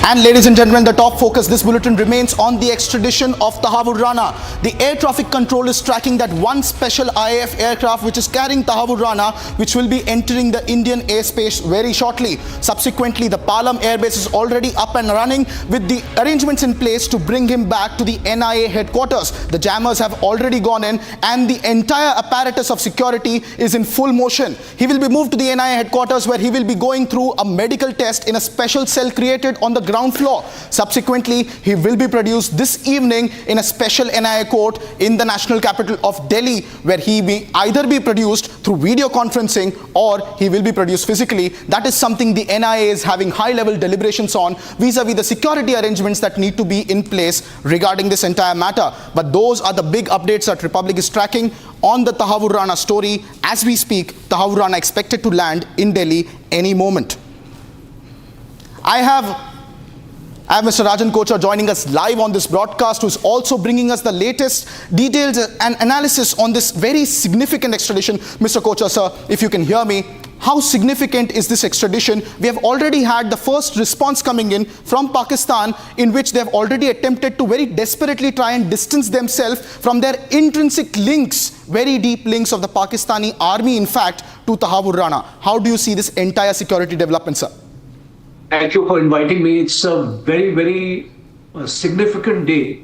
And ladies and gentlemen, the top focus this bulletin remains on the extradition of Tahawwur Rana. The air traffic control is tracking that one special IAF aircraft which is carrying Tahawwur Rana, which will be entering the Indian airspace very shortly. Subsequently, the Palam airbase is already up and running with the arrangements in place to bring him back to the NIA headquarters. The jammers have already gone in and the entire apparatus of security is in full motion. He will be moved to the NIA headquarters where he will be going through a medical test in a special cell created on the ground floor. Subsequently, he will be produced this evening in a special NIA court in the national capital of Delhi, where he may either be produced through video conferencing or he will be produced physically. That is something the NIA is having high-level deliberations on vis-a-vis the security arrangements that need to be in place regarding this entire matter. But those are the big updates that Republic is tracking on the Tahawwur Rana story. As we speak, Tahawwur Rana expected to land in Delhi any moment. I have Mr. Rajan Kochar joining us live on this broadcast, who is also bringing us the latest details and analysis on this very significant extradition. Mr. Kochar, sir, if you can hear me, how significant is this extradition? We have already had the first response coming in from Pakistan, in which they have already attempted to very desperately try and distance themselves from their intrinsic links, very deep links of the Pakistani army, in fact, to Tahawwur Rana. How do you see this entire security development, sir? Thank you for inviting me. It's a very, very significant day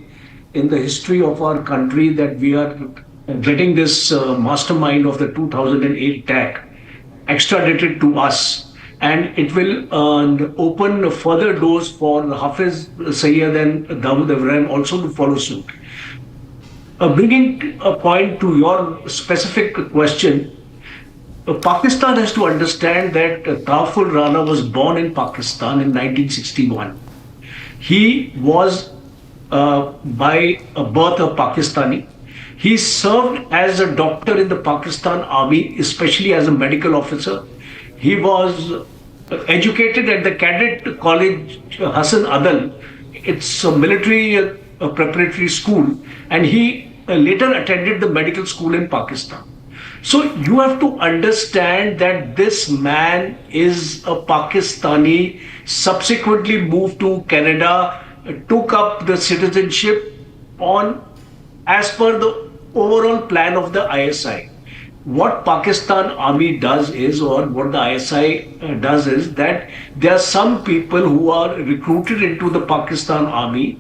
in the history of our country that we are getting this mastermind of the 2008 attack extradited to us. And it will open further doors for Hafiz Sayyid and Dawood Ibrahim also to follow suit. Bringing a point to your specific question, Pakistan has to understand that Tahawwur Rana was born in Pakistan in 1961. He was by birth a Pakistani. He served as a doctor in the Pakistan Army, especially as a medical officer. He was educated at the Cadet College Hassan Adal. It's a military preparatory school, and he later attended the medical school in Pakistan. So you have to understand that this man is a Pakistani, subsequently moved to Canada, took up the citizenship on as per the overall plan of the ISI. What Pakistan Army does is, or what the ISI does is, that there are some people who are recruited into the Pakistan Army.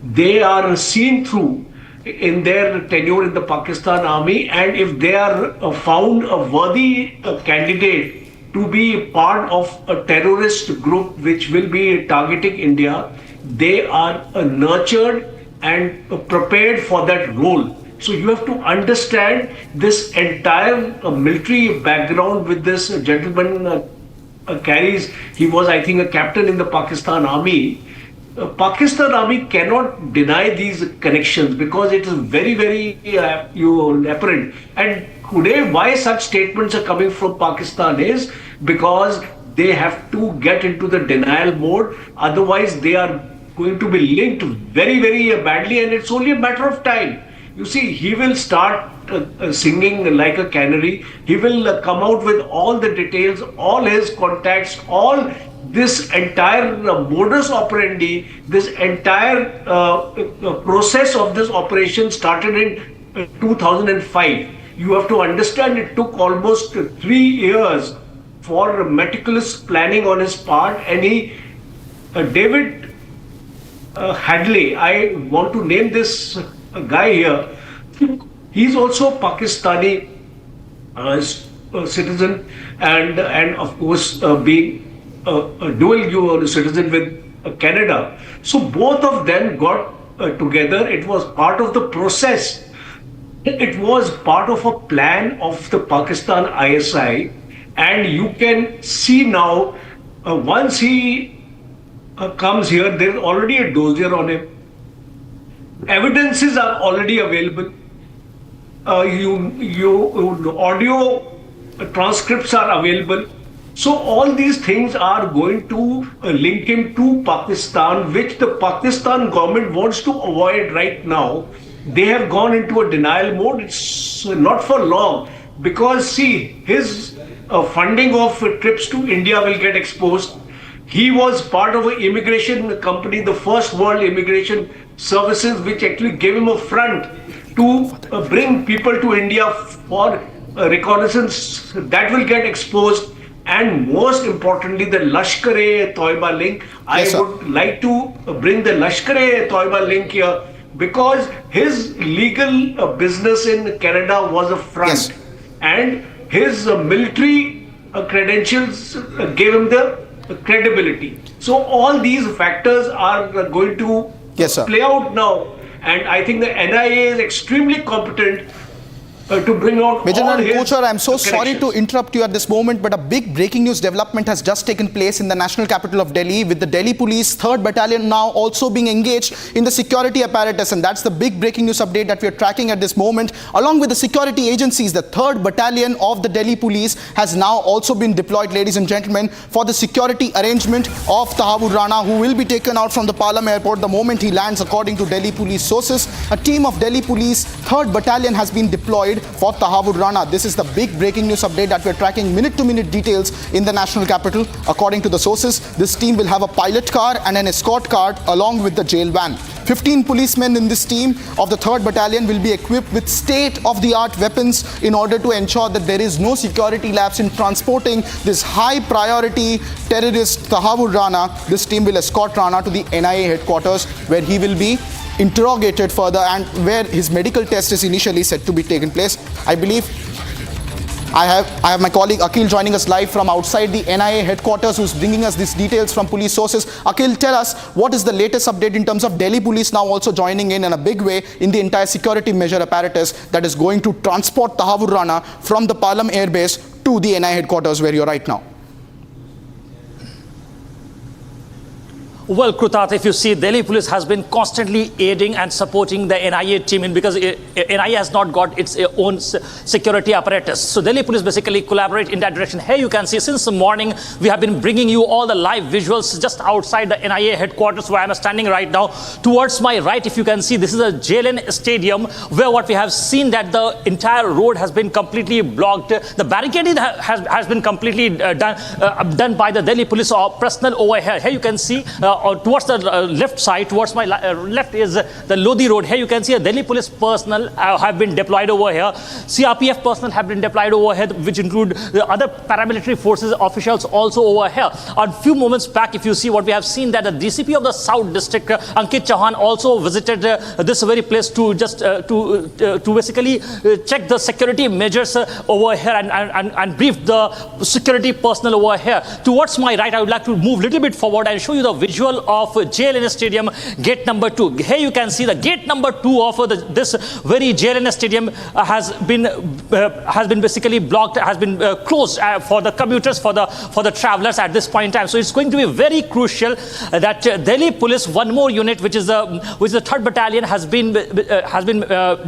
They are seen through in their tenure in the Pakistan Army, and if they are found a worthy candidate to be part of a terrorist group which will be targeting India, they are nurtured and prepared for that role. So you have to understand this entire military background with this gentleman carries. He was, I think, a captain in the Pakistan Army. Pakistan Army cannot deny these connections because it is very, very apparent. And today, why such statements are coming from Pakistan is because they have to get into the denial mode. Otherwise, they are going to be linked very, very badly, and it's only a matter of time. You see, he will start singing like a canary. He will come out with all the details, all his contacts, all this entire modus operandi, this entire process of this operation started in 2005. You have to understand it took almost 3 years for meticulous planning on his part, and David Headley, I want to name this guy here, he's also Pakistani citizen, and of course being a dual citizen with Canada. So both of them got together. It was part of the process. It was part of a plan of the Pakistan ISI, and you can see now once he comes here, there is already a dossier on him. Evidences are already available. Audio transcripts are available. So all these things are going to link him to Pakistan, which the Pakistan government wants to avoid right now. They have gone into a denial mode. It's not for long, because see, his funding of trips to India will get exposed. He was part of an immigration company, the First World Immigration Services, which actually gave him a front to bring people to India for reconnaissance that will get exposed. And most importantly, the Lashkar-e-Toiba link. Yes, I would like to bring the Lashkar-e-Toiba link here because his legal business in Canada was a front. Yes. And his military credentials gave him the credibility. So all these factors are going to play out now. And I think the NIA is extremely competent to bring out Major all General his Kochar, I'm so sorry to connections. interrupt you at this moment, but a big breaking news development has just taken place in the national capital of Delhi, with the Delhi Police 3rd Battalion now also being engaged in the security apparatus, and that's the big breaking news update that we are tracking at this moment. Along with the security agencies, the 3rd Battalion of the Delhi Police has now also been deployed, ladies and gentlemen, for the security arrangement of Tahawwur Rana, who will be taken out from the Palam airport the moment he lands, according to Delhi Police sources. A team of Delhi Police 3rd Battalion has been deployed for Tahawwur Rana. This is the big breaking news update that we're tracking, minute-to-minute details in the national capital. According to the sources, this team will have a pilot car and an escort car along with the jail van. 15 policemen in this team of the 3rd Battalion will be equipped with state-of-the-art weapons in order to ensure that there is no security lapse in transporting this high-priority terrorist Tahawwur Rana. This team will escort Rana to the NIA headquarters, where he will be interrogated further and where his medical test is initially set to be taken place. I believe I have my colleague Akhil joining us live from outside the NIA headquarters, who's bringing us these details from police sources. Akhil, tell us, what is the latest update in terms of Delhi Police now also joining in a big way in the entire security measure apparatus that is going to transport Tahawwur Rana from the Palam airbase to the NIA headquarters where you're right now? Well, Krutat, if you see, Delhi Police has been constantly aiding and supporting the NIA team because NIA has not got its own security apparatus. So Delhi Police basically collaborate in that direction. Here you can see since the morning we have been bringing you all the live visuals just outside the NIA headquarters where I am standing right now. Towards my right, if you can see, this is a JLN stadium where what we have seen that the entire road has been completely blocked. The barricading has been completely done by the Delhi Police personnel over here. Here you can see towards the left side, towards my left is the Lodi Road. Here you can see a Delhi Police personnel have been deployed over here. CRPF personnel have been deployed over here, which include the other paramilitary forces officials also over here. A few moments back, if you see, what we have seen that the DCP of the South District, Ankit Chauhan, also visited this very place to just to basically check the security measures over here and brief the security personnel over here. Towards my right, I would like to move a little bit forward and show you the visual of JLN Stadium, gate number 2. Here you can see the gate number 2 of this very JLN Stadium has been basically blocked, has been closed for the commuters, for the travelers at this point in time. So it's going to be very crucial that Delhi Police, one more unit, which is the 3rd Battalion, has been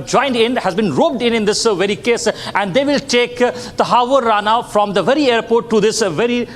joined in, has been roped in this very case, and they will take Tahawwur Rana from the very airport to this very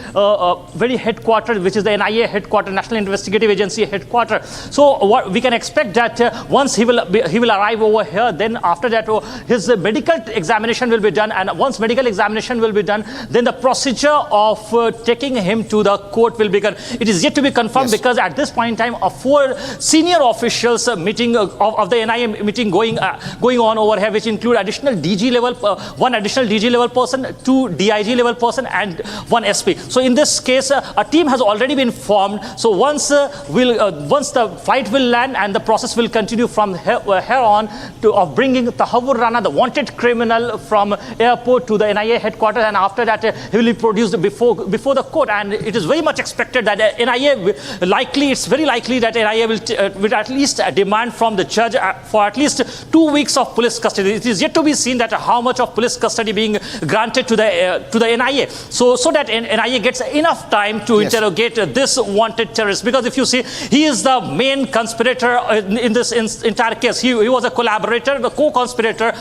headquarters, which is the NIA headquarters, National Investigative Agency headquarters. So what we can expect that once he will arrive over here, then after that his medical examination will be done, and once medical examination will be done, then the procedure of taking him to the court will begin. It is yet to be confirmed, because at this point in time, 4 senior officials meeting of the NIA meeting going on over here, which include additional DG level, 1 additional DG level person, 2 DIG level person, and 1 SP. So in this case, a team has already been formed. So once the flight will land and the process will continue from here on of bringing Tahawwur Rana, the wanted criminal, from airport to the NIA headquarters, and after that he will be produced before the court. And it is very much expected that it's very likely that NIA will at least demand from the judge for at least 2 weeks of police custody. It is yet to be seen that how much of police custody being granted to the NIA, so that NIA gets enough time to interrogate this wanted terrorist. Because if you see, he is the main conspirator in this entire case. He was a collaborator, the co-conspirator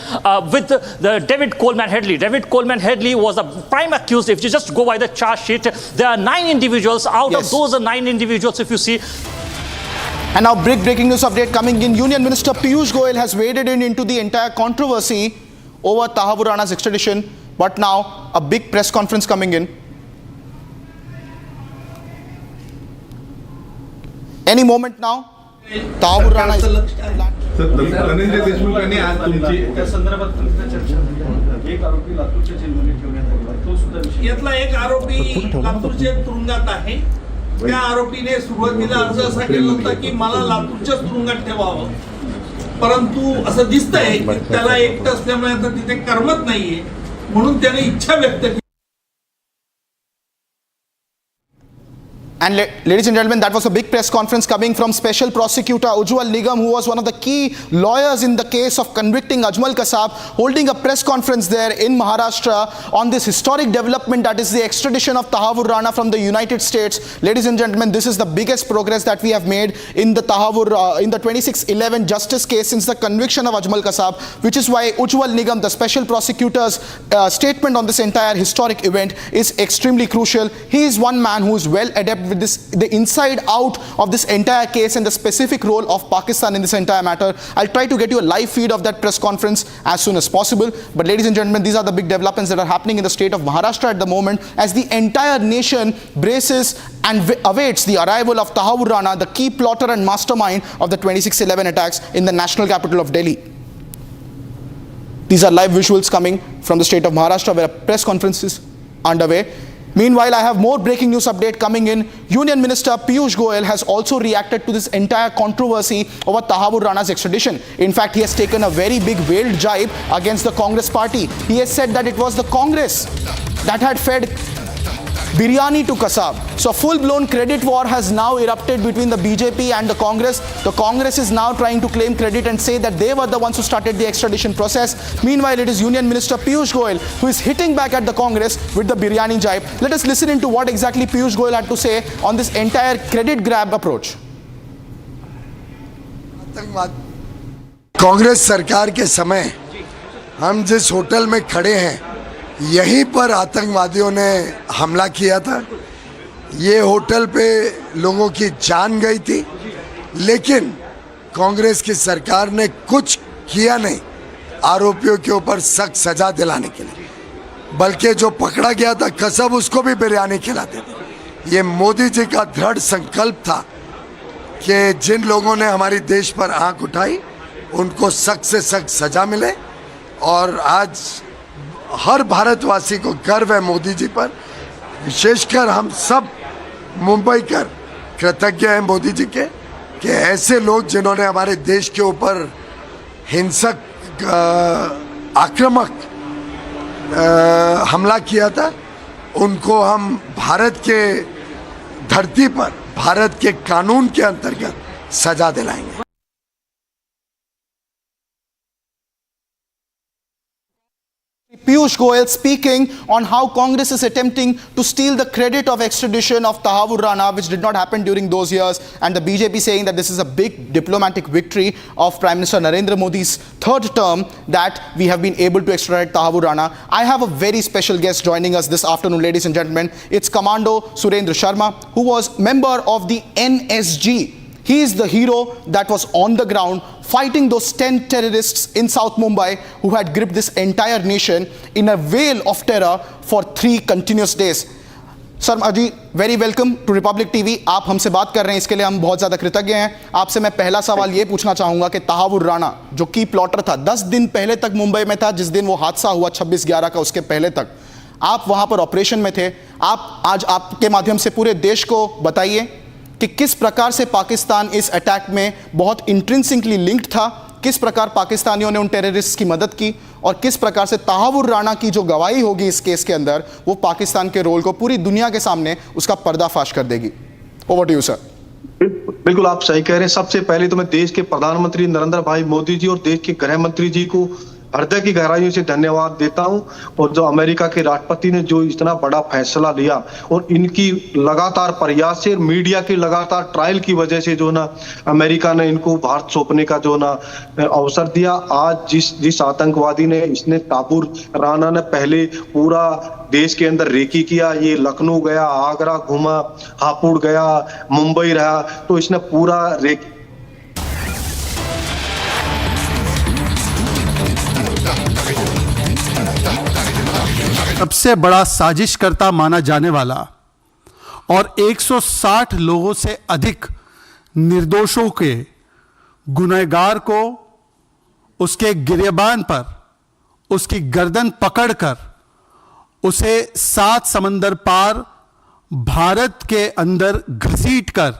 with the David Coleman Headley. David Coleman Headley was the prime accused. If you just go by the charge sheet, there are 9 individuals. Out of those 9 individuals, if you see. And now breaking news update coming in. Union Minister Piyush Goyal has waded into the entire controversy over Tahawwur Rana's extradition. But now a big press conference coming in. Any moment now, Tahawwur Rana is Dhananjay Deshmukh यांनी आज तुमची त्या संदर्भात तुमच्या चर्चा झाली. एक आरोपी लातूरच्या जेलमध्ये ठेवण्यात आला, तो सुद्धा विषय. यातला एक आरोपी लातूरच्या तुरुंगात आहे. त्या आरोपीने सुरुवातीला अर्ज असा केला होता की मला लातूरच्याच तुरुंगात ठेवावं, परंतु असं दिसतंय की त्याला एकटं असल्यामुळे आता तिथे करमत नाहीये, म्हणून त्याने इच्छा व्यक्त केली. And ladies and gentlemen, that was a big press conference coming from Special Prosecutor Ujjwal Nigam, who was one of the key lawyers in the case of convicting Ajmal Kasab, holding a press conference there in Maharashtra on this historic development, that is the extradition of Tahawwur Rana from the United States. Ladies and gentlemen, this is the biggest progress that we have made in the in the 2611 justice case since the conviction of Ajmal Kasab, which is why Ujjwal Nigam, the Special Prosecutor's statement on this entire historic event is extremely crucial. He is one man who is well adept with this, the inside out of this entire case and the specific role of Pakistan in this entire matter. I'll try to get you a live feed of that press conference as soon as possible. But ladies and gentlemen, these are the big developments that are happening in the state of Maharashtra at the moment, as the entire nation braces and awaits the arrival of Tahawwur Rana, the key plotter and mastermind of the 2611 attacks in the national capital of Delhi. These are live visuals coming from the state of Maharashtra, where a press conference is underway. Meanwhile, I have more breaking news update coming in. Union Minister Piyush Goyal has also reacted to this entire controversy over Tahawwur Rana's extradition. In fact, he has taken a very big veiled jibe against the Congress party. He has said that it was the Congress that had fed biryani to Kasab. So full-blown credit war has now erupted between the BJP and the Congress. The Congress is now trying to claim credit and say that they were the ones who started the extradition process. Meanwhile, it is Union Minister Piyush Goyal who is hitting back at the Congress with the biryani jibe. Let us listen into what exactly Piyush Goyal had to say on this entire credit grab approach. Congress सरकार के समय हम जिस hotel में खड़े हैं, यहीं पर आतंकवादियों ने हमला किया था. ये होटल पे लोगों की जान गई थी, लेकिन कांग्रेस की सरकार ने कुछ किया नहीं आरोपियों के ऊपर सख्त सजा दिलाने के लिए, बल्कि जो पकड़ा गया था कसब, उसको भी बिरयानी खिलाते थे. ये मोदी जी का दृढ़ संकल्प था कि जिन लोगों ने हमारे देश पर आंख उठाई उनको सख्त से सख्त सजा मिले. और आज हर भारतवासी को गर्व है मोदी जी पर, विशेषकर हम सब मुंबई कर कृतज्ञ हैं मोदी जी के कि ऐसे लोग जिन्होंने हमारे देश के ऊपर हिंसक आक्रामक हमला किया था, उनको हम भारत के धरती पर भारत के कानून के अंतर्गत सजा दिलाएंगे. Piyush Goyal speaking on how Congress is attempting to steal the credit of extradition of Tahawwur Rana, which did not happen during those years, and the BJP saying that this is a big diplomatic victory of Prime Minister Narendra Modi's third term that we have been able to extradite Tahawwur Rana. I have a very special guest joining us this afternoon, ladies and gentlemen. It's Commando Surendra Sharma, who was member of the NSG. He is the hero that was on the ground fighting those 10 terrorists in South Mumbai who had gripped this entire nation in a veil of terror for 3 continuous days. Sharma ji, very welcome to Republic TV. आप हमसे बात कर रहे हैं, इसके लिए हम बहुत ज़्यादा कृतज्ञ हैं. आपसे मैं पहला सवाल ये पूछना चाहूँगा कि तहावुर राणा जो की प्लॉटर था, 10 दिन पहले तक मुंबई में था, जिस दिन वो हादसा हुआ 26/11 का, उसके पहले तक आप वहाँ पर ऑपरेशन में थे. आप आज आपके माध्यम से पूरे देश को बताइए कि किस प्रकार से पाकिस्तान इस अटैक में बहुत इंट्रिंसिकली लिंक्ड था, किस प्रकार पाकिस्तानियों ने उन टेररिस्ट की मदद की, और किस प्रकार से तहावुर राणा की जो गवाही होगी इस केस के अंदर, वो पाकिस्तान के रोल को पूरी दुनिया के सामने उसका पर्दाफाश कर देगी. Over to you sir. बिल्कुल आप सही कह रहे हैं. सबसे पहले तो मैं देश के प्रधानमंत्री नरेंद्र भाई मोदी जी और देश के गृह मंत्री जी को हृदय की गहराइयों से धन्यवाद देता हूं. और जो अमेरिका के राष्ट्रपति ने जो इतना बड़ा फैसला लिया और इनकी लगातार प्रयास से, मीडिया की लगातार ट्रायल की वजह से जो ना अमेरिका ने इनको भारत सौंपने का जो ना अवसर दिया. आज जिस आतंकवादी ने इसने तहावुर राणा ने पहले पूरा देश के अंदर रेकी किया, ये लखनऊ गया, आगरा घूमा, हापुड़ गया, मुंबई रहा, तो इसने पूरा रेकी. सबसे बड़ा साजिशकर्ता माना जाने वाला और 160 लोगों से अधिक निर्दोषों के, गुनहगार को उसके गिरेबान पर उसकी गर्दन पकड़कर उसे 7 समंदर पार भारत के अंदर घसीटकर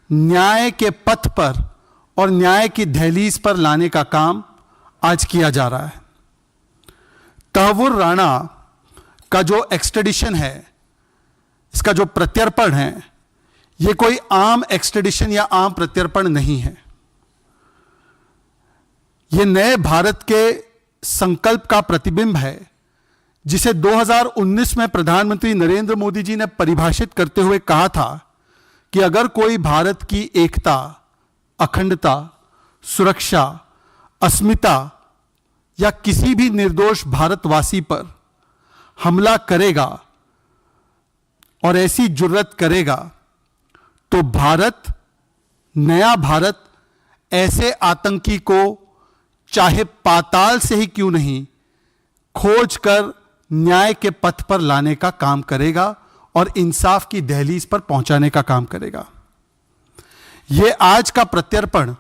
न्याय के पथ पर और न्याय की दहलीज पर लाने का काम आज किया जा रहा है। तहव्वुर राणा का जो एक्सट्रेडिशन है, इसका जो प्रत्यर्पण है, यह कोई आम एक्सट्रेडिशन या आम प्रत्यर्पण नहीं है। यह नए भारत के संकल्प का प्रतिबिंब है, जिसे 2019 में प्रधानमंत्री नरेंद्र मोदी जी ने परिभाषित करते हुए कहा था कि अगर कोई भारत की एकता, अखंडता, सुरक्षा, अस्मिता या किसी भी निर्दोष भारतवासी पर हमला करेगा और ऐसी जुर्रत करेगा, तो भारत, नया भारत, ऐसे आतंकी को चाहे पाताल से ही क्यों नहीं खोज कर न्याय के पथ पर लाने का काम करेगा और इंसाफ की दहलीज पर पहुंचाने का काम करेगा। यह आज का प्रत्यर्पण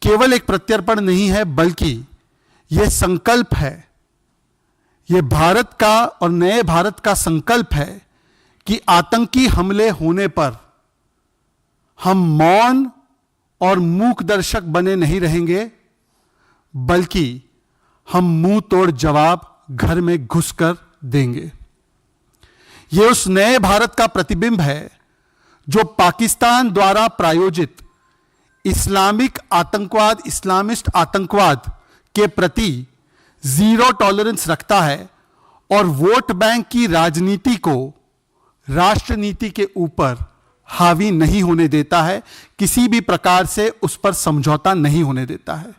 केवल एक प्रत्यर्पण नहीं है, बल्कि यह संकल्प है, यह भारत का और नए भारत का संकल्प है कि आतंकी हमले होने पर हम मौन और मूक दर्शक बने नहीं रहेंगे, बल्कि हम मुंह तोड़ जवाब घर में घुसकर देंगे। यह उस नए भारत का प्रतिबिंब है जो पाकिस्तान द्वारा प्रायोजित इस्लामिक आतंकवाद, इस्लामिस्ट आतंकवाद के प्रति जीरो टॉलरेंस रखता है और वोट बैंक की राजनीति को राष्ट्र नीति के ऊपर हावी नहीं होने देता है, किसी भी प्रकार से उस पर समझौता नहीं होने देता है,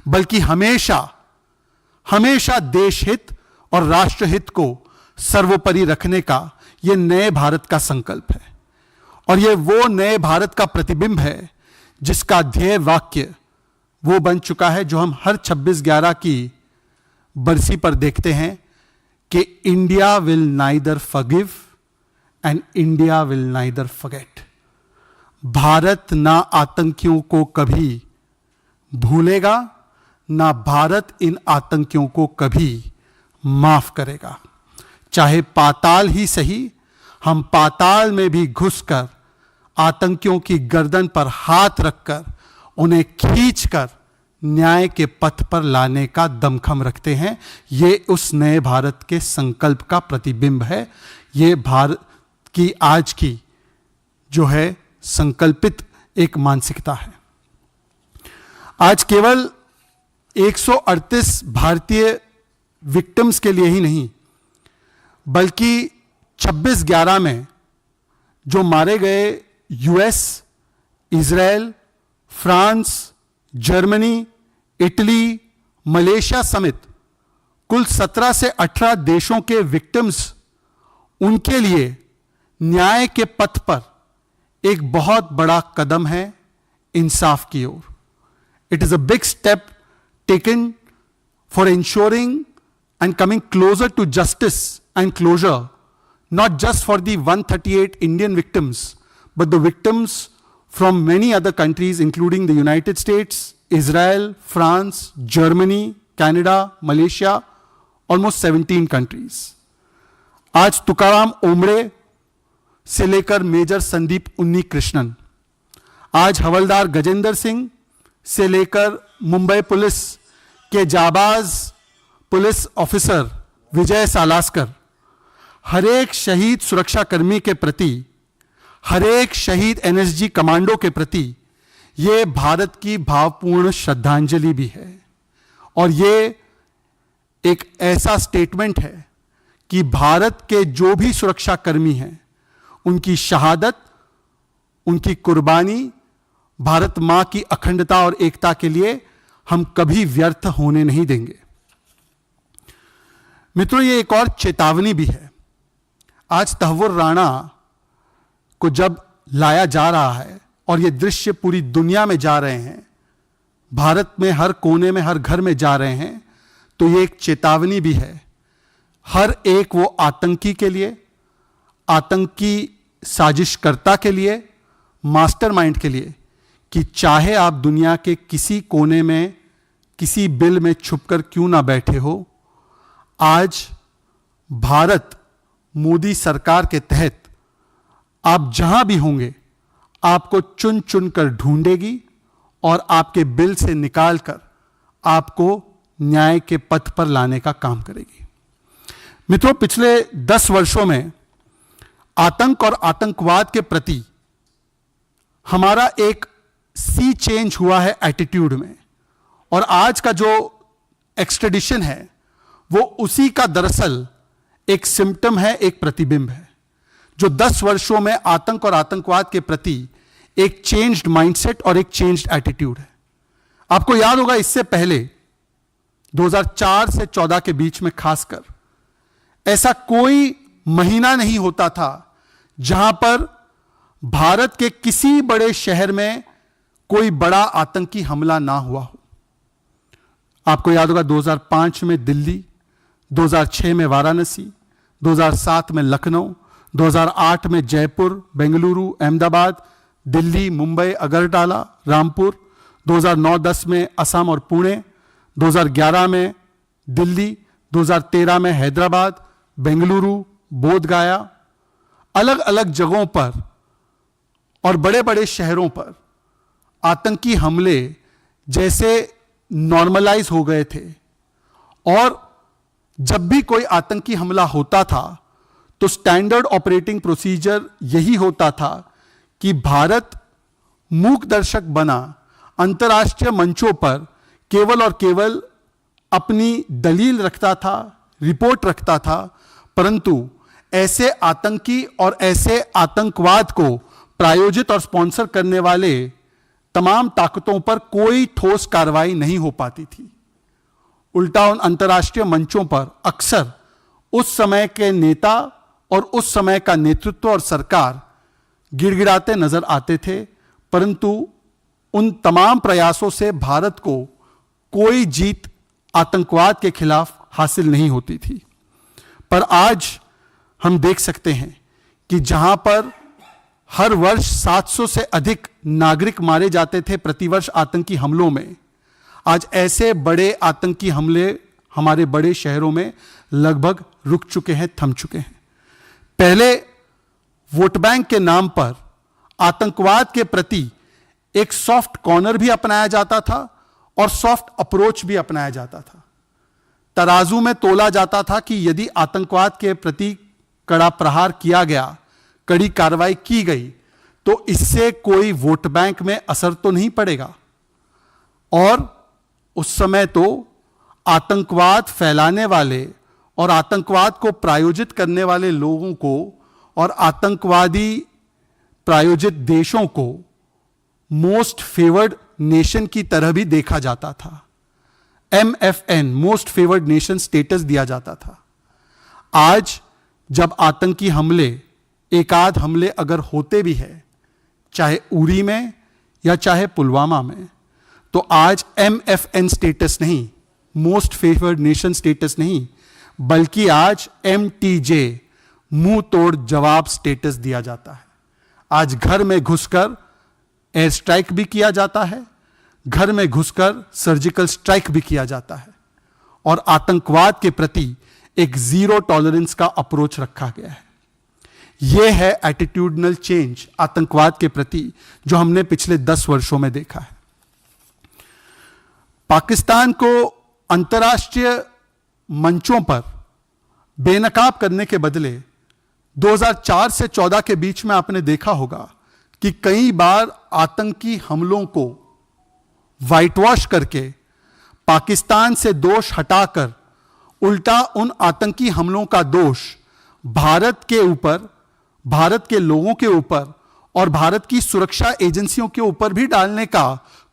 बल्कि हमेशा हमेशा देश हित और राष्ट्र हित को सर्वोपरि रखने का यह नए भारत का संकल्प है। और यह वो नए भारत का प्रतिबिंब है जिसका ध्येय वाक्य वो बन चुका है जो हम हर 26/11 की बरसी पर देखते हैं कि India will neither forgive and India will neither forget. Bharat ना आतंकियों को कभी भूलेगा, ना भारत इन आतंकियों को कभी माफ करेगा। चाहे पाताल ही सही, हम पाताल में भी घुसकर आतंकियों की गर्दन पर हाथ रखकर उन्हें खींचकर न्याय के पथ पर लाने का दमखम रखते हैं। यह उस नए भारत के संकल्प का प्रतिबिंब है। यह भारत की आज की जो है संकल्पित एक मानसिकता है। आज केवल 138 भारतीय विक्टिम्स के लिए ही नहीं, बल्कि 26/11 में जो मारे गए US, Israel, France, Germany, Italy, Malaysia समेत कुल 17 से 18 देशों के विक्टिम्स, उनके लिए न्याय के पथ पर एक बहुत बड़ा कदम है इंसाफ की ओर। It is a big step taken for ensuring and coming closer to justice and closure, not just for the 138 Indian victims, but the victims from many other countries, including the United States, Israel, France, Germany, Canada, Malaysia, almost 17 countries. आज तुकाराम ओमड़े से लेकर major Sandeep उन्नी कृष्णन, आज हवलदार गजेंद्र सिंह से लेकर Mumbai police के जाबाज police officer विजय सालास्कर, हर एक शहीद सुरक्षाकर्मी के प्रति, हर एक शहीद एनएसजी कमांडो के प्रति यह भारत की भावपूर्ण श्रद्धांजलि भी है। और यह एक ऐसा स्टेटमेंट है कि भारत के जो भी सुरक्षाकर्मी हैं, उनकी शहादत, उनकी कुर्बानी भारत मां की अखंडता और एकता के लिए हम कभी व्यर्थ होने नहीं देंगे। मित्रों, ये एक और चेतावनी भी है। आज तहव्वुर राणा को जब लाया जा रहा है और ये दृश्य पूरी दुनिया में जा रहे हैं, भारत में हर कोने में, हर घर में जा रहे हैं, तो ये एक चेतावनी भी है हर एक वो आतंकी के लिए, आतंकी साजिशकर्ता के लिए, मास्टरमाइंड के लिए कि चाहे आप दुनिया के किसी कोने में किसी बिल में छुपकर क्यों ना बैठे हो, आज भारत मोदी सरकार के तहत आप जहां भी होंगे आपको चुन चुन कर ढूंढेगी और आपके बिल से निकालकर आपको न्याय के पथ पर लाने का काम करेगी। मित्रों, पिछले 10 वर्षों में आतंक और आतंकवाद के प्रति हमारा एक सी चेंज हुआ है एटीट्यूड में, और आज का जो एक्सट्रेडिशन है वो उसी का दरअसल एक सिम्टम है, एक प्रतिबिंब है, जो 10 वर्षों में आतंक और आतंकवाद के प्रति एक चेंज्ड माइंडसेट और एक चेंज्ड एटीट्यूड है। आपको याद होगा, इससे पहले 2004 से 14 के बीच में खासकर ऐसा कोई महीना नहीं होता था जहां पर भारत के किसी बड़े शहर में कोई बड़ा आतंकी हमला ना हुआ हो। आपको याद होगा 2005 में दिल्ली, 2006 में वाराणसी, 2007 में लखनऊ, 2008 में जयपुर, बेंगलुरु, अहमदाबाद, दिल्ली, मुंबई, अगरतला, रामपुर, 2009-10 में असम और पुणे, 2011 में दिल्ली, 2013 में हैदराबाद, बेंगलुरु, बोधगया, अलग अलग जगहों पर और बड़े बड़े शहरों पर आतंकी हमले जैसे नॉर्मलाइज हो गए थे। और जब भी कोई आतंकी हमला होता था तो स्टैंडर्ड ऑपरेटिंग प्रोसीजर यही होता था कि भारत मूक दर्शक बना अंतर्राष्ट्रीय मंचों पर केवल और केवल अपनी दलील रखता था, रिपोर्ट रखता था, परंतु ऐसे आतंकी और ऐसे आतंकवाद को प्रायोजित और स्पॉन्सर करने वाले तमाम ताकतों पर कोई ठोस कार्रवाई नहीं हो पाती थी। उल्टा उन अंतर्राष्ट्रीय मंचों पर अक्सर उस समय के नेता और उस समय का नेतृत्व और सरकार गिड़गिड़ाते नजर आते थे, परंतु उन तमाम प्रयासों से भारत को कोई जीत आतंकवाद के खिलाफ हासिल नहीं होती थी। पर आज हम देख सकते हैं कि जहां पर हर वर्ष 700 से अधिक नागरिक मारे जाते थे प्रतिवर्ष आतंकी हमलों में, आज ऐसे बड़े आतंकी हमले हमारे बड़े शहरों में लगभग रुक चुके हैं, थम चुके हैं। पहले वोट बैंक के नाम पर आतंकवाद के प्रति एक सॉफ्ट कॉर्नर भी अपनाया जाता था और सॉफ्ट अप्रोच भी अपनाया जाता था। तराजू में तोला जाता था कि यदि आतंकवाद के प्रति कड़ा प्रहार किया गया, कड़ी कार्रवाई की गई, तो इससे कोई वोट बैंक में असर तो नहीं पड़ेगा। और उस समय तो आतंकवाद फैलाने वाले और आतंकवाद को प्रायोजित करने वाले लोगों को और आतंकवादी प्रायोजित देशों को मोस्ट फेवर्ड नेशन की तरह भी देखा जाता था। MFN, most favoured nation status दिया जाता था। आज जब आतंकी हमले, एकाध हमले अगर होते भी है, चाहे उरी में या चाहे पुलवामा में, तो आज MFN स्टेटस नहीं, मोस्ट फेवर्ड नेशन स्टेटस नहीं, बल्कि आज MTJ, मुंह तोड़ जवाब स्टेटस दिया जाता है। आज घर में घुसकर एयर स्ट्राइक भी किया जाता है, घर में घुसकर सर्जिकल स्ट्राइक भी किया जाता है, और आतंकवाद के प्रति एक जीरो टॉलरेंस का अप्रोच रखा गया है। यह है एटीट्यूडनल चेंज आतंकवाद के प्रति जो हमने पिछले 10 वर्षों में देखा है। पाकिस्तान को अंतर्राष्ट्रीय मंचों पर बेनकाब करने के बदले 2004 से 14 के बीच में आपने देखा होगा कि कई बार आतंकी हमलों को व्हाइट वॉश करके पाकिस्तान से दोष हटाकर उल्टा उन आतंकी हमलों का दोष भारत के ऊपर, भारत के लोगों के ऊपर और भारत की सुरक्षा एजेंसियों के ऊपर भी डालने का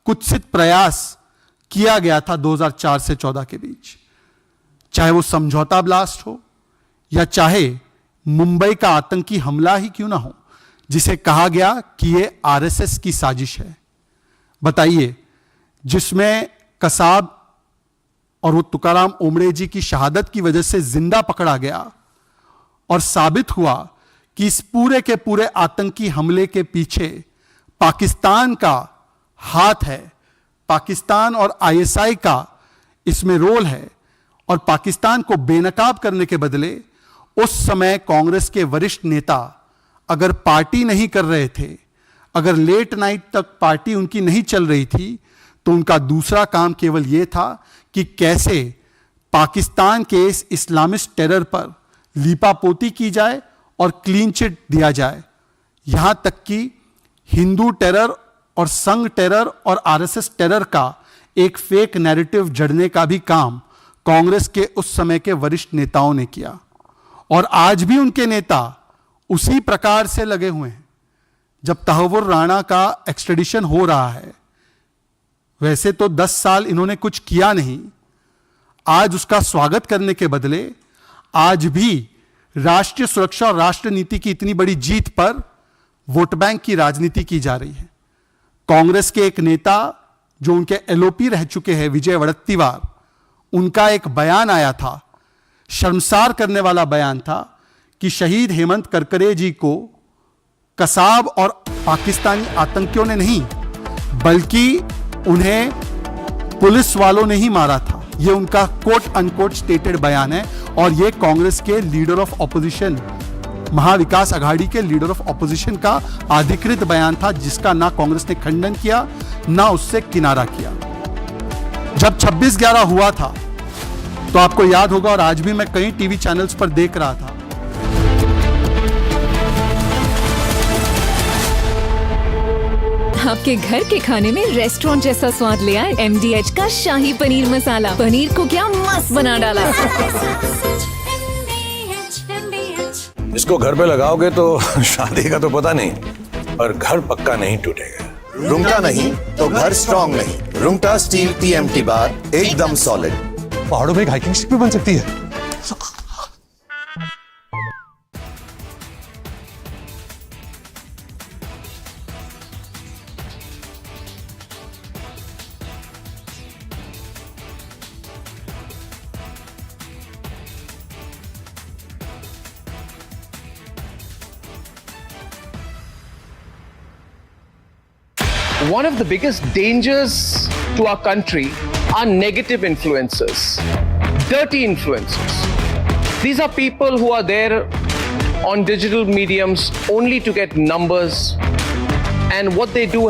कुत्सित प्रयास किया गया था 2004 से 14 के बीच। चाहे वो समझौता ब्लास्ट हो या चाहे मुंबई का आतंकी हमला ही क्यों ना हो, जिसे कहा गया कि ये आरएसएस की साजिश है। बताइए, जिसमें कसाब और वो तुकाराम ओमड़े जी की शहादत की वजह से जिंदा पकड़ा गया और साबित हुआ कि इस पूरे के पूरे आतंकी हमले के पीछे पाकिस्तान का हाथ है, पाकिस्तान और आईएसआई का इसमें रोल है, और पाकिस्तान को बेनकाब करने के बदले उस समय कांग्रेस के वरिष्ठ नेता अगर पार्टी नहीं कर रहे थे, अगर लेट नाइट तक पार्टी उनकी नहीं चल रही थी, तो उनका दूसरा काम केवल यह था कि कैसे पाकिस्तान के इस इस्लामिस्ट टेरर पर लीपापोती की जाए और क्लीन चिट दिया जाए। यहां तक कि हिंदू टेरर और संघ टेरर और आरएसएस टेरर का एक फेक नैरेटिव जड़ने का भी काम कांग्रेस के उस समय के वरिष्ठ नेताओं ने किया, और आज भी उनके नेता उसी प्रकार से लगे हुए हैं। जब तहव्वुर राणा का एक्सट्रेडिशन हो रहा है, वैसे तो 10 साल इन्होंने कुछ किया नहीं, आज उसका स्वागत करने के बदले आज भी राष्ट्रीय सुरक्षा और राष्ट्र नीति की इतनी बड़ी जीत पर वोट बैंक की राजनीति की जा रही है। कांग्रेस के एक नेता जो उनके एलओपी रह चुके हैं, विजय वड़त्तीवार, उनका एक बयान आया था, शर्मसार करने वाला बयान था, कि शहीद हेमंत करकरे जी को कसाब और पाकिस्तानी आतंकियों ने नहीं, बल्कि उन्हें पुलिस वालों ने ही मारा था। यह उनका कोट अनकोट स्टेटेड बयान है, और यह कांग्रेस के leader of opposition, Maha Vikas Aghadi के लीडर ऑफ ऑपोजिशन का अधिकृत बयान था, जिसका ना कांग्रेस ने खंडन किया ना उससे किनारा किया। जब 26/11 हुआ था, तो आपको याद होगा, और आज भी मैं कई टीवी चैनल्स पर देख रहा था, आपके घर के खाने में रेस्टोरेंट जैसा स्वाद ले आए MDH का शाही पनीर मसाला। पनीर को क्या मस्त बना डाला। इसको घर पे लगाओगे तो शादी का तो पता नहीं, पर घर पक्का नहीं टूटेगा। रुंगटा नहीं तो घर स्ट्रॉन्ग नहीं। रुंगटा स्टील TMT बार एकदम सॉलिड। पहाड़ों में एक हाइकिंग स्टिक भी बन सकती है। One of the biggest dangers to our country are negative influencers, dirty influencers. These are people who are there on digital mediums only to get numbers, and what they do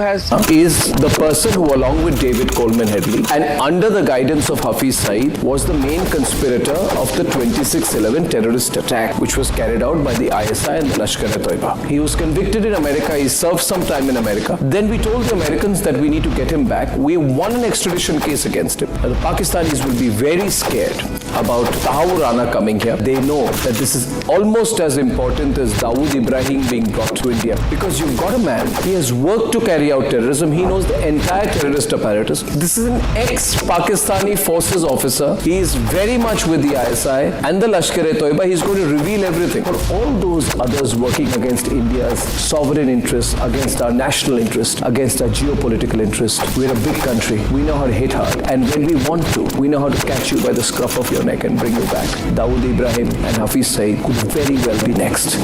is the person who, along with David Coleman Headley and under the guidance of Hafiz Saeed, was the main conspirator of the 26/11 terrorist attack, which was carried out by the ISI and the Lashkar-e-Toiba. He was convicted in America. He served some time in America. Then we told the Americans that we need to get him back. We won an extradition case against him. The Pakistanis will be very scared about Tahawwur Rana coming here. They know that this is almost as important as Dawood Ibrahim being brought to India, because you've got a man, he has worked to carry out terrorism. He knows the entire terrorist apparatus. This is an ex-Pakistani forces officer. He is very much with the ISI and the Lashkar-e-Toiba. He's going to reveal everything. For all those others working against India's sovereign interests, against our national interest, against our geopolitical interest, we're a big country. We know how to hit hard. And when we want to, we know how to catch you by the scruff of your neck and bring you back. Dawood Ibrahim and Hafiz Saeed could very well be next.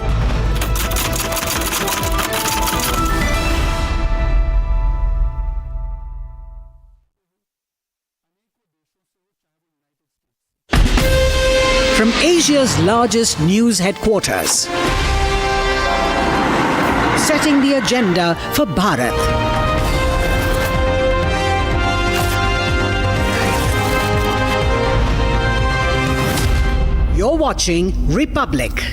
From Asia's largest news headquarters, setting the agenda for Bharat. You're watching Republic.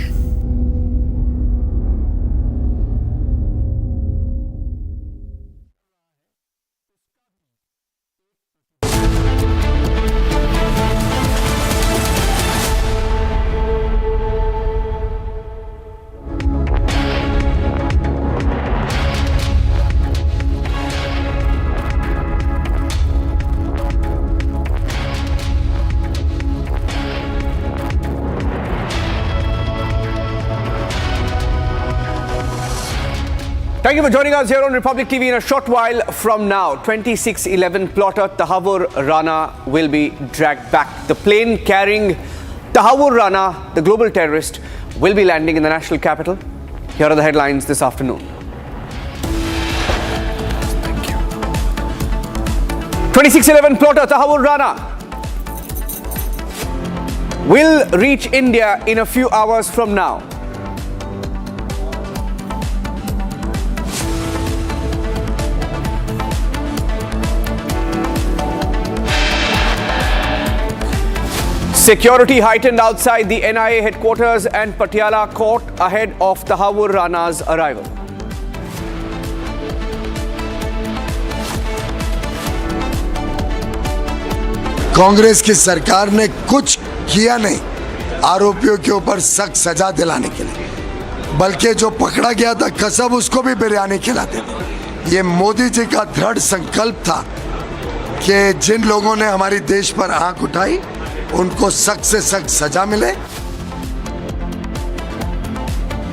Thank you for joining us here on Republic TV. In a short while from now, 26/11 plotter Tahawwur Rana will be dragged back. The plane carrying Tahawwur Rana, the global terrorist, will be landing in the national capital. Here are the headlines this afternoon. 2611 plotter Tahawwur Rana will reach India in a few hours from now. Security heightened outside the NIA headquarters and Patiala court ahead of Tahawwur Rana's arrival. Congress की सरकार ने कुछ किया नहीं आरोपियों के ऊपर सख्त सजा दिलाने के लिए, बल्कि जो पकड़ा गया था कसब उसको भी बिरयानी खिलाते थे। ये मोदी जी का दृढ़ संकल्प था कि जिन लोगों ने हमारी देश पर आंख उठाई उनको सख्त से सख्त सजा मिले।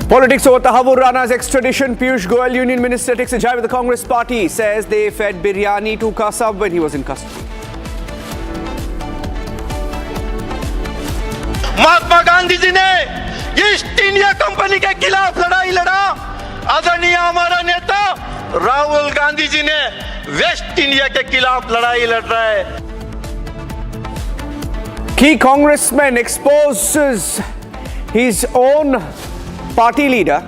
Politics over Tahawwur Rana's extradition. Piyush Goyal, Union Minister, takes a jibe with the Congress party, says they fed biryani to Kasab when he was in custody. Mahatma Gandhi ji ने ईस्ट इंडिया कंपनी के खिलाफ लड़ाई लड़ा। आदरणीय हमारा नेता राहुल गांधी जी ने वेस्ट इंडिया के खिलाफ लड़ाई लड़ रहा है। Key congressman exposes his own party leader.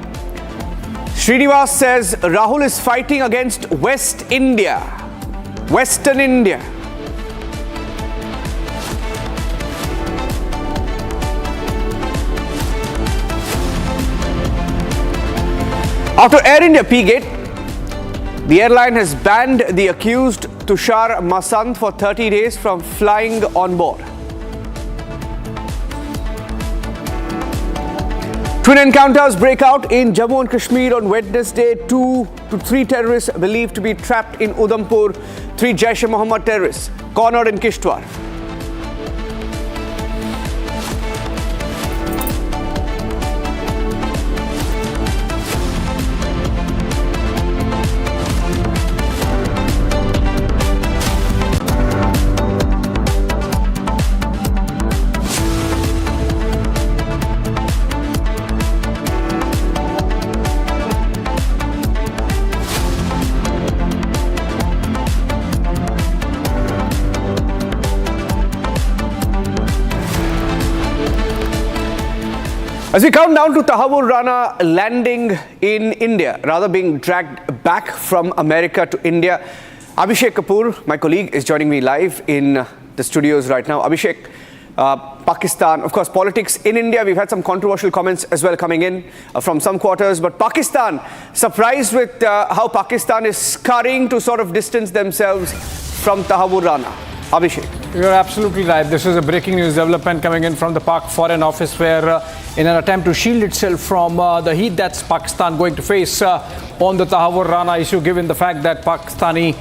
Srinivas says Rahul is fighting against West India, Western India. After Air India P-Gate, the airline has banned the accused Tushar Masant for 30 days from flying on board. Twin encounters break out in Jammu and Kashmir on Wednesday. 2 to 3 terrorists believed to be trapped in Udhampur. 3 Jaish-e-Mohammed terrorists cornered in Kishtwar. As we count down to Tahawwur Rana landing in India, rather being dragged back from America to India, Abhishek Kapoor, my colleague, is joining me live in the studios right now. Abhishek, Pakistan, of course, politics in India. We've had some controversial comments as well coming in from some quarters. But Pakistan, surprised with how Pakistan is scurrying to sort of distance themselves from Tahawwur Rana. Abhishek. You're absolutely right. This is a breaking news development coming in from the Pak Foreign Office, where in an attempt to shield itself from the heat that's Pakistan going to face on the Tahawwur Rana issue, given the fact that Pakistani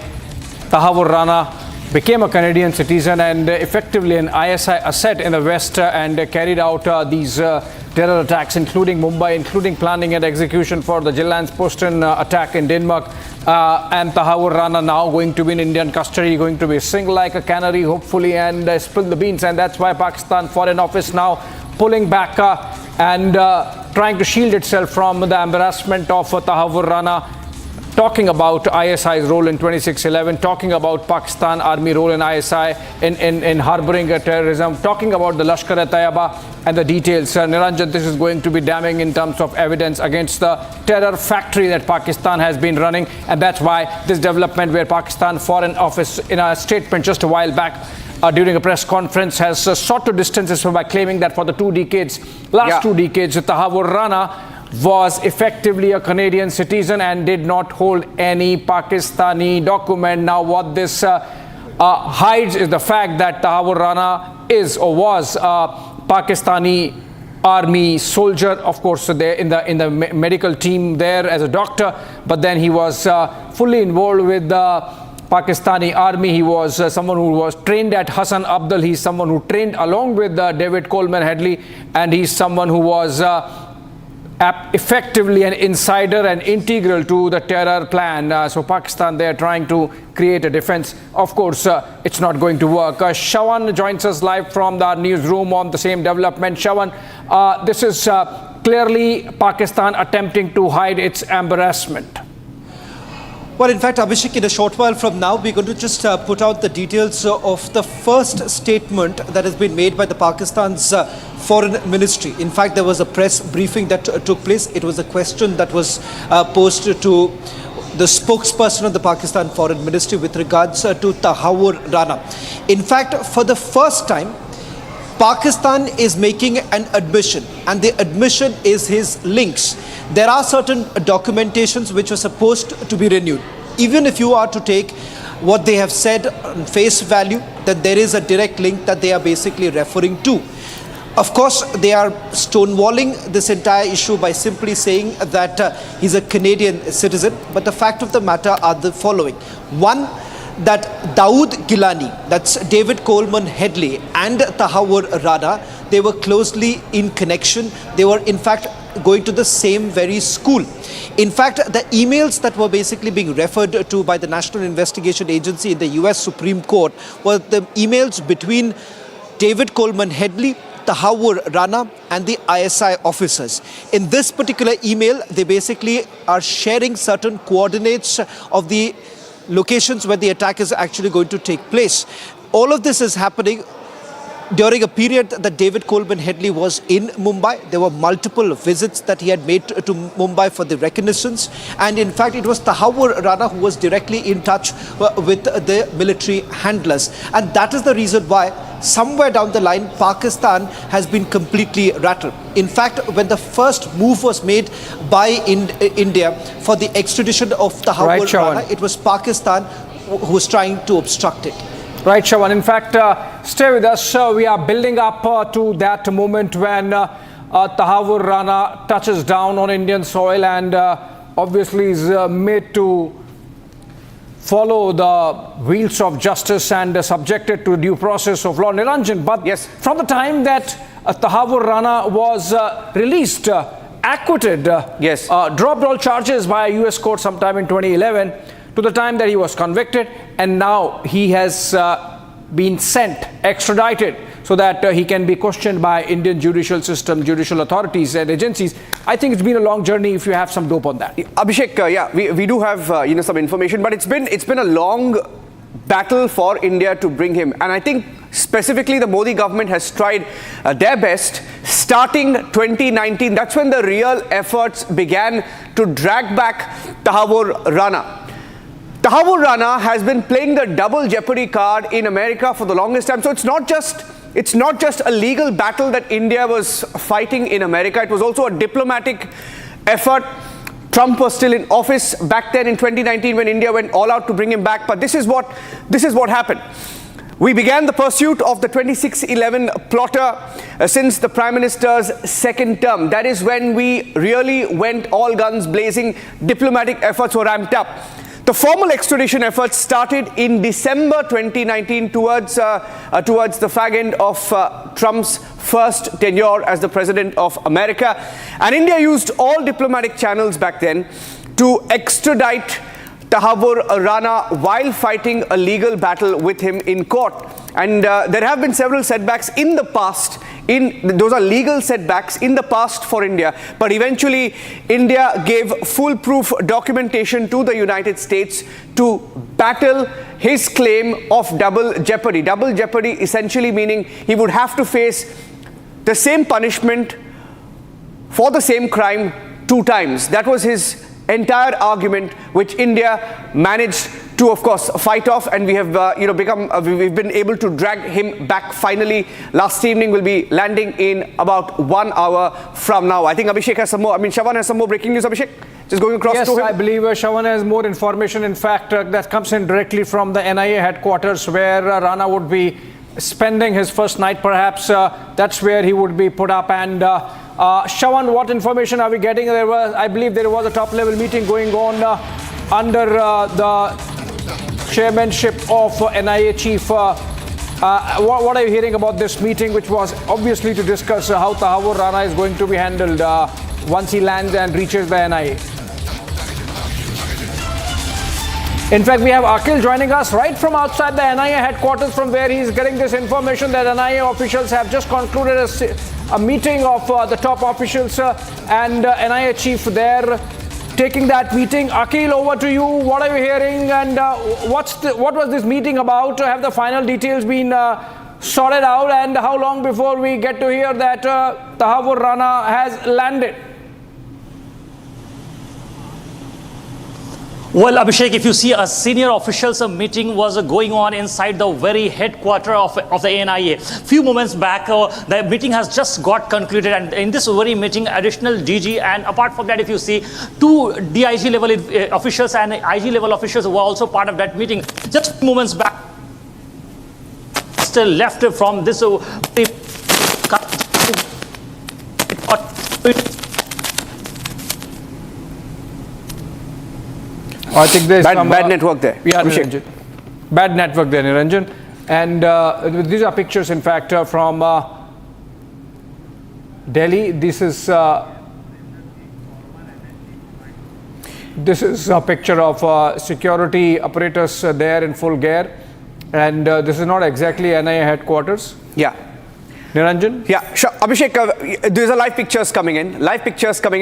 Tahawwur Rana became a Canadian citizen and effectively an ISI asset in the West and carried out these terror attacks, including Mumbai, including planning and execution for the Jyllands-Posten attack in Denmark. And Tahawwur Rana now going to be in Indian custody, going to be sing like a canary, hopefully, and spill the beans. And that's why Pakistan Foreign Office now pulling back and trying to shield itself from the embarrassment of Tahawwur Rana, talking about ISI's role in 2611, talking about Pakistan Army role in ISI in harboring terrorism, talking about the Lashkar-e-Taiba and the details. Niranjan, this is going to be damning in terms of evidence against the terror factory that Pakistan has been running. And that's why this development, where Pakistan Foreign Office in a statement just a while back during a press conference has sought to distance itself by claiming that for the 2 decades, last 2 decades, Tahawwur Rana was effectively a Canadian citizen and did not hold any Pakistani document. Now what this hides is the fact that Tahawwur Rana is or was a Pakistani army soldier, of course, there in the medical team there as a doctor, but then he was fully involved with the Pakistani army. He was someone who was trained at Hassan Abdul. He's someone who trained along with David Coleman Headley, and he's someone who was effectively an insider and integral to the terror plan. So Pakistan, they are trying to create a defense. Of course, it's not going to work. Shawan joins us live from the newsroom on the same development. Shawan, this is clearly Pakistan attempting to hide its embarrassment. Well, in fact, Abhishek, in a short while from now, we're going to just put out the details of the first statement that has been made by the Pakistan's foreign ministry. In fact, there was a press briefing that took place. It was a question that was posed to the spokesperson of the Pakistan foreign ministry with regards to Tahawwur Rana. In fact, for the first time, Pakistan is making an admission, and the admission is his links. There are certain documentations which were supposed to be renewed. Even if you are to take what they have said on face value, that there is a direct link that they are basically referring to. Of course, they are stonewalling this entire issue by simply saying that he's a Canadian citizen. But the fact of the matter are the following. One, that Dawood Gilani, that's David Coleman Headley, and Tahawwur Rana, they were closely in connection. They were in fact going to the same very school. In fact, the emails that were basically being referred to by the National Investigation Agency in the US Supreme Court were the emails between David Coleman Headley, Tahawwur Rana, and the ISI officers. In this particular email, they basically are sharing certain coordinates of the locations where the attack is actually going to take place. All of this is happening during a period that David Coleman Headley was in Mumbai. There were multiple visits that he had made to Mumbai for the reconnaissance, and in fact it was Tahawwur Rana who was directly in touch with the military handlers, and that is the reason why somewhere down the line Pakistan has been completely rattled. In fact, when the first move was made by India for the extradition of Tahawwur Rana, it was Pakistan who was trying to obstruct it. Right, Shawan. In fact, stay with us. We are building up to that moment when Tahawwur Rana touches down on Indian soil and obviously is made to follow the wheels of justice and subjected to due process of law. Niranjan, but yes, from the time that Tahawwur Rana was released, acquitted, dropped all charges by a US court sometime in 2011, to the time that he was convicted, and now he has been sent, extradited, so that he can be questioned by Indian judicial system, judicial authorities and agencies. I think it's been a long journey. If you have some dope on that, Abhishek, yeah, we do have some information, but it's been a long battle for India to bring him, and I think specifically the Modi government has tried their best. Starting 2019, that's when the real efforts began to drag back Tahawwur Rana. Tahawwur Rana has been playing the double jeopardy card in America for the longest time. So it's not just a legal battle that India was fighting in America. It was also a diplomatic effort. Trump was still in office back then in 2019 when India went all out to bring him back. But this is what happened. We began the pursuit of the 26/11 plotter since the Prime Minister's second term. That is when we really went all guns blazing. Diplomatic efforts were ramped up. The formal extradition efforts started in December 2019 towards the fag end of Trump's first tenure as the President of America. And India used all diplomatic channels back then to extradite Tahawwur Rana while fighting a legal battle with him in court. And there have been several setbacks in the past. Those are legal setbacks in the past for India. But eventually, India gave foolproof documentation to the United States to battle his claim of double jeopardy. Double jeopardy essentially meaning he would have to face the same punishment for the same crime 2 times. That was his entire argument, which India managed to, of course, fight off, and we have, we've been able to drag him back finally. Last evening, will be landing in about 1 hour from now. I think Abhishek has some more. Shawan has some more breaking news. Abhishek, just going across to him. Yes, I believe Shawan has more information. In fact, that comes in directly from the NIA headquarters, where Rana would be spending his first night. Perhaps that's where he would be put up. And Shawan, what information are we getting? I believe there was a top-level meeting going on under the chairmanship of NIA chief. What are you hearing about this meeting, which was obviously to discuss how Tahawwur Rana is going to be handled once he lands and reaches the NIA? In fact, we have Akhil joining us right from outside the NIA headquarters, from where he's getting this information that NIA officials have just concluded a meeting of the top officials and NIA chief there. taking that meeting. Akhil, over to you. What are you hearing, and what was this meeting about? Have the final details been sorted out, and how long before we get to hear that Tahawwur Rana has landed? Well, Abhishek, if you see a senior officials meeting was going on inside the very headquarter of the NIA. Few moments back, the meeting has just got concluded, and in this very meeting, additional DG and apart from that, if you see, 2 DIG level officials and IG level officials were also part of that meeting. Just moments back, still left from this. I think there's bad network there. Yeah, Niranjan. Bad network there, Niranjan. And these are pictures, in fact, from Delhi. This is a picture of security apparatus there in full gear. And this is not exactly NIA headquarters. Yeah. Niranjan? Yeah, sure. Abhishek, these are live pictures coming in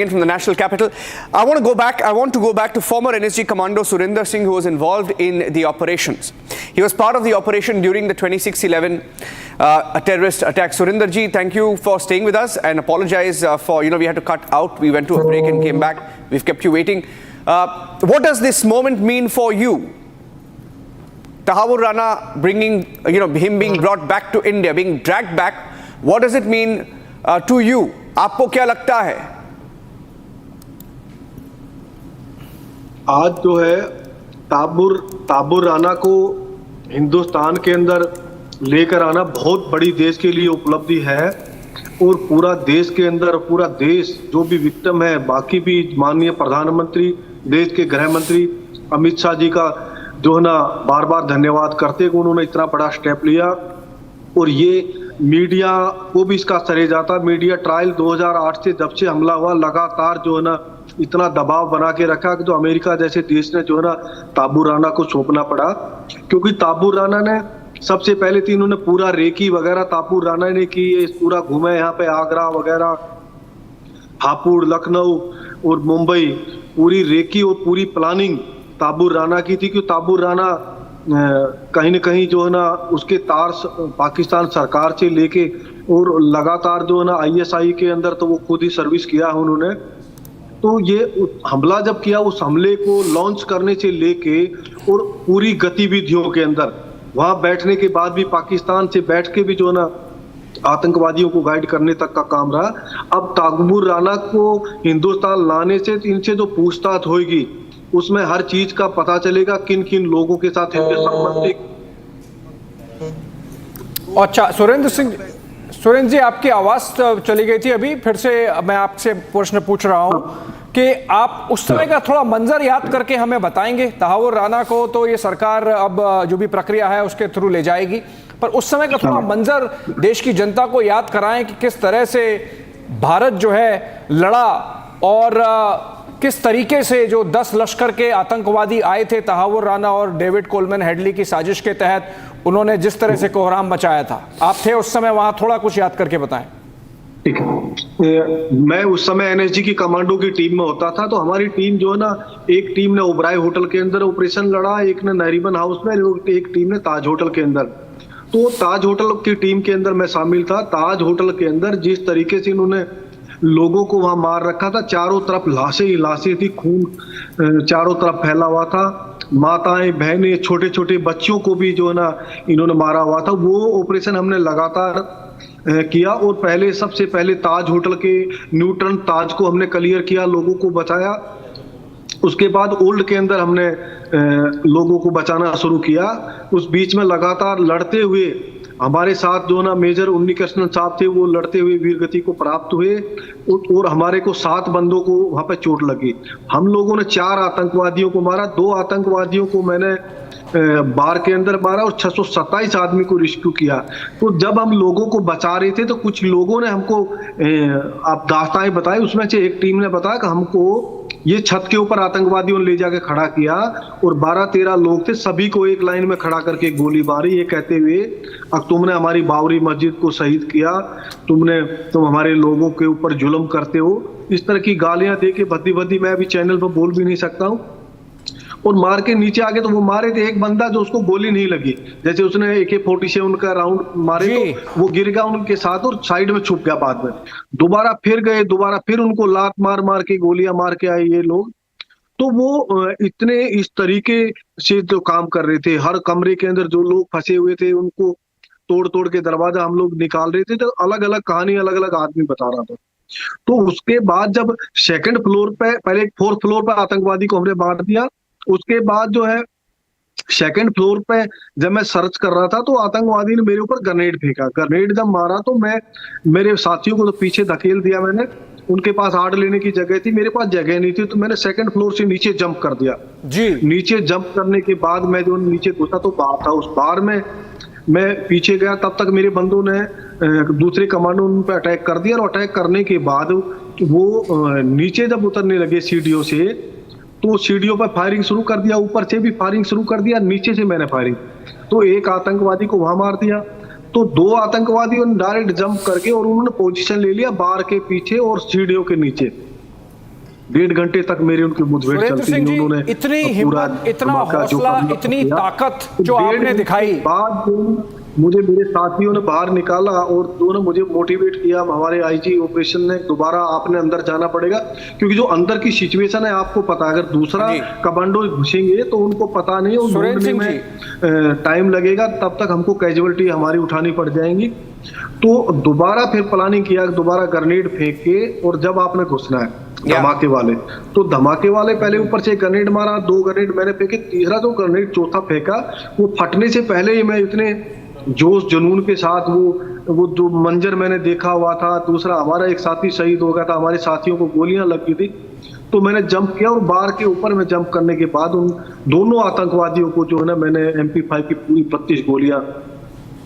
from the national capital. I want to go back to former NSG Commando Surinder Singh, who was involved in the operations. He was part of the operation during the 26/11 terrorist attack. Surinder ji, thank you for staying with us, and apologize for, we had to cut out. We went to a break and came back. We've kept you waiting. What does this moment mean for you? Tahawwur Rana him being brought back to India, being dragged back. What does it mean to you? आपको क्या लगता है? आज जो है ताबुर राना को हिंदुस्तान के अंदर लेकर आना बहुत बड़ी देश के लिए उपलब्धि है, और पूरा देश के अंदर पूरा देश जो भी विक्टिम है, बाकी भी माननीय प्रधानमंत्री, देश के गृह मंत्री अमित शाह जी का जो है ना बार बार धन्यवाद करते कि उन्होंने इतना बड़ा स्टेप लिया। और ये मीडिया को भी इसका श्रेय जाता। मीडिया ट्रायल 2008 से जब से हमला हुआ, लगातार जो है ना इतना दबाव बना के रखा कि तो अमेरिका जैसे देश ने जो है ना ताबुर राना को सौंपना पड़ा, क्योंकि ताबुर राना ने सबसे पहले तो इन्होंने पूरा रेकी वगैरह ताबुर राना ने की, पूरा घूमे यहाँ पे आगरा वगैरह, हापुड़, लखनऊ और मुंबई, पूरी रेकी और पूरी प्लानिंग ताबुर राना की थी। कि ताबुर राना कहीं न कहीं जो है ना उसके तार पाकिस्तान सरकार से लेके और लगातार जो है ना ISI के अंदर तो वो खुद ही सर्विस किया है उन्होंने। तो ये हमला जब किया, उस हमले को लॉन्च करने से लेके और पूरी गतिविधियों के अंदर वहां बैठने के बाद भी, पाकिस्तान से बैठ के भी जो है ना आतंकवादियों को गाइड करने तक का काम रहा। अब ताहव्वुर राना को हिंदुस्तान लाने से इनसे जो पूछताछ होगी उसमें हर चीज का पता चलेगा, किन किन लोगों के साथ इनके संबंधित। अच्छा, सुरेंद्र जी, आपकी आवाज चली गई थी अभी, फिर से मैं आपसे प्रश्न पूछ रहा हूं कि आप उस समय का थोड़ा मंजर याद करके हमें बताएंगे। तहावुर राना को तो ये सरकार अब जो भी प्रक्रिया है उसके थ्रू ले जाएगी, पर उस समय का थोड़ा मंजर देश की जनता को याद कराएं कि किस तरह से भारत जो है लड़ा और किस तरीके से जो 10 लश्कर के आतंकवादी आए थे तहावुर राना और डेविड कोलमैन हेडली की साजिश के तहत, उन्होंने जिस तरह से कोहराम मचाया था। आप थे उस समय वहां, थोड़ा कुछ याद करके बताएं। ठीक है, मैं उस समय NSG की कमांडो की टीम में होता था। तो हमारी टीम जो है ना, एक टीम ने ओबराय होटल के अंदर ऑपरेशन लड़ा, एक ने नरीमन हाउस में, एक टीम ने ताज होटल के अंदर। तो ताज होटल की टीम के अंदर मैं शामिल था। ताज होटल के अंदर जिस तरीके से इन्होंने लोगों को वहां मार रखा था, चारों तरफ लाशें ही लाशें थी, खून चारों तरफ फैला हुआ था, माताएं बहनें छोटे छोटे बच्चों को भी जो है ना इन्होंने मारा हुआ था। वो ऑपरेशन हमने लगातार किया और पहले सबसे पहले ताज होटल के न्यूट्रन ताज को हमने क्लियर किया, लोगों को बचाया। उसके बाद ओल्ड के अंदर हमने लोगों को बचाना शुरू किया। उस बीच में लगातार लड़ते हुए हमारे साथ जो ना मेजर उन्नी कृष्णन साहब थे, वो लड़ते हुए वीरगति को प्राप्त हुए और हमारे को 7 बंदों को वहां पे चोट लगी। हम लोगों ने 4 आतंकवादियों को मारा, 2 आतंकवादियों को मैंने बार के अंदर मारा और 627 आदमी को रेस्क्यू किया। तो जब हम लोगों को बचा रहे थे तो कुछ लोगों ने हमको आप दास्तानें बताई, उसमें से एक टीम ने बताया कि हमको ये छत के ऊपर आतंकवादियों ने ले जाके खड़ा किया और 12-13 लोग थे, सभी को एक लाइन में खड़ा करके गोली मारी, ये कहते हुए अब तुमने हमारी बाबरी मस्जिद को शहीद किया, तुम हमारे लोगों के ऊपर जुल्म करते हो। इस तरह की गालियां दे के भद्दी भद्दी, मैं अभी चैनल पर बोल भी नहीं सकता हूँ, और मार के नीचे आके तो वो मारे थे। एक बंदा जो उसको गोली नहीं लगी, जैसे उसने AK-47 का राउंड मारे तो वो गिर गया उनके साथ और साइड में छुप गया। बाद में दोबारा फिर गए, दोबारा फिर उनको लात मार मार के गोलियां मार के आए ये लोग। तो वो इतने इस तरीके से जो काम कर रहे थे, हर कमरे के अंदर जो लोग फंसे हुए थे उनको तोड़ तोड़ के दरवाजा हम लोग निकाल रहे थे। तो अलग अलग कहानी अलग अलग आदमी बता रहा था। तो उसके बाद जब सेकंड फ्लोर पे, पहले 4th फ्लोर पे आतंकवादी को हमने बांट दिया, उसके बाद जो है सेकंड फ्लोर पे जब मैं सर्च कर रहा था तो आतंकवादी ने मेरे ऊपर ग्रेनेड फेंका। ग्रेनेड जब मारा तो मैं मेरे साथियों को तो पीछे धकेल दिया मैंने, उनके पास आड़ लेने की जगह थी, मेरे पास जगह नहीं थी, तो मैंने सेकंड फ्लोर से नीचे जंप कर दिया जी। नीचे जंप करने के बाद मैं जो नीचे घुसा तो बार था, उस बार में मैं पीछे गया, तब तक मेरे बंदों ने दूसरे कमांडो उन पर अटैक कर दिया। और अटैक करने के बाद वो नीचे जब उतरने लगे सीढ़ियों से, तो सीढ़ियों पर फायरिंग शुरू कर दिया, ऊपर से भी फायरिंग शुरू कर दिया, नीचे से मैंने फायरिंग, तो एक आतंकवादी को वहां मार दिया। तो 2 आतंकवादियों ने डायरेक्ट जंप करके और उन्होंने पोजीशन ले लिया बार के पीछे और सीढ़ियों के नीचे। 1.5 घंटे तक मेरी उनकी मुठभेड़ चलती रही। उन्होंने इतनी हिम्मत, इतना हौसला, इतनी ताकत जो आपने दिखाई, बाद मुझे मेरे साथियों ने बाहर निकाला और दोनों मुझे मोटिवेट किया। हमारे IG ऑपरेशन ने दोबारा आपने अंदर जाना पड़ेगा, क्योंकि जो अंदर की सिचुएशन है आपको पता है, अगर दूसरा कमांडो घुसेंगे तो उनको पता नहीं, और ढूंढने में टाइम लगेगा, तब तक हमको कैजुअलिटी हमारी उठानी पड़ जाएंगी। तो दोबारा फिर प्लानिंग किया, दोबारा ग्रेनेड फेंक के, और जब आपने घुसना है धमाके वाले, तो धमाके वाले पहले ऊपर से ग्रेनेड मारा, 2 ग्रेनेड मैंने फेंके, तीसरा जो ग्रेनेड चौथा फेंका वो फटने से पहले ही मैं इतने जोश जुनून के साथ वो जो मंजर मैंने देखा हुआ था, दूसरा हमारा एक साथी शहीद हो गया था, हमारे साथियों को गोलियां लग गई थी, तो मैंने जंप किया और बार के ऊपर में जंप करने के बाद उन दोनों आतंकवादियों को जो है ना, मैंने MP5 की पूरी 32 गोलियां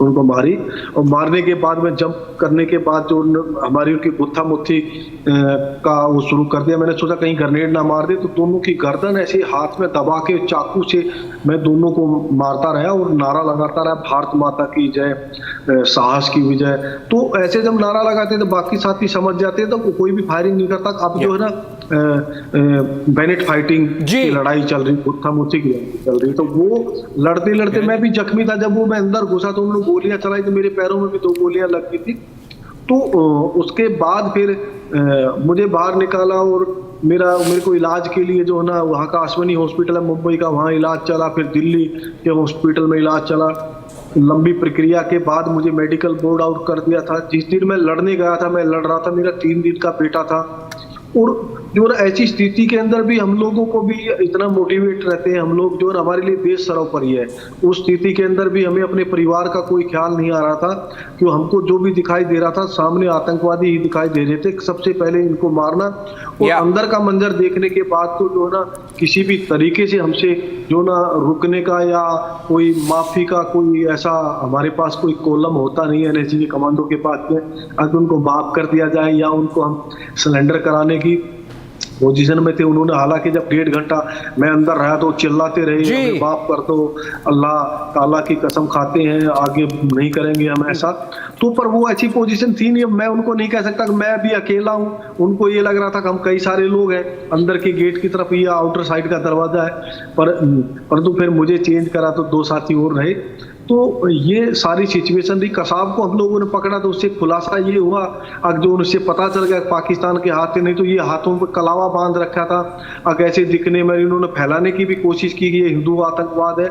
उनको मारी। और मारने के बाद में जंप करने के बाद जो हमारी उनकी गुत्था मुत्थी का वो शुरू कर दिया। मैंने सोचा कहीं ग्रेनेड ना मार दे, तो दोनों की गर्दन ऐसे हाथ में दबा के चाकू से मैं दोनों को मारता रहा और नारा लगाता रहा, भारत माता की जय, साहस की विजय। तो ऐसे जब नारा लगाते तो बाकी साथी समझ जाते, तो कोई भी फायरिंग नहीं करता। अब जो है ना बैनेट फाइटिंग की लड़ाई चल रही, गुत्था मुत्थी की चल रही, तो वो लड़ते लड़ते मैं भी जख्मी था। जब वो मैं अंदर घुसा तो उन्होंने गोलियां चलाई, तो मेरे पैरों में भी 2 गोलियां लग गई थी। तो उसके बाद फिर मुझे बाहर निकाला और मेरे को इलाज के लिए जो है ना, वहाँ का अश्विनी हॉस्पिटल है मुंबई का, वहाँ इलाज चला, फिर दिल्ली के हॉस्पिटल में इलाज चला। लंबी प्रक्रिया के बाद मुझे मेडिकल बोर्ड आउट कर दिया था। जिस दिन मैं लड़ने गया था, मैं लड़ रहा था, मेरा 3 दिन का बेटा था। और जो ना ऐसी स्थिति के अंदर भी हम लोगों को भी इतना मोटिवेट रहते हैं हम लोग, जो हमारे लिए देश सर्वोपरि है। उस स्थिति के अंदर भी हमें अपने परिवार का कोई ख्याल नहीं आ रहा था, कि हमको जो भी दिखाई दे रहा था सामने आतंकवादी ही दिखाई दे रहे थे। सबसे पहले इनको मारना, और अंदर का मंजर देखने के बाद तो जो ना किसी भी तरीके से हमसे जो ना रुकने का या कोई माफी का कोई ऐसा हमारे पास कोई कॉलम होता नहीं है NSG के कमांडो के पास में। अगर उनको माफ कर दिया जाए या उनको हम सरेंडर कराने की पोजीशन में थे। उन्होंने हालांकि जब 1.5 घंटा मैं अंदर रहा तो चिल्लाते रहे, माफ कर दो, अल्लाह ताला की कसम खाते हैं आगे नहीं करेंगे हम ऐसा। तो पर वो ऐसी पोजीशन थी नहीं, मैं उनको नहीं कह सकता कि मैं भी अकेला हूँ। उनको ये लग रहा था कि हम कई सारे लोग हैं, अंदर के गेट की तरफ ये आउटर साइड का दरवाजा है, परंतु फिर मुझे चेंज करा तो 2 साथी और रहे। तो ये सारी सिचुएशन थी। कसाब को हम लोगों ने पकड़ा तो उससे खुलासा ये हुआ, अगर जो उनसे पता चल गया पाकिस्तान के हाथ से, नहीं तो ये हाथों पर कलावा बांध रखा था। अगर ऐसे दिखने में इन्होंने फैलाने की भी कोशिश की कि ये हिंदू आतंकवाद है।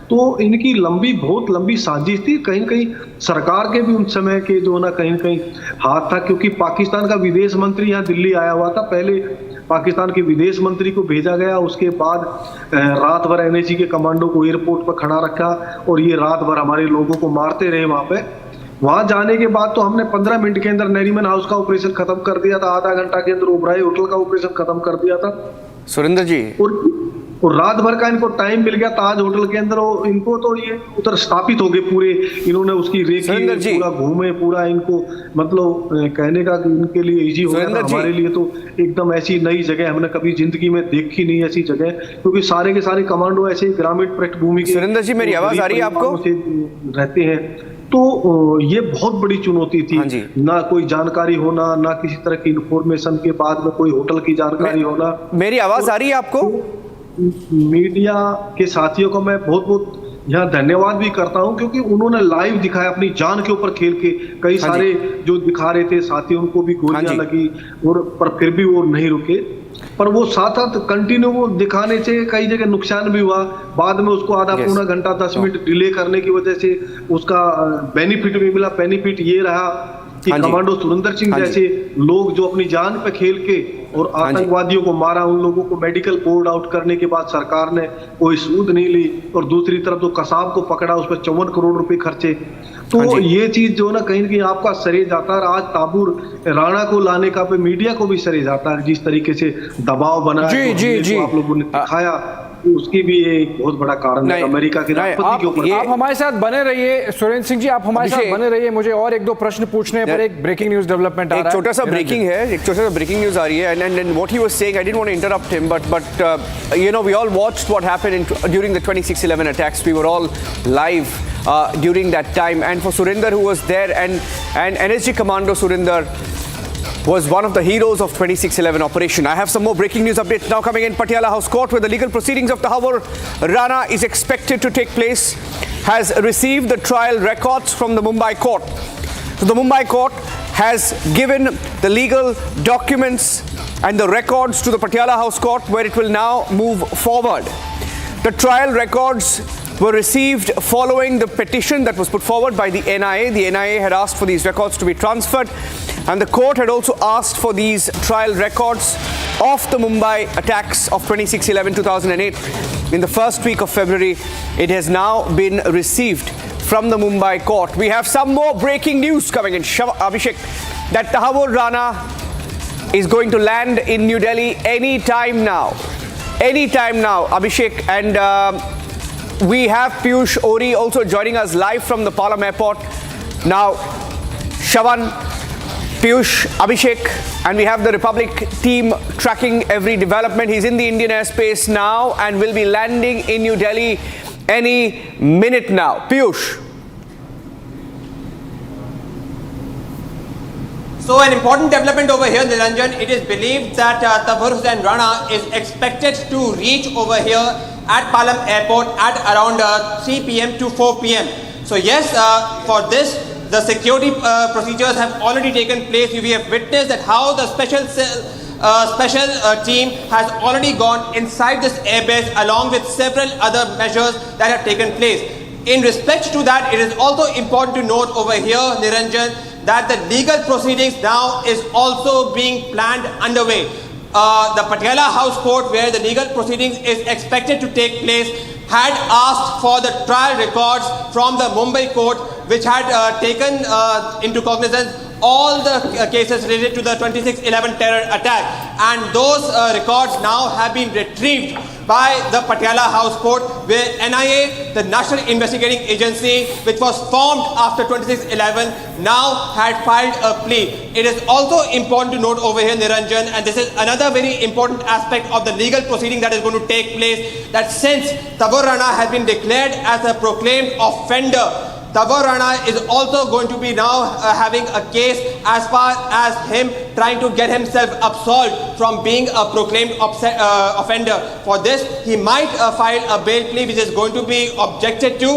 तो इनकी बहुत लंबी साजिश थी। कहीं कहीं सरकार के भी उन समय के जो ना कहीं कहीं हाथ था, क्योंकि पाकिस्तान का विदेश मंत्री यहाँ दिल्ली आया हुआ था। पहले पाकिस्तान के विदेश मंत्री को भेजा गया, उसके बाद रात भर NSG के कमांडो को एयरपोर्ट पर खड़ा रखा और ये रात भर हमारे लोगों को मारते रहे वहां पे। वहां जाने के बाद तो हमने 15 मिनट के अंदर नरीमन हाउस का ऑपरेशन खत्म कर दिया था, आधा घंटा के अंदर ओबराय होटल का ऑपरेशन खत्म कर दिया था सुरेंद्र जी। और रात भर का इनको टाइम मिल गया ताज होटल के अंदर। इनको तो ये उधर स्थापित हो गए पूरे, इन्होंने उसकी रेखी पूरा घूमे, पूरा इनको मतलब कहने का कि इनके लिए इजी हो गया। हमारे लिए तो एकदम ऐसी नई जगह हमने कभी जिंदगी में देखी नहीं ऐसी जगह, क्योंकि सारे के सारे कमांडो ऐसे ग्रामीण पृष्ठभूमि के। सुरेंद्र जी मेरी आवाज आ रही है आपको? रहते हैं तो ये बहुत बड़ी चुनौती थी। ना कोई जानकारी होना, ना किसी तरह की इंफॉर्मेशन के बाद में कोई होटल की जानकारी होना। मेरी आवाज आ रही है आपको? मीडिया के साथियों को मैं बहुत बहुत यहाँ धन्यवाद भी करता हूँ, क्योंकि उन्होंने लाइव दिखाया, अपनी जान के ऊपर खेल के। कई सारे जो दिखा रहे थे साथी, उनको भी गोलियां लगी और पर फिर भी वो नहीं रुके। पर वो साथ कंटिन्यू वो दिखाने से कई जगह नुकसान भी हुआ। बाद में उसको आधा पौना घंटा 10 मिनट डिले करने की वजह से उसका बेनिफिट भी मिला। बेनिफिट ये रहा कि कमांडो सुरेंद्र सिंह जैसे लोग जो अपनी जान पे खेल के और आतंकवादियों को मारा, उन लोगों को मेडिकल बोर्ड आउट करने के बाद सरकार ने कोई सूद नहीं ली। और दूसरी तरफ जो कसाब को पकड़ा, उस पर 54 करोड़ रुपए खर्चे। तो ये चीज जो ना कहीं आपका सरे जाता है। आज तहावुर राणा को लाने का पे मीडिया को भी सरे जाता है। जिस तरीके से दबाव बना है आप लोगों ने दिखाया, उसकी भी एक बहुत बड़ा कारण है अमेरिका के राष्ट्रपति के ऊपर। आप हमारे साथ बने रहिए सुरेंद्र सिंह जी, आप हमारे साथ बने रहिए। मुझे और एक दो प्रश्न पूछने हैं, पर एक ब्रेकिंग न्यूज डेवलपमेंट आ रहा है। एक छोटा सा ब्रेकिंग न्यूज आ रही है। And what he was saying, I didn't want to interrupt him, but you know, we all watched what happened during the 26/11 attacks. We were all live during that time, and for Surinder, who was there, and NSG Commando Surinder was one of the heroes of 26/11 operation. I have some more breaking news updates now coming in. Patiala House Court, where the legal proceedings of Tahawwur Rana is expected to take place, has received the trial records from the Mumbai court. So the Mumbai court has given the legal documents and the records to the Patiala House Court, where it will now move forward. The trial records were received following the petition that was put forward by the NIA. The NIA had asked for these records to be transferred, and the court had also asked for these trial records of the Mumbai attacks of 26/11/2008 in the first week of February. It has now been received from the Mumbai court. We have some more breaking news coming in, Abhishek, that Tahawwur Rana is going to land in New Delhi any time now, Abhishek. And we have Piyush Ori also joining us live from the Palam airport now. Shavan, Piyush, Abhishek, and we have the Republic team tracking every development. He's in the Indian airspace now and will be landing in New Delhi any minute now. Piyush. So an important development over here, Niranjan. It is believed that Tahawwur Rana is expected to reach over here at Palam airport at around 3 p.m. to 4 p.m. So yes, for this, the security procedures have already taken place. We have witnessed that how the special team has already gone inside this airbase along with several other measures that have taken place. In respect to that, it is also important to note over here, Niranjan, that the legal proceedings now is also being planned underway. The Patiala House Court, where the legal proceedings is expected to take place, had asked for the trial records from the Mumbai court, which had taken into cognizance all the cases related to the 26/11 terror attack, and those records now have been retrieved by the Patiala House Court, where NIA, the National Investigating Agency, which was formed after 26/11, now had filed a plea. It is also important to note over here, Niranjan, and this is another very important aspect of the legal proceeding that is going to take place, that since Tahawwur Rana has been declared as a proclaimed offender, Tahawwur Rana is also going to be now having a case as far as him trying to get himself absolved from being a proclaimed offender. For this, he might file a bail plea, which is going to be objected to.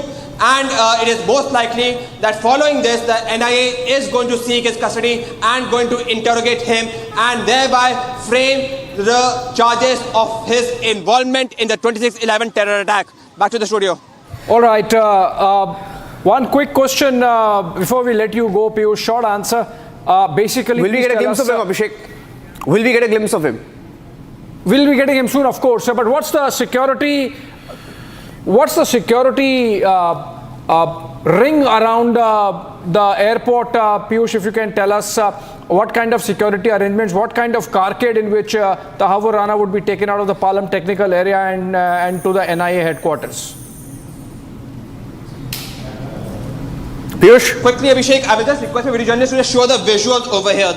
And it is most likely that following this, the NIA is going to seek his custody and going to interrogate him and thereby frame the charges of his involvement in the 26/11 terror attack. Back to the studio. All right. One quick question before we let you go, Piyush. Short answer. Basically, will we get a glimpse of him, Abhishek? Will we get a glimpse of him? We'll be getting him soon, of course. But what's the security? What's the security ring around the airport, Piyush? If you can tell us what kind of security arrangements, what kind of carcade in which Tahawwur Rana would be taken out of the Palam technical area and to the NIA headquarters. Piyush? Quickly, Abhishek, I will just request my video journalist to just show the visuals over here.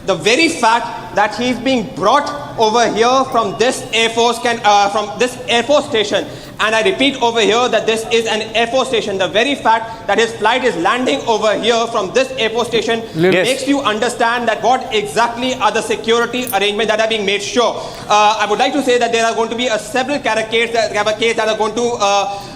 The very fact that he's being brought over here from this Air Force station And I repeat over here that this is an Air Force station. The very fact that his flight is landing over here from this Air Force station makes you understand that what exactly are the security arrangements that are being made sure. I would like to say that there are going to be several cases that are going to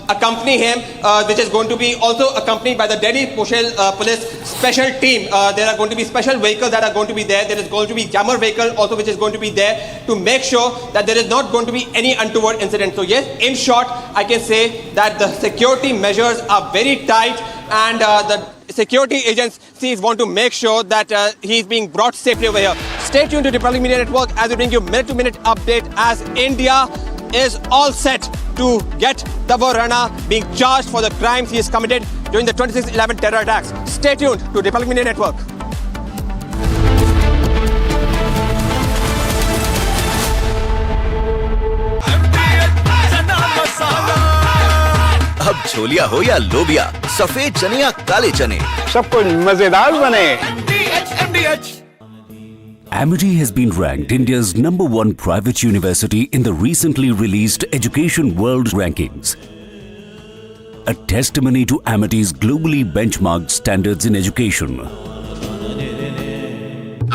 accompany him, which is going to be also accompanied by the Delhi police special team. There are going to be special vehicles that are going to be there. There is going to be jammer vehicle also which is going to be there to make sure that there is not going to be any untoward incident. So yes, in short, I can say that the security measures are very tight, and the security agencies want to make sure that he is being brought safely over here. Stay tuned to Republic Media Network as we bring you minute-to-minute update as India is all set to get Tahawwur Rana being charged for the crimes he has committed during the 26/11 terror attacks. Stay tuned to Republic Media Network. अब छोलिया हो या लोबिया, सफेद चने या काले चने, सब कुछ मजेदार बने। Amity has been ranked India's #1 private university in the recently released Education World Rankings. A testimony to Amity's globally benchmarked standards in education.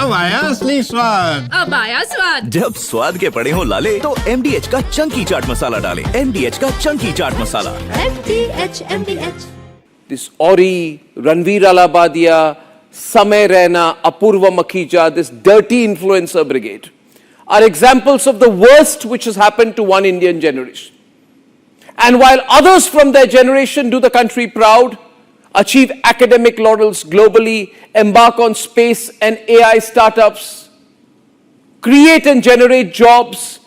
अब आया असली स्वाद। अब आया स्वाद। जब स्वाद के पड़े हो लाले तो MDH का चंकी चाट मसाला डालें। MDH का chunky chaat masala. MDH। This Ori, Ranveer Alabadia, Samay Raina, Apurva Makhija, this dirty influencer brigade are examples of the worst which has happened to one Indian generation. And while others from their generation do the country proud, achieve academic laurels globally, embark on space and AI startups, create and generate jobs,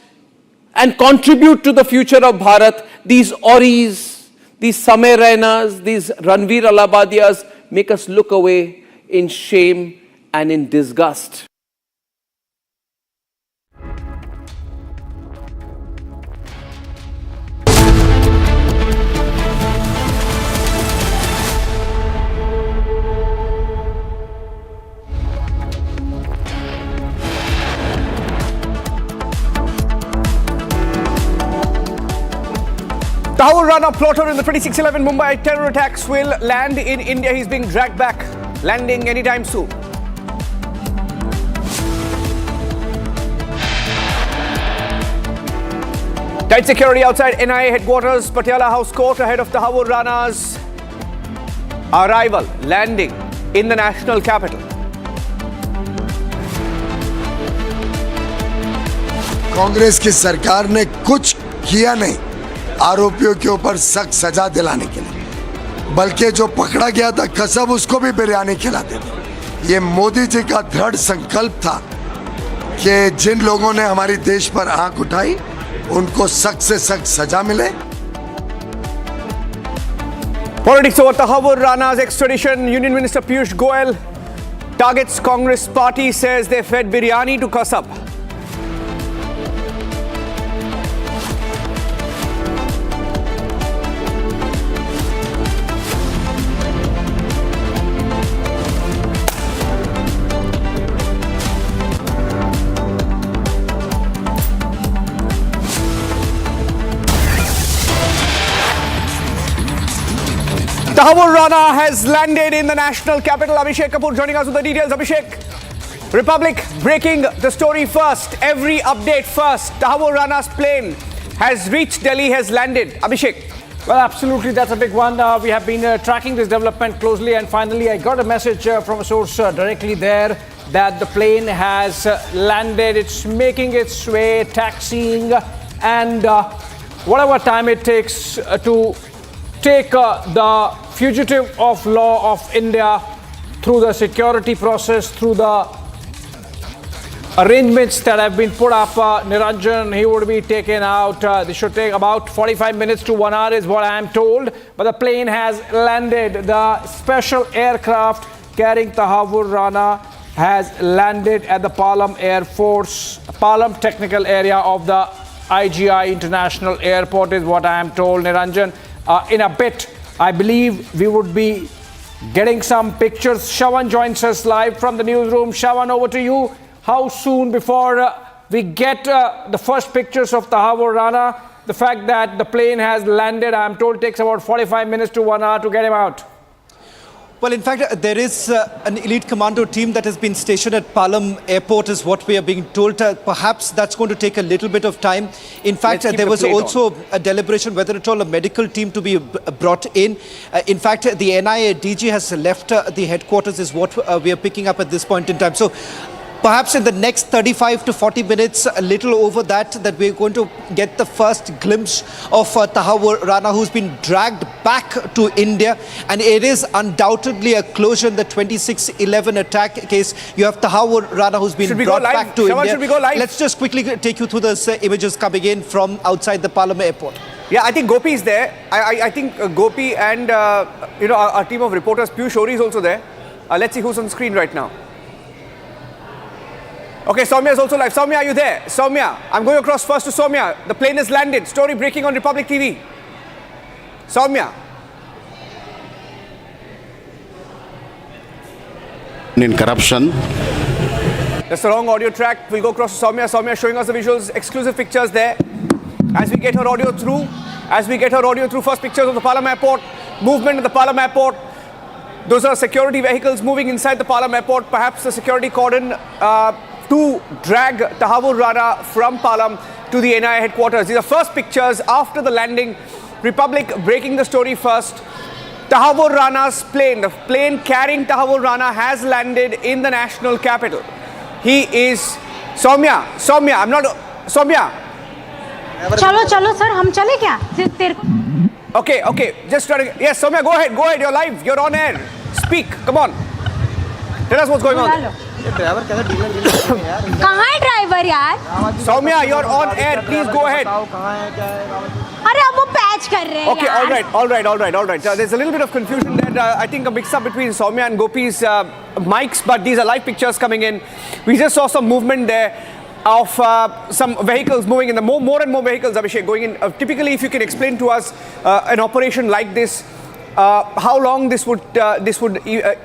and contribute to the future of Bharat, these Oris, these Samay Rainas, these Ranveer Alabadias make us look away in shame and in disgust. Tahawwur Rana, plotter in the 26/11 Mumbai terror attacks, will land in India. He's being dragged back, landing anytime soon. Tight security outside NIA headquarters, Patiala House Court, ahead of Tahawwur Rana's arrival, landing in the national capital. Congress की सरकार ने कुछ किया नहीं आरोपियों के ऊपर सख्त सजा दिलाने के लिए, बल्कि जो पकड़ा गया था कसम उसको भी बिरयानी खिलाते थे। ये मोदी जी का दृढ़ संकल्प था कि जिन लोगों ने हमारी देश पर आंख उठाई उनको सख्त से सख्त सजा मिले। Politics over Tahawwur Rana's extradition. Union Minister Piyush Goyal targets Congress party, says they fed biryani to Kasab. Tahawwur Rana has landed in the national capital. Abhishek Kapoor joining us with the details. Abhishek, Republic breaking the story first. Every update first. Tahawwur Rana's plane has reached Delhi, has landed. Abhishek. Well, absolutely, that's a big one. We have been tracking this development closely, and finally I got a message from a source directly there that the plane has landed. It's making its way, taxiing, and whatever time it takes to take the fugitive of law of India through the security process, through the arrangements that have been put up. Niranjan, he would be taken out. This should take about 45 minutes to 1 hour is what I am told. But the plane has landed. The special aircraft carrying Tahawwur Rana has landed at the Palam Palam technical area of the IGI International Airport is what I am told, Niranjan. In a bit, I believe we would be getting some pictures. Shawan joins us live from the newsroom. Shawan, over to you. How soon before we get the first pictures of Tahawwur Rana the fact that the plane has landed, I'm told, takes about 45 minutes to 1 hour to get him out. Well, in fact, there is an elite commando team that has been stationed at Palam airport is what we are being told. Perhaps that's going to take a little bit of time. In fact, there was also a deliberation whether at all a medical team to be brought in. In fact, the NIA DG has left the headquarters is what we are picking up at this point in time. So perhaps in the next 35 to 40 minutes, a little over that we're going to get the first glimpse of Tahawwur Rana, who's been dragged back to India. And it is undoubtedly a closure in the 26/11 attack case. You have Tahawwur Rana, who's been brought back to India. Should we go live? Let's just quickly take you through the images coming in from outside the Palam airport. Yeah, I think Gopi is there. I think Gopi and our team of reporters, Piyush Ori is also there. Let's see who's on screen right now. Okay, Soumya is also live. Soumya, are you there? Soumya, I'm going across first to Soumya. The plane has landed. Story breaking on Republic TV. Soumya. In corruption. That's the wrong audio track. We'll go across to Soumya. Soumya showing us the visuals, exclusive pictures there. As we get her audio through, first pictures of the Palam airport, movement at the Palam airport. Those are security vehicles moving inside the Palam airport. Perhaps the security cordon to drag Tahawwur Rana from Palam to the NIA headquarters. These are first pictures after the landing. Republic breaking the story first. Tahawwur Rana's plane, the plane carrying Tahawwur Rana, has landed in the national capital. He is Soumya, I'm not Soumya. चलो sir हम चले क्या? Okay, just try to. Yes, Soumya, go ahead, you're live, you're on air. Speak, come on. Tell us what's going on. कहाँ है driver यार? Soumya, you're on air, please go ahead. अरे अब वो पैच कर रहे हैं. Okay, all right. There's a little bit of confusion there. I think a mix-up between Soumya and Gopi's mics, but these are live pictures coming in. We just saw some movement there of some vehicles moving in. More and more vehicles, Abhishek, going in. Typically, if you can explain to us an operation like this, how long this would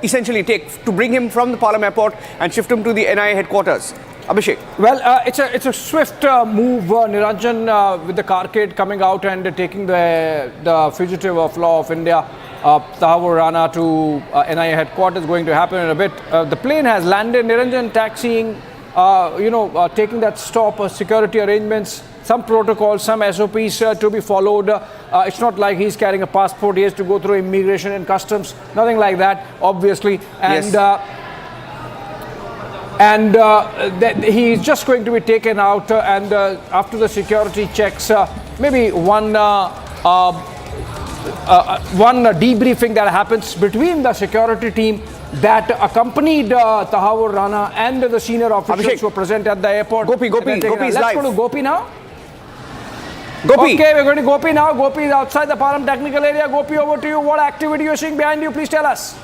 essentially take to bring him from the Palam airport and shift him to the NIA headquarters. Abhishek. Well, it's a swift move, Niranjan, with the carcade coming out and taking the fugitive of law of India, Tahawwur Rana, to NIA headquarters. Going to happen in a bit. The plane has landed. Niranjan taxiing, taking that stop, security arrangements, some protocols, some SOPs to be followed. It's not like he's carrying a passport. He has to go through immigration and customs. Nothing like that, obviously. And yes. He's just going to be taken out, and after the security checks, maybe one debriefing that happens between the security team that accompanied Tahawwur Rana and the senior officials Abhishek, who were present at the airport. Gopi is Let's live. go to Gopi now. Gopi. Okay, we're going to Gopi now. Gopi is outside the Palam technical area. Gopi, over to you. What activity you're seeing behind you? Please tell us.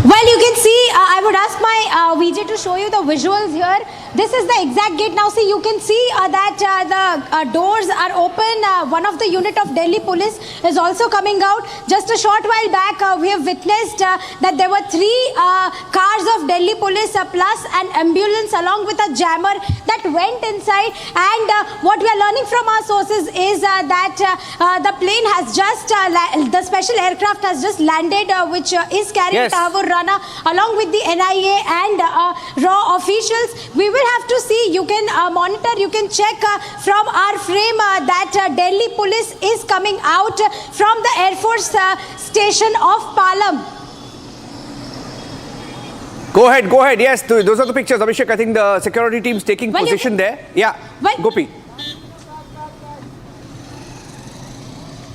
Well, you can see, I would ask my VJ to show you the visuals here. This is the exact gate. Now see, you can see that the doors are open. One of the unit of Delhi police is also coming out. Just a short while back, we have witnessed that there were 3 cars of Delhi police plus an ambulance along with a jammer that went inside. And what we are learning from our sources is that the plane has just, the special aircraft has just landed, which is carrying Tahawwur Rana along with the NIA and RAW officials. We will have to see, you can monitor, you can check from our frame that Delhi police is coming out from the Air Force station of Palam. Go ahead. Yes, those are the pictures. Abhishek, I think the security team's taking position there. Yeah, Gopi.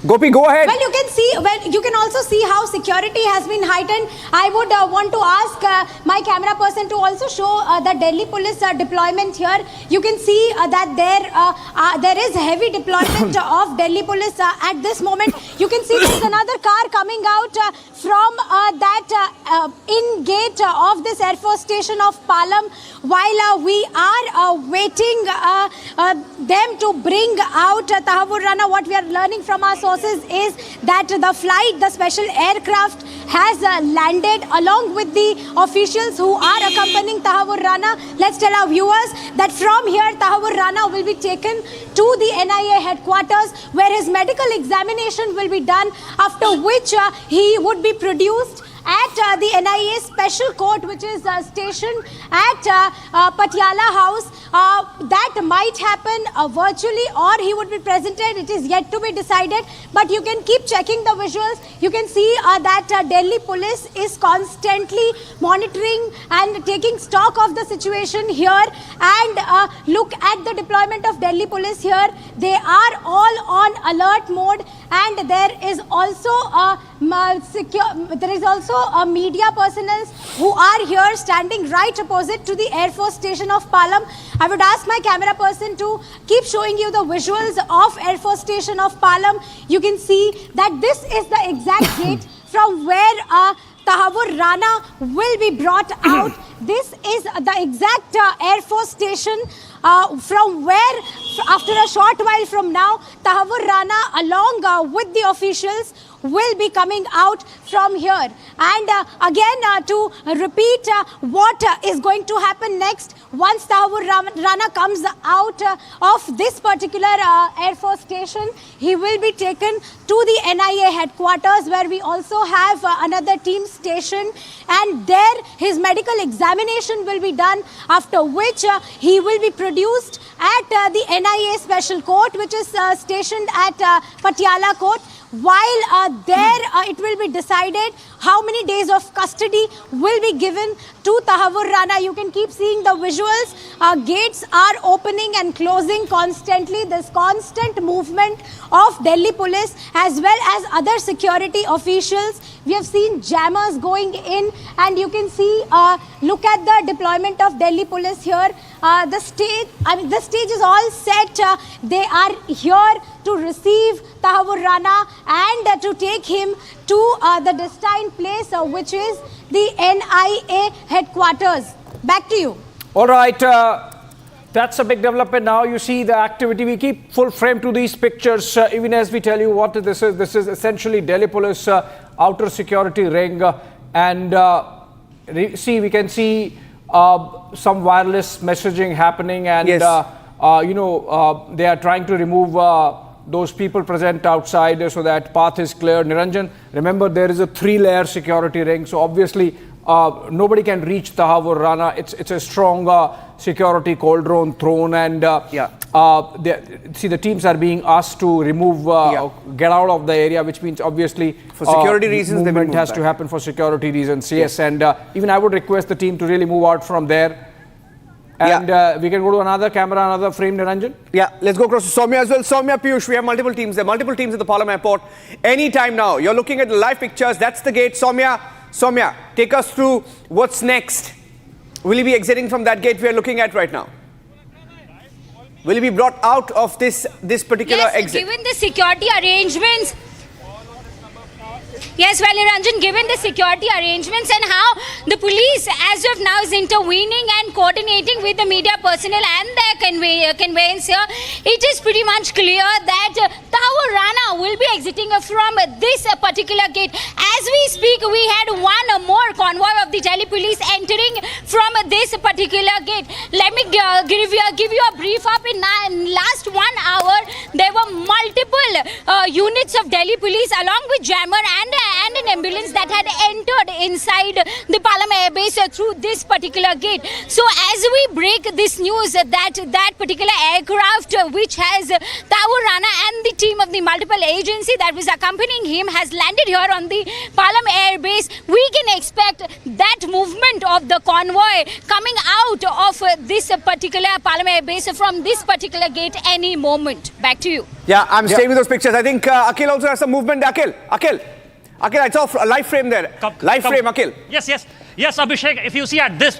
Gopi, go ahead. Well, you can see. Well, you can also see how security has been heightened. I would want to ask my camera person to also show the Delhi police deployment here. You can see that there is heavy deployment of Delhi police at this moment. You can see there's another car coming out from that in gate of this Air Force station of Palam. While we are waiting them to bring out Tahawwur Rana, what we are learning from our sources sources is that the special aircraft has landed along with the officials who are accompanying Tahawwur Rana. Let's tell our viewers that from here Tahawwur Rana will be taken to the NIA headquarters where his medical examination will be done, after which he would be produced at the NIA special court, which is stationed at Patiala House. That might happen virtually, or he would be presented. It is yet to be decided, but you can keep checking the visuals. You can see that Delhi police is constantly monitoring and taking stock of the situation here. And look at the deployment of Delhi police here. They are all on alert mode, and there is also media personnel who are here standing right opposite to the Air Force Station of Palam. I would ask my camera person to keep showing you the visuals of Air Force Station of Palam. You can see that this is the exact gate from where Tahawwur Rana will be brought out. This is the exact Air Force Station from where, after a short while from now, Tahawwur Rana along with the officials will be coming out from here. And again, to repeat what is going to happen next, once Tahawwur Rana comes out of this particular Air Force Station, he will be taken to the NIA headquarters, where we also have another team stationed, and there his medical examination will be done, after which he will be produced at the NIA special court, which is stationed at Patiala Court. While there it will be decided how many days of custody will be given to Tahawwur Rana. You can keep seeing the visuals. Gates are opening and closing constantly. There's constant movement of Delhi police as well as other security officials. We have seen jammers going in, and you can see, look at the deployment of Delhi police here. The stage is all set. They are here to receive Tahawwur Rana and to take him to the destined place, which is the NIA headquarters. Back to you. All right. That's a big development now. You see the activity. We keep full frame to these pictures, even as we tell you what this is. This is essentially Delhi police outer security ring. And see, we can see some wireless messaging happening. And, yes. They are trying to remove those people present outside so that path is clear. Niranjan, remember there is a 3-layer security ring. So obviously nobody can reach Tahawwur Rana. It's a strong security cauldron thrown, and see, the teams are being asked to remove, get out of the area, which means obviously for security reasons, movement has to happen for security reasons. Yes, and even I would request the team to really move out from there. And we can go to another camera, another frame, Niranjan. Yeah, let's go across to Soumya as well. Soumya, Piyush, we have multiple teams. There are multiple teams at the Palam airport. Anytime now, you're looking at the live pictures. That's the gate. Soumya, take us through what's next. Will he be exiting from that gate we are looking at right now? Will he be brought out of this particular exit? Given the security arrangements. Yes, well, Niranjan, given the security arrangements and how the police as of now is intervening and coordinating with the media personnel and their conveyance here, it is pretty much clear that Tahawwur Rana will be exiting from this particular gate. As we speak, we had one more convoy of the Delhi police entering from this particular gate. Let me give you a brief up. In last 1 hour, there were multiple units of Delhi police along with jammer and an ambulance that had entered inside the Palam airbase through this particular gate. So as we break this news that particular aircraft which has Tahawwur Rana and the team of the multiple agency that was accompanying him has landed here on the Palam airbase, we can expect that movement of the convoy coming out of this particular Palam airbase from this particular gate any moment. Back to you. Yeah, I'm staying with those pictures. I think Akhil also has some movement. Akhil, I saw a live frame there. Live frame, Akhil. Yes, Abhishek, if you see at this,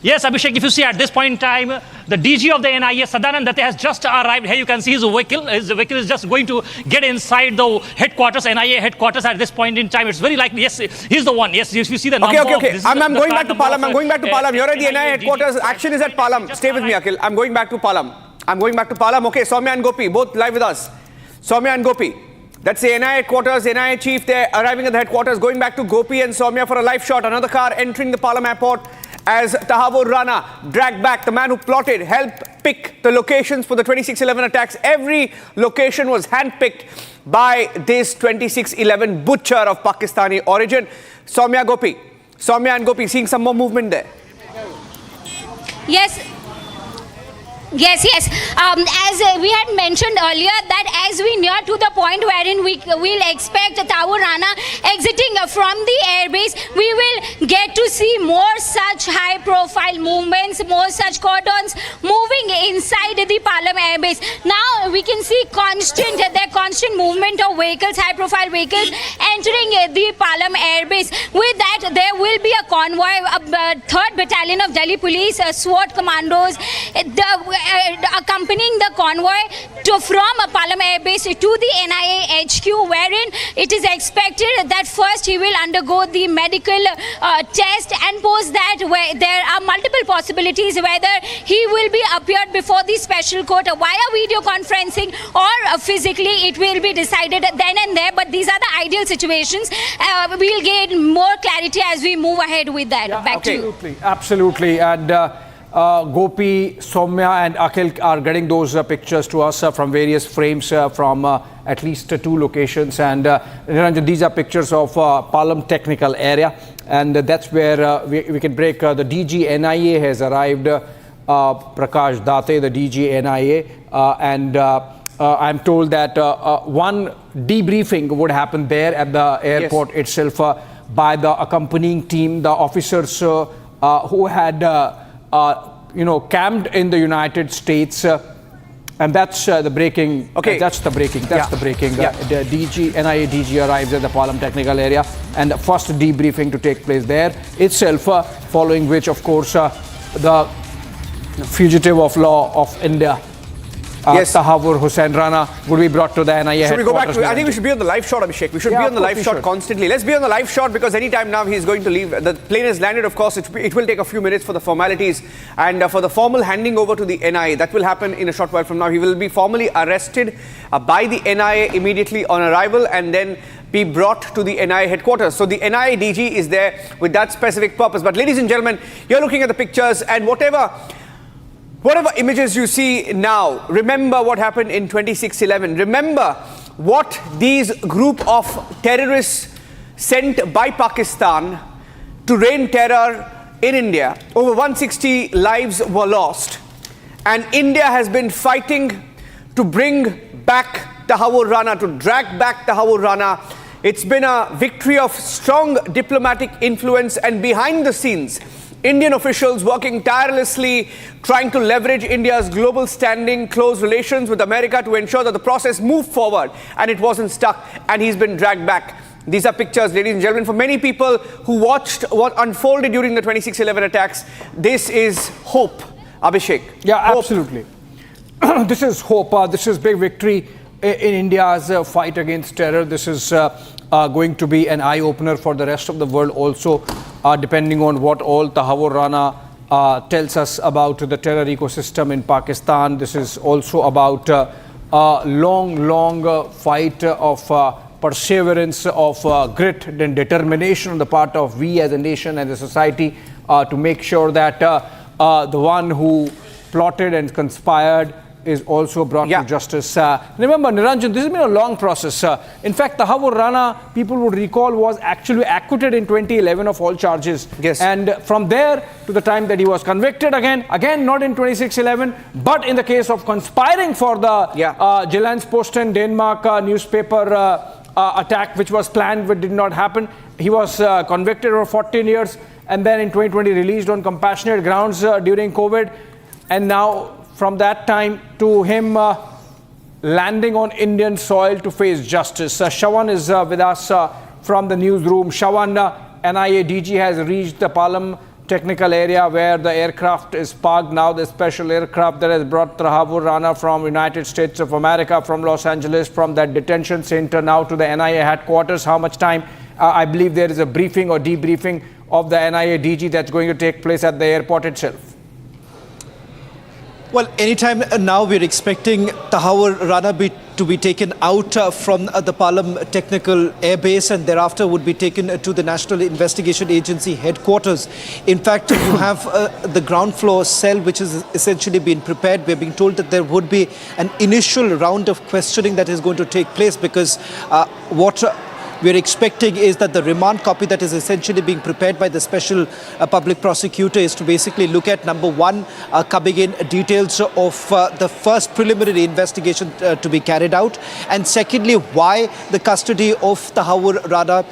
Abhishek, if you see at this point in time, the DG of the NIA, Sadanand Datte, has just arrived. Here you can see his vehicle. His vehicle is just going to get inside the headquarters, NIA headquarters at this point in time. It's very likely, yes, he's the one. Yes, if you see the number. Okay. I'm going back to Palam. You're at the NIA headquarters. Action is at Palam. Stay with me, Akhil. I'm going back to Palam. Okay, Soumya and Gopi, both live with us. Soumya and Gopi. That's the NIA headquarters, NIA chief. They're arriving at the headquarters, going back to Gopi and Soumya for a live shot. Another car entering the Palam airport as Tahawwur Rana dragged back. The man who plotted, helped pick the locations for the 26/11 attacks. Every location was handpicked by this 26/11 butcher of Pakistani origin. Soumya and Gopi, seeing some more movement there. Yes. Yes. As we had mentioned earlier, that as we near to the point wherein we will expect Tahawwur Rana exiting from the airbase, we will get to see more such high-profile movements, more such cordons moving inside the Palam airbase. Now we can see constant movement of vehicles, high-profile vehicles entering the Palam airbase. With that, there will be a convoy, a 3rd Battalion of Delhi Police, SWAT commandos, accompanying the convoy from Palam Air Base to the NIA HQ, wherein it is expected that first he will undergo the medical test, and post that where there are multiple possibilities whether he will be appeared before the special court via video conferencing or physically. It will be decided then and there, but these are the ideal situations. We'll get more clarity as we move ahead with that. Back to you. Absolutely. And Gopi, Soumya and Akhil are getting those pictures to us from various frames from at least 2 locations. And Niranjan, these are pictures of Palam technical area, and that's where we can break. The DG NIA has arrived, Prakash Date, the DG NIA, and I'm told that one debriefing would happen there at the airport itself by the accompanying team, the officers who had camped in the United States, and that's the breaking. Okay, that's the breaking. The DG, NIA DG arrives at the Palam technical area, and the first debriefing to take place there itself. Following which, of course, the fugitive of law of India, Tahawwur Rana, would be brought to the NIA. Should we go back to? I think we should be on the live shot, Abhishek. We should be on the live shot constantly. Let's be on the live shot, because anytime now he's going to leave. The plane has landed, of course. It will take a few minutes for the formalities and for the formal handing over to the NIA. That will happen in a short while from now. He will be formally arrested by the NIA immediately on arrival, and then be brought to the NIA headquarters. So the NIA DG is there with that specific purpose. But ladies and gentlemen, you're looking at the pictures, and whatever images you see now, remember what happened in 26/11. Remember what these group of terrorists sent by Pakistan to rain terror in India. Over 160 lives were lost, and India has been fighting to bring back Tahawwur Rana, to drag back Tahawwur Rana. It's been a victory of strong diplomatic influence, and behind the scenes, Indian officials working tirelessly, trying to leverage India's global standing, close relations with America to ensure that the process moved forward and it wasn't stuck, and he's been dragged back. These are pictures, ladies and gentlemen, for many people who watched what unfolded during the 26/11 attacks. This is hope, Abhishek. Yeah, hope. Absolutely. This is hope. This is big victory in India's fight against terror. This is going to be an eye-opener for the rest of the world also, depending on what all Tahawwur Rana tells us about the terror ecosystem in Pakistan. This is also about a long fight of perseverance, of grit and determination on the part of we as a nation and a society to make sure that the one who plotted and conspired is also brought to justice. Remember, Niranjan, this has been a long process. In fact, Tahawwur Rana, people would recall, was actually acquitted in 2011 of all charges. Yes. And from there to the time that he was convicted again not in 26/11, but in the case of conspiring for the Jyllands-Posten Denmark newspaper attack, which was planned but did not happen. He was convicted for 14 years and then in 2020 released on compassionate grounds during COVID. And now, from that time to him landing on Indian soil to face justice. Shawan is with us from the newsroom. Shawan, NIA DG has reached the Palam technical area where the aircraft is parked now, the special aircraft that has brought Tahawwur Rana from United States of America, from Los Angeles, from that detention center now to the NIA headquarters. How much time? I believe there is a briefing or debriefing of the NIA DG that's going to take place at the airport itself. Well, anytime now we're expecting Tahawwur Rana to be taken out from the Palam Technical Air Base and thereafter would be taken to the National Investigation Agency headquarters. In fact, you have the ground floor cell which has essentially been prepared. We're being told that there would be an initial round of questioning that is going to take place because what we're expecting is that the remand copy that is essentially being prepared by the special public prosecutor is to basically look at, number one, coming in details of the first preliminary investigation to be carried out, and secondly, why the custody of Tahawwur Rana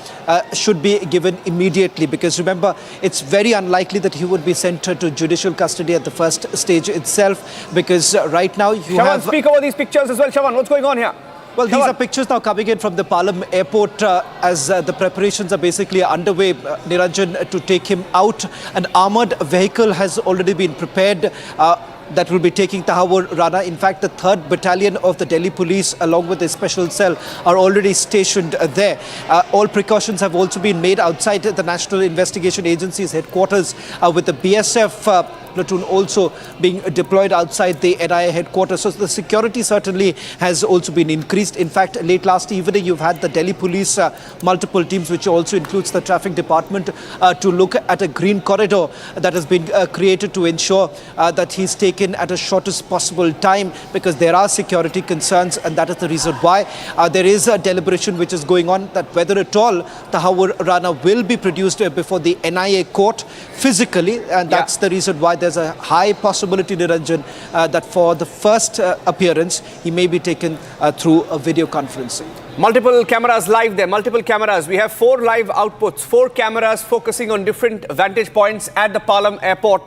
should be given immediately, because remember, it's very unlikely that he would be sent to judicial custody at the first stage itself, because right now you have... Shawan, speak over these pictures as well. Shawan, what's going on here? Well, these are pictures now coming in from the Palam airport as the preparations are basically underway, Niranjan, to take him out. An armoured vehicle has already been prepared that will be taking Tahawwur Rana. In fact, the 3rd Battalion of the Delhi Police, along with the special cell, are already stationed there. All precautions have also been made outside the National Investigation Agency's headquarters, with the BSF platoon also being deployed outside the NIA headquarters. So the security certainly has also been increased. In fact, late last evening, you've had the Delhi Police, multiple teams, which also includes the traffic department, to look at a green corridor that has been created to ensure that he's taken at a shortest possible time, because there are security concerns, and that is the reason why there is a deliberation which is going on that whether at all Tahawwur Rana will be produced before the NIA court physically, and that's the reason why there's a high possibility, Niranjan, that for the first appearance he may be taken through a video conferencing. Multiple cameras live there, multiple cameras. We have 4 live outputs, 4 cameras focusing on different vantage points at the Palam airport,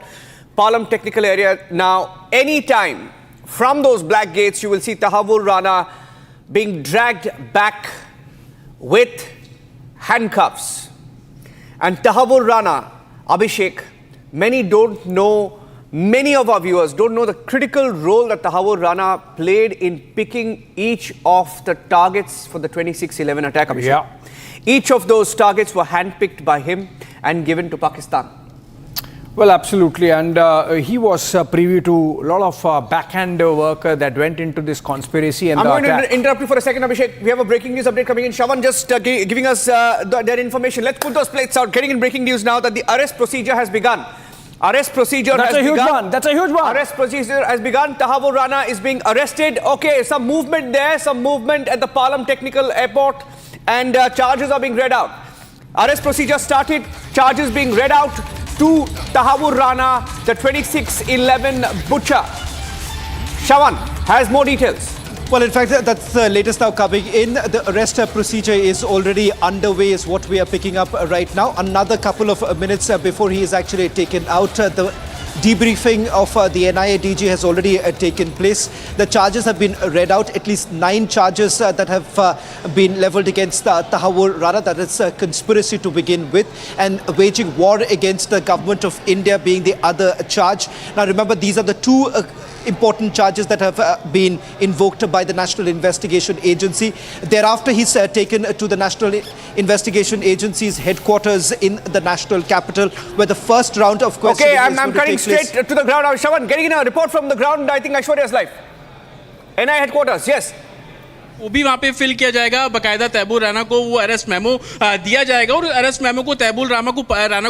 Palam technical area. Now, anytime from those black gates, you will see Tahawwur Rana being dragged back with handcuffs. And Tahawwur Rana, Abhishek, many don't know, many of our viewers don't know the critical role that Tahawwur Rana played in picking each of the targets for the 26/11 attack, Abhishek. Yeah. Each of those targets were handpicked by him and given to Pakistan. Well, absolutely, and he was privy to a lot of backhand work that went into this conspiracy. And I'm going to interrupt you for a second, Abhishek. We have a breaking news update coming in. Shawan just giving us their information. Let's put those plates out. Getting in breaking news now that the arrest procedure has begun. Arrest procedure has begun. That's a huge one. That's a huge one. Arrest procedure has begun. Tahawwur Rana is being arrested. Okay, some movement there, some movement at the Palam Technical Airport, and charges are being read out. Arrest procedure started. Charges being read out to Tahawwur Rana, the 26/11 butcher. Shawan has more details. Well, in fact, that's the latest now coming in. The arrest procedure is already underway, is what we are picking up right now. Another couple of minutes before he is actually taken out. The debriefing of the NIA DG has already taken place. The charges have been read out, at least 9 charges that have been leveled against Tahawwur Rana. That is conspiracy to begin with, and waging war against the government of India being the other charge. Now remember, these are the 2 important charges that have been invoked by the National Investigation Agency. Thereafter, he's taken to the National Investigation Agency's headquarters in the national capital, where the first round of questioning is I'm cutting straight to the ground. Shawan, getting in a report from the ground. I think Aishwarya is live. NI headquarters, yes. वो भी वहाँ पे fill किया जाएगा, बकायदा तहव्वुर राना को वो arrest memo दिया जाएगा, और अरेस्ट मेमो को तहव्वुर राना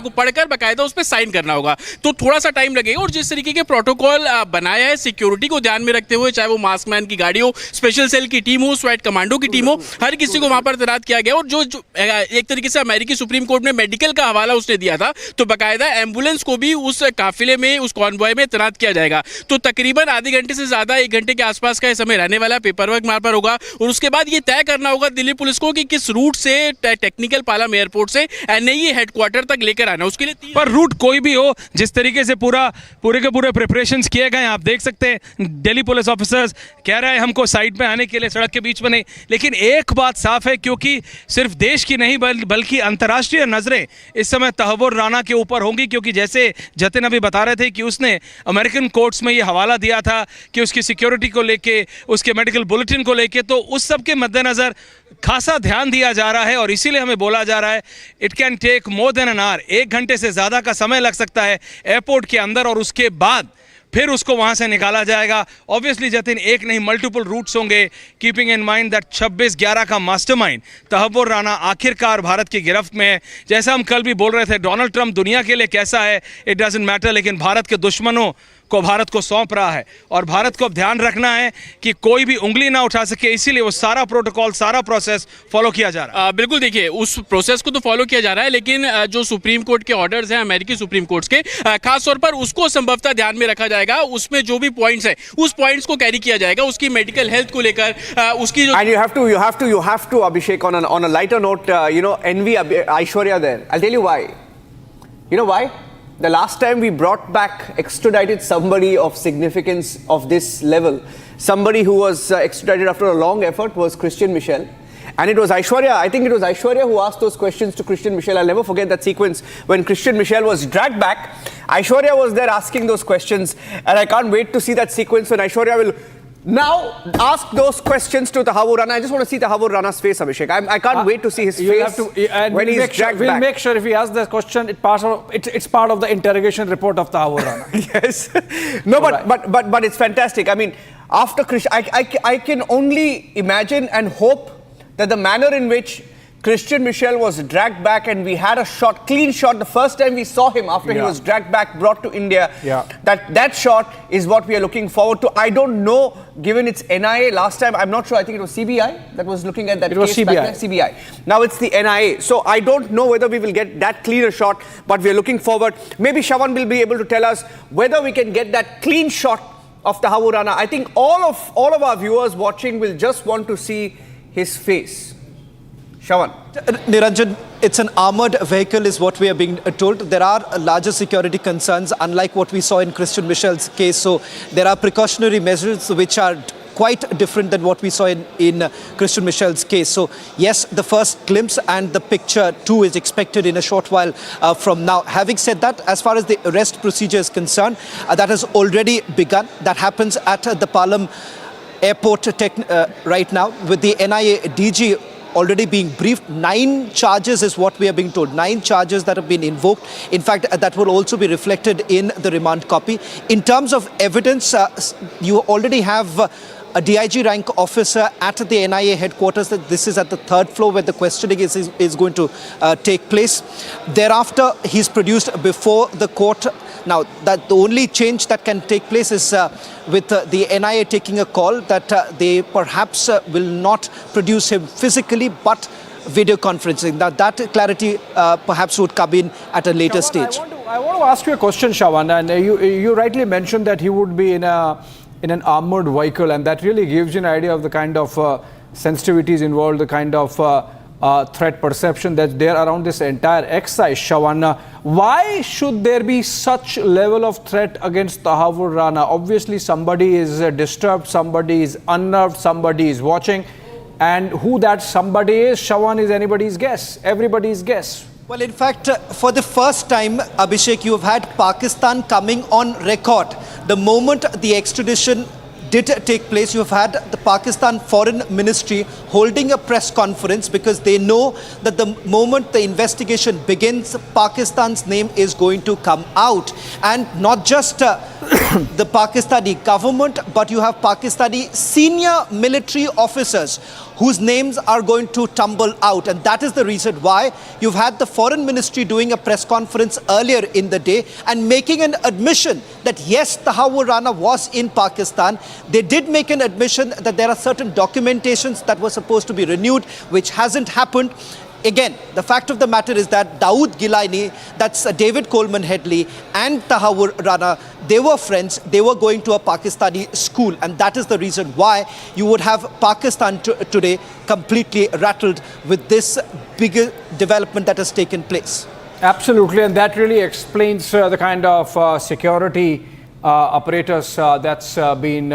को पढ़कर बकायदा उस पर साइन करना होगा, तो थोड़ा सा टाइम लगेगा। और जिस तरीके के प्रोटोकॉल बनाया है सिक्योरिटी को ध्यान में रखते हुए, चाहे वो मास्कमैन की गाड़ी हो, स्पेशल सेल की टीम हो, स्वैट कमांडो की टीम हो, हर किसी को वहाँ पर तैनात किया गया। और जो एक तरीके से अमेरिकी सुप्रीम कोर्ट में मेडिकल का हवाला उसने दिया था, तो बकायदा एम्बुलेंस को भी उस काफिले में, उस कॉन्वॉय में तैनात किया जाएगा। तो तकरीबन आधे घंटे से ज्यादा, 1 घंटे के आसपास का समय रहने वाला, पेपर वर्क वहाँ पर होगा, और उसके बाद ये तय करना होगा दिल्ली पुलिस को कि किस रूट से टेक्निकल पालम एयरपोर्ट से एनआईए हेडक्वार्टर तक लेकर आना। उसके लिए पर रूट कोई भी हो, जिस तरीके से पूरे के पूरे प्रिपरेशंस किए गए, आप देख सकते हैं दिल्ली पुलिस ऑफिसर्स कह रहे हैं हमको साइड पे आने के लिए, सड़क के बीच में नहीं। लेकिन एक बात साफ है, क्योंकि सिर्फ देश की नहीं बल्कि अंतर्राष्ट्रीय नजरें इस समय तहव्वुर राना के ऊपर होंगी, क्योंकि जैसे जतिन अभी बता रहे थे कि उसने अमेरिकन कोर्ट्स में ये हवाला दिया था कि उसकी सिक्योरिटी को लेके, उसके मेडिकल बुलेटिन को लेके, तो उस सब के मद्देनजर खासा ध्यान दिया जा रहा है। और इसीलिए हमें बोला जा रहा है it can take more than an hour, 1 घंटे से ज़्यादा का समय लग सकता है एयरपोर्ट के अंदर, और उसके बाद फिर उसको वहाँ से निकाला जाएगा। ऑब्वियसली जतिन, एक नहीं मल्टीपल रूट्स होंगे, कीपिंग इन माइंड दैट 26/11 का मास्टरमाइंड तहव्वुर राना आखिरकार भारत की गिरफ्त में है। जैसा हम कल भी बोल रहे थे, डोनाल्ड ट्रंप दुनिया के लिए कैसा है इट डजंट मैटर, लेकिन भारत के दुश्मनों को भारत को सौंप रहा है और भारत को अब ध्यान रखना है कि कोई भी उंगली ना उठा सके, इसीलिए वो सारा प्रोटोकॉल, सारा प्रोसेस फॉलो किया जा रहा है। बिल्कुल, देखिए उस प्रोसेस को तो फॉलो किया जा रहा है, लेकिन जो सुप्रीम कोर्ट के ऑर्डर्स हैं, अमेरिकी सुप्रीम कोर्ट के, खास तौर पर उसको संभवतः ध्यान में रखा जाएगा। उसमें जो भी पॉइंट्स हैं उस पॉइंट्स को कैरी किया जाएगा, उसकी मेडिकल हेल्थ को लेकर, उसकी जो And you have to Abhishek, on a lighter note, envy Aishwarya there. I'll tell you why. You know why? The last time we brought back, extradited somebody of significance of this level, somebody who was extradited after a long effort, was Christian Michel. And it was Aishwarya, I think it was Aishwarya who asked those questions to Christian Michel. I'll never forget that sequence when Christian Michel was dragged back. Aishwarya was there asking those questions, and I can't wait to see that sequence when Aishwarya will now ask those questions to Tahawwur Rana. I just want to see Tahawwur Rana's face, Abhishek. I can't wait to see his face when he's dragged back. We'll make sure if he asks that question, it's part of the interrogation report of Tahawwur Rana. Yes. No, but it's fantastic. I mean, after Christian, I can only imagine and hope that the manner in which Christian Michel was dragged back and we had a shot, clean shot, the first time we saw him after he was dragged back, brought to India, that shot is what we are looking forward to. I don't know, given it's NIA, last time, I'm not sure, I think it was CBI that was looking at that case. It was CBI. Back then, CBI. Now it's the NIA. So I don't know whether we will get that cleaner shot, but we are looking forward. Maybe Shawan will be able to tell us whether we can get that clean shot of Tahawwur Rana. I think all of our viewers watching will just want to see his face. Shawan. Niranjan, it's an armored vehicle is what we are being told. There are larger security concerns, unlike what we saw in Christian Michel's case. So there are precautionary measures which are quite different than what we saw in Christian Michel's case. So yes, the first glimpse and the picture too is expected in a short while from now. Having said that, as far as the arrest procedure is concerned, that has already begun. That happens at the Palam airport right now with the NIA DG already being briefed. 9 charges is what we are being told. 9 charges that have been invoked. In fact, that will also be reflected in the remand copy. In terms of evidence, you already have a DIG rank officer at the NIA headquarters. This is at the 3rd floor where the questioning is going to take place. Thereafter, he's produced before the court. Now, that the only change that can take place is with the NIA taking a call that they perhaps will not produce him physically, but video conferencing. Now, that clarity perhaps would come in at a later stage. I want to ask you a question, Shawan, and you rightly mentioned that he would be in an armored vehicle, and that really gives you an idea of the kind of sensitivities involved, the kind of threat perception that's there around this entire exercise. Shawan, why should there be such level of threat against Tahawwur Rana? Obviously, somebody is disturbed, somebody is unnerved, somebody is watching, and who that somebody is, Shawan, is anybody's guess, everybody's guess. Well, in fact, for the first time, Abhishek, you have had Pakistan coming on record. The moment the extradition did take place, you have had the Pakistan Foreign Ministry holding a press conference because they know that the moment the investigation begins, Pakistan's name is going to come out. And not just the Pakistani government, but you have Pakistani senior military officers whose names are going to tumble out. And that is the reason why you've had the Foreign Ministry doing a press conference earlier in the day and making an admission that yes, Tahawwur Rana was in Pakistan. They did make an admission that there are certain documentations that were supposed to be renewed, which hasn't happened. Again, the fact of the matter is that Dawood Gilaini, that's David Coleman Headley, and Tahawwur Rana, they were friends. They were going to a Pakistani school, and that is the reason why you would have Pakistan today completely rattled with this bigger development that has taken place. Absolutely, and that really explains the kind of security apparatus that's been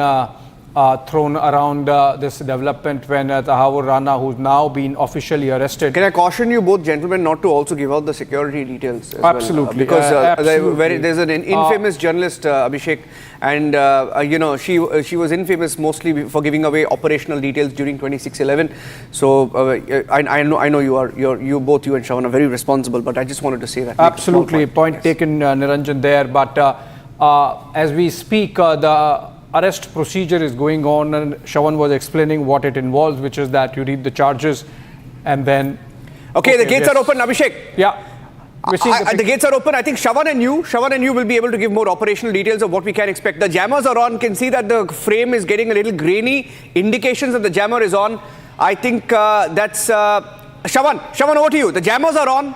thrown around this development when Tahawwur Rana, who's now been officially arrested. Can I caution you both gentlemen not to also give out the security details as absolutely. Well, because absolutely. There's an infamous journalist, Abhishek, and she was infamous mostly for giving away operational details during 26/11. So I know you both, you and Shawan, are very responsible, but I just wanted to say that. Absolutely, point taken, Niranjan there, but As we speak, the arrest procedure is going on, and Shravan was explaining what it involves, which is that you read the charges and then... Okay, the gates are open, Abhishek. Yeah. The gates are open. I think Shravan and you will be able to give more operational details of what we can expect. The jammers are on. Can see that the frame is getting a little grainy. Indications that the jammer is on. I think that's... Shravan, over to you. The jammers are on.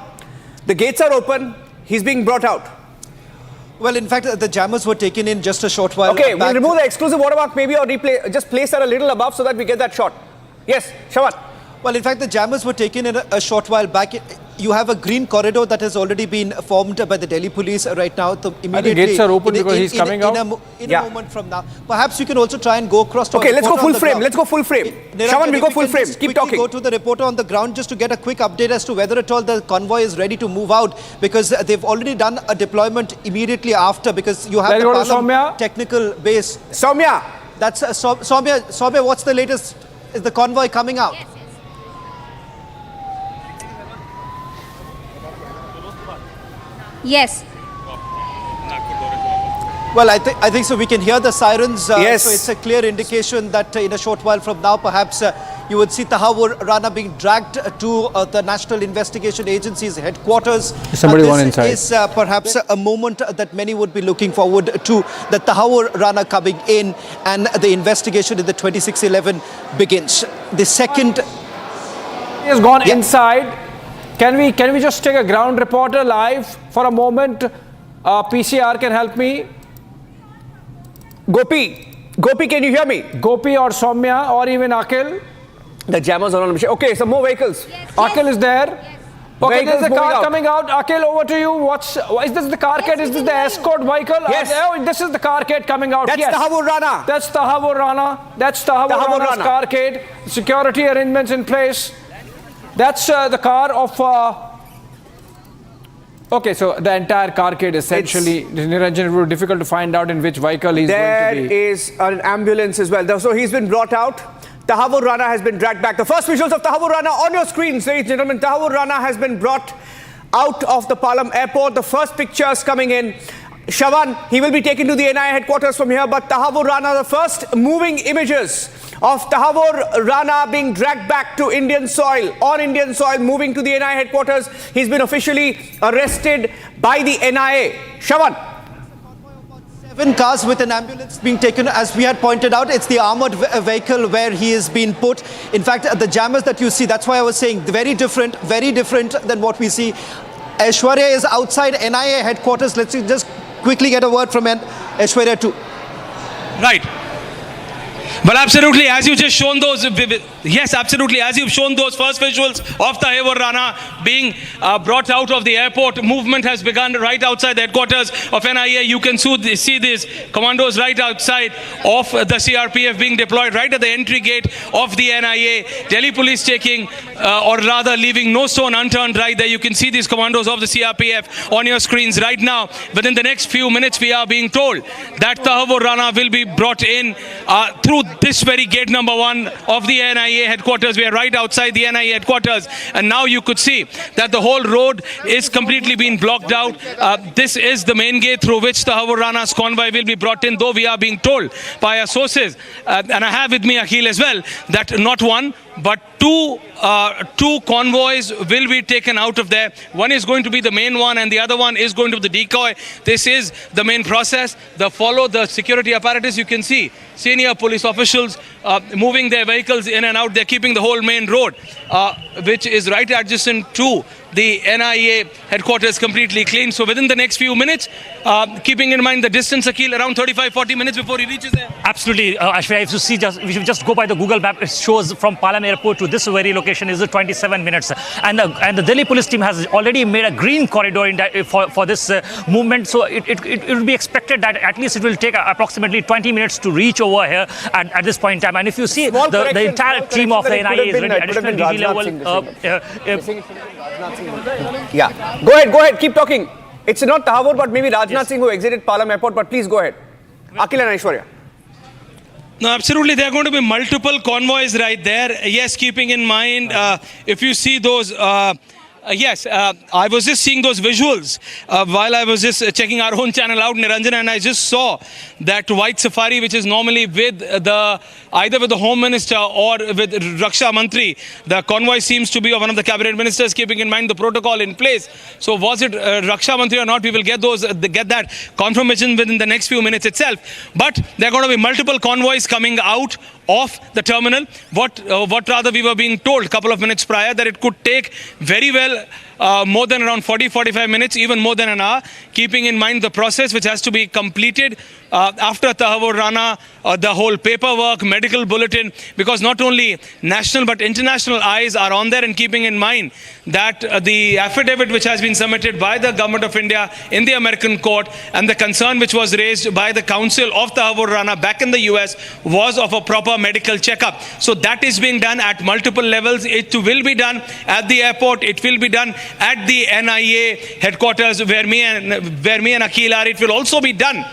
The gates are open. He's being brought out. Well, in fact, the jammers were taken in just a short while Okay, back. we'll remove the exclusive watermark maybe, or replay. Just place that a little above so that we get that shot. Yes, Shravan. Well, in fact, the jammers were taken in a short while back. You have a green corridor that has already been formed by the Delhi police right now. The gates are open because he's coming out. In a moment from now. Perhaps you can also try and go across to... Okay, let's go full frame. Let's go full frame. Shravan, we'll go full frame. Keep talking. Go to the reporter on the ground just to get a quick update as to whether at all the convoy is ready to move out, because they've already done a deployment immediately after, because you have the Palam technical base. Soumya. That's Soumya, what's the latest? Is the convoy coming out? Yes. Well, I think so. We can hear the sirens. Yes. So it's a clear indication that in a short while from now, perhaps you would see Tahawwur Rana being dragged to the National Investigation Agency's headquarters. Somebody went inside. This is perhaps a moment that many would be looking forward to. The Tahawwur Rana coming in and the investigation in the 2611 begins. The second... He has gone inside. Can we just take a ground reporter live for a moment? PCR can help me. Gopi, can you hear me? Gopi or Soumya or even Akhil. The jammers are on. Okay, some more vehicles. Akhil is there. Okay, there's a car coming out. Akhil, over to you. Is this the carcade? Is this the escort vehicle? Yes. Oh, this is the carcade coming out. That's Tahawwur Rana. That's Tahawwur Rana. That's Tahawwur Rana's carcade. Security arrangements in place. That's the car of... Okay, so the entire carcade essentially, Niranjan, it would be difficult to find out in which vehicle he's going to be. There is an ambulance as well. So he's been brought out. Tahawwur Rana has been dragged back. The first visuals of Tahawwur Rana on your screens, ladies and gentlemen. Tahawwur Rana has been brought out of the Palam airport. The first pictures coming in. Shravan, he will be taken to the NIA headquarters from here, but Tahawwur Rana, the first moving images of Tahawwur Rana being dragged back to Indian soil, on Indian soil, moving to the NIA headquarters. He's been officially arrested by the NIA. Shravan. 7 cars with an ambulance being taken. As we had pointed out, it's the armored vehicle where he is being put. In fact, the jammers that you see, that's why I was saying very different than what we see. Aishwarya is outside NIA headquarters. Let's just quickly get a word from Aishwarya too. Right. Well, absolutely, as you just shown those, yes, absolutely, as you've shown those first visuals of Tahawwur Rana being brought out of the airport, movement has begun right outside the headquarters of NIA. You can see these commandos right outside of the CRPF being deployed right at the entry gate of the NIA. Delhi police taking, or rather leaving no stone unturned right there. You can see these commandos of the CRPF on your screens right now. Within the next few minutes, we are being told that Tahawwur Rana will be brought in through this very gate number 1 of the NIA headquarters. We are right outside the NIA headquarters, and now you could see that the whole road is completely being blocked out. This is the main gate through which Tahawwur Rana's convoy will be brought in, though we are being told by our sources, and I have with me Akhil as well, that not one but two convoys will be taken out of there. One is going to be the main one and the other one is going to be the decoy. This is the main process. The security apparatus, you can see senior police officials moving their vehicles in and out. They're keeping the whole main road, which is right adjacent to the NIA headquarters, completely clean. So within the next few minutes, keeping in mind the distance, Akhil, around 35-40 minutes before he reaches there. Absolutely, Ashwin, if you see, we should just go by the Google map. It shows from Palam airport to this very location is 27 minutes. And the Delhi police team has already made a green corridor for this movement. So it will be expected that at least it will take approximately 20 minutes to reach over here at this point in time. And if you see, the entire team of the NIA is ready, additional DG level. Yeah, go ahead, keep talking. It's not Tahawwur, but maybe Rajnath Singh who exited Palam airport, but please go ahead. Akhil and Aishwarya. No, absolutely. There are going to be multiple convoys right there. Yes, keeping in mind, if you see those Yes, I was just seeing those visuals while I was just checking our own channel out, Niranjan, and I just saw that white safari, which is normally with either with the Home Minister or with Raksha Mantri. The convoy seems to be of one of the cabinet ministers, keeping in mind the protocol in place. So was it Raksha Mantri or not? We will get that confirmation within the next few minutes itself. But there are going to be multiple convoys coming out of the terminal. What rather we were being told a couple of minutes prior that it could take very well more than around 40-45 minutes, even more than an hour, keeping in mind the process which has to be completed after Tahawwur Rana, the whole paperwork, medical bulletin, because not only national but international eyes are on there, and keeping in mind that the affidavit which has been submitted by the government of India in the American court and the concern which was raised by the counsel of Tahawwur Rana back in the US was of a proper medical checkup. So that is being done at multiple levels. It will be done at the airport. It will be done at the NIA headquarters where me and Akhil are. It will also be done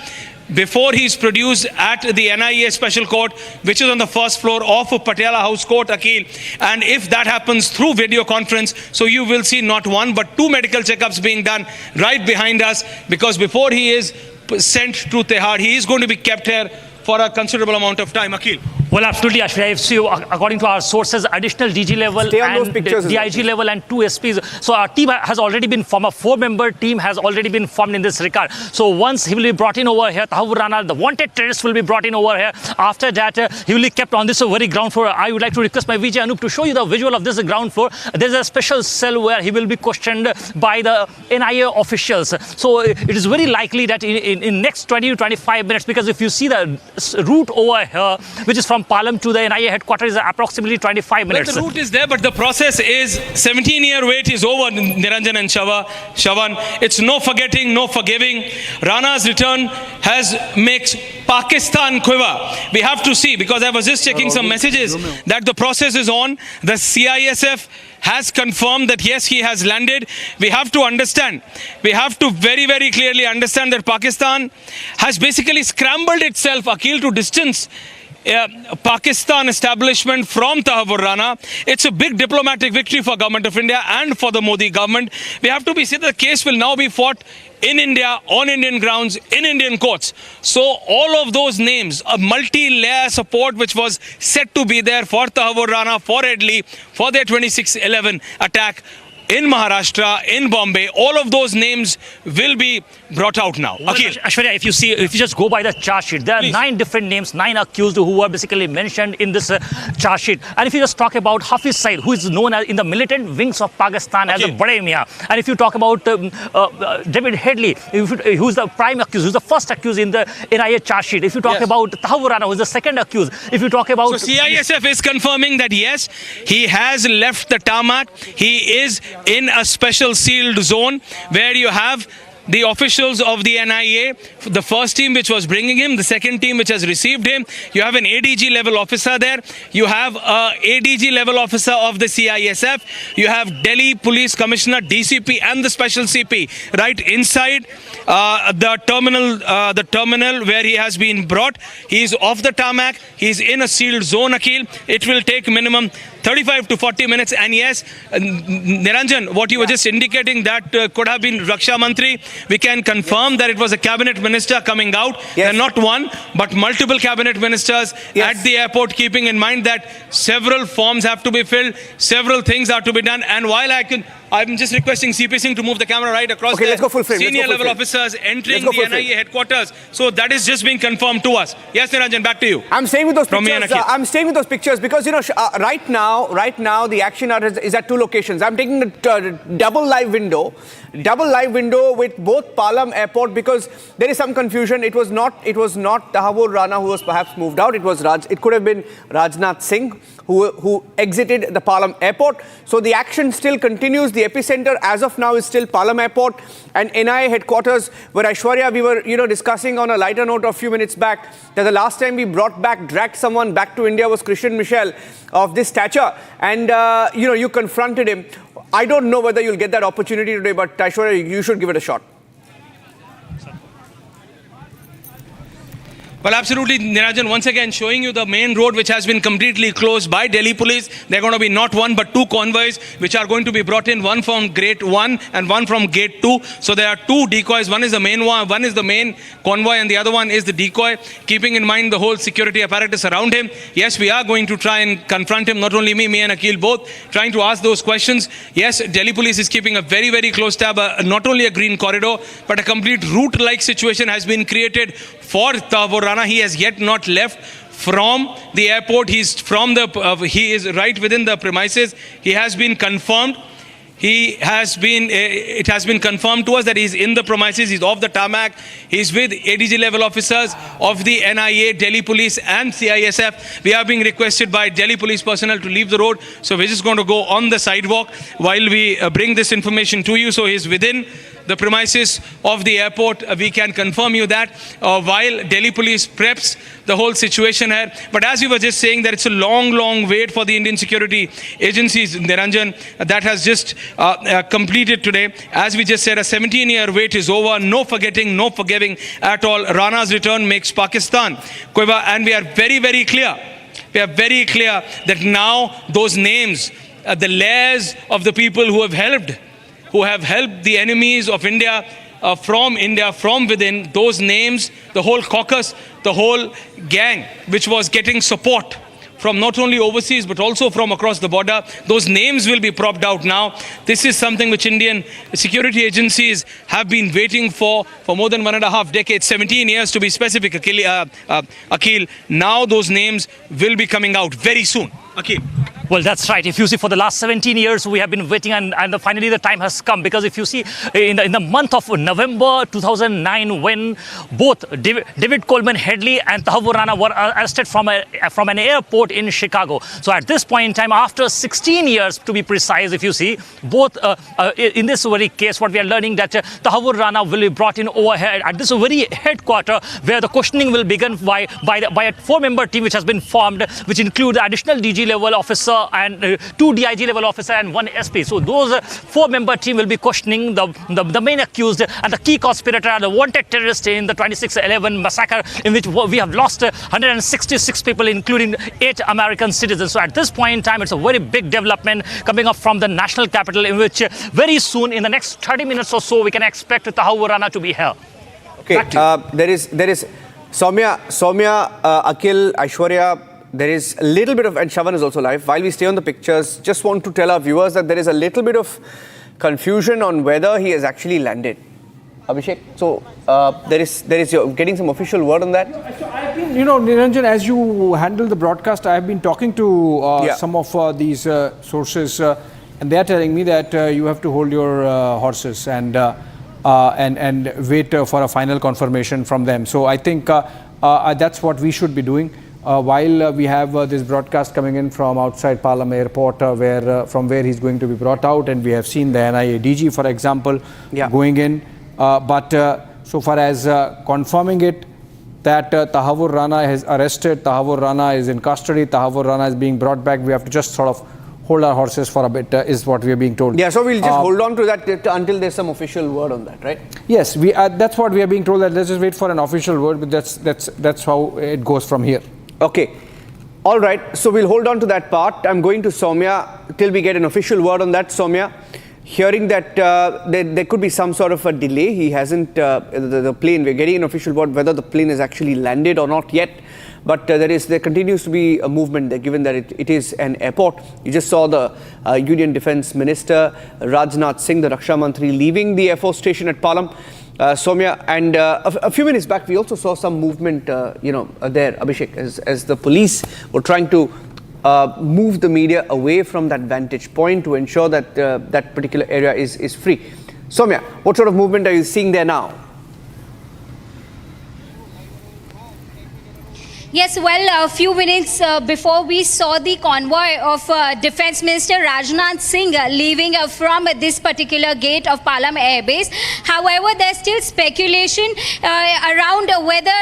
before he is produced at the NIA Special Court, which is on the first floor of Patiala House Court, Akhil. And if that happens through video conference, so you will see not one but two medical checkups being done right behind us, because before he is sent to Tihar, he is going to be kept here for a considerable amount of time. Akhil. Well, absolutely, Ashwari. According to our sources, additional DG level and DIG level and 2 SPs. So our team has already been formed. A 4-member team has already been formed in this regard. So once he will be brought in over here, Tahawwur Rana, the wanted terrorist, will be brought in over here. After that, he will be kept on this very ground floor. I would like to request my VJ Anup to show you the visual of this ground floor. There's a special cell where he will be questioned by the NIA officials. So it is very likely that in next 20 to 25 minutes, because if you see the route over here, which is from Palam to the NIA headquarters, is approximately 25 minutes. Well, the route is there, but the process is 17-year wait is over, Niranjan and Shavan. It's no forgetting, no forgiving. Rana's return makes Pakistan quiver. We have to see, because I was just checking some messages that the process is on. The CISF has confirmed that yes, he has landed. We have to understand, we have to very, very clearly understand that Pakistan has basically scrambled itself, Akhil, to distance Pakistan establishment from Tahawwur Rana. It's a big diplomatic victory for Government of India and for the Modi government. We have to be sure the case will now be fought in India, on Indian grounds, in Indian courts. So all of those names, a multi-layer support which was set to be there for Tahawwur Rana, for Headley, for their 26/11 attack in Maharashtra, in Bombay, all of those names will be brought out now. Well, Ashwarya, if you just go by the charge sheet, there are 9 different names, 9 accused who were basically mentioned in this charge sheet. And if you just talk about Hafiz Saeed, who is known as in the militant wings of Pakistan as a Bade Mian, and if you talk about David Headley, who's the prime accused, who's the first accused in the NIA charge sheet. If you talk about Tahawwur Rana, who's the second accused. If you talk about... So CISF is confirming that yes, he has left the tarmac. He is in a special sealed zone where you have the officials of the NIA, the first team which was bringing him, the second team which has received him. You have an ADG level officer there. You have a ADG level officer of the CISF. You have Delhi Police Commissioner, DCP and the Special CP right inside the terminal where he has been brought. He is off the tarmac. He is in a sealed zone, Akhil. It will take minimum 35 to 40 minutes. And yes, Niranjan, what you were just indicating, that could have been Raksha Mantri. We can confirm that it was a cabinet minister coming out. Yes. Not one, but multiple cabinet ministers at the airport, keeping in mind that several forms have to be filled, several things are to be done. And while I'm just requesting CP Singh to move the camera right across. Okay, let's go full frame. Senior level officers entering the NIA headquarters. So that is just being confirmed to us. Yes, Niranjan, back to you. I'm staying with those pictures. I'm staying with those pictures because, you know, right now the action is at 2 locations. I'm taking a double live window with both Palam Airport, because there is some confusion. It was not Tahawwur Rana who was perhaps moved out. It could have been Rajnath Singh who exited the Palam Airport. So the action still continues. The epicenter as of now is still Palam Airport and NIA headquarters, where Aishwarya, we were discussing on a lighter note a few minutes back that the last time we dragged someone back to India was Christian Michel of this stature, and you confronted him. I don't know whether you'll get that opportunity today, but Aishwarya, you should give it a shot. Well, absolutely, Niranjan. Once again, showing you the main road which has been completely closed by Delhi police. There are going to be not one but two convoys which are going to be brought in, one from Gate 1 and one from Gate 2. So there are two decoys. One is the main one, one is the main convoy, and the other one is the decoy, keeping in mind the whole security apparatus around him. Yes, we are going to try and confront him, not only me and Akhil both, trying to ask those questions. Yes, Delhi police is keeping a very, very close tab, not only a green corridor, but a complete route-like situation has been created for Tahawwur Rana. He has yet not left from the airport. He is right within the premises. He has been confirmed. It has been confirmed to us that he's in the premises, he's off the tarmac, he's with ADG level officers of the NIA, Delhi Police and CISF. We are being requested by Delhi Police personnel to leave the road, so we're just going to go on the sidewalk while we bring this information to you. So he's within the premises of the airport. We can confirm you that while Delhi Police preps the whole situation here. But as we were just saying, that it's a long, long wait for the Indian security agencies, Niranjan, that has just completed today. As we just said, a 17-year wait is over. No forgetting, no forgiving at all. Rana's return makes Pakistan quiver, and we are very, very clear. We are very clear that now those names, the layers of the people who have helped the enemies of India, from within, those names, the whole caucus, the whole gang, which was getting support from not only overseas but also from across the border, those names will be propped out now. This is something which Indian security agencies have been waiting for more than 1.5 decades, 17 years to be specific, Akhil. Now those names will be coming out very soon. Akhil. Well, that's right. If you see, for the last 17 years, we have been waiting, and finally the time has come. Because if you see, in the month of November 2009, when both David Coleman Headley and Tahawwur Rana were arrested from an airport in Chicago. So at this point in time, after 16 years to be precise, if you see, both in this very case, what we are learning that Tahawwur Rana will be brought in over here at this very headquarter, where the questioning will begin by a 4-member team which has been formed, which includes additional DG level officer and 2 DIG level officer and 1 SP. So those 4-member team will be questioning the main accused and the key conspirator and the wanted terrorist in the 26/11 massacre, in which we have lost 166 people, including 8 American citizens. So at this point in time, it's a very big development coming up from the national capital, in which very soon, in the next 30 minutes or so, we can expect Tahawwur Rana to be here. Okay, there is Soumya, Akhil, Aishwarya. There is a little bit of, and Shavan is also live. While we stay on the pictures, just want to tell our viewers that there is a little bit of confusion on whether he has actually landed. Abhishek, so you're getting some official word on that? So I've been, Niranjan, as you handle the broadcast, I've been talking to some of these sources, and they're telling me that you have to hold your horses and wait for a final confirmation from them. So I think that's what we should be doing. While we have this broadcast coming in from outside Palam airport, from where he's going to be brought out, and we have seen the NIA DG, for example, going in. But so far as confirming it, that Tahawwur Rana is arrested, Tahawwur Rana is in custody, Tahawwur Rana is being brought back, we have to just sort of hold our horses for a bit, is what we are being told. Yeah, so we'll just hold on to that until there's some official word on that, right? Yes, that's what we are being told, that let's just wait for an official word, but that's how it goes from here. Okay. All right. So we'll hold on to that part. I'm going to Soumya till we get an official word on that. Soumya, hearing that there could be some sort of a delay. He hasn't, the plane, we're getting an official word whether the plane has actually landed or not yet. But there continues to be a movement there, given that it is an airport. You just saw the Union Defence Minister, Rajnath Singh, the Raksha Mantri, leaving the Air Force Station at Palam. Soumya, and a few minutes back, we also saw some movement, there, Abhishek, as the police were trying to move the media away from that vantage point to ensure that that particular area is free. Soumya, what sort of movement are you seeing there now? Yes, well, a few minutes before we saw the convoy of Defence Minister Rajnath Singh leaving from this particular gate of Palam Air Base. However, there's still speculation around whether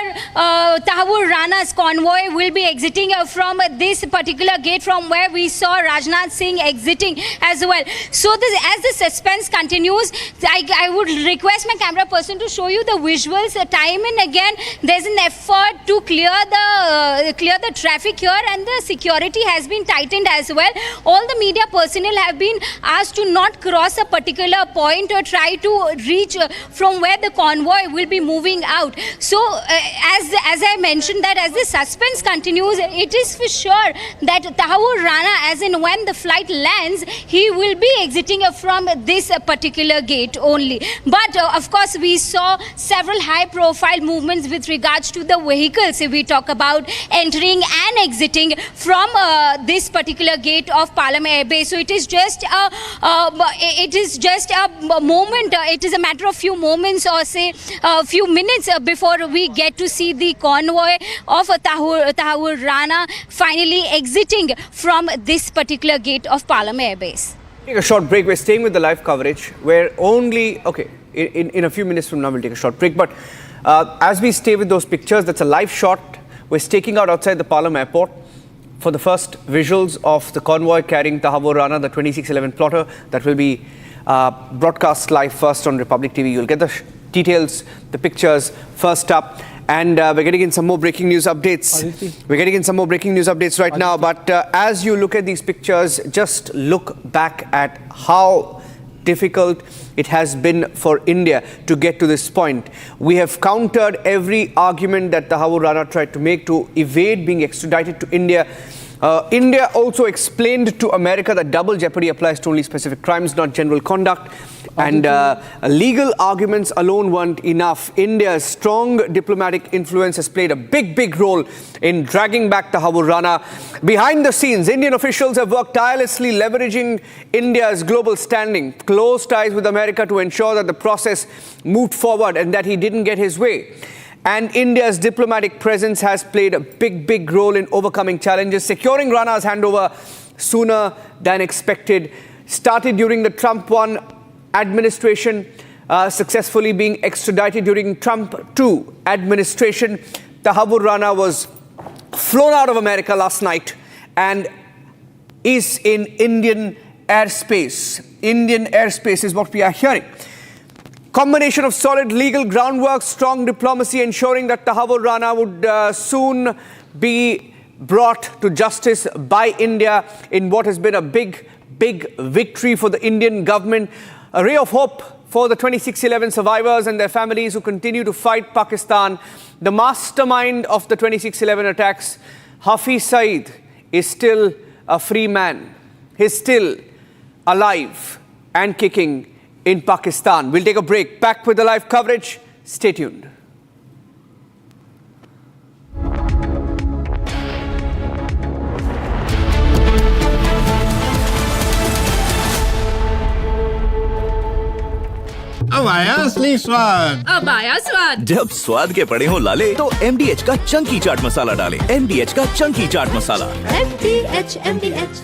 Tahawwur Rana's convoy will be exiting from this particular gate from where we saw Rajnath Singh exiting as well. So as the suspense continues, I would request my camera person to show you the visuals time and again. There's an effort to clear the traffic here, and the security has been tightened as well. All the media personnel have been asked to not cross a particular point or try to reach from where the convoy will be moving out. So as I mentioned, that as the suspense continues, it is for sure that Tahawwur Rana, as in when the flight lands, he will be exiting from this particular gate only. But of course, we saw several high profile movements with regards to the vehicles. If we talk about entering and exiting from this particular gate of Palam Air Base, so it is just a moment. It is a matter of few moments, or say a few minutes, before we get to see the convoy of Tahawwur Rana finally exiting from this particular gate of Palam Air Base. Take a short break. We're staying with the live coverage. We're only in a few minutes from now we'll take a short break. But as we stay with those pictures, that's a live shot. We're staking out outside the Palam airport for the first visuals of the convoy carrying Tahawwur Rana, the 2611 plotter, that will be broadcast live first on Republic TV. You'll get the details, the pictures first up. And we're getting in some more breaking news updates. We're getting in some more breaking news updates right now. But as you look at these pictures, just look back at how difficult it has been for India to get to this point. We have countered every argument that Tahawwur Rana tried to make to evade being extradited to India. India also explained to America that double jeopardy applies to only specific crimes, not general conduct. And legal arguments alone weren't enough. India's strong diplomatic influence has played a big role in dragging back Tahawwur Rana. Behind the scenes, Indian officials have worked tirelessly, leveraging India's global standing, close ties with America to ensure that the process moved forward and that he didn't get his way. And India's diplomatic presence has played a big role in overcoming challenges. Securing Rana's handover sooner than expected started during the Trump 1 administration, successfully being extradited during Trump 2 administration. Tahawwur Rana was flown out of America last night and is in Indian airspace. Indian airspace is what we are hearing. Combination of solid legal groundwork, strong diplomacy, ensuring that Tahawwur Rana would soon be brought to justice by India in what has been a big victory for the Indian government. A ray of hope for the 2611 survivors and their families who continue to fight Pakistan. The mastermind of the 2611 attacks, Hafiz Saeed, is still a free man. He's still alive and kicking in Pakistan. We'll take a break. Back with the live coverage. Stay tuned. अब आया असली स्वाद। अब आया स्वाद। जब स्वाद के पड़े हो लाले तो MDH का चंकी चाट मसाला डालें। MDH का chunky chaat masala. MDH।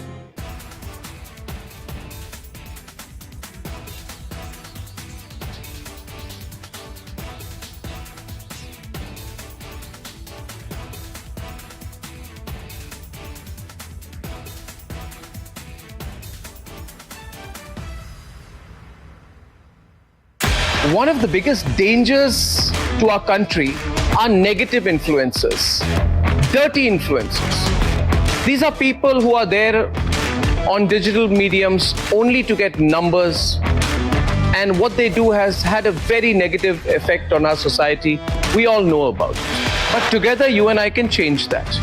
One of the biggest dangers to our country are negative influencers, dirty influencers. These are people who are there on digital mediums only to get numbers, and what they do has had a very negative effect on our society. We all know about it. But together, you and I can change that.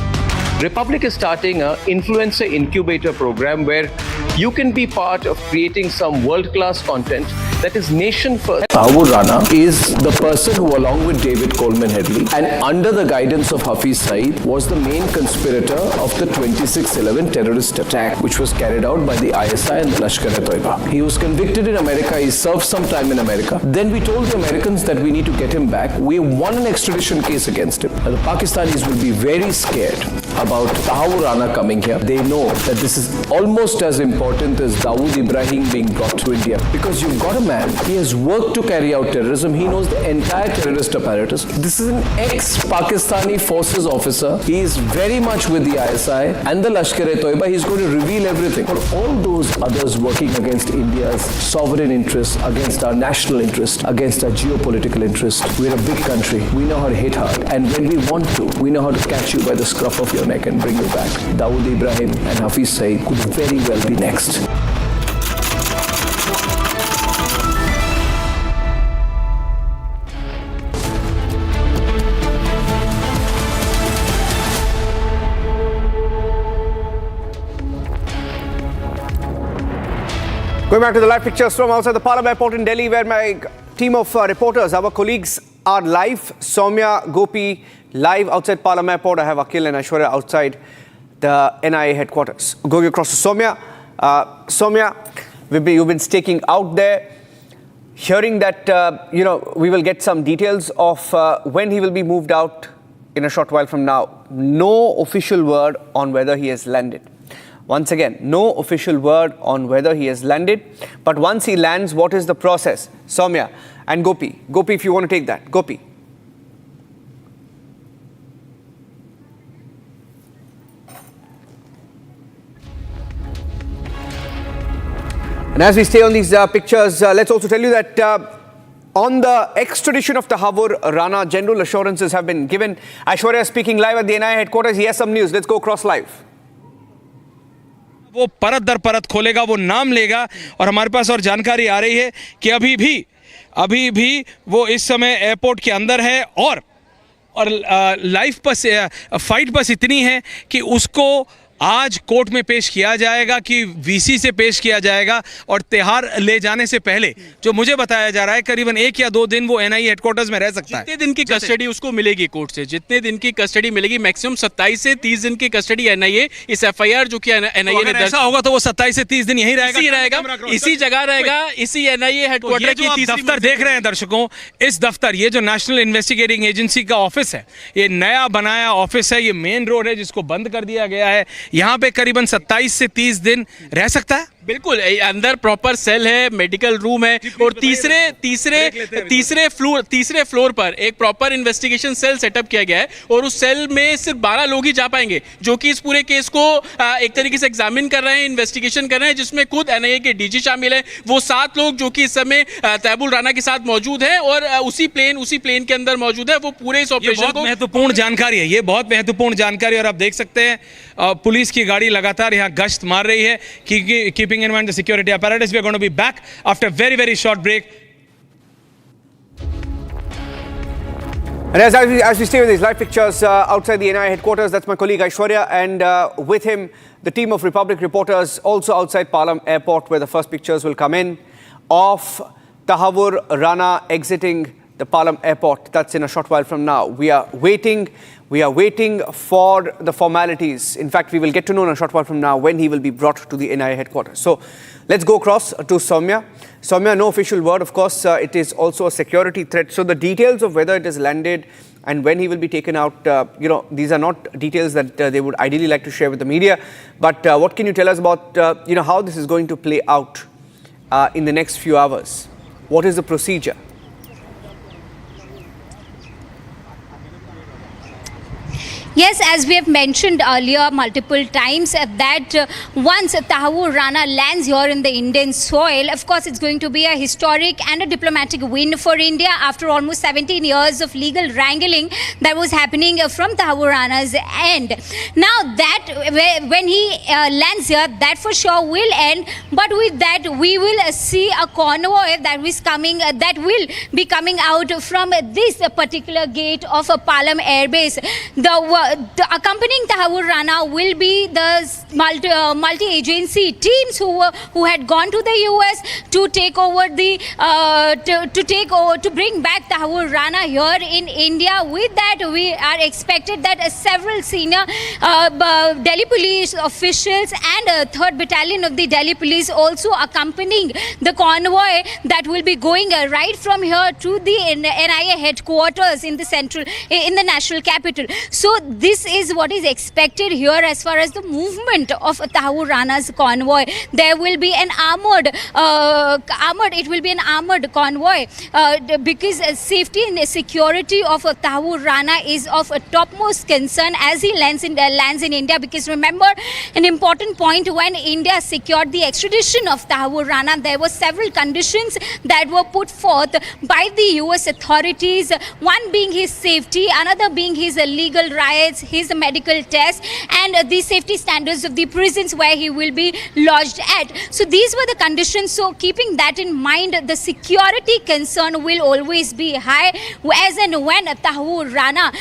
Republic is starting an influencer incubator program where you can be part of creating some world-class content that is nation first. Tahawwur Rana is the person who, along with David Coleman Headley and under the guidance of Hafiz Saeed, was the main conspirator of the 26/11 terrorist attack, which was carried out by the ISI and the Lashkar-e-Toiba. He was convicted in America. He served some time in America. Then we told the Americans that we need to get him back. We won an extradition case against him. Now, the Pakistanis will be very scared about Tahawwur Rana coming here. They know that this is almost as important as Dawood Ibrahim being brought to India, because you've got a man, he has worked to carry out terrorism. He knows the entire terrorist apparatus. This is an ex-Pakistani forces officer. He is very much with the ISI and the Lashkar-e-Toiba. He's going to reveal everything. For all those others working against India's sovereign interests, against our national interest, against our geopolitical interest, we're a big country. We know how to hit hard. And when we want to, we know how to catch you by the scruff of your neck and bring you back. Dawood Ibrahim and Hafiz Saeed could very well be next. Going back to the live pictures from outside the Palam airport in Delhi, where my team of reporters, our colleagues, are live. Soumya, Gopi, live outside Palam airport. I have Akhil and Aishwarya outside the NIA headquarters. Going across to Soumya. Soumya, you've been staking out there, hearing that, we will get some details of when he will be moved out in a short while from now. No official word on whether he has landed. Once again, no official word on whether he has landed. But once he lands, what is the process? Soumya and Gopi. Gopi, if you want to take that. Gopi. And as we stay on these pictures, let's also tell you that on the extradition of Tahawwur Rana, general assurances have been given. Aishwarya speaking live at the NIA headquarters. He has some news. Let's go across live. वो परत दर परत खोलेगा, वो नाम लेगा, और हमारे पास और जानकारी आ रही है कि अभी भी वो इस समय एयरपोर्ट के अंदर है, और लाइफ बस फाइट बस इतनी है कि उसको आज कोर्ट में पेश किया जाएगा कि वीसी से पेश किया जाएगा, और तिहाड़ ले जाने से पहले जो मुझे बताया जा रहा है करीबन 1 या 2 दिन वो एनआईए हेडक्वार्टर्स में रह सकता है। जितने दिन की कस्टडी उसको मिलेगी कोर्ट से, जितने दिन की कस्टडी मिलेगी, मैक्सिमम 27 से 30 दिन की कस्टडी एनआईए, इस एफआईआर जो कि एनआईए ने ऐसा होगा तो वो 27 से 30 दिन यही रहेगा, इसी जगह रहेगा, इसी एनआईए हेडक्वार्टर की तीसरी दफ्तर देख रहे हैं दर्शकों, इस दफ्तर, ये जो नेशनल इन्वेस्टिगेटिंग एजेंसी का ऑफिस है, ये नया बनाया ऑफिस है, ये मेन रोड है जिसको बंद कर दिया गया है, यहाँ पे करीबन 27 से 30 दिन रह सकता है। बिल्कुल, अंदर प्रॉपर सेल है, मेडिकल रूम है, और तीसरे फ्लोर पर एक प्रॉपर इन्वेस्टिगेशन सेल सेटअप किया गया है, और उस सेल में सिर्फ 12 लोग ही जा पाएंगे जो कि इस पूरे केस को एक तरीके से एग्जामिन कर रहे हैं, इन्वेस्टिगेशन कर रहे हैं, जिसमें खुद एनआईए के डीजी शामिल है। वो 7 लोग जो कि इस समय तहव्वुर राना के साथ मौजूद हैं और उसी प्लेन के अंदर मौजूद है, वो पूरे इस ऑपरेशन को महत्वपूर्ण जानकारी है, ये बहुत महत्वपूर्ण जानकारी। और आप देख सकते हैं पुलिस की गाड़ी लगातार यहाँ गश्त मार रही है, keeping in mind the security apparatus. We are going to be back after a very, very short break. And as we stay with these live pictures outside the NIA headquarters, that's my colleague Aishwarya, and with him, the team of Republic reporters also outside Palam airport, where the first pictures will come in of Tahawwur Rana exiting the Palam airport. That's in a short while from now. We are waiting for the formalities. In fact, we will get to know in a short while from now when he will be brought to the NIA headquarters. So let's go across to Soumya. Soumya, no official word. Of course, it is also a security threat. So the details of whether it is landed and when he will be taken out, these are not details that they would ideally like to share with the media. But what can you tell us about, how this is going to play out in the next few hours? What is the procedure? Yes, as we have mentioned earlier multiple times, that once Tahawwur Rana lands here in the Indian soil, of course, it's going to be a historic and a diplomatic win for India after almost 17 years of legal wrangling that was happening from Tahawwur Rana's end. Now, that when he lands here, that for sure will end. But with that, we will see a convoy that will be coming out from this particular gate of Palam Air Base. The accompanying Tahawwur Rana will be the multi-agency teams who had gone to the US to take over to bring back Tahawwur Rana here in India. With that, we are expected that several senior Delhi police officials and 3rd Battalion of the Delhi Police also accompanying the convoy that will be going right from here to the NIA headquarters in the national capital. So this is what is expected here as far as the movement of Tahawwur Rana's convoy. There will be an armored convoy because safety and security of Tahawwur Rana is of topmost concern as he lands in India. Because remember, an important point, when India secured the extradition of Tahawwur Rana, there were several conditions that were put forth by the US authorities, one being his safety, another being his legal rights, his medical test, and the safety standards of the prisons where he will be lodged at. So these were the conditions. So keeping that in mind, the security concern will always be high as and when Tahawwur Rana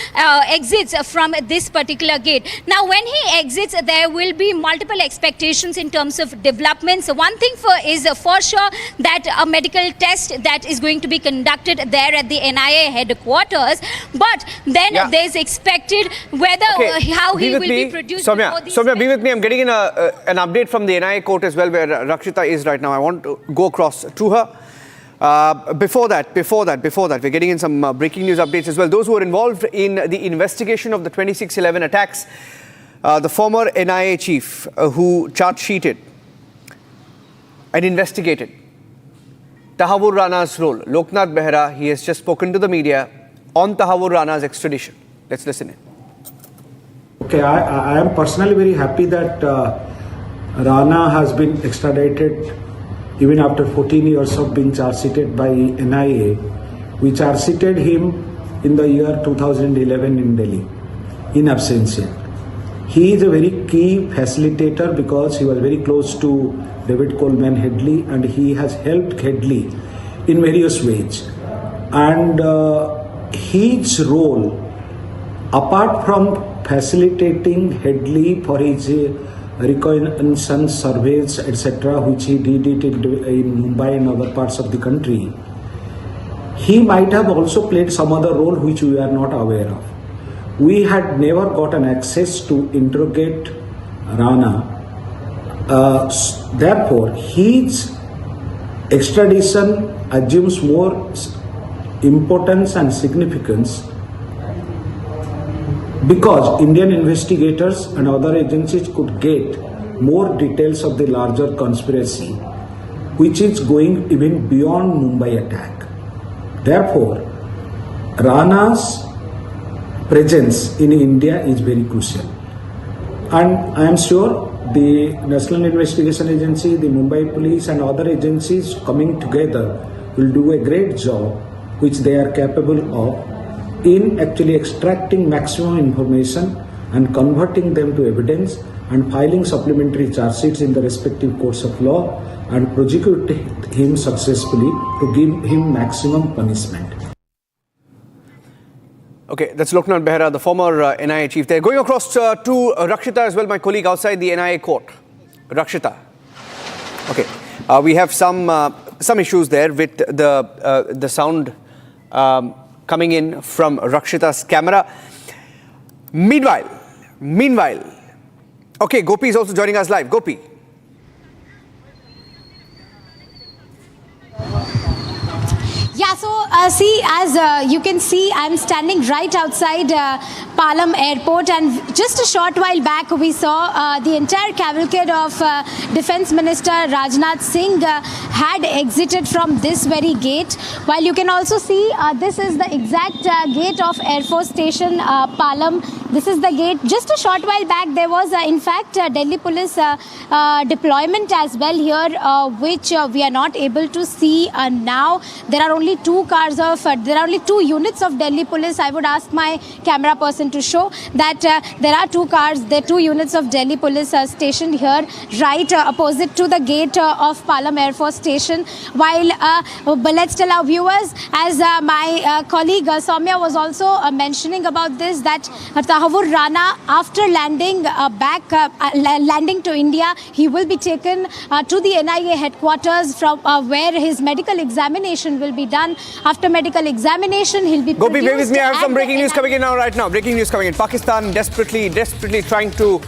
exits from this particular gate. Now when he exits, there will be multiple expectations in terms of developments. One thing is for sure that a medical test that is going to be conducted there at the NIA headquarters, but then there's expected whether how he will be produced. Soumya, be with me. I'm getting in an update from the NIA court as well, where Rakshita is right now. I want to go across to her. Before that, we're getting in some breaking news updates as well. Those who were involved in the investigation of the 26/11 attacks, the former NIA chief who charge-sheeted and investigated Tahawwur Rana's role, Loknath Behra, he has just spoken to the media on Tahawwur Rana's extradition. Let's listen in. Okay, I am personally very happy that Rana has been extradited even after 14 years of being charge-sheeted by NIA. We charge-sheeted him in the year 2011 in Delhi, in absentia. He is a very key facilitator because he was very close to David Coleman Headley, and he has helped Headley in various ways. And his role, apart from facilitating Headley for his reconnaissance surveys, etc., which he did it in Mumbai and other parts of the country, he might have also played some other role which we are not aware of. We had never gotten access to interrogate Rana. Therefore, his extradition assumes more importance and significance because Indian investigators and other agencies could get more details of the larger conspiracy, which is going even beyond Mumbai attack. Therefore, Rana's presence in India is very crucial. And I am sure the National Investigation Agency, the Mumbai Police and other agencies coming together will do a great job, which they are capable of, in actually extracting maximum information and converting them to evidence and filing supplementary charge sheets in the respective courts of law and prosecute him successfully to give him maximum punishment. Okay, that's Loknath Behra, the former NIA chief there. Going across to Rakshita as well, my colleague outside the NIA court. Rakshita. Okay, we have some issues there with the sound coming in from Rakshita's camera. Meanwhile, okay, Gopi is also joining us live. Gopi. Yeah, so see, as you can see, I'm standing right outside Palam airport, and just a short while back we saw the entire cavalcade of Defence Minister Rajnath Singh had exited from this very gate. While you can also see this is the exact gate of Air Force Station Palam. This is the gate. Just a short while back there was in fact Delhi Police deployment as well here, which we are not able to see now. There are only two units of Delhi Police. I would ask my camera person to show that there are two units of Delhi Police stationed here right opposite to the gate of Palam Air Force Station. While but let's tell our viewers, as my colleague Soumya was also mentioning about this, that Tahawwur Rana, after landing landing to India, he will be taken to the NIA headquarters from where his medical examination will be done. After medical examination, he'll be Gopi, bear with me. I have some breaking news NIA. coming in now, right now. Breaking news coming in. Pakistan desperately trying to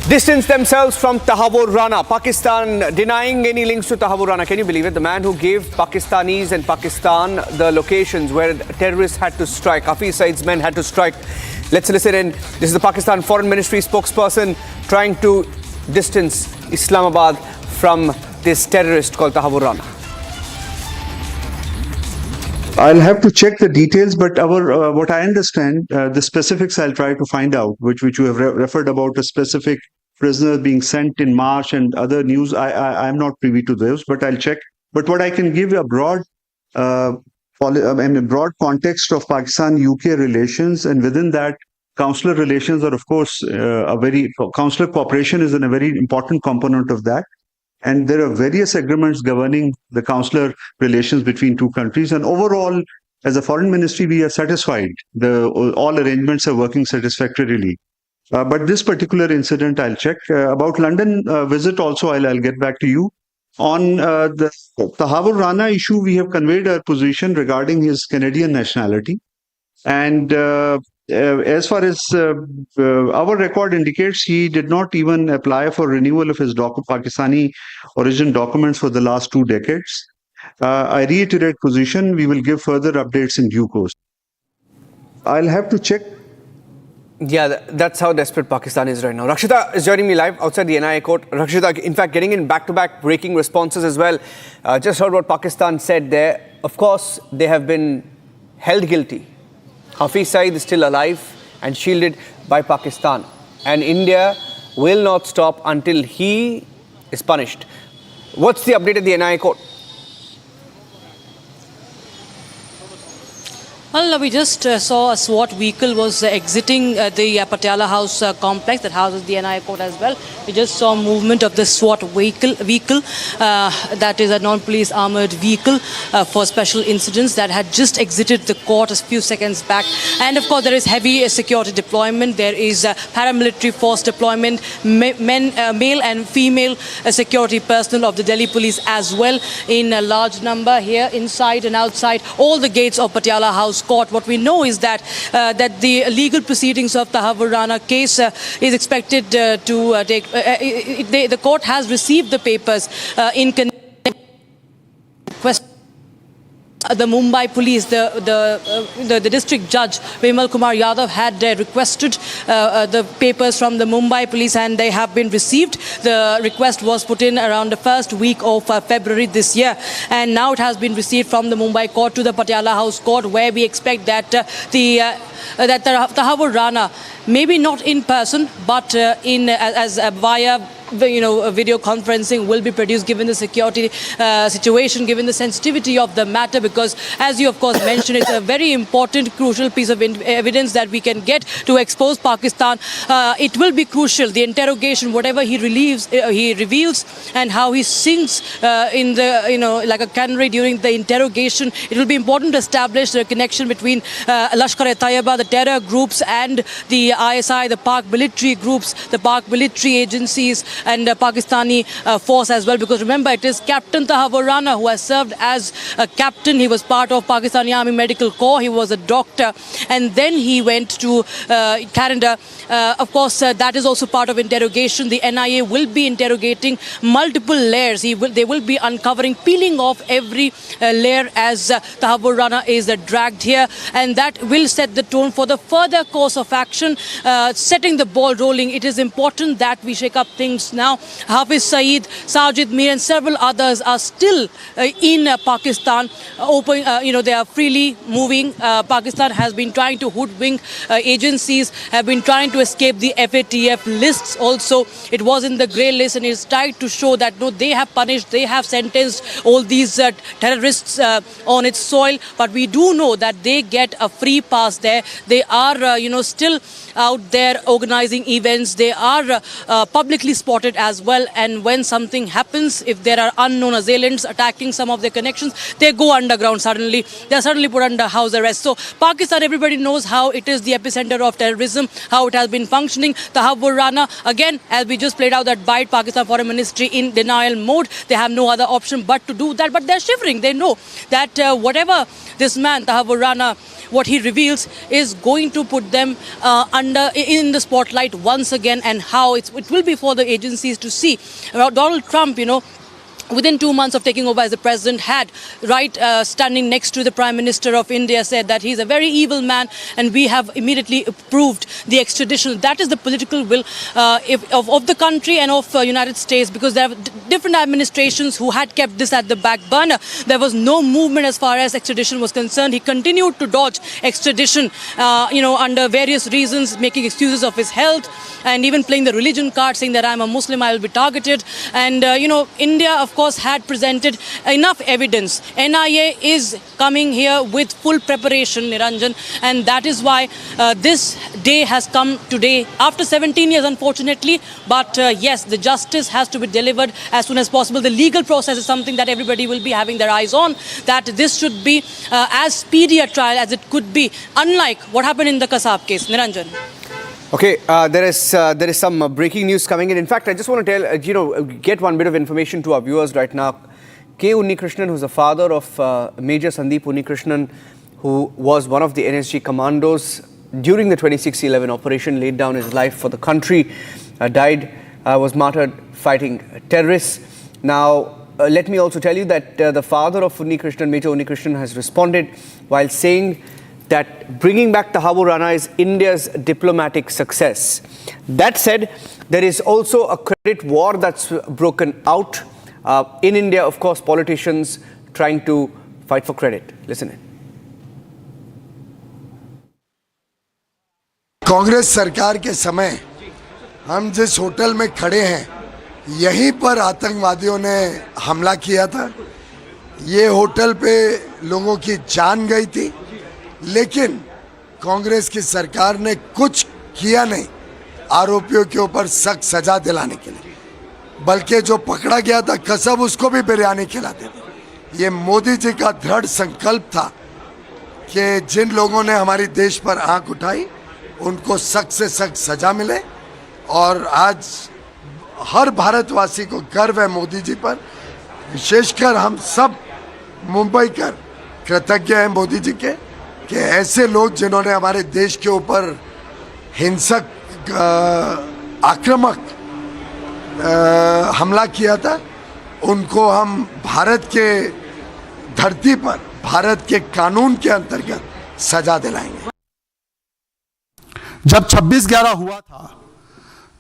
distance themselves from Tahawwur Rana. Pakistan denying any links to Tahawwur Rana. Can you believe it? The man who gave Pakistanis and Pakistan the locations where terrorists had to strike, Hafiz Saeed's men had to strike. Let's listen in. This is the Pakistan Foreign Ministry spokesperson trying to distance Islamabad from this terrorist called Tahawwur Rana. I'll have to check the details, but what I understand, the specifics I'll try to find out, which you have referred about a specific prisoner being sent in March and other news. I'm not privy to those, but I'll check. But what I can give a broad context of Pakistan-UK relations, and within that, consular relations are, of course, consular cooperation is a very important component of that. And there are various agreements governing the consular relations between two countries. And overall, as a foreign ministry, we are satisfied. All arrangements are working satisfactorily. But this particular incident, I'll check. About London visit also, I'll get back to you. On the Tahawwur Rana issue, we have conveyed our position regarding his Canadian nationality. And as far as our record indicates, he did not even apply for renewal of his Pakistani origin documents for the last 2 decades. I reiterate position. We will give further updates in due course. I'll have to check. Yeah, that's how desperate Pakistan is right now. Rakshita is joining me live outside the NIA court. Rakshita, in fact, getting in back-to-back breaking responses as well. Just heard what Pakistan said there. Of course, they have been held guilty. Hafiz Saeed is still alive and shielded by Pakistan. And India will not stop until he is punished. What's the update at the NIA court? Well, we just saw a SWAT vehicle was exiting the Patiala House complex that houses the NIA court as well. We just saw movement of the SWAT vehicle that is a non-police armoured vehicle for special incidents that had just exited the court a few seconds back. And of course, there is heavy security deployment. There is paramilitary force deployment, male and female security personnel of the Delhi police as well in a large number here inside and outside all the gates of Patiala House court. What we know is that the legal proceedings of the Tahawwur Rana case is expected to take. The court has received the papers in request. The Mumbai police, the district judge Vimal Kumar Yadav had requested the papers from the Mumbai police, and they have been received. The request was put in around the first week of February this year, and now it has been received from the Mumbai court to the Patiala House court, where we expect that the Tahawwur Rana, maybe not in person, but via video conferencing will be produced, given the security situation, given the sensitivity of the matter, because as you of course mentioned, it's a very important, crucial piece of evidence that we can get to expose Pakistan. It will be crucial, the interrogation, whatever he reveals, and how he sings in the, like a canary during the interrogation. It will be important to establish the connection between Lashkar-e-Taiba, the terror groups, and the ISI, the Pak military groups, the Pak military agencies, and Pakistani force as well, because remember, it is Captain Tahawwur Rana who has served as a captain. He was part of Pakistani Army Medical Corps. He was a doctor, and then he went to Canada. Of course, that is also part of interrogation. The NIA will be interrogating multiple layers. They will be uncovering, peeling off every layer as Tahawwur Rana is dragged here, and that will set the tone for the further course of action, setting the ball rolling. It is important that we shake up things now. Hafiz Saeed, Sajid Mir, and several others are still in Pakistan. They are freely moving. Pakistan has been trying to hoodwink agencies, have been trying to escape the FATF lists also. It was in the grey list, and it's tried to show that no, they have punished, they have sentenced all these terrorists on its soil. But we do know that they get a free pass there. They are, still out there organizing events. They are publicly spotted as well. And when something happens, if there are unknown assailants attacking some of their connections, they go underground suddenly. They are suddenly put under house arrest. So Pakistan, everybody knows how it is the epicenter of terrorism, how it has been functioning. Tahawwur Rana, again, as we just played out that bite, Pakistan Foreign Ministry in denial mode. They have no other option but to do that. But they're shivering. They know that whatever this man, Tahawwur Rana, what he reveals is going to put them in the spotlight once again, and how it will be for the agencies to see. Donald Trump, within 2 months of taking over as the president, had standing next to the Prime Minister of India, said that he's a very evil man, and we have immediately approved the extradition. That is the political will of the country and of United States, because there are different administrations who had kept this at the back burner. There was no movement as far as extradition was concerned. He continued to dodge extradition, under various reasons, making excuses of his health, and even playing the religion card, saying that I'm a Muslim, I will be targeted. And, India, of course, had presented enough evidence. NIA is coming here with full preparation, Niranjan, and that is why this day has come today after 17 years, unfortunately. But yes, the justice has to be delivered as soon as possible. The legal process is something that everybody will be having their eyes on, that this should be as speedy a trial as it could be, unlike what happened in the Kasab case. Niranjan. Okay, there is some breaking news coming in. In fact, I just want to tell, get one bit of information to our viewers right now. K. Unnikrishnan, who's the father of Major Sandeep Unnikrishnan, who was one of the NSG commandos during the 26/11 operation, laid down his life for the country, died, was martyred fighting terrorists. Now, let me also tell you that the father of Unnikrishnan, Major Unnikrishnan, has responded while saying that bringing back Tahawwur Rana is India's diplomatic success. That said, there is also a credit war that's broken out. In India, of course, politicians trying to fight for credit. Listen in. Congress सरकार के समय हम जिस hotel में खड़े हैं, यहीं पर आतंकवादियों ने हमला किया था। ये होटल पे लोगों की जान गई थी, लेकिन कांग्रेस की सरकार ने कुछ किया नहीं आरोपियों के ऊपर सख्त सजा दिलाने के लिए, बल्कि जो पकड़ा गया था कसब उसको भी बिरयानी खिलाते थे। ये मोदी जी का दृढ़ संकल्प था कि जिन लोगों ने हमारे देश पर आंख उठाई उनको सख्त से सख्त सजा मिले, और आज हर भारतवासी को गर्व है मोदी जी पर। विशेषकर हम सब मुंबईकर कृतज्ञ हैं मोदी जी के कि ऐसे लोग जिन्होंने हमारे देश के ऊपर हिंसक आक्रामक हमला किया था, उनको हम भारत के धरती पर भारत के कानून के अंतर्गत सजा दिलाएंगे। जब 26/11 हुआ था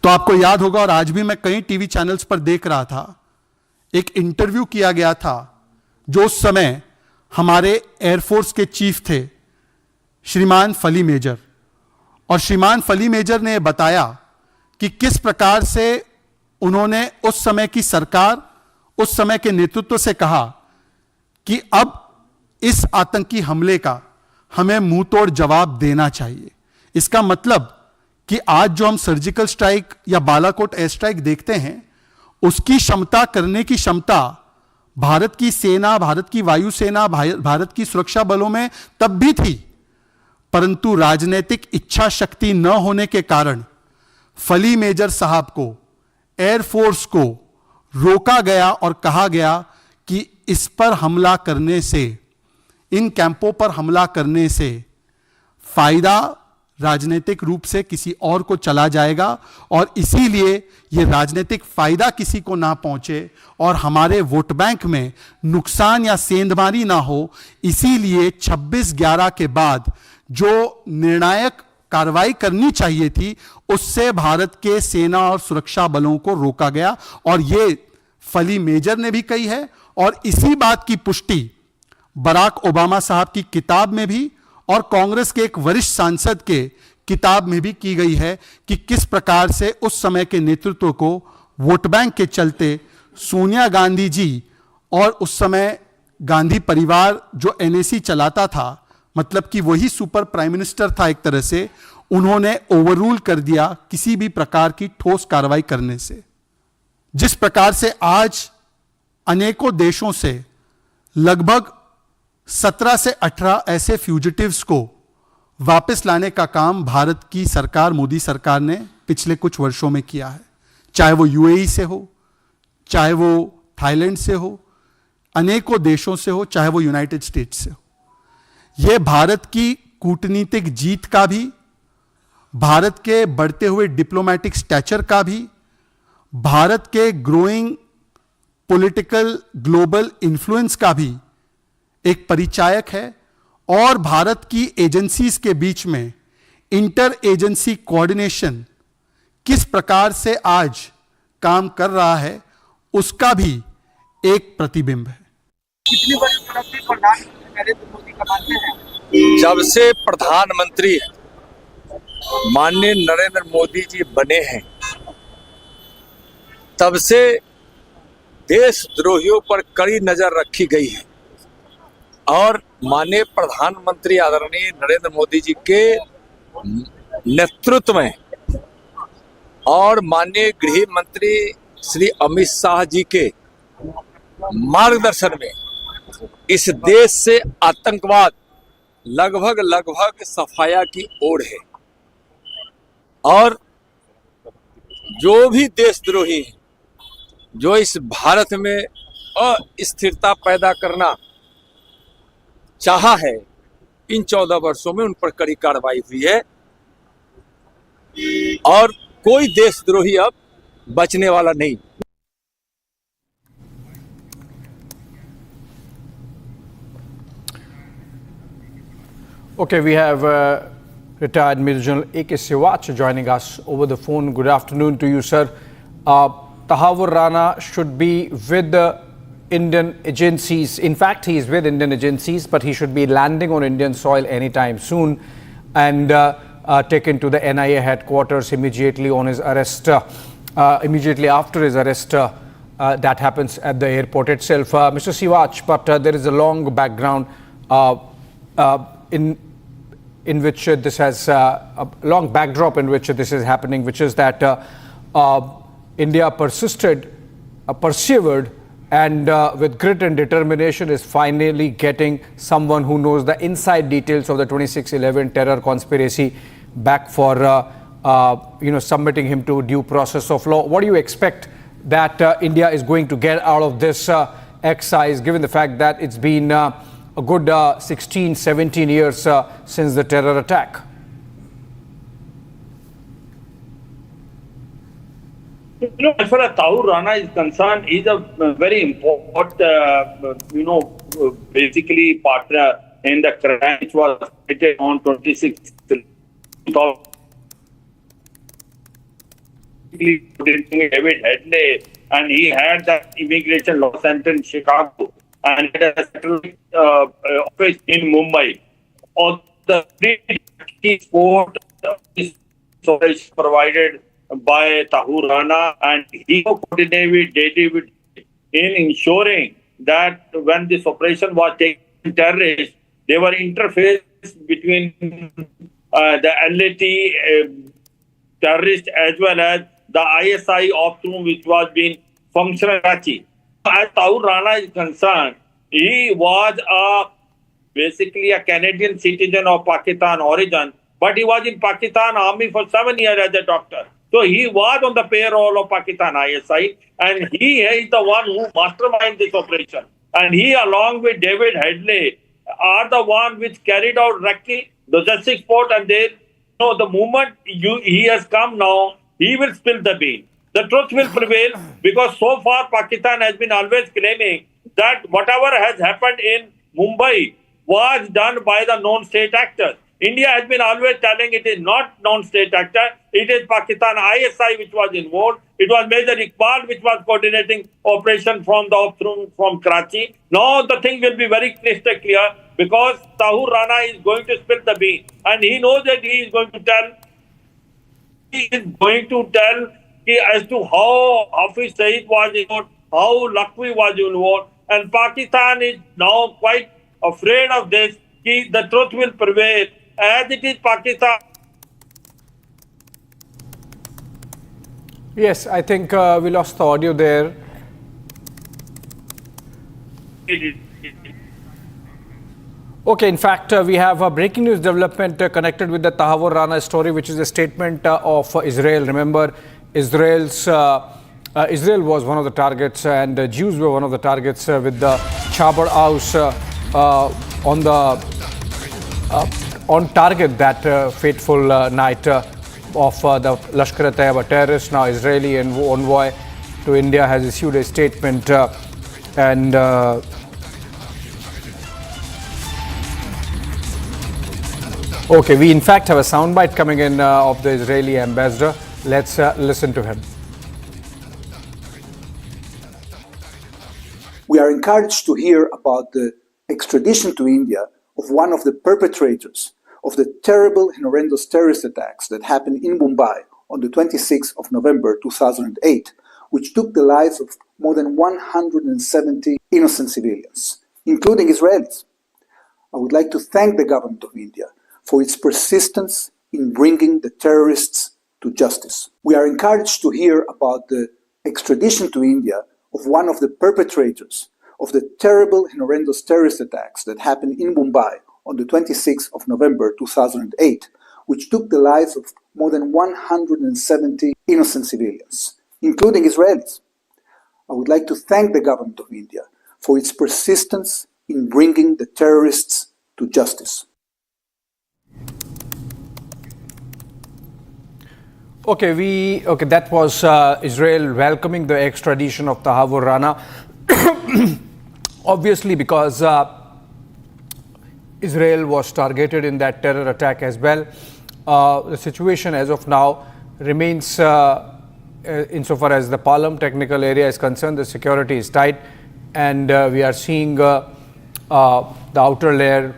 तो आपको याद होगा, और आज भी मैं कई टीवी चैनल्स पर देख रहा था, एक इंटरव्यू किया गया था जो उस समय हमारे एयरफोर्स के चीफ थे, श्रीमान फली मेजर। और श्रीमान फली मेजर ने बताया कि किस प्रकार से उन्होंने उस समय की सरकार, उस समय के नेतृत्व से कहा कि अब इस आतंकी हमले का हमें मुंह तोड़ जवाब देना चाहिए। इसका मतलब कि आज जो हम सर्जिकल स्ट्राइक या बालाकोट एयर स्ट्राइक देखते हैं, उसकी क्षमता करने की क्षमता भारत की सेना, भारत की वायुसेना, भारत की सुरक्षा बलों में तब भी थी, परंतु राजनीतिक इच्छा शक्ति न होने के कारण फली मेजर साहब को, एयरफोर्स को रोका गया और कहा गया कि इस पर हमला करने से, इन कैंपों पर हमला करने से फायदा राजनीतिक रूप से किसी और को चला जाएगा, और इसीलिए यह राजनीतिक फायदा किसी को ना पहुंचे और हमारे वोट बैंक में नुकसान या सेंधमारी ना हो, इसीलिए 26/11 के बाद जो निर्णायक कार्रवाई करनी चाहिए थी उससे भारत के सेना और सुरक्षा बलों को रोका गया। और यह फली मेजर ने भी कही है, और इसी बात की पुष्टि बराक ओबामा साहब की किताब में भी और कांग्रेस के एक वरिष्ठ सांसद के किताब में भी की गई है कि किस प्रकार से उस समय के नेतृत्व को वोट बैंक के चलते सोनिया गांधी जी और उस समय गांधी परिवार जो एनएसी चलाता था, मतलब कि वही सुपर प्राइम मिनिस्टर था एक तरह से, उन्होंने ओवररूल कर दिया किसी भी प्रकार की ठोस कार्रवाई करने से। जिस प्रकार से आज अनेकों देशों से लगभग 17 से 18 ऐसे फ्यूजिटिव्स को वापस लाने का काम भारत की सरकार, मोदी सरकार ने पिछले कुछ वर्षों में किया है, चाहे वो यूएई से हो, चाहे वो थाईलैंड से हो, अनेकों देशों से हो, चाहे वो यूनाइटेड स्टेट्स से हो। यह भारत की कूटनीतिक जीत का भी, भारत के बढ़ते हुए डिप्लोमेटिक स्टैचर का भी, भारत के ग्रोइंग पॉलिटिकल ग्लोबल इन्फ्लुएंस का भी एक परिचायक है। और भारत की एजेंसीज के बीच में इंटर एजेंसी कोऑर्डिनेशन किस प्रकार से आज काम कर रहा है, उसका भी एक प्रतिबिंब है। कितनी बड़ी उपलब्धि प्रधानमंत्री नरेंद्र मोदी का मानते हैं? जब से प्रधानमंत्री माननीय नरेंद्र मोदी जी बने हैं, तब से देशद्रोहियों पर कड़ी नजर रखी गई है और माननीय प्रधानमंत्री आदरणीय नरेंद्र मोदी जी के नेतृत्व में और माननीय गृह मंत्री श्री अमित शाह जी के मार्गदर्शन में इस देश से आतंकवाद लगभग सफाया की ओर है। और जो भी देशद्रोही हैं, जो इस भारत में अस्थिरता पैदा करना चाहा है, इन 14 वर्षों में उन पर कड़ी कार्रवाई हुई है और कोई देशद्रोही अब बचने वाला नहीं। Okay, we have retired Major General A.K. Siwach joining us over the phone. Good afternoon to you, sir. Tahawwur Rana should be with the Indian agencies. In fact, he is with Indian agencies, but he should be landing on Indian soil anytime soon and taken to the NIA headquarters immediately on his arrest. Immediately after his arrest, that happens at the airport itself. Mr. Siwach, but there is a long background in which this has a long backdrop in which this is happening, which is that India persevered, and with grit and determination is finally getting someone who knows the inside details of the 26/11 terror conspiracy back for submitting him to due process of law. What do you expect that India is going to get out of this exercise, given the fact that it's been a good 16, 17 years since the terror attack? As far as Tahawwur Rana is concerned, he's a very important, basically partner in the crime which was committed on 26th. David Headley, and he had that immigration law center in Chicago and had a satellite office in Mumbai. All the support is provided by Tahawwur Rana, and he coordinated with David in ensuring that when this operation was taken terrorists, they were interface between the LAT terrorists as well as the ISI optimum which was being functional in Karachi. As Tahawwur Rana is concerned, he was basically a Canadian citizen of Pakistan origin, but he was in Pakistan Army for 7 years as a doctor. So he was on the payroll of Pakistan ISI, and he is the one who masterminded this operation. And he, along with David Headley, are the one which carried out directly the logistics port. And the moment he has come now, he will spill the bean. The truth will prevail, because so far Pakistan has been always claiming that whatever has happened in Mumbai was done by the non-state actors. India has been always telling it is not non-state actor, it is Pakistan ISI which was involved. It was Major Iqbal which was coordinating operation from Karachi. Now the thing will be very crystal clear, because Tahawwur Rana is going to spill the bean, and he knows that he is going to tell as to how Hafiz Saeed was involved, how Lakwi was involved, and Pakistan is now quite afraid of this. The truth will prevail, as it is Pakistan Yes, I think we lost the audio there. Okay, in fact, we have a breaking news development connected with the Tahawwur Rana story, which is a statement of Israel. Remember, Israel was one of the targets, and Jews were one of the targets with the Chabar house on target that fateful night of the Lashkar-e-Taiba terrorists. Now, Israeli envoy to India has issued a statement okay, we in fact have a soundbite coming in of the Israeli ambassador. Let's listen to him. We are encouraged to hear about the extradition to India of one of the perpetrators of the terrible and horrendous terrorist attacks that happened in Mumbai on the 26th of November 2008, which took the lives of more than 170 innocent civilians, including Israelis. I would like to thank the government of India for its persistence in bringing the terrorists to justice. We are encouraged to hear about the extradition to India of one of the perpetrators of the terrible and horrendous terrorist attacks that happened in Mumbai on the 26th of November 2008, which took the lives of more than 170 innocent civilians, including Israelis. I would like to thank the government of India for its persistence in bringing the terrorists to justice. Okay, that was Israel welcoming the extradition of Tahawwur Rana. Obviously, because Israel was targeted in that terror attack as well. The situation as of now remains, insofar as the Palam technical area is concerned, the security is tight, and we are seeing the outer layer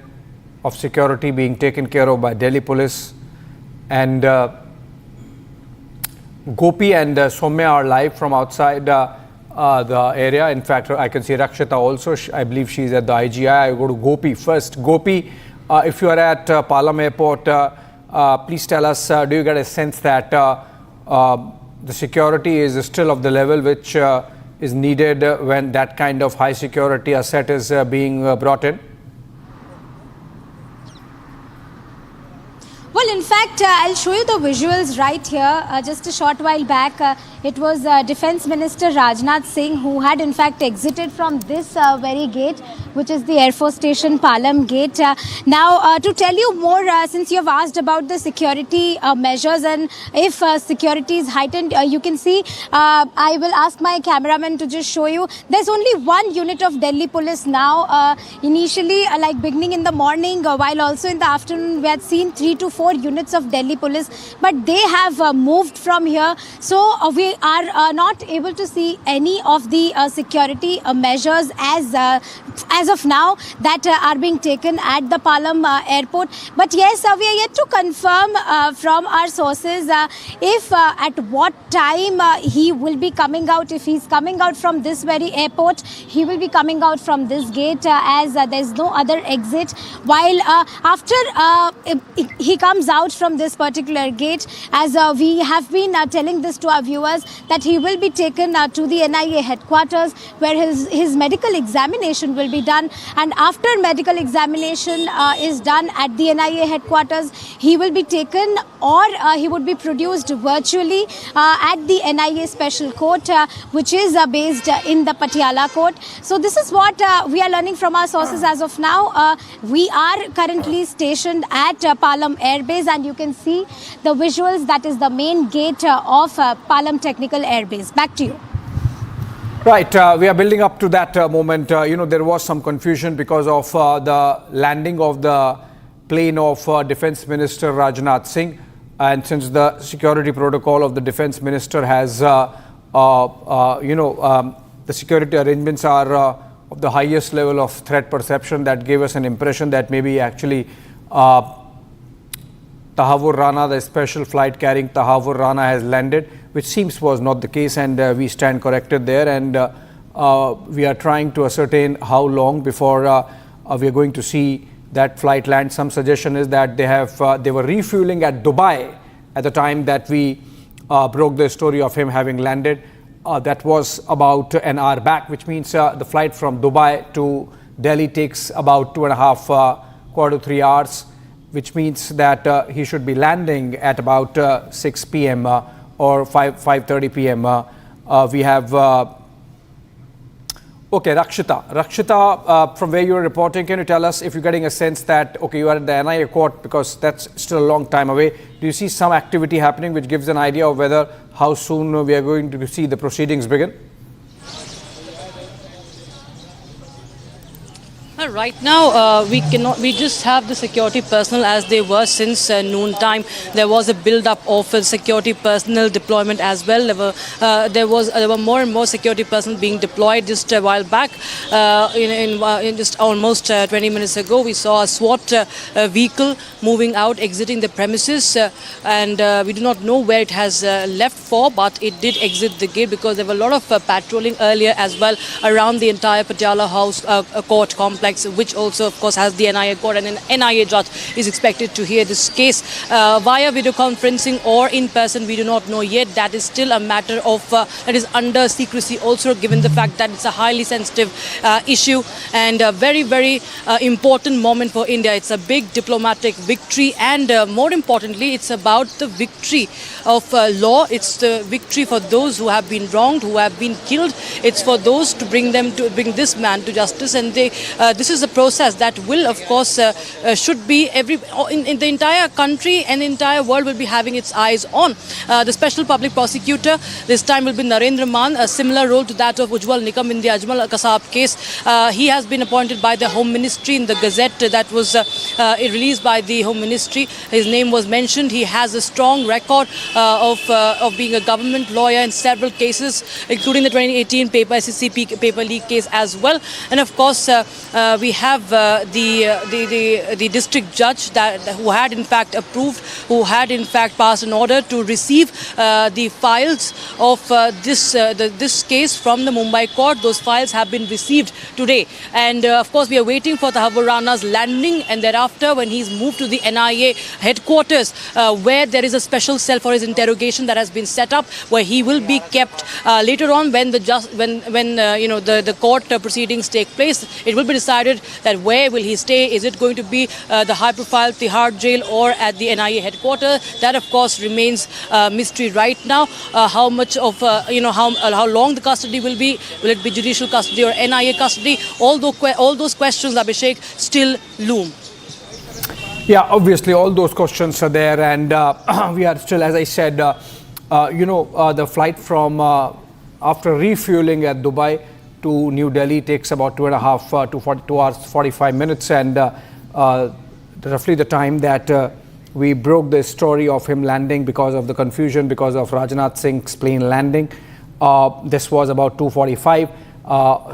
of security being taken care of by Delhi police. And Gopi and Soumya are live from outside the area. In fact, I can see Rakshita also. I believe she's at the IGI. I go to Gopi first. Gopi, if you are at Palam Airport, please tell us, do you get a sense that the security is still of the level which is needed when that kind of high security asset is being brought in? Well, in fact, I'll show you the visuals right here. Just a short while back, it was Defence Minister Rajnath Singh who had in fact exited from this very gate, which is the Air Force Station Palam gate. Now, to tell you more, since you have asked about the security measures and if security is heightened, you can see, I will ask my cameraman to just show you. There's only one unit of Delhi police now. Initially, like beginning in the morning, while also in the afternoon, we had seen 3 to 4 units of Delhi police, but they have moved from here. So we are not able to see any of the security measures as of now that are being taken at the Palam airport. But yes, we are yet to confirm from our sources if at what time he will be coming out. If he's coming out from this very airport, he will be coming out from this gate as there's no other exit. While after he comes out from this particular gate, as we have been telling this to our viewers, that he will be taken to the NIA headquarters where his medical examination will be done, and after medical examination is done at the NIA headquarters, he will be taken or he would be produced virtually at the NIA special court, which is based in the Patiala court. So this is what we are learning from our sources as of now. We are currently stationed at Palam Air Base, and you can see the visuals. That is the main gate of Palam Technical Air Base. Back to you. Right, we are building up to that moment. There was some confusion because of the landing of the plane of Defence Minister Rajnath Singh, and since the security protocol of the Defence Minister has, the security arrangements are of the highest level of threat perception, that gave us an impression that maybe actually Tahawwur Rana, the special flight carrying Tahawwur Rana, has landed, which seems was not the case, and we stand corrected there, and we are trying to ascertain how long before we are going to see that flight land. Some suggestion is that they were refueling at Dubai at the time that we broke the story of him having landed. That was about an hour back, which means the flight from Dubai to Delhi takes about 2.5, quarter to 3 hours, which means that he should be landing at about 6 p.m. Or 5:30 p.m. We have okay, Rakshita, from where you are reporting, can you tell us if you're getting a sense that okay, you are at the NIA court, because that's still a long time away. Do you see some activity happening which gives an idea of whether how soon we are going to see the proceedings begin? Right now, we just have the security personnel as they were since noon time. There was a build-up of security personnel deployment as well. There were more and more security personnel being deployed just a while back. In just almost 20 minutes ago, we saw a SWAT vehicle moving out, exiting the premises, and we do not know where it has left for, but it did exit the gate because there were a lot of patrolling earlier as well around the entire Patiala House court complex, which also of course has the NIA court, and an NIA judge is expected to hear this case via video conferencing or in person. We do not know yet. That is still a matter of that is under secrecy also, given the fact that it's a highly sensitive issue and a very, very important moment for India. It's a big diplomatic victory, and more importantly, it's about the victory of law. It's the victory for those who have been wronged, who have been killed. It's for those to bring this man to justice, and this is a process that will, of course, should be in the entire country and the entire world will be having its eyes on. The special public prosecutor this time will be Narendra Maan, a similar role to that of Ujjwal Nikam in the Ajmal Kasab case. He has been appointed by the Home Ministry in the Gazette that was released by the Home Ministry. His name was mentioned. He has a strong record of being a government lawyer in several cases, including the 2018 SEC paper leak case as well. And of course, we have the district judge who had in fact approved, who had in fact passed an order to receive the files of this case from the Mumbai court. Those files have been received today, and of course we are waiting for Tahawwur Rana's landing, and thereafter when he's moved to the NIA headquarters, where there is a special cell for his interrogation that has been set up, where he will be kept later on when the court proceedings take place. It will be decided that where will he stay. Is it going to be the high-profile Tihar jail or at the NIA headquarters? That of course remains mystery right now. How much of how long the custody will be? Will it be judicial custody or NIA custody? All those questions, Abhishek, still loom. Yeah, obviously all those questions are there, and we are still, as I said, the flight from after refueling at Dubai to New Delhi takes about 2.5 to 42 hours, 45 minutes, and roughly the time that we broke the story of him landing because of the confusion, because of Rajnath Singh's plane landing. This was about 2:45,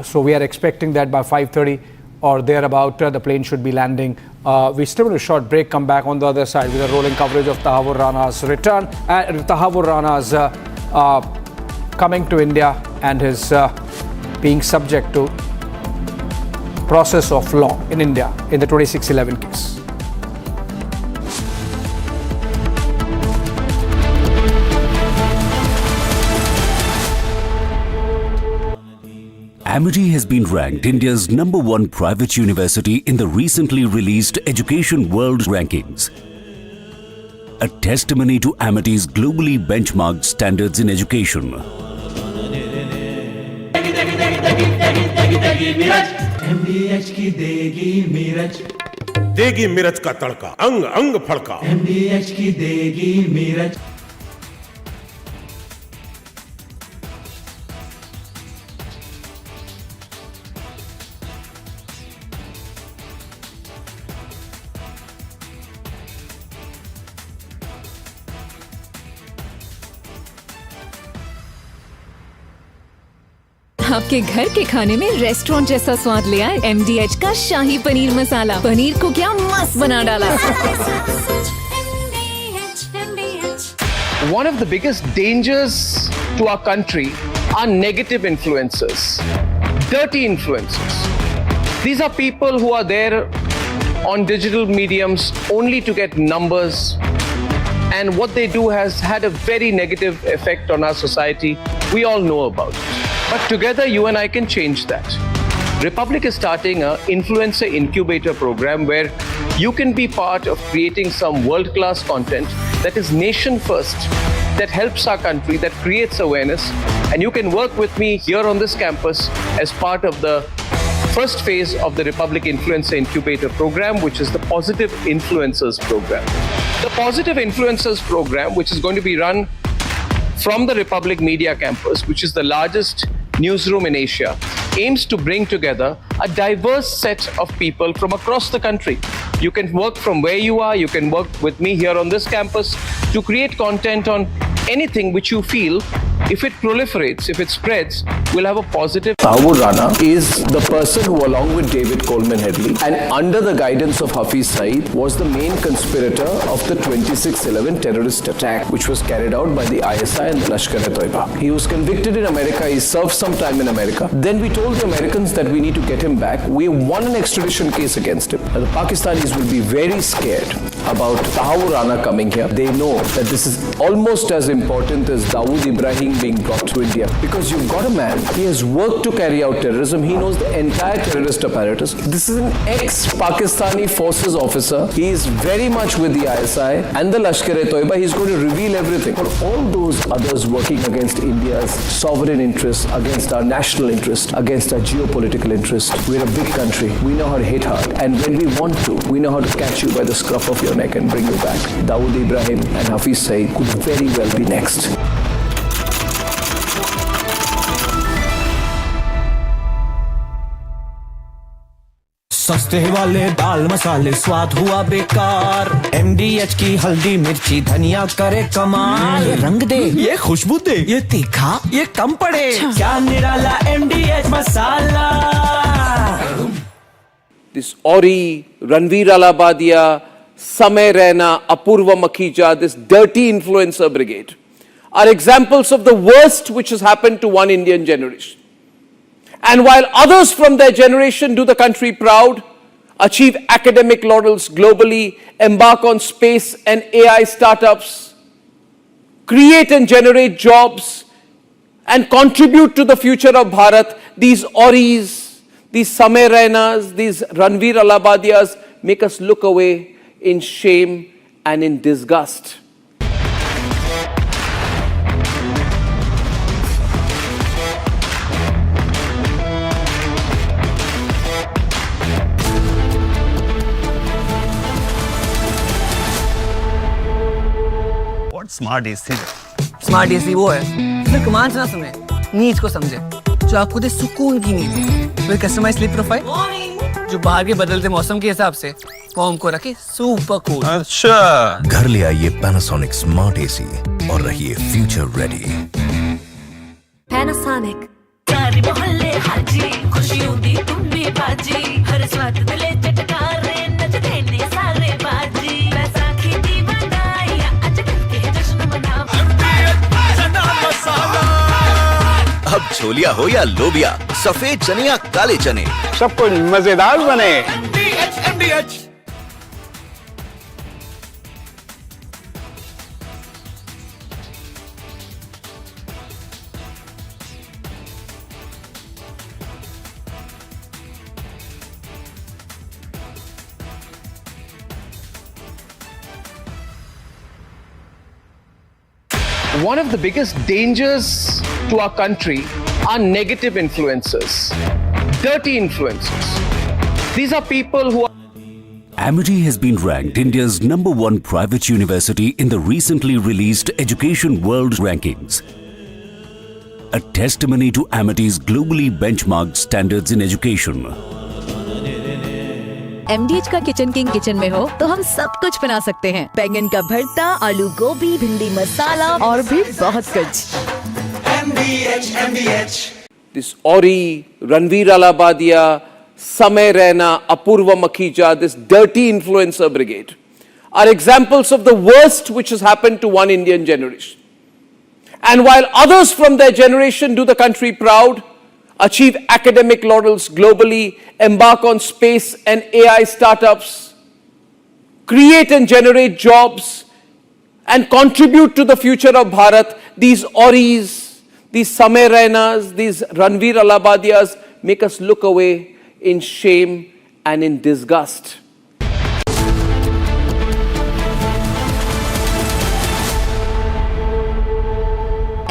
so we are expecting that by 5:30 or thereabout, the plane should be landing. We still have a short break, come back on the other side with a rolling coverage of Tahawwur Rana's return, and Tahawwur Rana's coming to India and his being subject to process of law in India in the 2611 case. Amity has been ranked India's #1 private university in the recently released Education World Rankings, a testimony to Amity's globally benchmarked standards in education. MDH की देगी मीरज, देगी मिर्च का तड़का, अंग अंग फड़का। MDH की देगी मीरज। आपके घर के खाने में रेस्टोरेंट जैसा स्वाद ले आए MDH का शाही पनीर मसाला। पनीर को क्या मस्त बना डाला। One of the biggest dangers to our country are negative influences, dirty influences. These are people who are there on digital mediums only to get numbers and what they do has had a very negative effect on our society. We all know about it. But together, you and I can change that. Republic is starting an influencer incubator program where you can be part of creating some world-class content that is nation first, that helps our country, that creates awareness, and you can work with me here on this campus as part of the first phase of the Republic Influencer Incubator program, which is the Positive Influencers program. The Positive Influencers program, which is going to be run from the Republic Media Campus, which is the largest newsroom in Asia, aims to bring together a diverse set of people from across the country. You can work from where you are, you can work with me here on this campus to create content on anything which you feel, if it proliferates, if it spreads, will have a positive. Tahawwur Rana is the person who, along with David Coleman Headley and under the guidance of Hafiz Saeed, was the main conspirator of the 26/11 terrorist attack, which was carried out by the ISI and the Lashkar-e-Toiba. He was convicted in America. He served some time in America. Then we told the Americans that we need to get him back. We won an extradition case against him. And the Pakistanis will be very scared about Tahawwur Rana coming here. They know that this is almost as important as Dawood Ibrahim being brought to India, because you've got a man, he has worked to carry out terrorism, he knows the entire terrorist apparatus. This is an ex-Pakistani forces officer. He is very much with the ISI and the Lashkar-e-Toiba. He's going to reveal everything. For all those others working against India's sovereign interests, against our national interest, against our geopolitical interest, we're a big country. We know how to hit hard, and when we want to, we know how to catch you by the scruff of your neck and bring you back. Dawood Ibrahim and Hafiz Saeed could very well be next. सस्ते वाले दाल मसाले स्वाद हुआ बेकार MDH की हल्दी मिर्ची धनिया करे कमाल ये रंग दे ये खुशबू दे ये तीखा ये कम पड़े क्या निराला MDH masala This Ori, Ranveer Alabadia, Samay Raina, Apurva Makhija, this dirty influencer brigade are examples of the worst which has happened to one Indian generation. And while others from their generation do the country proud, achieve academic laurels globally, embark on space and AI startups, create and generate jobs, and contribute to the future of Bharat, these Oris, these Samay Rainas, these Ranveer Alabadias make us look away in shame and in disgust. Smart AC smart AC वो है फिर command ना सुने needs को समझे जो आपको दे सुकून की नींद फिर कस्टमाइज्ड स्लीप प्रोफाइल जो बाहर के बदलते मौसम के हिसाब से होम को रखे सुपर कूल अच्छा घर ले आइए पैनासोनिक स्मार्ट एसी और रहिए फ्यूचर रेडी पैनासोनिक सारे मोहल्ले हाजी खुशियों दी तुम भी बाजी हर स्वाद दिले चटकारे नचते ने सारे बाजी बैसाखी दी बनाई आज के जश्न मनाओ अब छोलिया हो या लोबिया सफेद चने या काले चने सब कुछ मजेदार बने MDH One of the biggest dangers to our country are negative influencers, dirty influencers. These are people who are... Amity has been ranked India's #1 private university in the recently released Education World Rankings. A testimony to Amity's globally benchmarked standards in education. MDH का kitchen king kitchen में हो तो हम सब कुछ बना सकते हैं बैंगन का भरता आलू गोभी भिंडी मसाला और भी बहुत कुछ MDH This Ori, Ranveer Alabadia, Samay Raina, Apurva Makhija, this dirty influencer brigade are examples of the worst which has happened to one Indian generation. And while others from their generation do the country proud, achieve academic laurels globally, embark on space and AI startups, create and generate jobs, and contribute to the future of Bharat, these Auris, these Samay Rainas, these Ranveer Allahabadias make us look away in shame and in disgust.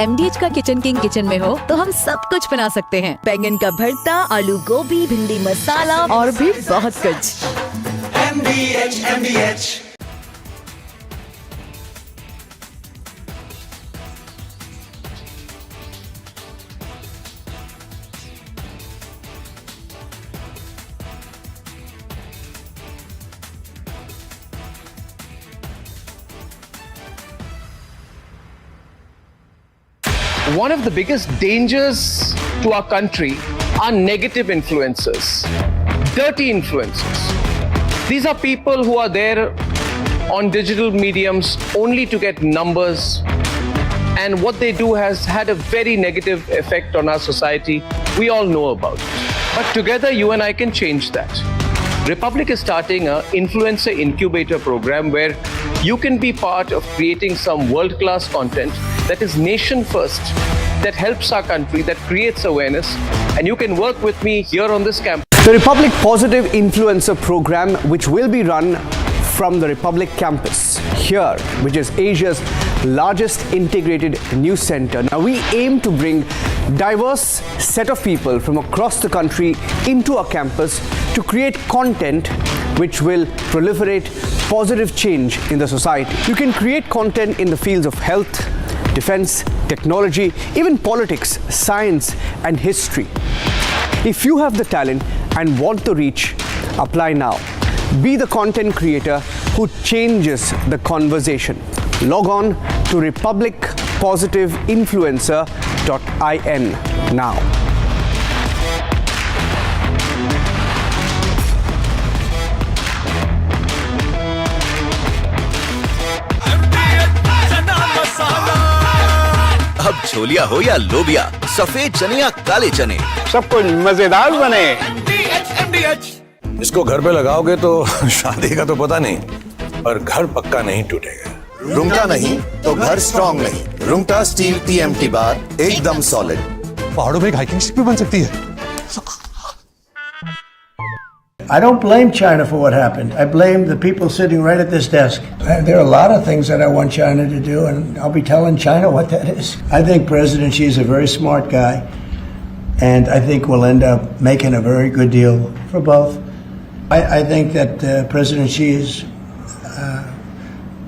MDH का kitchen king kitchen में हो तो हम सब कुछ बना सकते हैं। बैंगन का भरता, आलू गोभी, भिंडी मसाला और भी बहुत कुछ। MDH One of the biggest dangers to our country are negative influences, dirty influences. These are people who are there on digital mediums only to get numbers, and what they do has had a very negative effect on our society. We all know about it. But together, you and I can change that. Republic is starting an influencer incubator program where you can be part of creating some world-class content that is nation first, that helps our country, that creates awareness, and you can work with me here on this campus. The Republic Positive Influencer Program, which will be run from the Republic campus here, which is Asia's largest integrated news center. Now we aim to bring diverse set of people from across the country into our campus to create content which will proliferate positive change in the society. You can create content in the fields of health, defense, technology, even politics, science and history. If you have the talent and want the reach, apply now. Be the content creator who changes the conversation. Log on to republicpositiveinfluencer.in now. अब छोलिया हो या लोबिया, सफेद चने या काले चने, सब कुछ मजेदार बने। इसको घर पे लगाओगे तो शादी का तो पता नहीं, पर घर पक्का नहीं टूटेगा। रुंगटा नहीं तो घर स्ट्रॉन्ग नहीं। रुंगटा स्टील TMT बार एकदम सॉलिड। पहाड़ों में एक हाइकिंग स्टिक भी बन सकती है। I don't blame China for what happened. I blame the people sitting right at this desk. There are a lot of things that I want China to do, and I'll be telling China what that is. I think President Xi is a very smart guy, and I think we'll end up making a very good deal for both. I think that President Xi is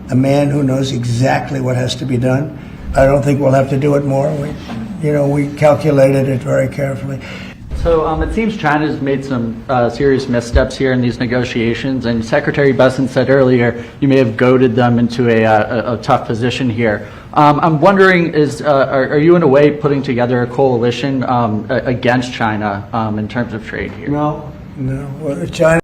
a man who knows exactly what has to be done. I don't think we'll have to do it more. We calculated it very carefully. So it seems China's made some serious missteps here in these negotiations, and Secretary Besant said earlier you may have goaded them into a tough position here. I'm wondering, are you in a way putting together a coalition against China in terms of trade here? No. Well, China.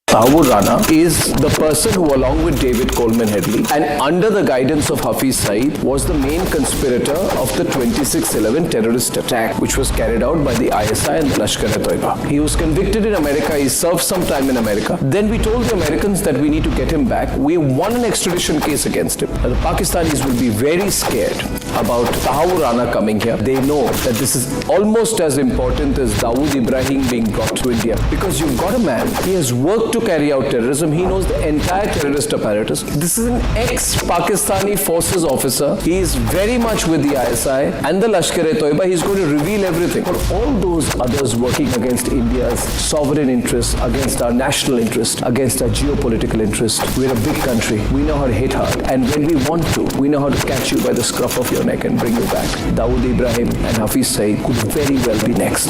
Tahawwur Rana is the person who, along with David Coleman Headley and under the guidance of Hafiz Saeed, was the main conspirator of the 26/11 terrorist attack, which was carried out by the ISI and the Lashkar-e-Toiba. He was convicted in America. He served some time in America. Then we told the Americans that we need to get him back. We won an extradition case against him. Now, the Pakistanis will be very scared about Tahawwur Rana coming here. They know that this is almost as important as Dawood Ibrahim being brought to India, because you've got a man, he has worked to carry out terrorism. He knows the entire terrorist apparatus. This is an ex-Pakistani forces officer. He is very much with the ISI and the Lashkar-e-Toiba. He's going to reveal everything. For all those others working against India's sovereign interests, against our national interest, against our geopolitical interest, we're a big country. We know how to hit hard. And when we want to, we know how to catch you by the scruff of your neck and bring you back. Dawood Ibrahim and Hafiz Saeed could very well be next.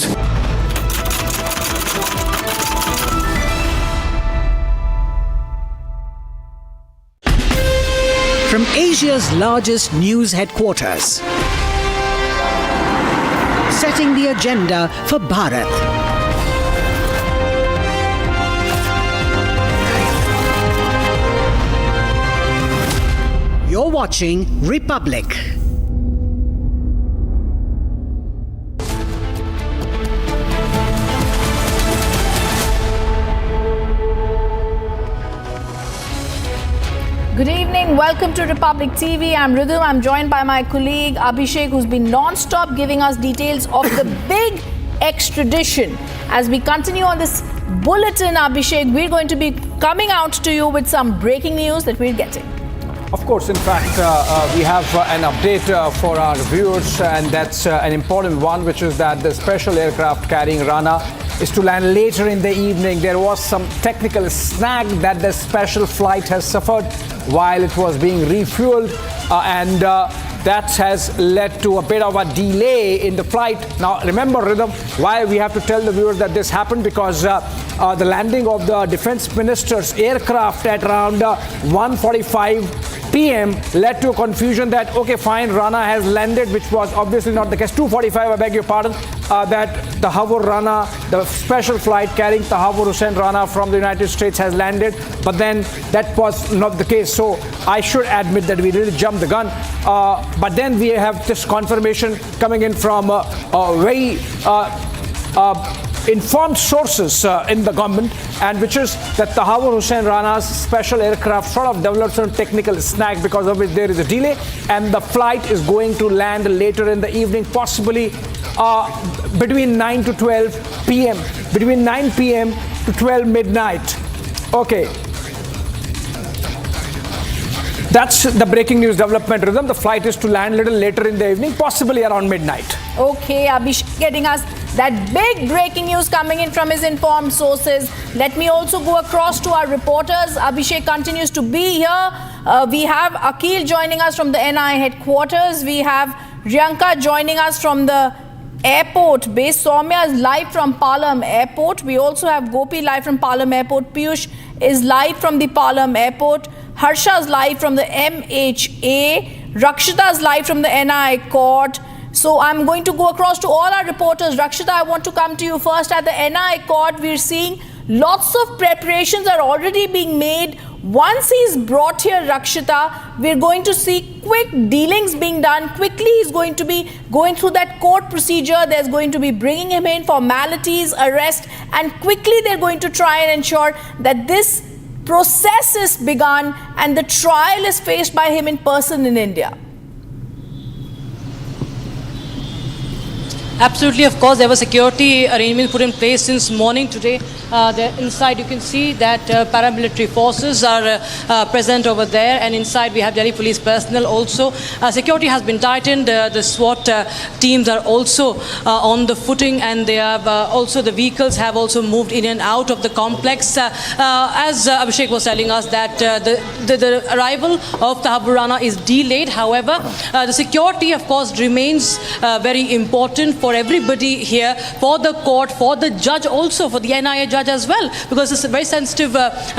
From Asia's largest news headquarters, setting the agenda for Bharat. You're watching Republic. Good evening. evening. Welcome to Republic TV. I'm Rhythm. I'm joined by my colleague Abhishek, who's been non-stop giving us details of the big extradition. As we continue on this bulletin, Abhishek, we're going to be coming out to you with some breaking news that we're getting. Of course, in fact, we have an update for our viewers, and that's an important one, which is that the special aircraft carrying Rana is to land later in the evening. There was some technical snag that the special flight has suffered while it was being refueled, and that has led to a bit of a delay in the flight. Now, remember, Rhythm, why we have to tell the viewers that this happened, because the landing of the defense minister's aircraft at around 1:45 p.m. led to a confusion that, okay, fine, Rana has landed, which was obviously not the case. 2:45, I beg your pardon, that Tahawwur Rana, the special flight carrying Tahawwur Rana from the United States has landed, but then that was not the case. So I should admit that we really jumped the gun. But then we have this confirmation coming in from very informed sources in the government, and which is that Tahawwur Rana's special aircraft sort of developed some technical snag, because of which there is a delay, and the flight is going to land later in the evening, possibly between 9 to 12 p.m. Between 9 p.m. to 12 midnight. Okay. That's the breaking news development, Rhythm. The flight is to land a little later in the evening, possibly around midnight. Okay, Abhishek getting us that big breaking news coming in from his informed sources. Let me also go across to our reporters. Abhishek continues to be here. We have Akil joining us from the NI headquarters. We have Riyanka joining us from the airport base. Soumya is live from Palam airport. We also have Gopi live from Palam airport. Piyush is live from the Palam airport. Harsha is live from the MHA. Rakshita is live from the NI court. So I'm going to go across to all our reporters. Rakshita, I want to come to you first. At the NI court, we're seeing lots of preparations are already being made. Once he's brought here, Rakshita, we're going to see quick dealings being done. Quickly, he's going to be going through that court procedure. There's going to be bringing him in, formalities, arrest, and quickly they're going to try and ensure that this process is begun and the trial is faced by him in person in India. Absolutely, of course, there were security arrangements put in place since morning today. Inside you can see that paramilitary forces are present over there, and inside we have Delhi police personnel also. Security has been tightened. The SWAT teams are also on the footing, and they have also the vehicles have also moved in and out of the complex. As Abhishek was telling us that the arrival of Tahawwur Rana is delayed. However, the security, of course, remains very important for everybody here, for the court, for the judge also, for the NIA judge as well, because it's a very sensitive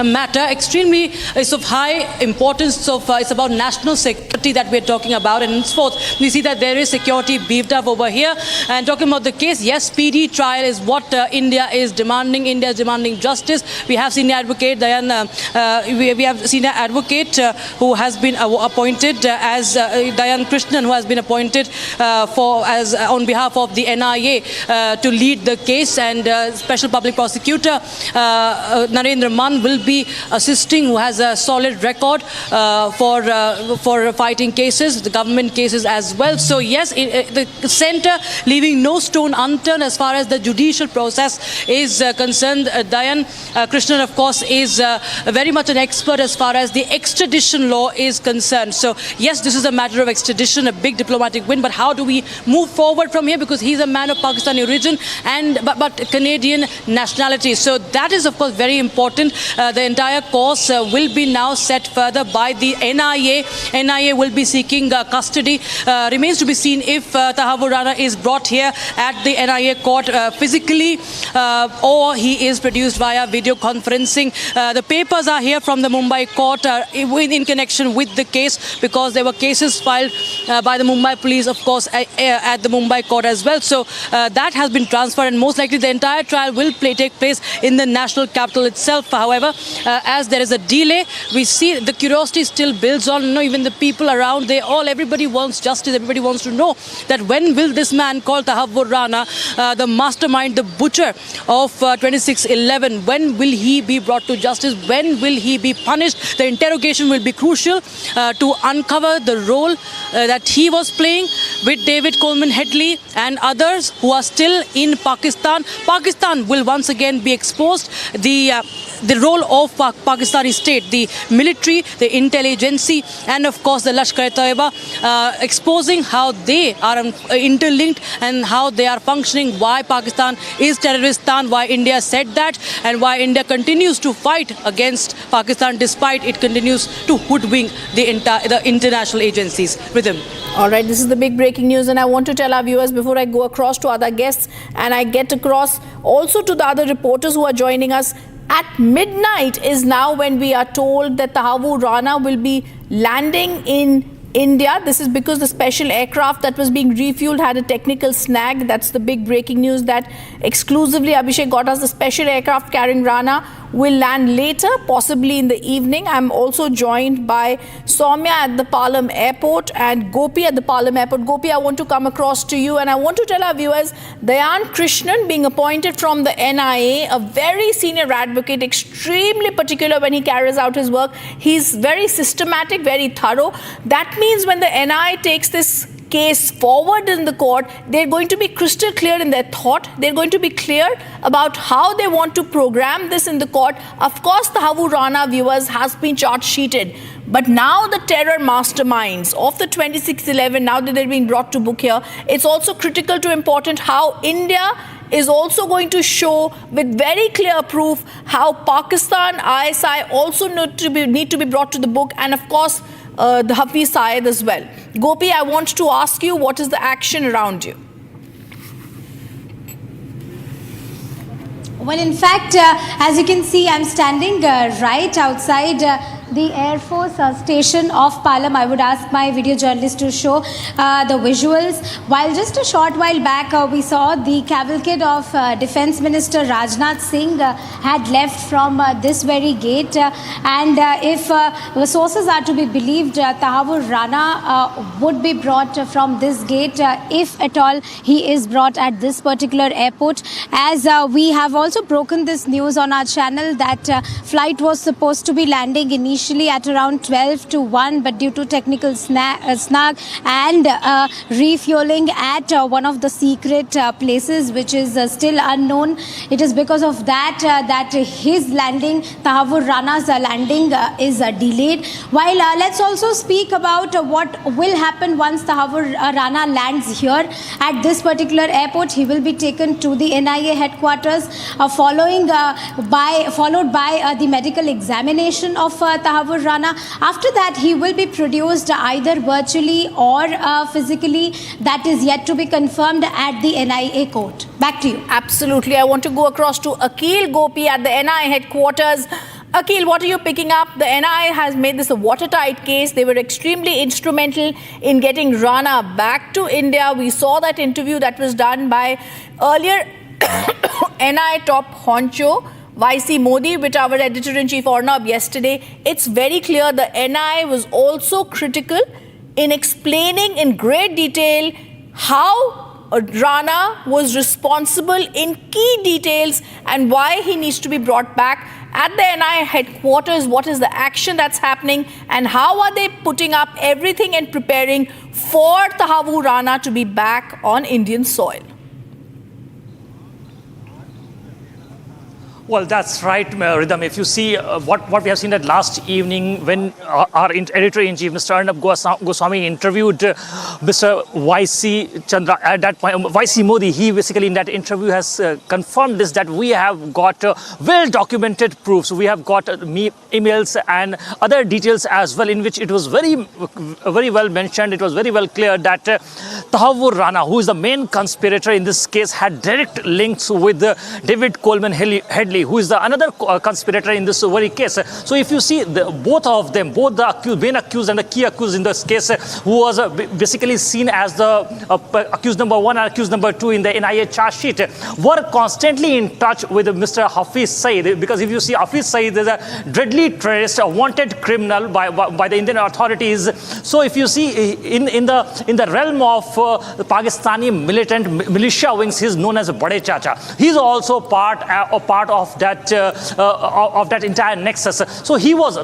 matter, extremely it's of high importance. So it's about national security that we're talking about, and henceforth we see that there is security beefed up over here. And talking about the case, yes, speedy trial is what India is demanding. India is demanding justice. We have senior advocate we have senior advocate who has been appointed as Dayan Krishnan, who has been appointed on behalf of the NIA to lead the case, and Special Public Prosecutor Narendra Mann will be assisting, who has a solid record for fighting cases, the government cases as well. So yes, the centre leaving no stone unturned as far as the judicial process is concerned. Dayan Krishnan, of course, is very much an expert as far as the extradition law is concerned. So yes, this is a matter of extradition, a big diplomatic win, but how do we move forward from here, because he's a man of Pakistani origin and but Canadian nationality. So that is, of course, very important. The entire course will be now set further by the NIA. NIA will be seeking custody. Remains to be seen if Tahawwur Rana is brought here at the NIA court physically or he is produced via video conferencing. The papers are here from the Mumbai court in connection with the case, because there were cases filed by the Mumbai police, of course, at the Mumbai court as well. well. So that has been transferred, and most likely the entire trial will take place in the national capital itself. However, as there is a delay, we see the curiosity still builds on. Even the people around, everybody wants justice. Everybody wants to know that when will this man called Tahawwur Rana, the mastermind, the butcher of 26/11, when will he be brought to justice? When will he be punished? The interrogation will be crucial to uncover the role that he was playing with David Coleman Headley and others who are still in Pakistan. Pakistan will once again be exposed. The role of Pakistani state, the military, the intelligence, and of course the Lashkar-e-Taiba, exposing how they are interlinked and how they are functioning, why Pakistan is terroristan, why India said that, and why India continues to fight against Pakistan despite it continues to hoodwink the international agencies with him. All right, this is the big breaking news, and I want to tell our viewers before I go across to other guests and I get across also to the other reporters who are joining us. At midnight is now when we are told that Tahawwur Rana will be landing in India. This is because the special aircraft that was being refueled had a technical snag. That's the big breaking news that exclusively Abhishek got us. The special aircraft carrying Rana will land later, possibly in the evening. I'm also joined by Soumya at the Palam airport and Gopi at the Palam airport. Gopi, I want to come across to you and I want to tell our viewers, Dayan Krishnan being appointed from the NIA, a very senior advocate, extremely particular when he carries out his work. He's very systematic, very thorough. That means when the NIA takes this case forward in the court, they're going to be crystal clear in their thought. They're going to be clear about how they want to program this in the court. Of course, the Tahawwur Rana, viewers, has been charge sheeted. But now the terror masterminds of the 26/11, now that they're being brought to book here, it's also critical to important how India is also going to show with very clear proof how Pakistan, ISI also need to be brought to the book, and of course, the Hafiz Syed as well. Gopi, I want to ask you, what is the action around you? Well, in fact, as you can see, I'm standing right outside the Air Force station of Palam. I would ask my video journalist to show the visuals. While just a short while back, we saw the cavalcade of Defence Minister Rajnath Singh had left from this very gate. And if the sources are to be believed, Tahawwur Rana would be brought from this gate, if at all he is brought at this particular airport. As we have also broken this news on our channel that flight was supposed to be landing initially at around 12 to 1, but due to technical snag and refueling at one of the secret places which is still unknown, it is because of that that his landing, Tahawwur Rana's landing is delayed. While let's also speak about what will happen once Tahawwur Rana lands here at this particular airport. He will be taken to the NIA headquarters, followed by the medical examination of Tahawwur Rana. After that, he will be produced either virtually or physically. That is yet to be confirmed at the NIA court. Back to you. Absolutely. I want to go across to Akil Gopi at the NIA headquarters. Akil, what are you picking up? The NIA has made this a watertight case. They were extremely instrumental in getting Rana back to India. We saw that interview that was done by earlier NIA top honcho YC Modi with our editor-in-chief Arnab yesterday. It's very clear the NIA was also critical in explaining in great detail how Rana was responsible in key details and why he needs to be brought back at the NIA headquarters. What is the action that's happening and how are they putting up everything and preparing for Tahawwur Rana to be back on Indian soil? Well, that's right, Ridham. If you see what we have seen that last evening when our editor-in-chief, Mr. Arnab Goswami, interviewed Mr. YC Chandra at that point, YC Modi, he basically in that interview has confirmed this, that we have got well-documented proofs. We have got emails and other details as well, in which it was very well mentioned. It was very well clear that Tahawwur Rana, who is the main conspirator in this case, had direct links with David Coleman Headley, Headley, who is the another conspirator in this very case. So if you see both of them, both the main accused and the key accused in this case, who was basically seen as the accused number 1 and accused number 2 in the NIA charge sheet, were constantly in touch with Mr. Hafiz Saeed, because if you see Hafiz Saeed is a deadly terrorist, a wanted criminal by the Indian authorities. So if you see in the realm of the Pakistani militia wings, he is known as Bade Chacha. He is also part of that entire nexus. So he was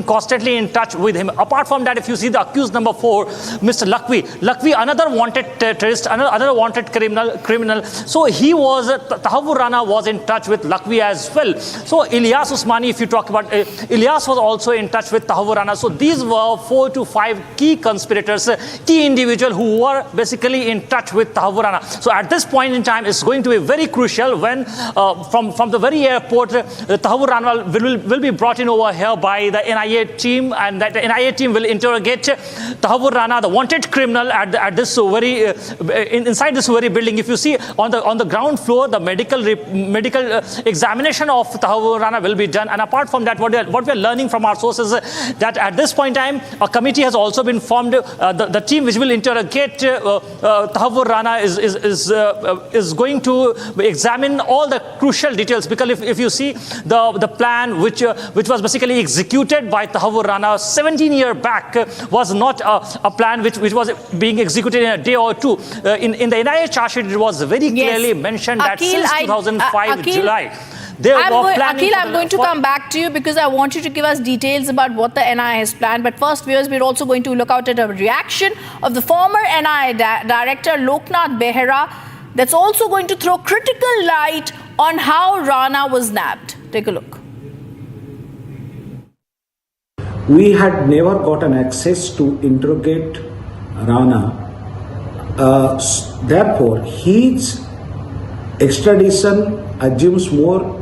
constantly in touch with him. Apart from that, if you see the accused number 4, Mr. Lakvi, another wanted terrorist, another wanted criminal. So Tahawwur Rana was in touch with Lakvi as well. So Ilyas Usmani, if you talk about Ilyas, was also in touch with Tahawwur Rana. So these were 4 to 5 key conspirators, key individuals who were basically in touch with Tahawwur Rana. So at this point in time, it's going to be very crucial when from the very airport, Tahawwur Rana will be brought in over here by the NIA team, and that the NIA team will interrogate Tahawwur Rana, the wanted criminal, at this very inside this very building. If you see on the ground floor, the medical examination of Tahawwur Rana will be done. And apart from that, what we are learning from our sources that at this point in time, a committee has also been formed. The team which will interrogate Tahawwur Rana is going to examine all the crucial details, because if you see the plan which was basically executed by Tahawwur Rana 17 years back was not a plan which was being executed in a day or two. In the NIA charge sheet, it was very clearly mentioned that since 2005 July. I'm going to come back to you because I want you to give us details about what the NIA has planned. But first, viewers, we're also going to look out at a reaction of the former NIA director, Loknath Behera, that's also going to throw critical light on how Rana was nabbed. Take a look. We had never gotten access to interrogate Rana. Therefore, his extradition assumes more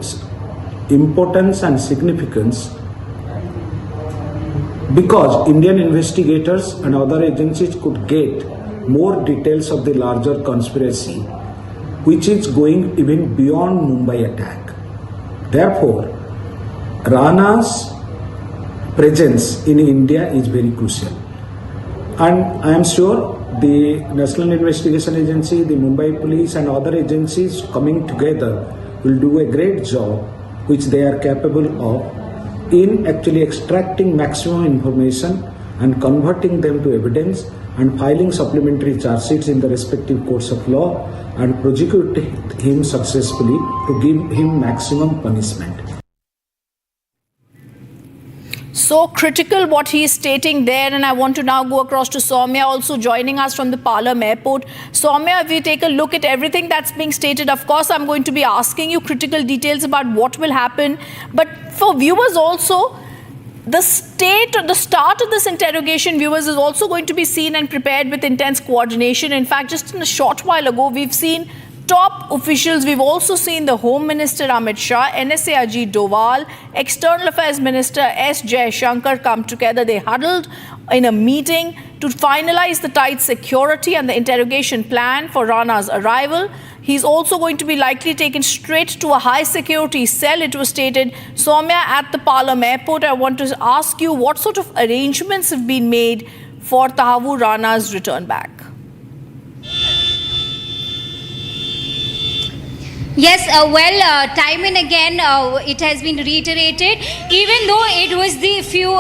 importance and significance because Indian investigators and other agencies could get more details of the larger conspiracy, which is going even beyond Mumbai attack. Therefore, Rana's presence in India is very crucial. And I am sure the National Investigation Agency, the Mumbai Police and other agencies coming together will do a great job, which they are capable of, in actually extracting maximum information and converting them to evidence and filing supplementary charge sheets in the respective courts of law and prosecute him successfully to give him maximum punishment. So critical what he is stating there, and I want to now go across to Soumya, also joining us from the Palam airport. Soumya, if we take a look at everything that's being stated, of course I'm going to be asking you critical details about what will happen, but for viewers also, the start of this interrogation, viewers, is also going to be seen and prepared with intense coordination. In fact, just in a short while ago, we've seen top officials. We've also seen the Home Minister Amit Shah, NSA Ajit Doval, External Affairs Minister S. Jaishankar come together. They huddled in a meeting to finalize the tight security and the interrogation plan for Rana's arrival. He's also going to be likely taken straight to a high security cell, it was stated. Soumya, at the Palam airport, I want to ask you what sort of arrangements have been made for Tahawwur Rana's return back? Yes, time and again it has been reiterated. Even though it was the few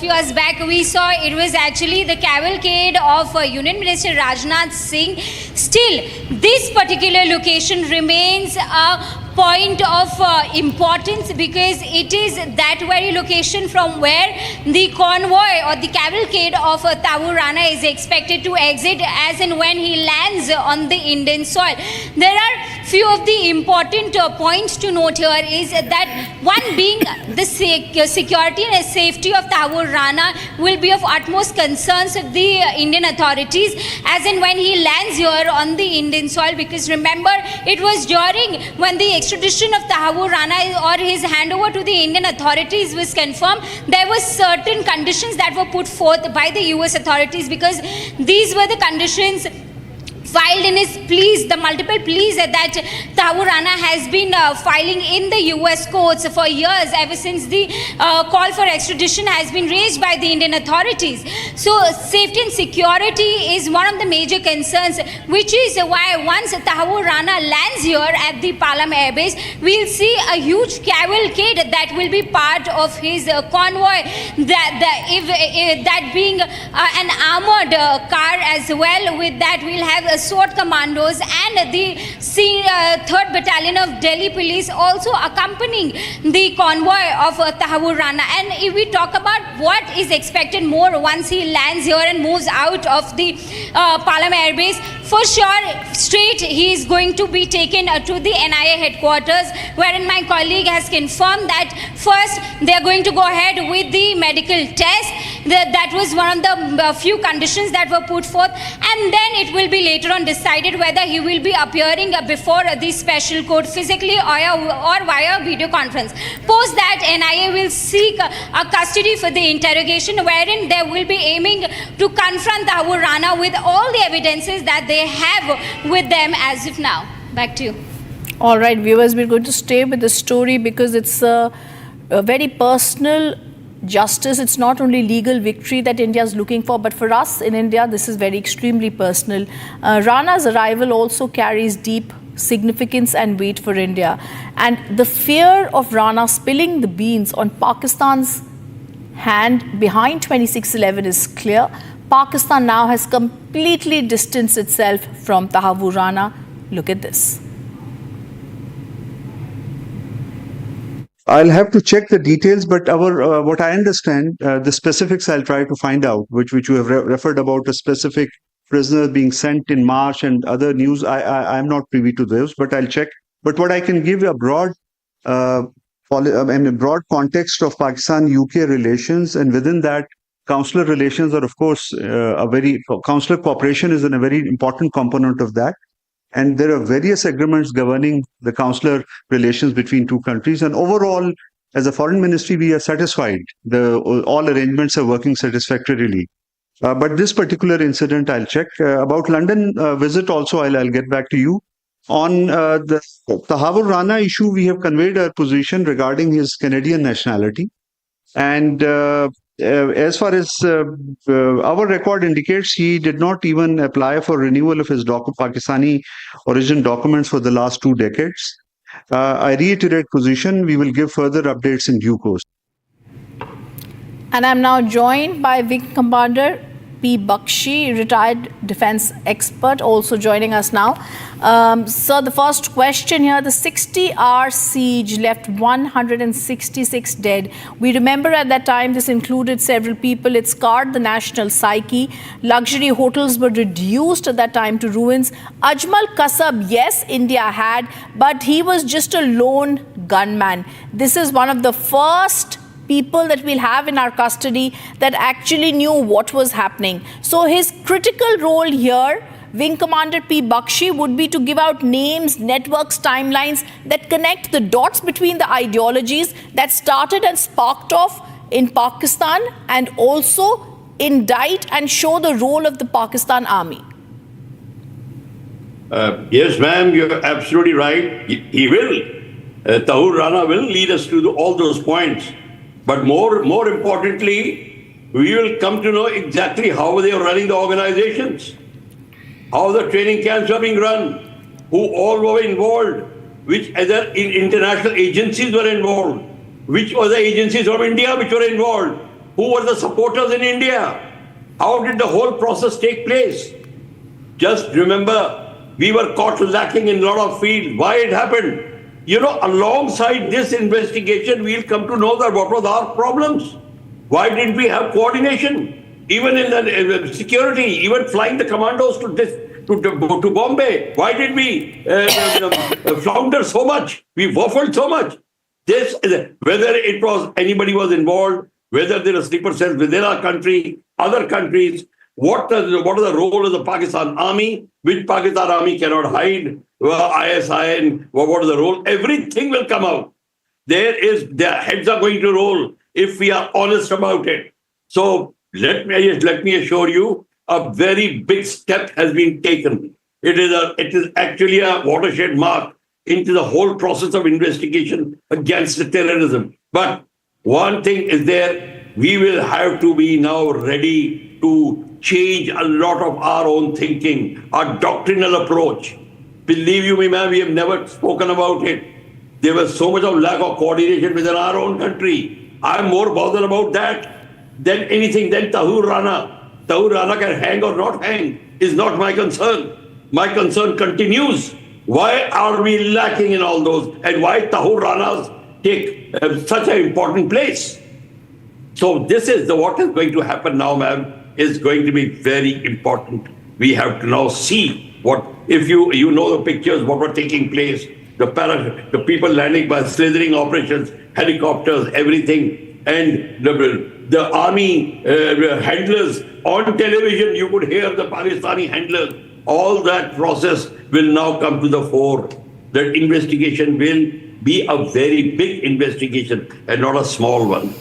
years back we saw it was actually the cavalcade of Union Minister Rajnath Singh, still this particular location remains a point of importance because it is that very location from where the convoy or the cavalcade of Tahawwur Rana is expected to exit as and when he lands on the Indian soil. There are few of the important points to note here is that one being the security and safety of Tahawwur Rana will be of utmost concern of the Indian authorities as and when he lands here on the Indian soil, because remember it was during when the extradition of Tahawwur Rana or his handover to the Indian authorities was confirmed, there were certain conditions that were put forth by the US authorities, because these were the conditions filed in his pleas, the multiple pleas that Tahawwur Rana has been filing in the US courts for years, ever since the call for extradition has been raised by the Indian authorities. So safety and security is one of the major concerns, which is why once Tahawwur Rana lands here at the Palam airbase, we'll see a huge cavalcade that will be part of his convoy, that being an armored car as well. With that, we'll have SWAT commandos and the 3rd Battalion of Delhi Police also accompanying the convoy of Tahawwur Rana. And if we talk about what is expected more once he lands here and moves out of the Palam airbase, for sure, straight he is going to be taken to the NIA headquarters, wherein my colleague has confirmed that first they are going to go ahead with the medical test. That was one of the few conditions that were put forth, and then it will be later on decided whether he will be appearing before the special court physically or via video conference. Post that, NIA will seek a custody for the interrogation, wherein they will be aiming to confront Tahawwur Rana with all the evidences that they have with them as of now. Back to you. All right, viewers, we're going to stay with the story because it's a very personal justice. It's not only legal victory that India is looking for, but for us in India, this is very extremely personal. Rana's arrival also carries deep significance and weight for India. And the fear of Rana spilling the beans on Pakistan's hand behind 2611 is clear. Pakistan now has completely distanced itself from Tahawwur Rana. Look at this. I'll have to check the details, but what I understand, the specifics I'll try to find out, which you have referred about a specific prisoner being sent in March and other news. I'm not privy to those, but I'll check. But what I can give a broad, broad context of Pakistan-UK relations, and within that, consular relations are, of course, consular cooperation is a very important component of that. And there are various agreements governing the consular relations between two countries. And overall, as a foreign ministry, we are satisfied. All arrangements are working satisfactorily. But this particular incident, I'll check. About London visit also, I'll get back to you. On the Tahawwur Rana issue, we have conveyed our position regarding his Canadian nationality. And as far as our record indicates, he did not even apply for renewal of his Pakistani origin documents for the last 2 decades. I reiterate position. We will give further updates in due course. And I'm now joined by Wing Commander P. Bakshi, retired defense expert, also joining us now. So the first question here, the 60-hour siege left 166 dead. We remember at that time this included several people. It scarred the national psyche. Luxury hotels were reduced at that time to ruins. Ajmal Kasab, yes, India had, but he was just a lone gunman. This is one of the first people that we'll have in our custody that actually knew what was happening. So his critical role here, Wing Commander P. Bakshi, would be to give out names, networks, timelines that connect the dots between the ideologies that started and sparked off in Pakistan, and also indict and show the role of the Pakistan army. Yes, ma'am, you're absolutely right. He will. Tahawwur Rana will lead us to all those points. But more importantly, we will come to know exactly how they are running the organizations, how the training camps are being run, who all were involved, which other international agencies were involved, which other agencies from India which were involved, who were the supporters in India, how did the whole process take place. Just remember, we were caught lacking in a lot of fields. Why it happened? You know, alongside this investigation, we'll come to know that what were our problems. Why didn't we have coordination? Even in the security, even flying the commandos to Bombay. Why did we flounder so much? We waffled so much. Whether it was anybody was involved, whether there are sleeper cells within our country, other countries, what are the role of the Pakistan army, which Pakistan army cannot hide, ISI, and what is the role? Everything will come out. Their heads are going to roll if we are honest about it. So let me assure you, a very big step has been taken. It is actually a watershed mark into the whole process of investigation against the terrorism. But one thing is there, we will have to be now ready to change a lot of our own thinking, our doctrinal approach. Believe you me, ma'am, we have never spoken about it. There was so much of lack of coordination within our own country. I'm more bothered about that than anything, than Tahawwur Rana. Tahawwur Rana can hang or not hang is not my concern. My concern continues. Why are we lacking in all those? And why Tahawwur Ranas take such an important place? So this is what is going to happen now, ma'am, is going to be very important. We have to now see what, if you know the pictures, what were taking place, the people landing by slithering operations, helicopters, everything, and the army handlers on television, you could hear the Pakistani handlers. All that process will now come to the fore. That investigation will be a very big investigation and not a small one.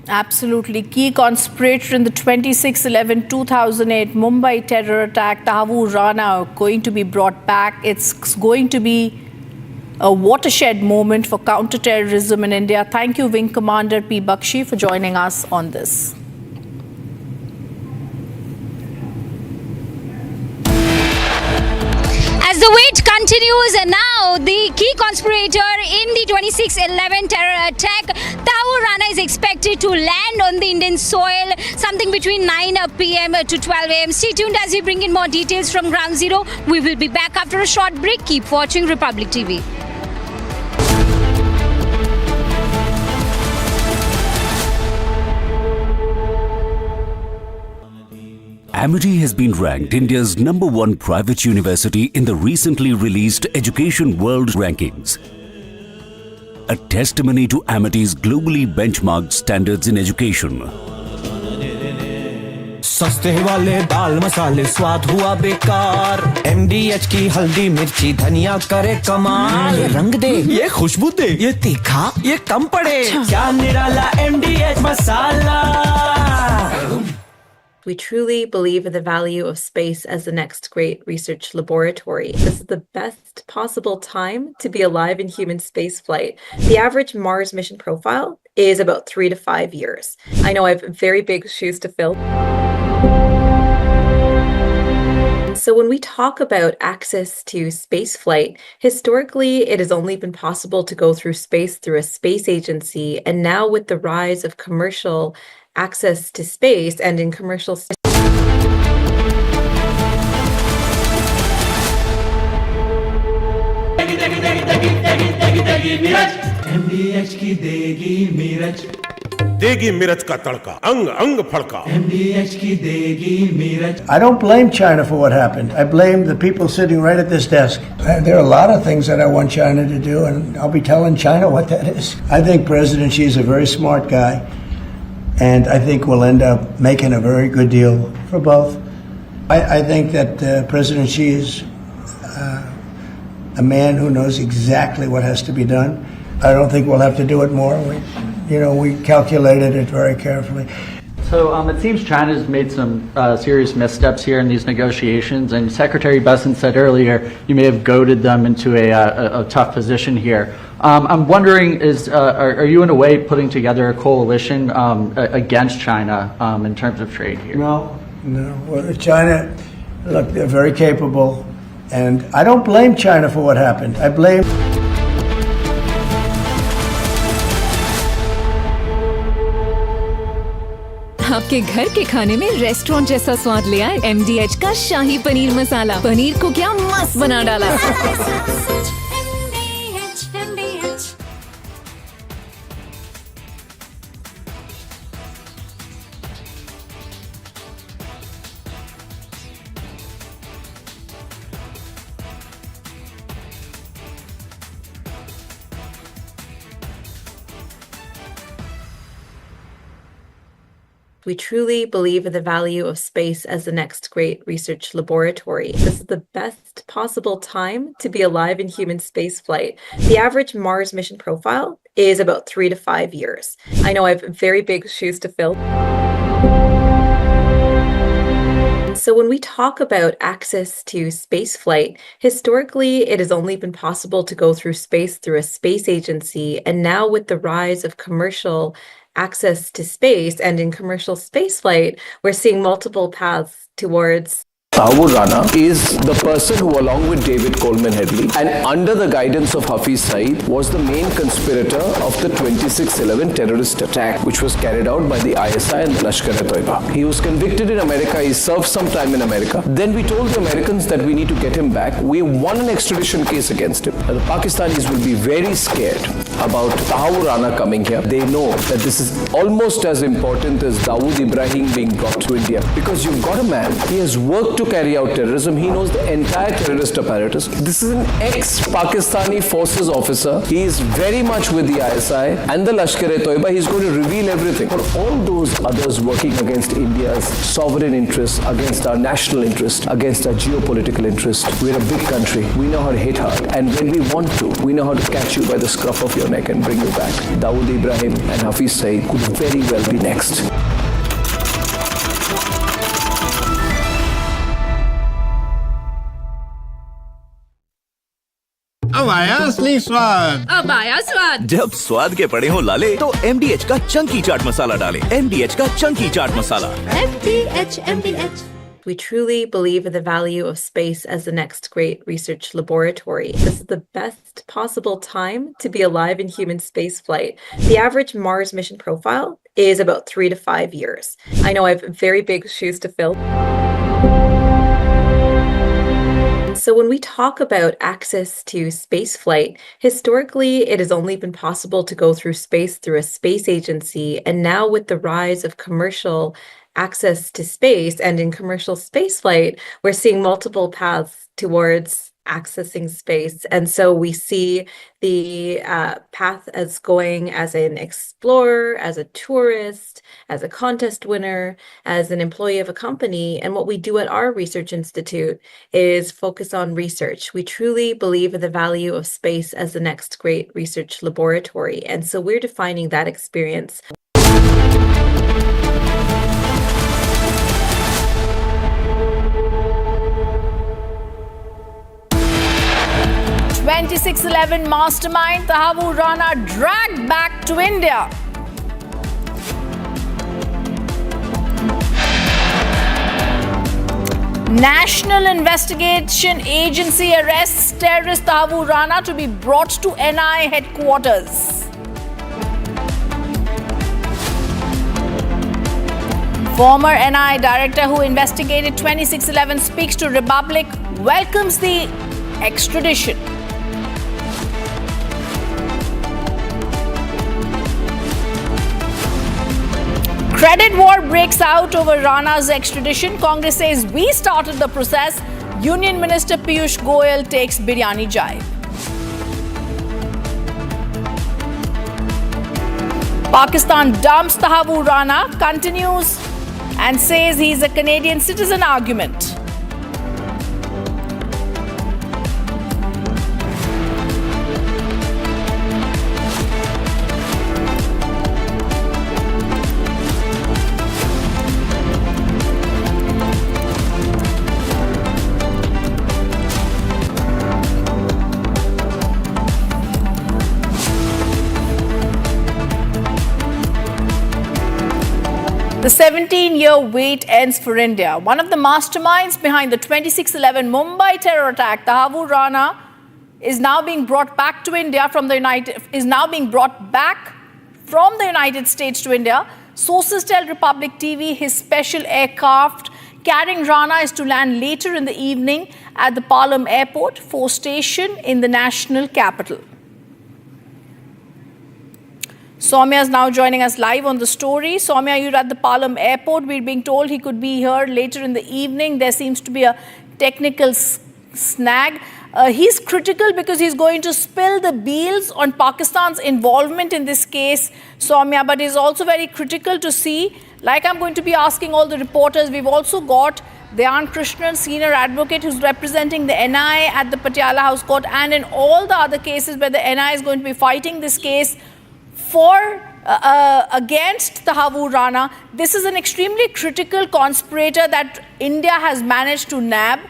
Absolutely. Key conspirator in the 26/11/2008 Mumbai Terror Attack, Tahawwur Rana, going to be brought back. It's going to be a watershed moment for counter-terrorism in India. Thank you, Wing Commander P. Bakshi, for joining us on this. As the wait continues, and now the key conspirator in the 26/11 terror attack, Tahawwur Rana, is expected to land on the Indian soil something between 9 p.m. to 12 a.m. Stay tuned as we bring in more details from Ground Zero. We will be back after a short break. Keep watching Republic TV. Amity has been ranked India's #1 private university in the recently released Education World Rankings. A testimony to Amity's globally benchmarked standards in education. सस्ते वाले दाल मसाले स्वाद हुआ बेकार MDH की हल्दी मिर्ची धनिया करे कमाल ये रंग दे ये खुशबू दे ये तीखा ये कम पड़े क्या निराला MDH masala. We truly believe in the value of space as the next great research laboratory. This is the best possible time to be alive in human spaceflight. The average Mars mission profile is about 3 to 5 years. I know I have very big shoes to fill. So when we talk about access to spaceflight, historically, it has only been possible to go through space through a space agency. And now with the rise of commercial access to space and in commercial MDH की देगी मिर्च देगी मिर्च का तड़का अंग अंग फड़का MDH की देगी मिर्च. I don't blame China for what happened. I blame the people sitting right at this desk. There are a lot of things that I want China to do, and I'll be telling China what that is. I think President Xi is a very smart guy, and I think we'll end up making a very good deal for both. I think that President Xi is a man who knows exactly what has to be done. I don't think we'll have to do it more. We calculated it very carefully. So it seems China's made some serious missteps here in these negotiations, and Secretary Besant said earlier you may have goaded them into a tough position here. I'm wondering, are you in a way putting together a coalition against China in terms of trade here? No. Well, China, look, they're very capable, and I don't blame China for what happened. I blame... आपके घर के खाने में restaurant जैसा स्वाद ले आए MDH का शाही पनीर मसाला. पनीर को क्या मस्त बना डाला. We truly believe in the value of space as the next great research laboratory. This is the best possible time to be alive in human spaceflight. The average Mars mission profile is about 3 to 5 years. I know I have very big shoes to fill. So when we talk about access to space flight, historically, it has only been possible to go through space through a space agency. And now with the rise of commercial access to space and in commercial space flight, we're seeing multiple paths towards Tahawwur Rana is the person who, along with David Coleman Headley and under the guidance of Hafiz Saeed, was the main conspirator of the 26/11 terrorist attack, which was carried out by the ISI and the Lashkar-e-Toiba. He was convicted in America. He served some time in America. Then we told the Americans that we need to get him back. We won an extradition case against him. Now, the Pakistanis will be very scared about Tahawwur Rana coming here. They know that this is almost as important as Dawood Ibrahim being brought to India, because you've got a man, he has worked to carry out terrorism. He knows the entire terrorist apparatus. This is an ex-Pakistani forces officer. He is very much with the ISI and the Lashkar-e-Toiba. He's going to reveal everything. For all those others working against India's sovereign interests, against our national interest, against our geopolitical interest, we're a big country. We know how to hit hard. And when we want to, we know how to catch you by the scruff of your neck and bring you back. Dawood Ibrahim and Hafiz Saeed could very well be next. अब आया असली स्वाद। अब आया स्वाद। जब स्वाद के पड़े हो लाले तो MDH का चंकी चाट मसाला डालें। MDH का chunky chaat masala. MDH. We truly believe in the value of space as the next great research laboratory. This is the best possible time to be alive in human spaceflight. The average Mars mission profile is about 3 to 5 years. I know I have very big shoes to fill. So when we talk about access to spaceflight, historically, it has only been possible to go through space through a space agency. And now with the rise of commercial access to space and in commercial spaceflight, we're seeing multiple paths towards accessing space. And so we see the path as going as an explorer, as a tourist, as a contest winner, as an employee of a company. And what we do at our research institute is focus on research. We truly believe in the value of space as the next great research laboratory. And so we're defining that experience. 26/11 Mastermind, Tahawwur Rana dragged back to India. National Investigation Agency arrests terrorist Tahawwur Rana to be brought to NI headquarters. Former NI director who investigated 26/11 speaks to Republic, welcomes the extradition. Credit war breaks out over Rana's extradition. Congress says we started the process. Union Minister Piyush Goyal takes biryani jibe. Pakistan dumps Tahawwur Rana, continues and says he's a Canadian citizen argument. The 17-year wait ends for India. One of the masterminds behind the 26/11 Mumbai Terror Attack, Tahawwur Rana, is now being brought back to India from the United States to India. Sources tell Republic TV his special aircraft carrying Rana is to land later in the evening at the Palam airport, force station in the national capital. Soumya is now joining us live on the story. Soumya, you're at the Palam airport. We're being told he could be here later in the evening. There seems to be a technical snag. He's critical because he's going to spill the beans on Pakistan's involvement in this case, Soumya, but he's also very critical to see, like I'm going to be asking all the reporters, we've also got Dhyan Krishnan, senior advocate who's representing the NI at the Patiala House Court and in all the other cases where the NI is going to be fighting this case for against Tahawwur Rana. This is an extremely critical conspirator that India has managed to nab.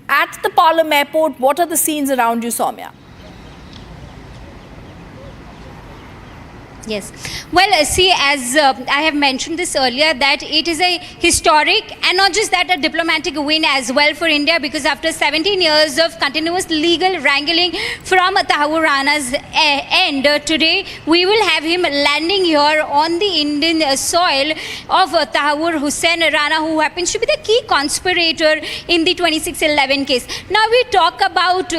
At the Palam airport, what are the scenes around you, Soumya? Yes. Well, see, as I have mentioned this earlier, that it is a historic and not just that, a diplomatic win as well for India, because after 17 years of continuous legal wrangling from Tahawwur Rana's end, today we will have him landing here on the Indian soil of Tahawwur Hussain Rana, who happens to be the key conspirator in the 2611 case. Now we talk about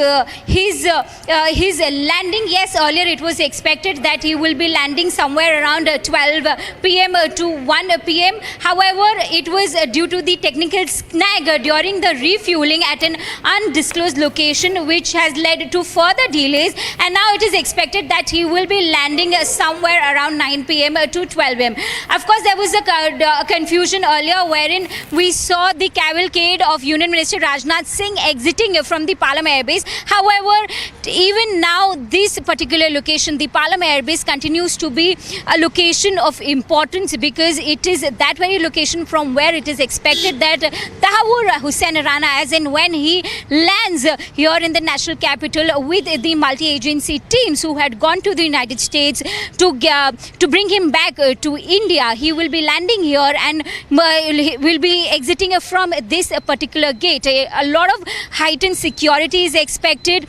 his landing. Yes, earlier it was expected that he will be landing somewhere around 12 p.m. to 1 p.m. However, it was due to the technical snag during the refueling at an undisclosed location, which has led to further delays, and now it is expected that he will be landing somewhere around 9 p.m. to 12 a.m. Of course, there was a confusion earlier wherein we saw the cavalcade of Union Minister Rajnath Singh exiting from the Palam airbase. However, even now this particular location, the Palam airbase, continues to be a location of importance, because it is that very location from where it is expected that Tahawwur Hussain Rana, as in when he lands here in the national capital with the multi-agency teams who had gone to the United States to bring him back to India, he will be landing here and will be exiting from this particular gate. A lot of heightened security is expected.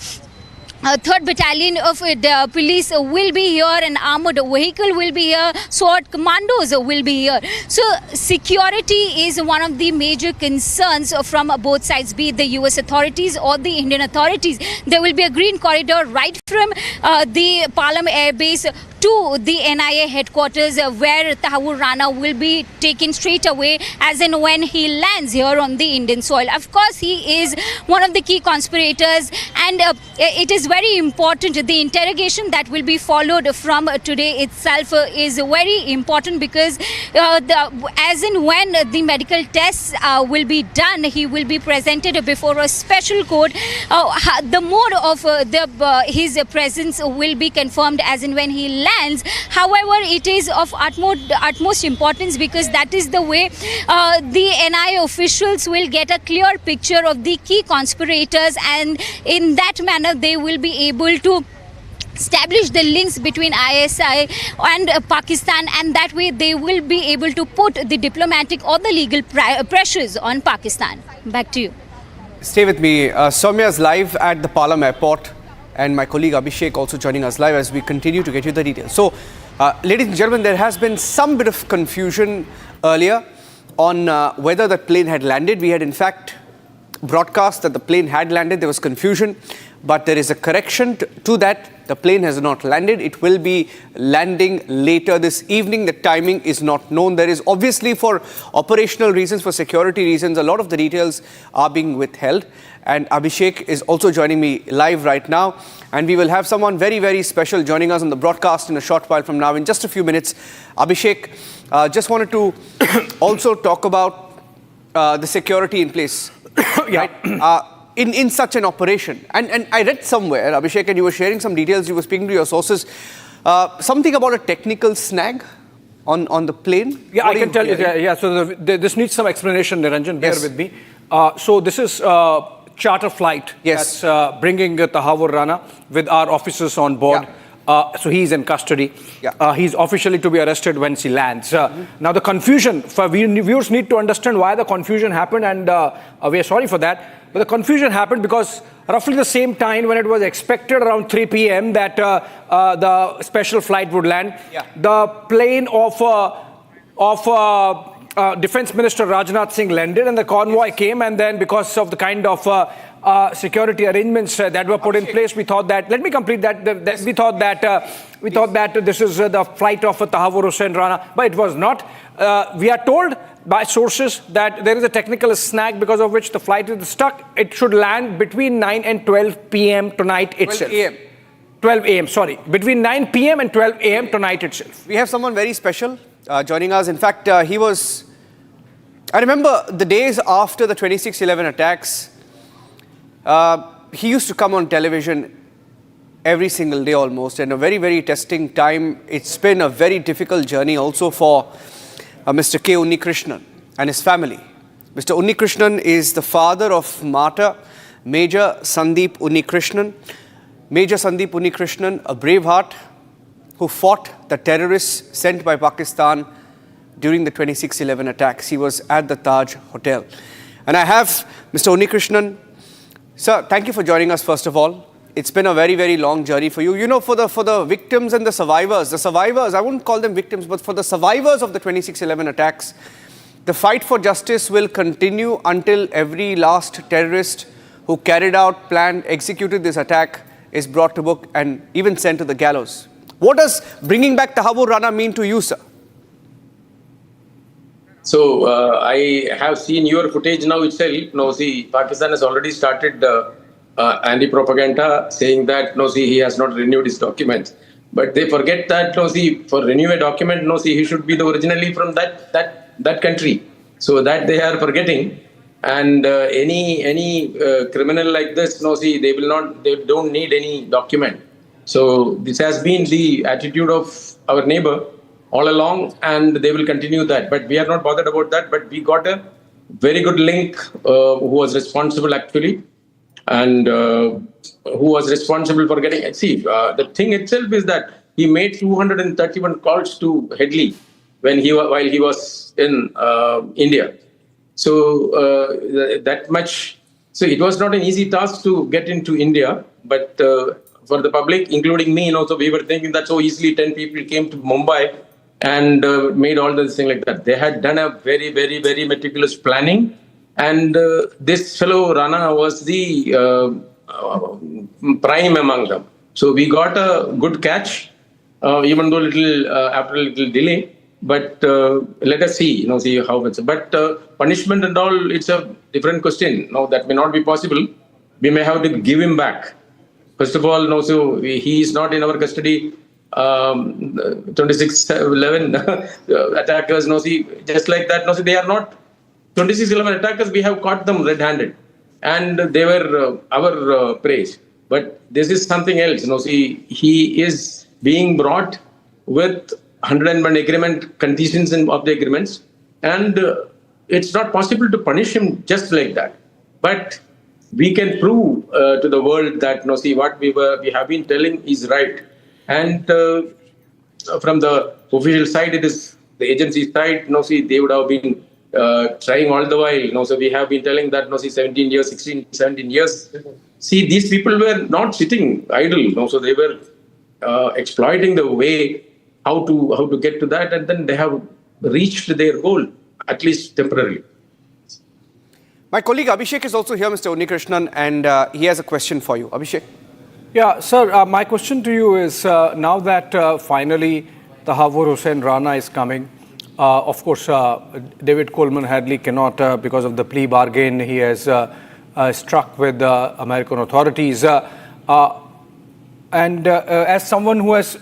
3rd Battalion of the police will be here, an armored vehicle will be here, SWAT commandos will be here. So security is one of the major concerns from both sides, be it the US authorities or the Indian authorities. There will be a green corridor right from the Palam airbase to the NIA headquarters, where Tahawwur Rana will be taken straight away as in when he lands here on the Indian soil. Of course, he is one of the key conspirators, and it is very important. The interrogation that will be followed from today itself is very important, because as in when the medical tests will be done, he will be presented before a special court. The mode of his presence will be confirmed as in when he lands. However, it is of utmost importance, because that is the way the NIA officials will get a clear picture of the key conspirators, and in that manner they will be able to establish the links between ISI and Pakistan, and that way they will be able to put the diplomatic or the legal pressures on Pakistan. Back to you. Stay with me. Soumya is live at the Palam airport, and my colleague Abhishek also joining us live as we continue to get you the details. So, ladies and gentlemen, there has been some bit of confusion earlier on whether the plane had landed. We had in fact broadcast that the plane had landed. There was confusion, but there is a correction to that. The plane has not landed. It will be landing later this evening. The timing is not known. There is obviously, for operational reasons, for security reasons, a lot of the details are being withheld. And Abhishek is also joining me live right now. And we will have someone very, very special joining us on the broadcast in a short while from now, in just a few minutes. Abhishek, just wanted to also talk about the security in place. Yeah. Right? In such an operation. And I read somewhere, Abhishek, and you were sharing some details, you were speaking to your sources, something about a technical snag on the plane. Yeah, I can tell you. Yeah, so this needs some explanation, Niranjan. Bear with me. So this is charter flight that's bringing Tahawwur Rana with our officers on board. So he's in custody. He's officially to be arrested when he lands. Now the confusion, for viewers need to understand why the confusion happened, and we are sorry for that. But the confusion happened because roughly the same time when it was expected around 3 p.m. that the special flight would land, the plane of Defense Minister Rajnath Singh landed, and the convoy came, and then because of the kind of security arrangements that were put in place, we thought that, let me complete that, we thought that this is the flight of Tahawwur Hussain Rana, but it was not. We are told by sources that there is a technical snag because of which the flight is stuck. It should land between 9 and 12 p.m. tonight itself. 12 a.m., sorry. Between 9 p.m. and 12 a.m. tonight itself. We have someone very special joining us. In fact, he was... I remember the days after the 2611 attacks, he used to come on television every single day almost, and a very, very testing time. It's been a very difficult journey also for Mr. K. Unnikrishnan and his family. Mr. Unnikrishnan is the father of martyr Major Sandeep Unnikrishnan. Major Sandeep Unnikrishnan, a braveheart who fought the terrorists sent by Pakistan during the 26/11 attacks. He was at the Taj Hotel. And I have Mr. Unnikrishnan. Sir, thank you for joining us, first of all. It's been a very, very long journey for you. You know, for the victims and the survivors, I wouldn't call them victims, but for the survivors of the 26/11 attacks, the fight for justice will continue until every last terrorist who carried out, planned, executed this attack is brought to book and even sent to the gallows. What does bringing back Tahawwur Rana mean to you, sir? So I have seen your footage now itself. No, see, Pakistan has already started anti-propaganda saying that, no, see, he has not renewed his documents. But they forget that, no, see, for renew a document, no, see, he should be originally from that country. So that they are forgetting. And any criminal like this, no, see, they don't need any document. So this has been the attitude of our neighbor all along, and they will continue that. But we are not bothered about that. But we got a very good link who was responsible actually, and who was responsible for getting. See, the thing itself is that he made 231 calls to Headley while he was in India. So that much. So it was not an easy task to get into India, but for the public, including me, so we were thinking that so easily 10 people came to Mumbai and made all this thing like that. They had done a very, very, very meticulous planning. And this fellow Rana was the prime among them. So we got a good catch, even though after a little delay. But let us see, see how it's. But punishment and all, it's a different question. No, that may not be possible. We may have to give him back. First of all, no, so he is not in our custody. 26/11 attackers, no, see, just like that, no, see, they are not 26/11 attackers. We have caught them red-handed, and they were our prey. But this is something else. No, see, he is being brought with 101 agreement conditions of the agreements, and it's not possible to punish him just like that. But we can prove to the world that, no, see, what we have been telling is right. And from the official side, it is the agency side, no, see, they would have been trying all the while. No, so we have been telling that, no, see, 17 years, 16, 17 years. See, these people were not sitting idle. No, so they were exploiting the way how to get to that, and then they have reached their goal, at least temporarily. My colleague Abhishek is also here, Mr. Unnikrishnan, and he has a question for you. Abhishek. Yeah, sir, my question to you is, now that finally Tahawwur Hussain Rana is coming, of course, David Coleman Headley cannot, because of the plea bargain he has struck with the American authorities. And as someone who has,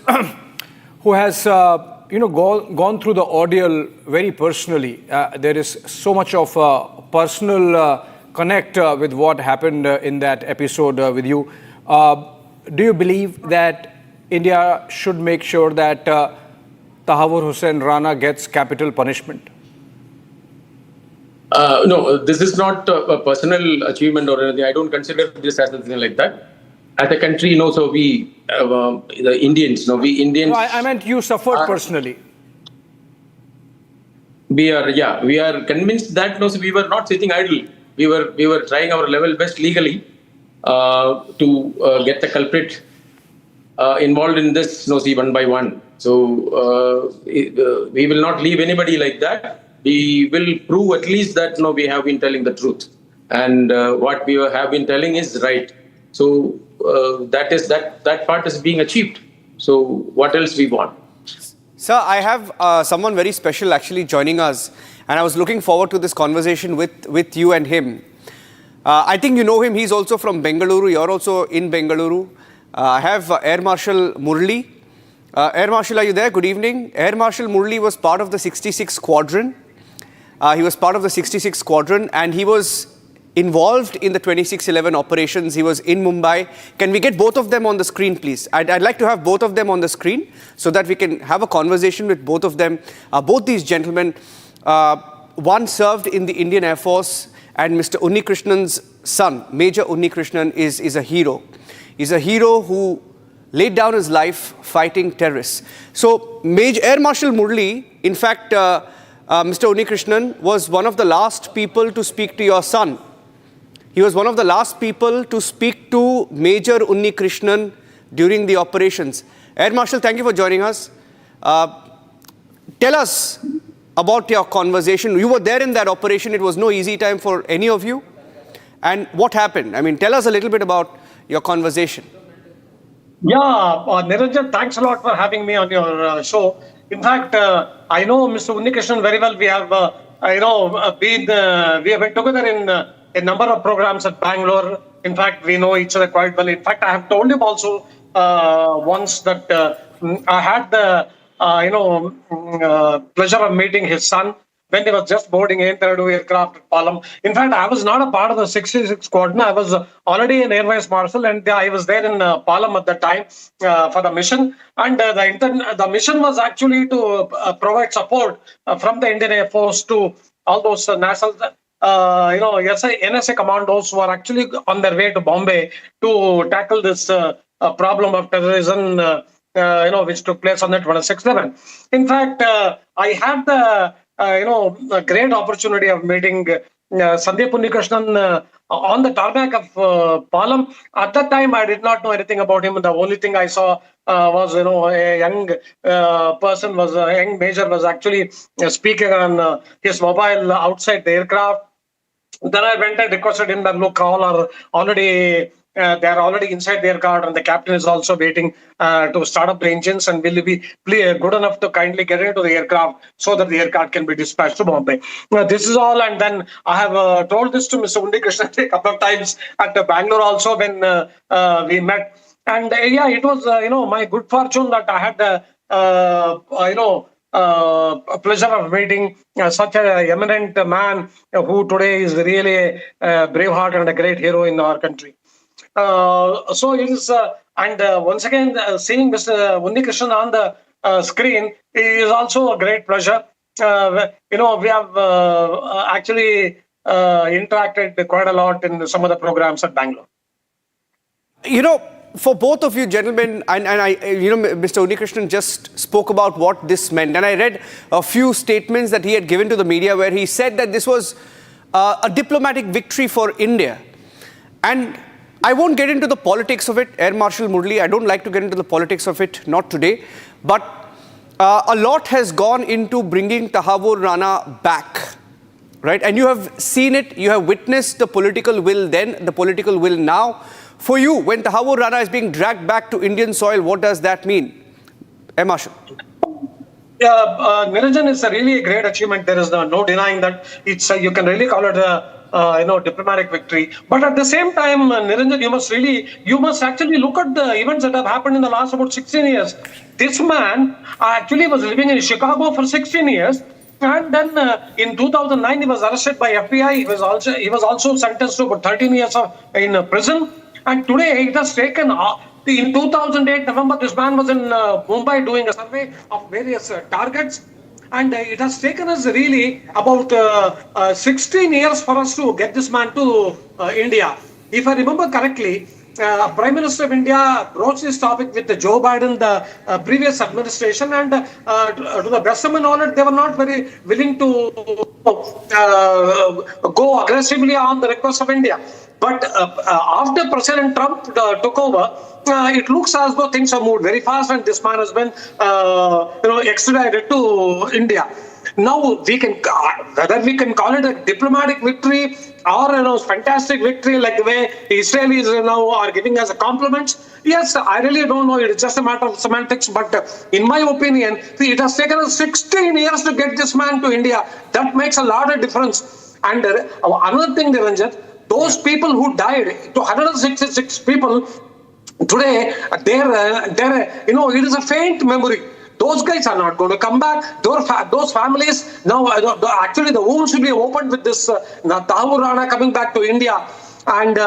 gone through the ordeal very personally, there is so much of personal connect with what happened in that episode with you. Do you believe that India should make sure that Tahawwur Hussain Rana gets capital punishment? No, this is not a personal achievement or anything. I don't consider this as anything like that. As a country, so we, the Indians, we Indians... No, I meant you suffered personally. We are convinced that, so we were not sitting idle. We were trying our level best legally to get the culprit involved in this, see, one by one. So we will not leave anybody like that. We will prove at least that we have been telling the truth, and what we have been telling is right. So that part is being achieved. So what else we want? Sir, I have someone very special actually joining us, and I was looking forward to this conversation with you and him. I think you know him. He's also from Bengaluru. You're also in Bengaluru. I have Air Marshal Murli. Air Marshal, are you there? Good evening. Air Marshal Murli was part of the 66 Squadron. He was part of the 66 Squadron, and he was involved in the 26/11 operations. He was in Mumbai. Can we get both of them on the screen, please? I'd like to have both of them on the screen so that we can have a conversation with both of them. Both these gentlemen, one served in the Indian Air Force, and Mr. Unnikrishnan's son, Major Unnikrishnan, is a hero. He's a hero who laid down his life fighting terrorists. So Major Air Marshal Murli, in fact, Mr. Unnikrishnan was one of the last people to speak to your son. He was one of the last people to speak to Major Unnikrishnan during the operations. Air Marshal, thank you for joining us. Tell us about your conversation. You were there in that operation. It was no easy time for any of you. And what happened? I mean, tell us a little bit about your conversation. Yeah, Niranjan, thanks a lot for having me on your show. In fact, I know Mr. Unnikrishnan very well. We have, we have been together in a number of programs at Bangalore. In fact, we know each other quite well. In fact, I have told him also once that I had the, pleasure of meeting his son when he was just boarding in the aircraft at Palam. In fact, I was not a part of the 66 Squadron. I was already an Air Vice Marshal, and I was there in Palam at that time for the mission. And the mission was actually to provide support from the Indian Air Force to all those national, NSA commandos who are actually on their way to Bombay to tackle this problem of terrorism, which took place on the 26/11. In fact, I had the a great opportunity of meeting Sandeep Unnikrishnan on the tarmac of Palam. At that time, I did not know anything about him. The only thing I saw was, a young person, a young major was actually speaking on his mobile outside the aircraft. Then I went and requested him that, look, all are already they are already inside the aircraft, and the captain is also waiting to start up the engines, and will be good enough to kindly get into the aircraft so that the aircraft can be dispatched to Bombay. This is all, and then I have told this to Mr. Unnikrishnan a couple of times at Bangalore also when we met. And it was my good fortune that I had the a pleasure of meeting such an eminent man who today is really a braveheart and a great hero in our country. So it is, and once again, seeing Mr. Unnikrishnan on the screen is also a great pleasure. We have actually interacted quite a lot in some of the programs at Bangalore. For both of you gentlemen, and Mr. Unnikrishnan just spoke about what this meant. And I read a few statements that he had given to the media where he said that this was a diplomatic victory for India. And I won't get into the politics of it, Air Marshal Murli. I don't like to get into the politics of it, not today. But a lot has gone into bringing Tahawwur Rana back, right? And you have seen it, you have witnessed the political will then, the political will now. For you, when Tahawwur Rana is being dragged back to Indian soil, what does that mean? Air Marshal. Yeah, Niranjan, is really a great achievement. There is no denying that. It's you can really call it a diplomatic victory. But at the same time, Niranjan, you must actually look at the events that have happened in the last about 16 years. This man actually was living in Chicago for 16 years. And then in 2009, he was arrested by FBI. He was also sentenced to about 13 years in prison. And today it has taken, in 2008 November, this man was in Mumbai doing a survey of various targets. And it has taken us really about 16 years for us to get this man to India. If I remember correctly, Prime Minister of India broached this topic with Joe Biden, the previous administration, and to the best of my knowledge, they were not very willing to go aggressively on the request of India. But after President Trump took over, it looks as though things have moved very fast, and this man has been, extradited to India. Now we can, whether we can call it a diplomatic victory or fantastic victory, like the way the Israelis now are giving us a compliments. Yes, I really don't know. It's just a matter of semantics. But in my opinion, it has taken us 16 years to get this man to India. That makes a lot of difference. And another thing, Niranjan, those people who died, 266 people, today, it is a faint memory. Those guys are not going to come back. Those families, now actually the wounds will be opened with this Tahawwur Rana coming back to India. And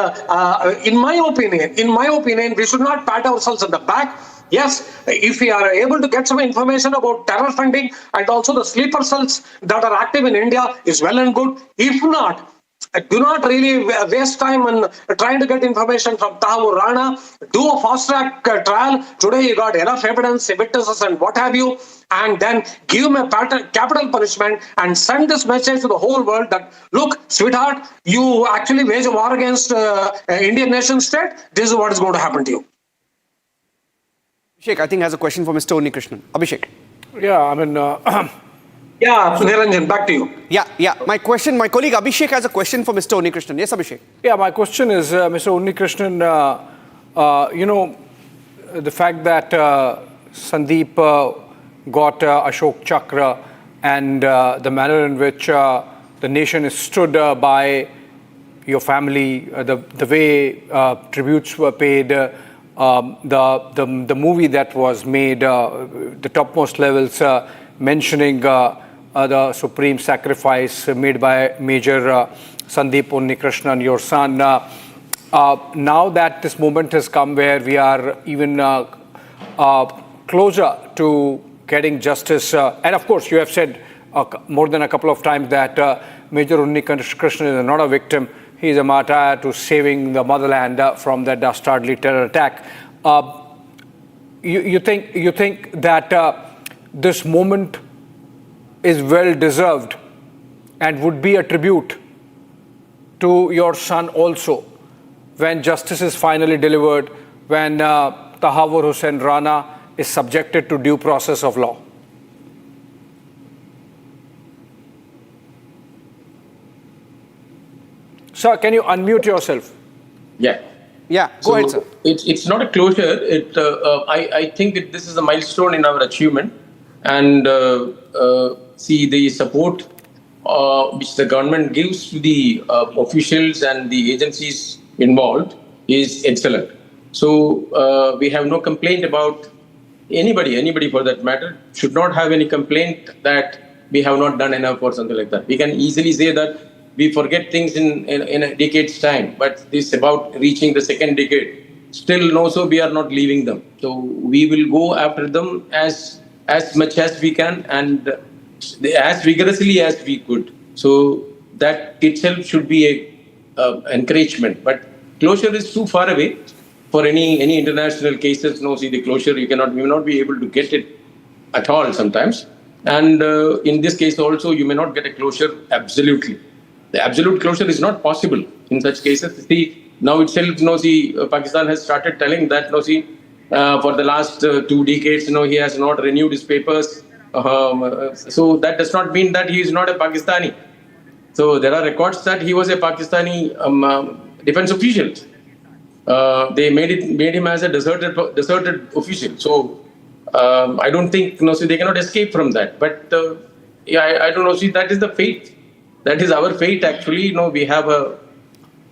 in my opinion, we should not pat ourselves on the back. Yes, if we are able to get some information about terror funding and also the sleeper cells that are active in India is well and good. If not, do not really waste time on trying to get information from Tahawwur Rana. Do a fast-track trial. Today you got enough evidence, witnesses and what have you. And then give him a capital punishment and send this message to the whole world that, look, sweetheart, you actually wage a war against Indian nation state. This is what is going to happen to you. Abhishek, I think, has a question for Mr. Unnikrishnan. Abhishek. Yeah, I mean... Yeah, Niranjan, back to you. Yeah. My colleague Abhishek has a question for Mr. Unnikrishnan. Yes, Abhishek. Yeah, my question is, Mr. Unnikrishnan, the fact that Sandeep got Ashok Chakra and the manner in which the nation is stood by your family, the way tributes were paid, the movie that was made, the topmost levels mentioning the supreme sacrifice made by Major Sandeep Unnikrishnan, your son. Now that this moment has come where we are even closer to getting justice, and of course you have said more than a couple of times that Major Unnikrishnan is not a victim, he is a martyr to saving the motherland from that dastardly terror attack. You think that this moment is well deserved and would be a tribute to your son also when justice is finally delivered, when Tahawwur Hussain Rana is subjected to due process of law? Sir, can you unmute yourself? Yeah, go ahead, sir. It's not a closure. I think this is a milestone in our achievement, and see the support which the government gives to the officials and the agencies involved is excellent. So we have no complaint about anybody for that matter should not have any complaint that we have not done enough or something like that. We can easily say that we forget things in a decade's time, but this about reaching the second decade. Still, no, so we are not leaving them. So we will go after them as much as we can and as vigorously as we could. So that itself should be a encouragement. But closure is too far away for any international cases. No, see the closure you will not be able to get it at all sometimes. And in this case also, you may not get a closure absolutely. The absolute closure is not possible in such cases. See, now itself, Pakistan has started telling that, for the last 2 decades, he has not renewed his papers. So that does not mean that he is not a Pakistani. So there are records that he was a Pakistani defense official. They made him as a deserted official. So I don't think, they cannot escape from that. But I don't know. See, that is the fate. That is our fate. Actually, we have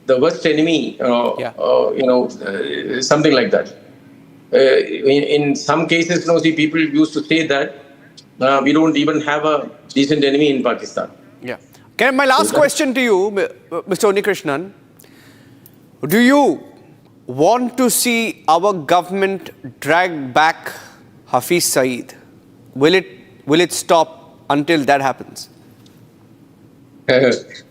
the worst enemy. Something like that. In some cases, people used to say that we don't even have a decent enemy in Pakistan. Yeah. My last question to you, Mr. Unnikrishnan. Do you want to see our government drag back Hafiz Saeed? Will it stop until that happens?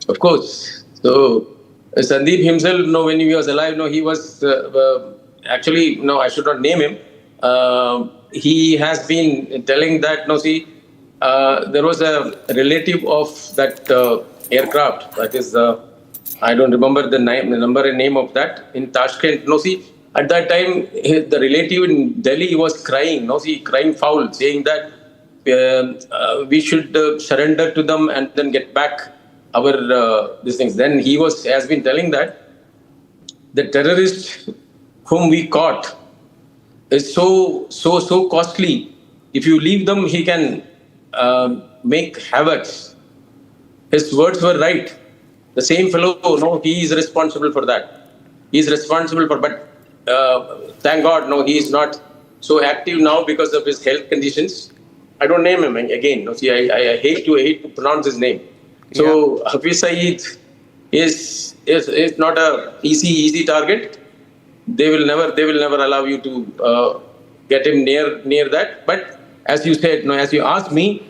Of course. So Sandeep himself, when he was alive, he was actually, I should not name him. He has been telling that, there was a relative of that aircraft. That is, I don't remember the number and name of that in Tashkent. At that time, the relative in Delhi was crying. Crying foul, saying that we should surrender to them and then get back our these things. Then he has been telling that the terrorist whom we caught is so costly. If you leave them, he can make havoc. His words were right. The same fellow, he is responsible for that. He is responsible for, but thank God, he is not so active now because of his health conditions. I don't name him again. No, see, I hate to pronounce his name. So Hafiz Saeed is not a easy target. They will never allow you to get him near that. But as you said, no, as you asked me,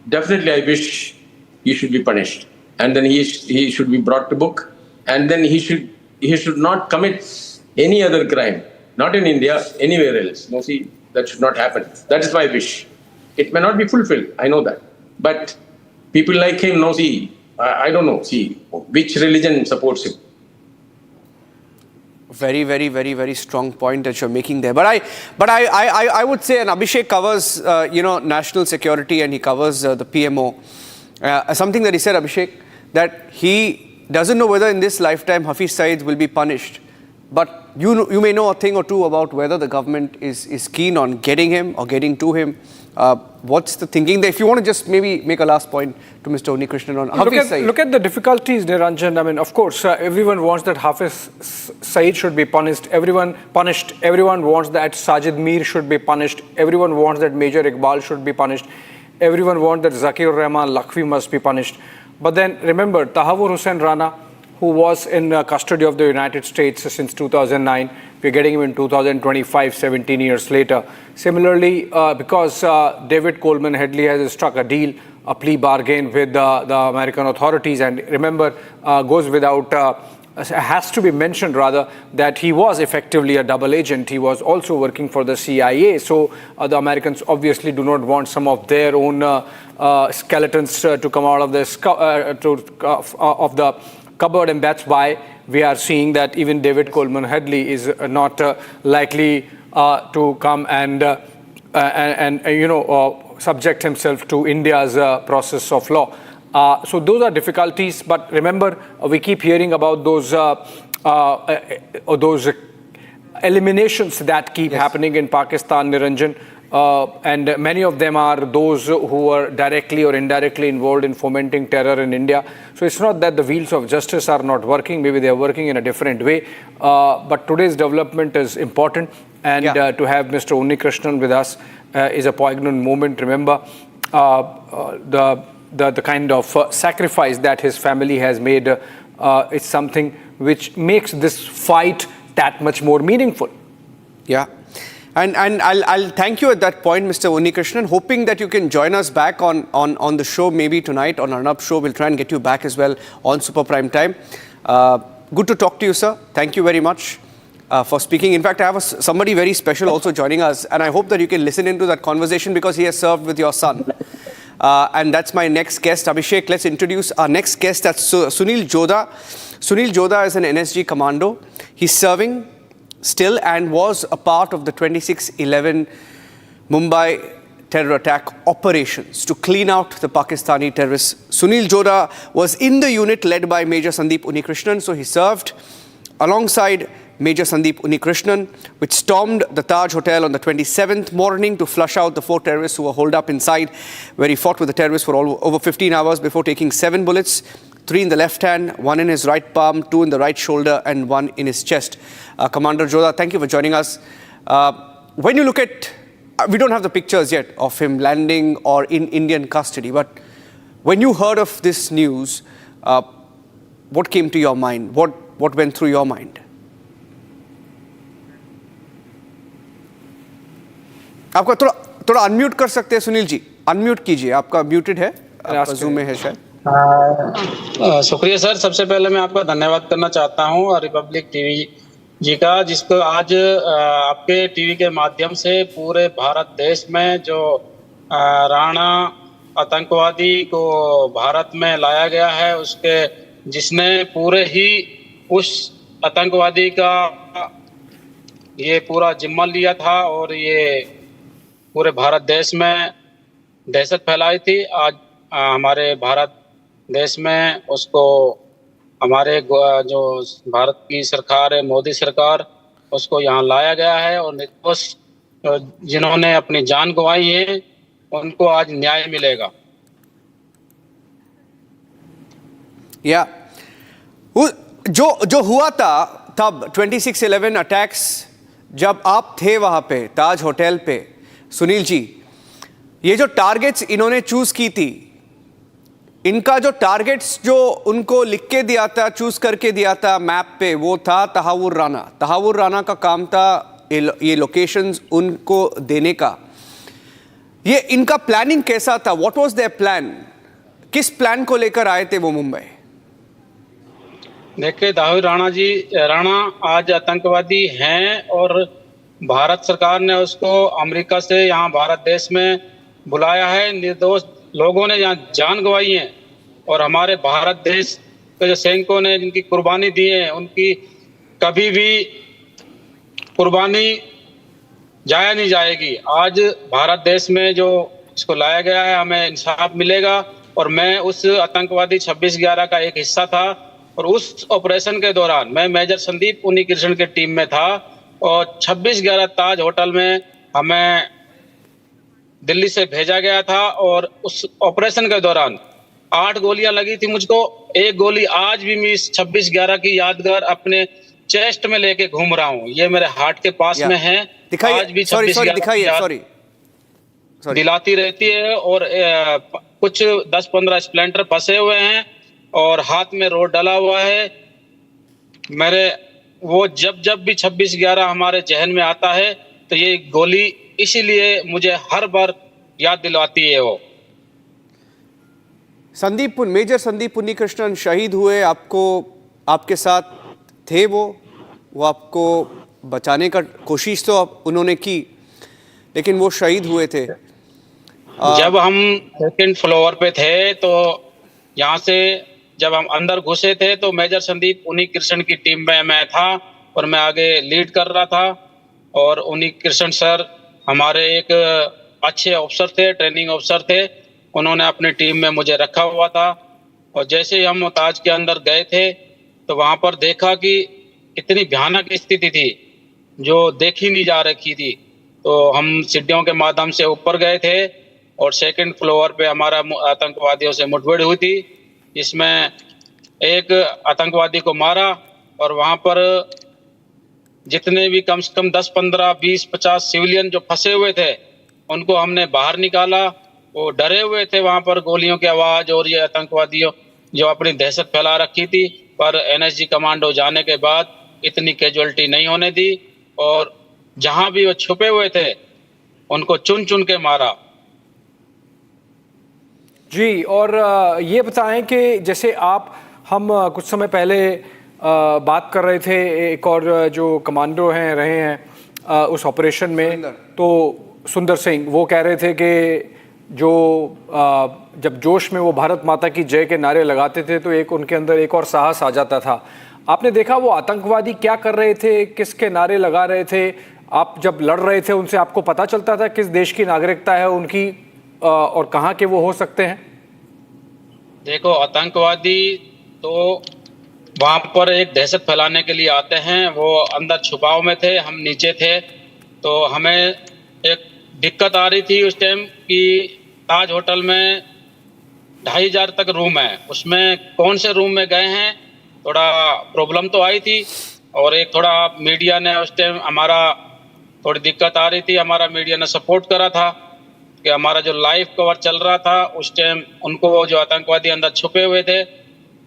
definitely I wish he should be punished, and then he should be brought to book, and then he should not commit any other crime, not in India, anywhere else. No, see, that should not happen. That is my wish. It may not be fulfilled, I know that, but people like him, no, see, I don't know, see, which religion supports him. Very, very, very, very strong point that you're making there. But I would say, and Abhishek covers, national security, and he covers the PMO. Something that he said, Abhishek, that he doesn't know whether in this lifetime Hafiz Saeed will be punished. But you may know a thing or two about whether the government is keen on getting him or getting to him. What's the thinking there? If you want to just maybe make a last point to Mr. Unnikrishnan on Hafiz Saeed. Look at the difficulties, Niranjan. I mean, of course, everyone wants that Hafiz Saeed should be punished. Everyone wants that Sajid Mir should be punished. Everyone wants that Major Iqbal should be punished. Everyone wants that Zakir Rahman Lakhvi must be punished. But then remember, Tahawwur Rana, who was in custody of the United States since 2009. We're getting him in 2025, 17 years later. Similarly, because David Coleman Headley has struck a deal, a plea bargain with the American authorities, and remember, has to be mentioned rather, that he was effectively a double agent. He was also working for the CIA. So the Americans obviously do not want some of their own skeletons to come out of the cupboard, and that's why we are seeing that even David Coleman Headley is not likely to come and subject himself to India's process of law. So those are difficulties, but remember, we keep hearing about those eliminations that keep happening in Pakistan, Niranjan. And many of them are those who are directly or indirectly involved in fomenting terror in India. So it's not that the wheels of justice are not working. Maybe they are working in a different way. But today's development is important. And to have Mr. Unnikrishnan with us is a poignant moment. Remember, the kind of sacrifice that his family has made is something which makes this fight that much more meaningful. Yeah. And I'll thank you at that point, Mr. Unnikrishnan, hoping that you can join us back on the show maybe tonight on Arnab show. We'll try and get you back as well on Super Prime Time. Good to talk to you, sir. Thank you very much for speaking. In fact, I have somebody very special also joining us, and I hope that you can listen into that conversation because he has served with your son. And that's my next guest, Abhishek. Let's introduce our next guest. That's Sunil Jodha. Sunil Jodha is an NSG commando. He's serving still and was a part of the 26/11 Mumbai Terror Attack operations to clean out the Pakistani terrorists. Sunil Jodha was in the unit led by Major Sandeep Unnikrishnan, so he served alongside Major Sandeep Unnikrishnan, which stormed the Taj Hotel on the 27th morning to flush out the 4 terrorists who were holed up inside, where he fought with the terrorists for over 15 hours before taking 7 bullets. 3 in the left hand, 1 in his right palm, 2 in the right shoulder, and 1 in his chest. Commander Jodha, thank you for joining us. When you look at, we don't have the pictures yet of him landing or in Indian custody, but when you heard of this news, what came to your mind? What went through your mind? आपका थोड़ा unmute कर सकते हैं Sunil ji, unmute कीजिए, आपका muted है, आपका zoom में है शायद। शुक्रिया सर, सबसे पहले मैं आपका धन्यवाद करना चाहता हूं और रिपब्लिक टीवी जी का, जिसको आज आपके टीवी के माध्यम से पूरे भारत देश में जो राणा आतंकवादी को भारत में लाया गया है, उसके जिसने पूरे ही उस आतंकवादी का ये पूरा जिम्मा लिया था और ये पूरे भारत देश में दहशत फैलाई थी। आज हमारे भारत देश में उसको हमारे जो भारत की सरकार है, मोदी सरकार, उसको यहाँ लाया गया है और निर्दोष जिन्होंने अपनी जान गंवाई है उनको आज न्याय मिलेगा। या जो हुआ था तब 26/11 अटैक्स, जब आप थे वहाँ पे ताज होटल पे, सुनील जी, ये जो टारगेट्स इन्होंने चूज की थी, इनका जो टारगेट्स जो उनको लिख के दिया था, चूज करके दिया था मैप पे, वो था तहावुर राना। तहावुर राना का काम था ये लोकेशंस उनको देने का। ये इनका प्लानिंग कैसा था? What was their plan? किस प्लान को लेकर आए थे वो मुंबई? देखिए, तहावुर राणा आज आतंकवादी हैं और भारत सरकार ने उसको अमेरिका से यहाँ भारत देश में बुलाया है। निर्दोष लोगों ने यहाँ जान गंवाई है और हमारे भारत देश के जो सैनिकों ने जिनकी कुर्बानी दी है, उनकी कभी भी कुर्बानी जाया नहीं जाएगी। आज भारत देश में जो इसको लाया गया है, हमें इंसाफ मिलेगा। और मैं उस आतंकवादी 26/11 का एक हिस्सा था और उस ऑपरेशन के दौरान मैं मेजर संदीप उन्नीकृष्ण के टीम में था और 26/11 ताज होटल में हमें दिल्ली से भेजा गया था और उस ऑपरेशन के दौरान 8 गोलियां लगी थी मुझको। एक गोली आज भी मैं इस 26/11 की यादगार अपने चेस्ट में लेके घूम रहा हूँ। ये मेरे हार्ट के पास में है। आज भी 26/11 दिलाती रहती है और कुछ 10-15 स्प्लेंडर फंसे हुए हैं और हाथ में रोड डला हुआ है मेरे। वो जब भी 26/11 हमारे जहन में आता है तो ये गोली इसीलिए मुझे हर बार याद दिलाती है। वो मेजर संदीप उन्नीकृष्णन शहीद हुए, आपको आपके साथ थे वो आपको बचाने का कोशिश तो उन्होंने की, लेकिन वो शहीद हुए थे। जब हम सेकंड फ्लोर पे थे तो यहाँ से जब हम अंदर घुसे थे तो मेजर संदीप उन्नीकृष्णन की टीम में मैं था और मैं आगे लीड कर रहा था। और उन्नीकृष्णन सर हमारे एक अच्छे अफसर थे, ट्रेनिंग अफसर थे। उन्होंने अपनी टीम में मुझे रखा हुआ था और जैसे ही हम ताज के अंदर गए थे तो वहाँ पर देखा कि इतनी भयानक स्थिति थी जो देखी नहीं जा रखी थी। तो हम सीढ़ियों के माध्यम से ऊपर गए थे और सेकंड फ्लोर पे हमारा आतंकवादियों से मुठभेड़ हुई थी, जिसमें एक आतंकवादी को मारा और वहाँ पर जितने भी कम से कम 10, 15, 20, 50 सिविलियन जो फंसे हुए थे उनको हमने बाहर निकाला। वो डरे हुए थे वहाँ पर गोलियों की आवाज़ और ये आतंकवादियों जो अपनी दहशत फैला रखी थी, पर एनएसजी कमांडो जाने के बाद इतनी कैजुअलिटी नहीं होने दी और जहाँ भी वो छुपे हुए थे उनको चुन चुन के मारा। जी, और ये बताएं कि जैसे हम कुछ समय पहले बात कर रहे थे, एक और जो कमांडो रहे हैं उस ऑपरेशन में, तो सुंदर सिंह, वो कह रहे थे कि जो जब जोश में वो भारत माता की जय के नारे लगाते थे तो एक उनके अंदर एक और साहस आ जाता था। आपने देखा वो आतंकवादी क्या कर रहे थे, किसके नारे लगा रहे थे? आप जब लड़ रहे थे उनसे, आपको पता चलता था किस देश की नागरिकता है उनकी और कहाँ के वो हो सकते हैं? देखो, आतंकवादी तो वहाँ पर एक दहशत फैलाने के लिए आते हैं। वो अंदर छुपाव में थे, हम नीचे थे। तो हमें एक दिक्कत आ रही थी उस टाइम कि ताज होटल में 2500 तक रूम है, उसमें कौन से रूम में गए हैं, थोड़ा प्रॉब्लम तो आई थी। और एक थोड़ा मीडिया ने उस टाइम हमारा थोड़ी दिक्कत आ रही थी, हमारा मीडिया ने सपोर्ट करा था कि हमारा जो लाइव कवर चल रहा था उस टाइम उनको जो आतंकवादी अंदर छुपे हुए थे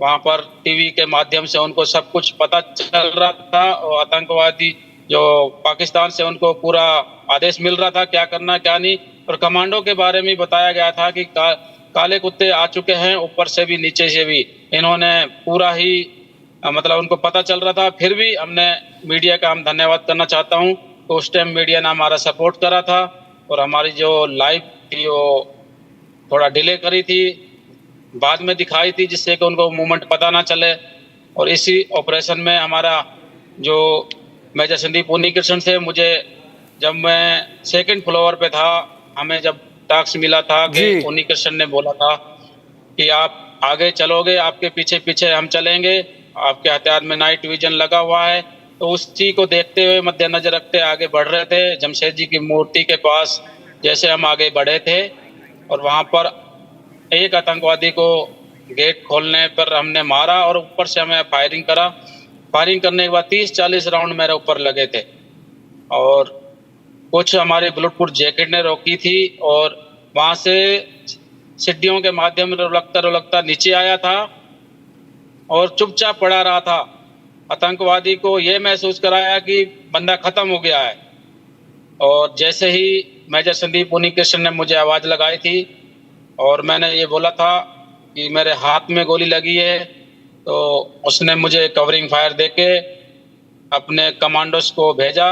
वहाँ पर टीवी के माध्यम से उनको सब कुछ पता चल रहा था और आतंकवादी जो पाकिस्तान से उनको पूरा आदेश मिल रहा था क्या करना क्या नहीं। और कमांडो के बारे में बताया गया था कि काले कुत्ते आ चुके हैं, ऊपर से भी नीचे से भी। इन्होंने पूरा ही मतलब उनको पता चल रहा था। फिर भी हमने मीडिया का हम धन्यवाद करना चाहता हूँ तो उस टाइम मीडिया ने हमारा सपोर्ट करा था और हमारी जो लाइव थी वो थोड़ा डिले करी थी, बाद में दिखाई थी जिससे कि उनको मूवमेंट पता ना चले। और इसी ऑपरेशन में हमारा जो मेजर संदीप उन्नीकृष्णन से मुझे जब मैं सेकंड फ्लोर पे था, हमें जब टास्क मिला था कि उन्नीकृष्णन ने बोला था कि आप आगे चलोगे, आपके पीछे पीछे हम चलेंगे, आपके हथियार में नाइट विजन लगा हुआ है। तो उसी को देखते हुए मद्देनजर रखते आगे बढ़ रहे थे। जमशेद जी की मूर्ति के पास जैसे हम आगे बढ़े थे और वहाँ पर एक आतंकवादी को गेट खोलने पर हमने मारा और ऊपर से हमें फायरिंग करा। फायरिंग करने के बाद 30-40 राउंड मेरे ऊपर लगे थे और कुछ हमारे बुलेट प्रूफ जैकेट ने रोकी थी और वहाँ से सीढ़ियों के माध्यम में रुलकता नीचे आया था और चुपचाप पड़ा रहा था। आतंकवादी को ये महसूस कराया कि बंदा खत्म हो गया है। और जैसे ही मेजर संदीप उन्नीकृष्ण ने मुझे आवाज़ लगाई थी और मैंने ये बोला था कि मेरे हाथ में गोली लगी है, तो उसने मुझे कवरिंग फायर देके अपने कमांडोज को भेजा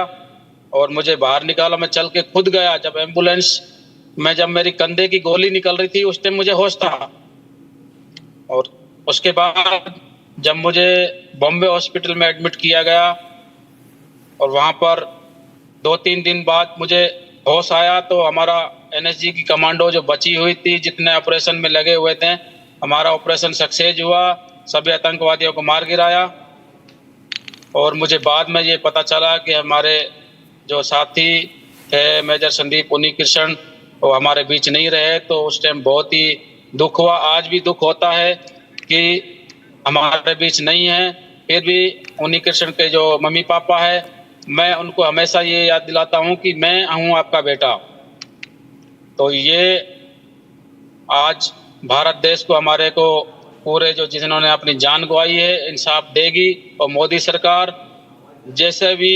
और मुझे बाहर निकाला। मैं चल के खुद गया। जब एम्बुलेंस में जब मेरी कंधे की गोली निकल रही थी उस टाइम मुझे होश था। और उसके बाद जब मुझे बॉम्बे हॉस्पिटल में एडमिट किया गया और वहाँ पर 2-3 दिन बाद मुझे होश आया, तो हमारा एनएसजी की कमांडो जो बची हुई थी, जितने ऑपरेशन में लगे हुए थे, हमारा ऑपरेशन सक्सेस हुआ, सभी आतंकवादियों को मार गिराया। और मुझे बाद में ये पता चला कि हमारे जो साथी थे मेजर संदीप उन्नीकृष्ण वो हमारे बीच नहीं रहे, तो उस टाइम बहुत ही दुख हुआ। आज भी दुख होता है कि हमारे बीच नहीं है। फिर भी उन्नीकृष्ण के जो मम्मी पापा है, मैं उनको हमेशा ये याद दिलाता हूँ कि मैं हूँ आपका बेटा। तो ये आज भारत देश को, हमारे को पूरे जो जिन्होंने अपनी जान गंवाई है, इंसाफ देगी। और मोदी सरकार जैसे भी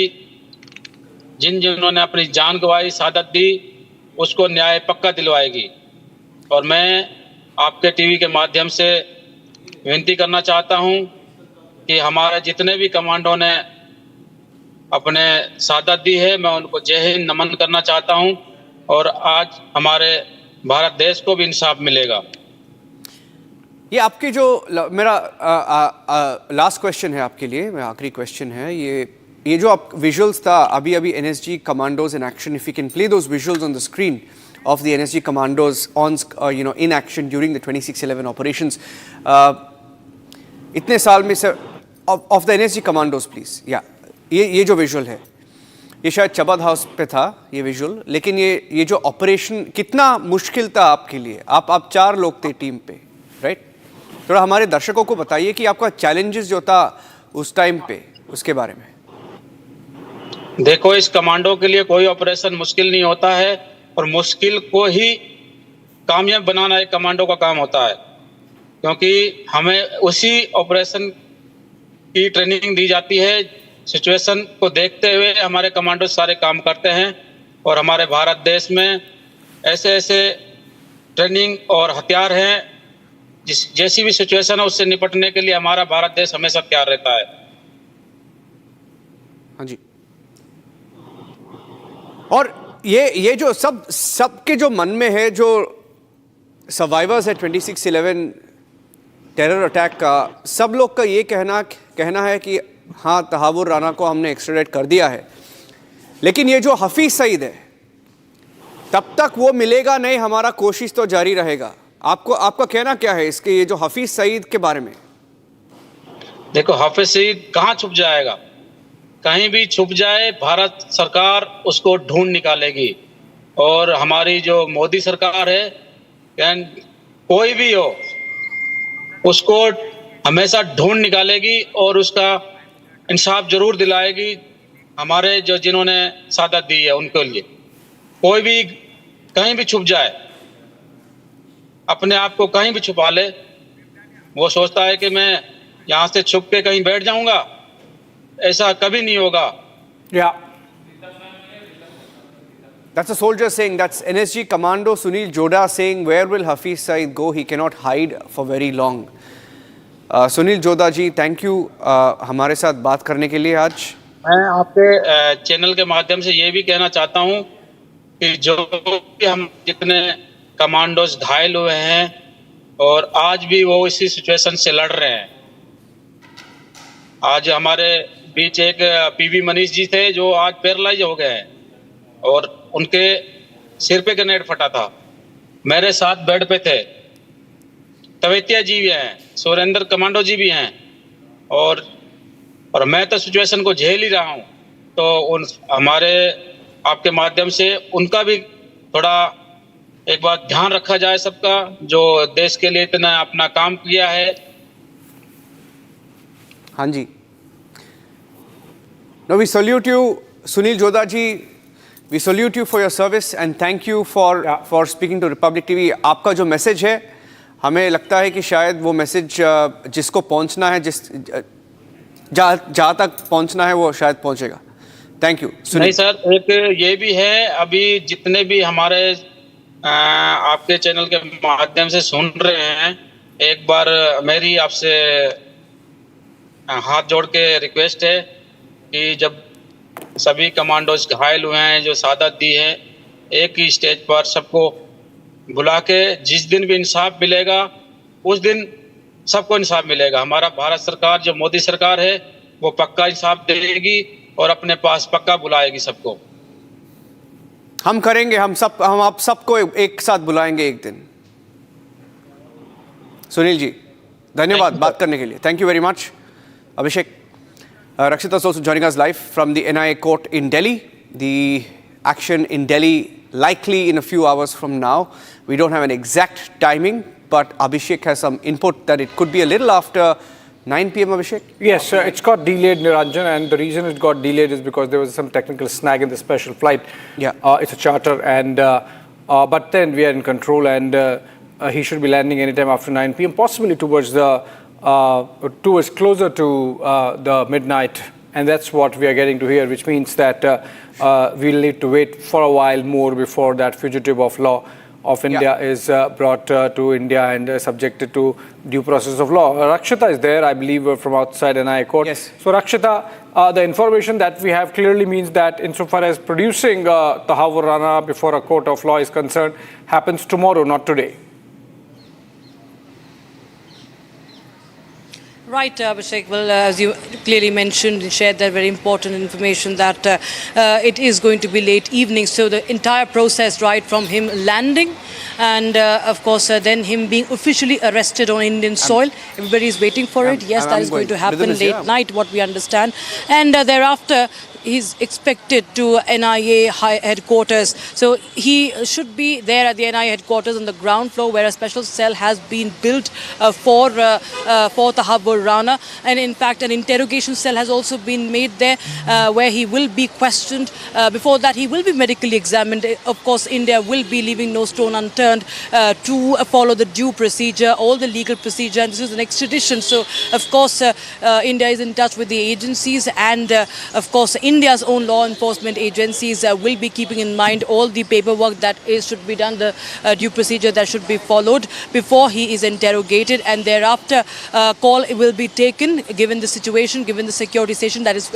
जिन्होंने अपनी जान गंवाई, शहादत दी, उसको न्याय पक्का दिलवाएगी। और मैं आपके टीवी के माध्यम से विनती करना चाहता हूं कि हमारे जितने भी कमांडो ने अपने शहादत दी है, मैं उनको जय हिंद नमन करना चाहता हूं। और आज हमारे भारत देश को भी इंसाफ मिलेगा। ये आपकी जो मेरा लास्ट क्वेश्चन है आपके लिए, मेरा आखिरी क्वेश्चन है, ये जो आप विजुअल्स था अभी NSG commandos in action, if you can play those visuals on the screen of the NSG commandos on in action during the 26/11 operations. इतने साल में sir of the NSG commandos please, ये जो विजुअल है, ये शायद चबद हाउस पे था ये विजुअल, लेकिन ये जो ऑपरेशन कितना मुश्किल था आपके लिए। आप 4 लोग थे टीम पे, राइट? थोड़ा हमारे दर्शकों को बताइए कि आपका चैलेंजेस जो था उस टाइम पे, उसके बारे में। देखो, इस कमांडो के लिए कोई ऑपरेशन मुश्किल नहीं होता है और मुश्किल को ही कामयाब बनाना एक कमांडो का काम होता है, क्योंकि हमें उसी ऑपरेशन की ट्रेनिंग दी जाती है। सिचुएशन को देखते हुए हमारे कमांडो सारे काम करते हैं और हमारे भारत देश में ऐसे ऐसे ट्रेनिंग और हथियार हैं, जैसी भी सिचुएशन है उससे निपटने के लिए हमारा भारत देश हमेशा तैयार रहता है। हाँ जी। और ये जो सबके जो मन में है, जो सर्वाइवर्स है 26/11 टेरर अटैक का, सब लोग का ये कहना है कि हाँ, तहावुर राना को हमने एक्सट्रेडिट कर दिया है, लेकिन ये जो हफीज सईद है तब तक वो मिलेगा नहीं, हमारा कोशिश तो जारी रहेगा। आपका कहना क्या है इसके, ये जो हफीज सईद के बारे में? देखो, हाफिज सईद कहाँ छुप जाएगा? कहीं भी छुप जाए, भारत सरकार उसको ढूंढ निकालेगी। और हमारी जो मोदी सरकार है, कोई भी हो, उसको हमेशा ढूंढ निकालेगी और उसका इंसाफ जरूर दिलाएगी। हमारे जो जिन्होंने शहादत दी है उनके लिए कोई भी कहीं भी छुप जाए, अपने आप को कहीं भी छुपा ले, वो सोचता है कि मैं यहाँ से छुप के कहीं बैठ जाऊंगा, ऐसा कभी नहीं होगा। That's a soldier saying, that's NSG Commando Sunil Joda saying, where will Hafiz Saeed go? He cannot hide for very long. Sunil Jodha ji, thank you हमारे साथ बात करने के लिए आज। मैं आपके चैनल के माध्यम से ये भी कहना चाहता हूँ कि जो भी हम जितने कमांडोज घायल हुए हैं और आज भी वो इसी सिचुएशन से लड़ रहे हैं। आज हमारे बीच एक पीवी मनीष जी थे जो आज पैरालाइज हो गए हैं और उनके सिर पे ग्रेनेड फटा था। मेरे साथ बेड पे थे तवेतिया जी भी हैं, सुरेंद्र कमांडो जी भी हैं और मैं तो सिचुएशन को झेल ही रहा हूं। तो उन हमारे आपके माध्यम से उनका भी थोड़ा एक बार ध्यान रखा जाए सबका, जो देश के लिए इतना अपना काम किया है। हाँ जी, no we salute you Sunil Jodha ji, We salute you for your service and thank you for speaking to Republic TV. आपका जो मैसेज है, हमें लगता है कि शायद वो मैसेज जिसको पहुंचना है, जहाँ तक पहुंचना है, वो शायद पहुंचेगा. Thank you. नहीं सर, एक ये भी है, अभी जितने भी हमारे आपके चैनल के माध्यम से सुन रहे हैं, एक बार मेरी आपसे हाथ जोड़ के रिक्वेस्ट है कि जब सभी कमांडोज घायल हुए हैं, जो शहादत दी है, एक ही स्टेज पर सबको बुला के जिस दिन भी इंसाफ मिलेगा उस दिन सबको इंसाफ मिलेगा. हमारा भारत सरकार जो मोदी सरकार है वो पक्का इंसाफ देगी और अपने पास पक्का बुलाएगी सबको. हम करेंगे, हम आप सबको एक साथ बुलाएंगे एक दिन. सुनील जी, धन्यवाद बात करने के लिए. Thank you very much. Abhishek, Rakshita is also joining us live from the NIA court in Delhi. The action in Delhi likely in a few hours from now. We don't have an exact timing, but Abhishek has some input that it could be a little after 9 p.m. Abhishek? Yes, it's got delayed, Niranjan, and the reason it got delayed is because there was some technical snag in the special flight. Yeah. It's a charter, and but then we are in control, and he should be landing anytime after 9 p.m., possibly towards closer to the midnight, and that's what we are getting to here, which means that we'll need to wait for a while more before that fugitive of law of India is brought to India and subjected to due process of law. Rakshita is there, I believe, from outside NIA court. Yes. So Rakshita, the information that we have clearly means that insofar as producing Tahawwur Rana before a court of law is concerned, happens tomorrow, not today. Right, Abhishek. Well, as you clearly mentioned and shared that very important information that it is going to be late evening. So the entire process, right from him landing and of course then him being officially arrested on Indian soil. Everybody is waiting for it. Yes, that is going to happen late night, what we understand. And thereafter, he's expected to NIA headquarters. So he should be there at the NIA headquarters on the ground floor where a special cell has been built for Tahawwur Rana. And in fact, an interrogation cell has also been made there where he will be questioned. Before that, he will be medically examined. Of course, India will be leaving no stone unturned to follow the due procedure, all the legal procedure. And this is an extradition. So, of course, India is in touch with the agencies and, of course, India's own law enforcement agencies will be keeping in mind all the paperwork that should be done, the due procedure that should be followed before he is interrogated, and thereafter call will be taken given the situation, given the security situation that is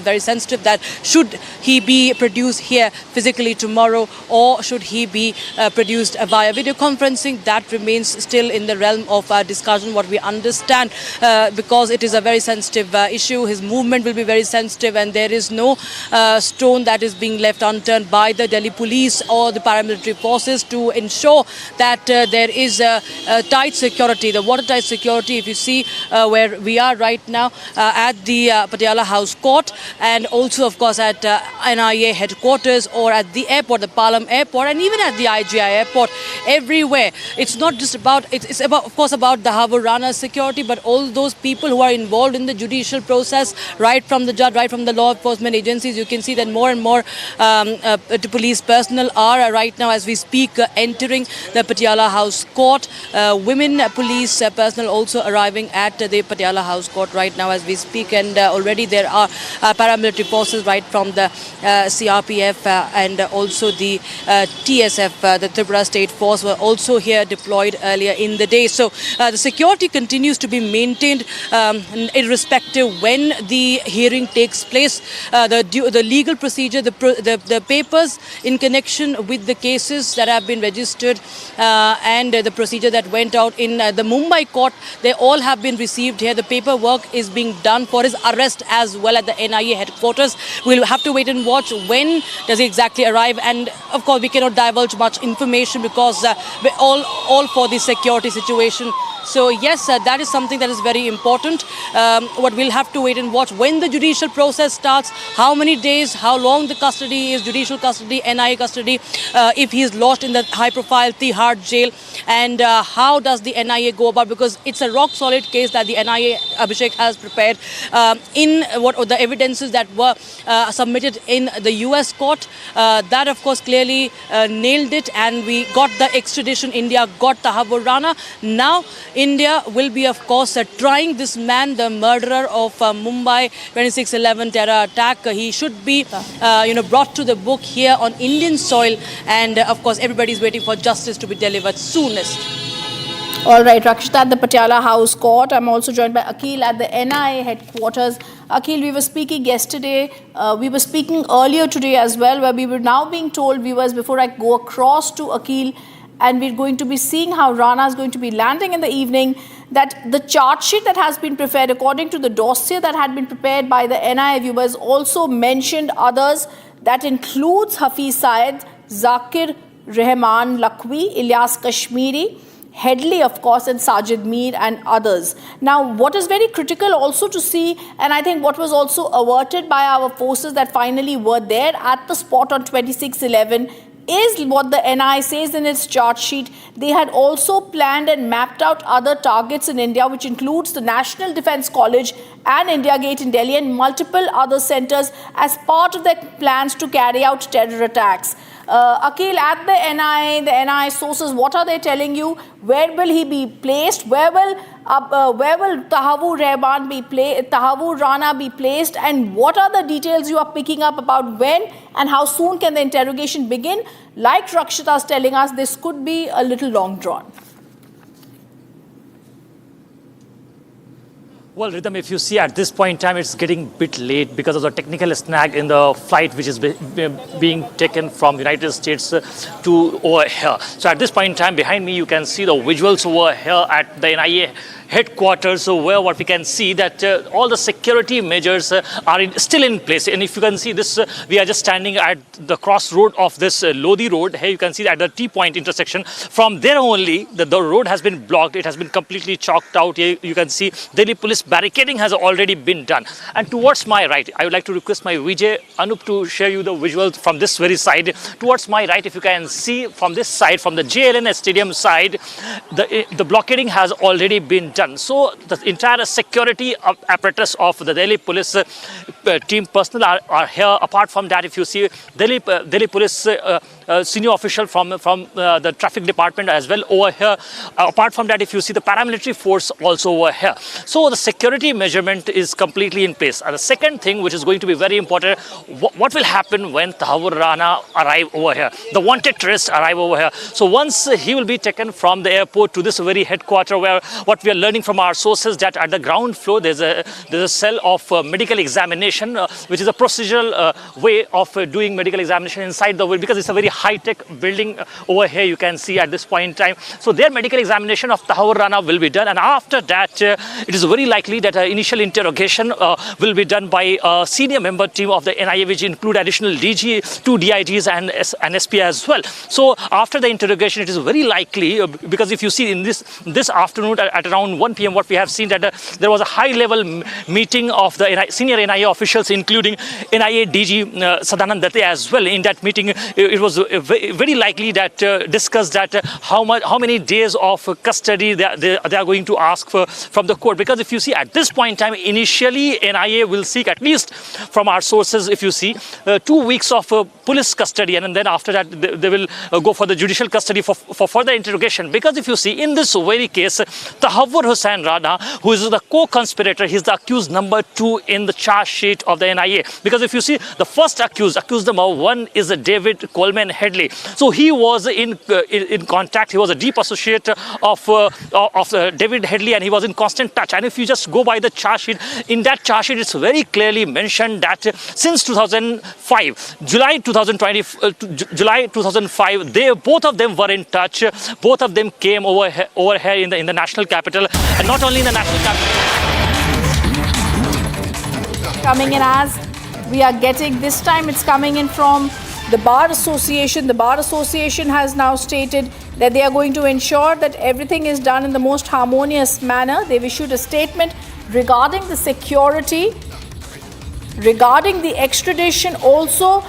very sensitive, that should he be produced here physically tomorrow or should he be produced via video conferencing. That remains still in the realm of discussion, what we understand, because it is a very sensitive issue. His movement will be very sensitive and there is no stone that is being left unturned by the Delhi police or the paramilitary forces to ensure that there is tight security, the watertight security. If you see where we are right now at the Patiala House Court and also of course at NIA headquarters or at the airport, the Palam airport, and even at the IGI airport, everywhere. It's not just about, it's about, of course, about the Tahawwur Rana's security, but all those people who are involved in the judicial process, right from the judge, right from the law enforcement agencies. You can see that more and more police personnel are right now as we speak entering the Patiala House Court. Women police personnel also arriving at the Patiala House Court right now as we speak, and already there are paramilitary forces right from the CRPF and also the TSF, the Tripura State Force, were also here deployed earlier in the day. So the security continues to be maintained irrespective when the hearing takes place. The legal procedure, the papers in connection with the cases that have been registered and the procedure that went out in the Mumbai court, they all have been received here. The paperwork is being done for his arrest as well at the NIA headquarters. We'll have to wait and watch when does he exactly arrive, and of course we cannot divulge much information because we're all for the security situation. So yes, that is something that is very important. What we'll have to wait and watch when the judicial process starts. starts, how many days, how long the custody is, judicial custody, NIA custody, if he is lodged in the high-profile Tihar jail, and how does the NIA go about, because it's a rock-solid case that the NIA, Abhishek, has prepared in what the evidences that were submitted in the US court. That, of course, clearly nailed it, and we got the extradition. India got Tahawwur Rana. Now, India will be, of course, trying this man, the murderer of Mumbai 26/11 terror attack. He should be, brought to the book here on Indian soil, and of course, everybody is waiting for justice to be delivered soonest. All right, Rakshita at the Patiala House Court. I'm also joined by Akhil at the NIA headquarters. Akhil, we were speaking yesterday, we were speaking earlier today as well, where we were now being told, viewers, before I go across to Akhil, and we're going to be seeing how Rana is going to be landing in the evening, that the charge sheet that has been prepared, according to the dossier that had been prepared by the NIA, viewers, also mentioned others. That includes Hafiz Syed, Zakir Rahman Lakhvi, Ilyas Kashmiri, Headley, of course, and Sajid Mir and others. Now, what is very critical also to see, and I think what was also averted by our forces that finally were there at the spot on 26/11, is what the NIA says in its charge sheet. They had also planned and mapped out other targets in India, which includes the National Defence College and India Gate in Delhi and multiple other centres as part of their plans to carry out terror attacks. Akhil, at the NIA sources, what are they telling you? Where will he be placed? Where will Tahawwur Rana be placed? And what are the details you are picking up about when and how soon can the interrogation begin? Like Rakshita is telling us, this could be a little long drawn. Well, Rhythm, if you see at this point in time, it's getting a bit late because of the technical snag in the flight which is being taken from United States to over here. So at this point in time, behind me, you can see the visuals over here at the NIA headquarters, where what we can see that all the security measures are still in place. And if you can see this, we are just standing at the crossroad of this Lodi road. Here you can see at the T-point intersection. From there only, the road has been blocked. It has been completely chalked out. Here you can see Delhi police barricading has already been done. And towards my right, I would like to request my VJ Arnab to share you the visuals from this very side. Towards my right, if you can see from this side, from the JLN Stadium side, the blockading has already been done. So the entire security apparatus of the Delhi police team personnel are here. Apart from that, if you see Delhi police senior official from the traffic department as well over here. Apart from that, if you see the paramilitary force also over here. So the security measurement is completely in place. And the second thing, which is going to be very important, what will happen when Tahawwur Rana arrive over here? The wanted terrorists arrive over here. So once he will be taken from the airport to this very headquarter, where what we are learning from our sources that at the ground floor there's a cell of medical examination, which is a procedural way of doing medical examination inside the, because it's a very high-tech building over here you can see at this point in time. So their medical examination of Tahawwur Rana will be done, and after that it is very likely that initial interrogation will be done by a senior member team of the NIA, which include additional DG, 2 DIGs and SP as well. So after the interrogation, it is very likely, because if you see in this afternoon at around 1 p.m. what we have seen, that there was a high-level meeting of the senior NIA officials, including NIA DG Sadanand Datte as well. In that meeting, it was very likely that discussed that how many days of custody they are going to ask for from the court. Because if you see at this point in time, initially NIA will seek, at least from our sources, if you see 2 weeks of police custody, and then after that they will go for the judicial custody for further interrogation. Because if you see in this very case, Tahawwur Rana, who is the co-conspirator, he's the accused number 2 in the charge sheet of the NIA. Because if you see the first accused number 1 is David Coleman Headley. So he was in contact. He was a deep associate of David Headley, and he was in constant touch. And if you just go by the charge sheet, in that charge sheet, it's very clearly mentioned that since 2005, July 2005, both of them were in touch. Both of them came over here in the national capital, and not only in the national capital. Coming in as we are getting, this time it's coming in from the Bar Association. The Bar Association has now stated that they are going to ensure that everything is done in the most harmonious manner. They've issued a statement regarding the security regarding the extradition also.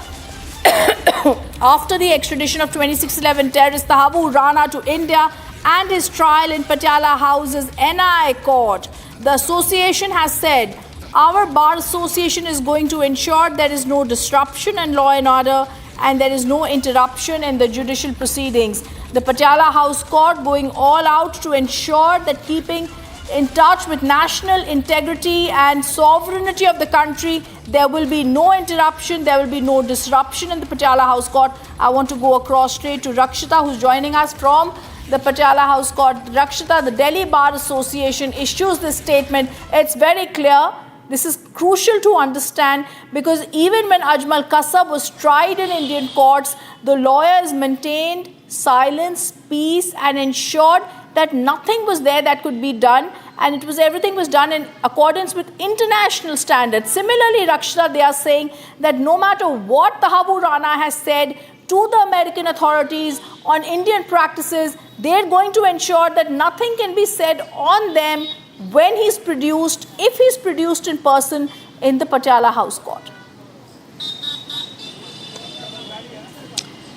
After the extradition of 2611 terrorist Tahawwur Rana to India and his trial in Patiala House's NI court, the association has said, our bar association is going to ensure there is no disruption in law and order and there is no interruption in the judicial proceedings. The Patiala House Court going all out to ensure that keeping in touch with national integrity and sovereignty of the country, there will be no interruption, there will be no disruption in the Patiala House Court. I want to go across straight to Rakshita, who's joining us from the Patiala House Court. Rakshita, the Delhi Bar Association issues this statement. It's very clear. This is crucial to understand because even when Ajmal Kasab was tried in Indian courts, the lawyers maintained silence, peace, and ensured that nothing was there that could be done, and everything was done in accordance with international standards. Similarly, Rakshita, they are saying that no matter what Tahawwur Rana has said to the American authorities on Indian practices, they're going to ensure that nothing can be said on them when he's produced, if he's produced in person in the Patiala House Court.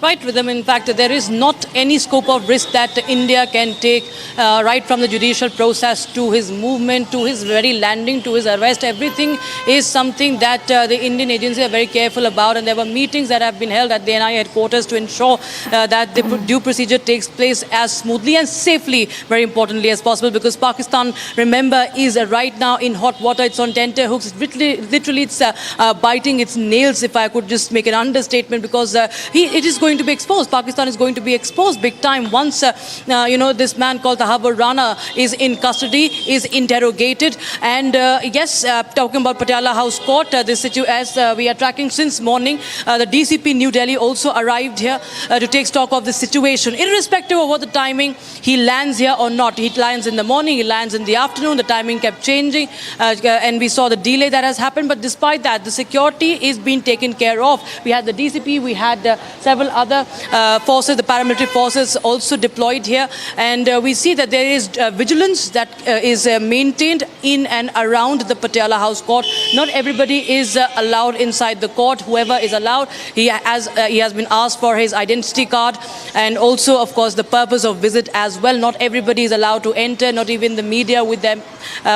Right, Rhythm. In fact, there is not any scope of risk that India can take right from the judicial process to his movement, to his very landing, to his arrest. Everything is something that the Indian agencies are very careful about, and there were meetings that have been held at the NIA headquarters to ensure that the due procedure takes place as smoothly and safely, very importantly, as possible, because Pakistan, remember, is right now in hot water. It's on tenterhooks. Literally, it's biting its nails, if I could just make an understatement, because it is going to be exposed. Pakistan is going to be exposed big time once, this man called Tahawwur Rana is in custody, is interrogated. And yes, talking about Patiala House Court, as we are tracking since morning, the DCP New Delhi also arrived here to take stock of the situation. Irrespective of what the timing, he lands here or not. He lands in the morning, he lands in the afternoon, the timing kept changing, and we saw the delay that has happened. But despite that, the security is being taken care of. We had the DCP, we had several other forces, the paramilitary forces also deployed here, and we see that there is vigilance that is maintained in and around the Patiala House Court. Not everybody is allowed inside the court. Whoever is allowed, he has been asked for his identity card, and also, of course, the purpose of visit as well. Not everybody is allowed to enter, not even the media with them,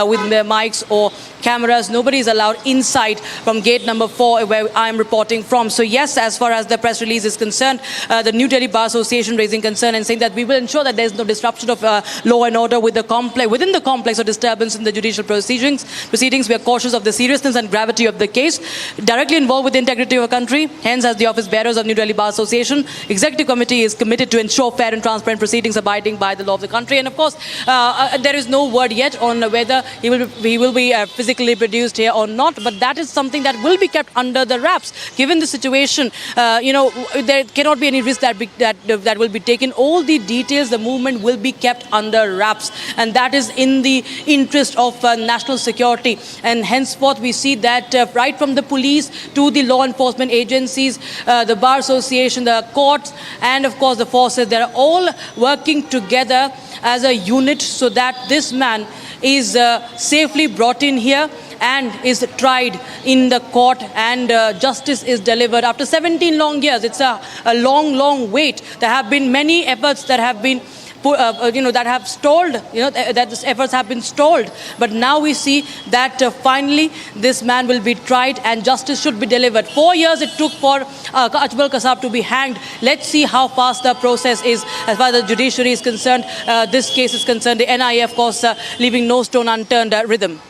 with their mics or cameras. Nobody is allowed inside from gate number 4, where I am reporting from. So yes, as far as the press release is concerned, the New Delhi Bar Association raising concern and saying that we will ensure that there is no disruption of law and order within the complex or disturbance in the judicial proceedings. We are cautious of the seriousness and gravity of the case, directly involved with the integrity of our country. Hence, as the office bearers of New Delhi Bar Association, Executive Committee is committed to ensure fair and transparent proceedings abiding by the law of the country. And of course, there is no word yet on whether he will be physically produced here or not, but that is something that will be kept under the wraps. Given the situation, there cannot be any risk that will be taken. All the details, the movement will be kept under wraps, and that is in the interest of national security. And henceforth, we see that right from the police to the law enforcement agencies, the Bar Association, the courts, and of course the forces, they are all working together as a unit so that this man is safely brought in here and is tried in the court, and justice is delivered after 17 long years. It's a long wait. There have been many efforts that have been that have stalled, that these efforts have been stalled. But now we see that finally this man will be tried and justice should be delivered. 4 years it took for Ajmal Kasab to be hanged. Let's see how fast the process is as far as the judiciary is concerned. This case is concerned. The NIA, of course, leaving no stone unturned. Rhythm.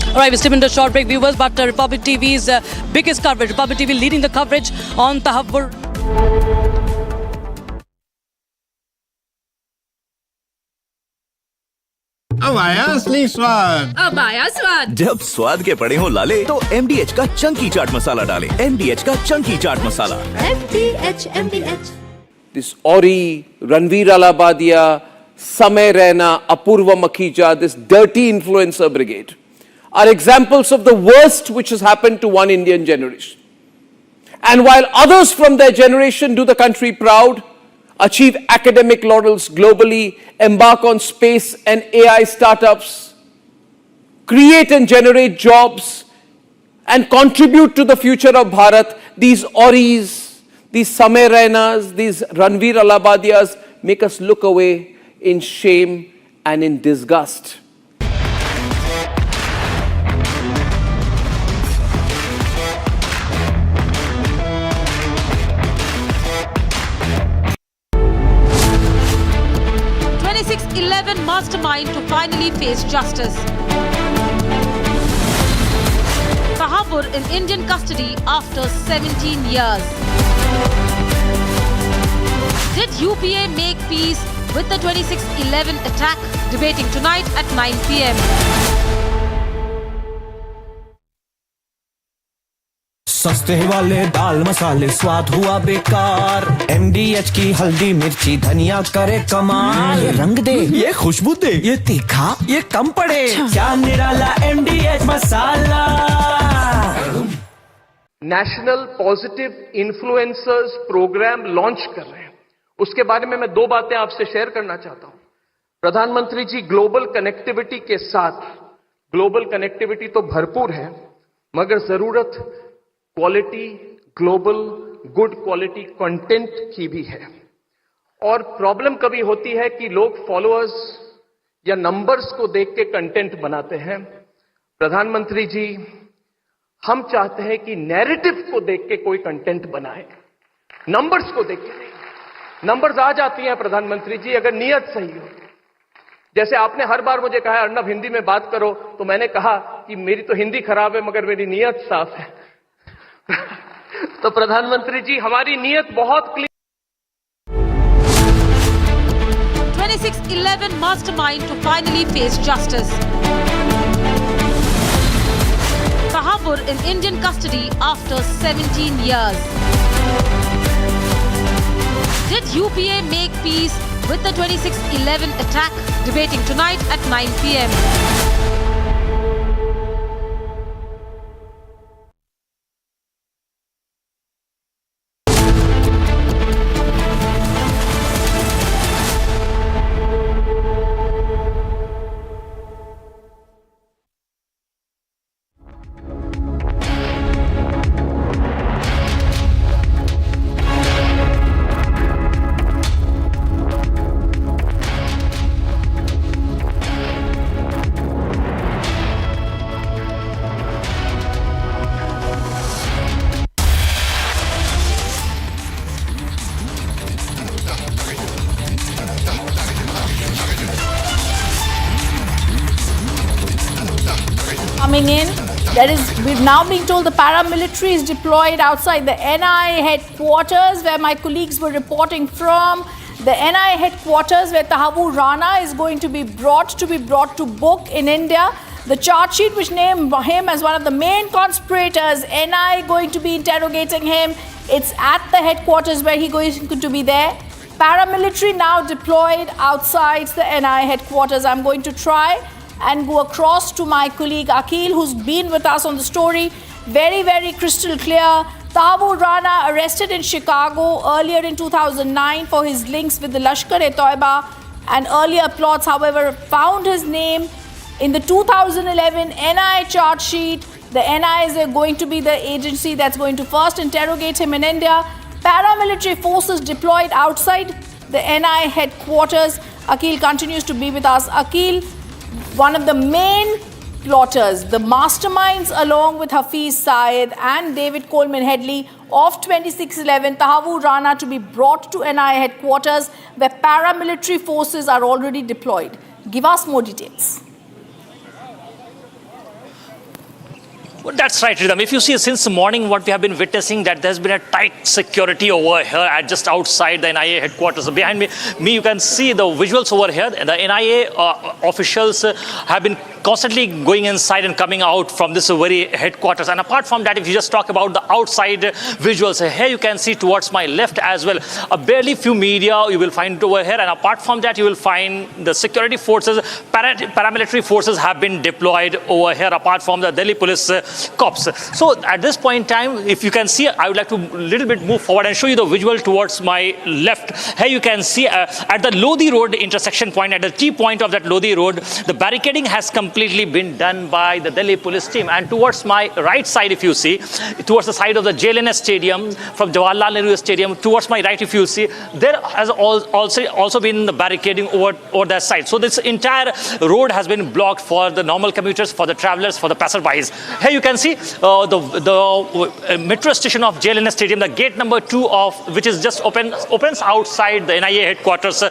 All right, we're still in the short break, viewers, but Republic TV's biggest coverage, Republic TV leading the coverage on Tahawwur. अब आया असली स्वाद। अब आया स्वाद। जब स्वाद के पड़े हो लाले तो MDH का चंकी चाट मसाला डालें। MDH का chunky chaat masala. MDH। This Ori, Ranveer Alabadia, Samay Raina, Apurva Makhija, this dirty influencer brigade are examples of the worst which has happened to one Indian generation. And while others from their generation do the country proud, achieve academic laurels globally, embark on space and AI startups, create and generate jobs, and contribute to the future of Bharat. These Auris, these Samay Rainas, these Ranveer Alabadias make us look away in shame and in disgust. Mastermind to finally face justice. Tahawwur in Indian custody after 17 years. Did UPA make peace with the 26/11 attack? Debating tonight at 9 p.m. सस्ते वाले दाल मसाले स्वाद हुआ बेकार MDH की हल्दी मिर्ची धनिया करे कमाल ये रंग दे ये खुशबू दे ये तीखा ये कम पड़े क्या निराला MDH masala national positive influencers programme launch कर रहे हैं उसके बारे में मैं दो बातें आपसे शेयर करना चाहता हूं प्रधानमंत्री जी ग्लोबल कनेक्टिविटी के साथ ग्लोबल कनेक्टिविटी तो भरपूर है मगर जरूरत quality global good quality content की भी है और प्रॉब्लम कभी होती है कि लोग फॉलोअर्स या नंबर्स को देख के कंटेंट बनाते हैं प्रधानमंत्री जी हम चाहते हैं कि नैरेटिव को देख के कोई कंटेंट बनाए नंबर्स को देख के नहीं नंबर्स आ जाती हैं प्रधानमंत्री जी अगर नीयत सही हो जैसे आपने हर बार मुझे कहा अर्नब हिंदी में बात करो तो मैंने कहा कि मेरी तो हिंदी खराब है मगर मेरी नीयत साफ है तो प्रधानमंत्री जी हमारी नीयत बहुत clear 26/11 mastermind to finally face justice. Tahawwur in Indian custody after 17 years. Did UPA make peace with the 26/11 attack? Debating tonight at 9 p.m. Coming in, we've now been told the paramilitary is deployed outside the NI headquarters where my colleagues were reporting from. The NI headquarters where Tahawwur Rana is going to be brought to book in India. The charge sheet which named him as one of the main conspirators, NI going to be interrogating him. It's at the headquarters where he's going to be there. Paramilitary now deployed outside the NI headquarters. I'm going to try and go across to my colleague Akhil, who's been with us on the story. Very, very crystal clear. Tahawwur Rana arrested in Chicago earlier in 2009 for his links with the Lashkar-e-Toiba and earlier plots, however, found his name in the 2011 NI charge sheet. The NI is going to be the agency that's going to first interrogate him in India. Paramilitary forces deployed outside the NI headquarters. Akhil continues to be with us. Akhil, one of the main plotters, the masterminds along with Hafiz Syed and David Coleman Headley of 26/11, Tahawwur Rana to be brought to NI headquarters where paramilitary forces are already deployed. Give us more details. Well, that's right, Ridham. If you see since the morning what we have been witnessing that there's been a tight security over here at just outside the NIA headquarters. Behind me you can see the visuals over here and the NIA officials have been constantly going inside and coming out from this very headquarters. And apart from that, if you just talk about the outside visuals, here you can see towards my left as well, a barely few media you will find over here. And apart from that, you will find the security forces, paramilitary forces have been deployed over here, apart from the Delhi police cops. So at this point in time, if you can see, I would like to a little bit move forward and show you the visual towards my left. Here you can see at the Lodi Road intersection point, at the T point of that Lodi Road, the barricading has completely been done by the Delhi police team. And towards my right side, if you see, towards the side of the JLNS Stadium, from Jawaharlal Nehru Stadium, towards my right, if you see, there has also been the barricading over that side. So this entire road has been blocked for the normal commuters, for the travelers, for the passerbys. Here you can see the metro station of JLNS Stadium, the gate number 2 of which is just opens outside the NIA headquarters,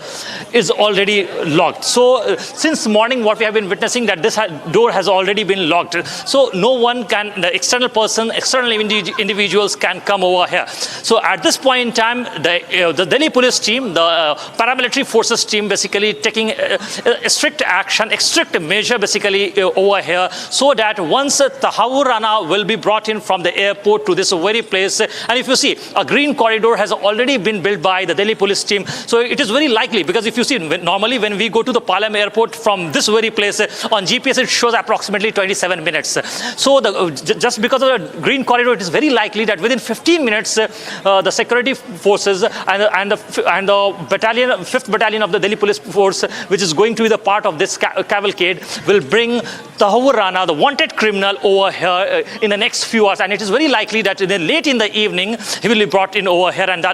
is already locked. So since morning, what we have been witnessing, that this door has already been locked. So no one can, the external individuals can come over here. So at this point in time, the Delhi police team, the paramilitary forces team, basically taking a strict action, a strict measure basically over here, so that once Tahawwur Rana will be brought in from the airport to this very place, and if you see, a green corridor has already been built by the Delhi police team. So it is very likely, because if you see, normally when we go to the Palam airport from this very place, on GPS it shows approximately 27 minutes. So just because of the green corridor, it is very likely that within 15 minutes, the security forces and the 5th battalion of the Delhi police force, which is going to be the part of this cavalcade, will bring Tahawwur Rana, the wanted criminal, over here in the next few hours. And it is very likely that late in the evening, he will be brought in over here. And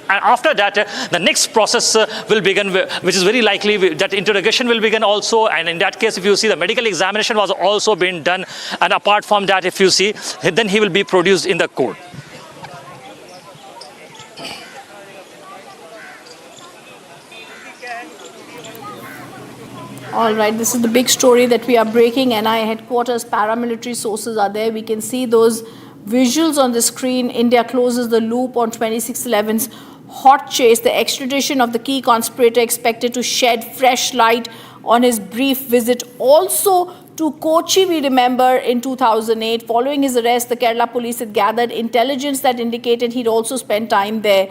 after that, the next process will begin, which is very likely that interrogation will begin also. And in that case, if you see, the medical examination was also being done. And apart from that, if you see, then he will be produced in the court. All right, this is the big story that we are breaking. NIA headquarters, paramilitary sources are there. We can see those visuals on the screen. India closes the loop on 26/11's hot chase. The extradition of the key conspirator expected to shed fresh light on his brief visit also to Kochi, we remember, in 2008. Following his arrest, the Kerala police had gathered intelligence that indicated he'd also spent time there.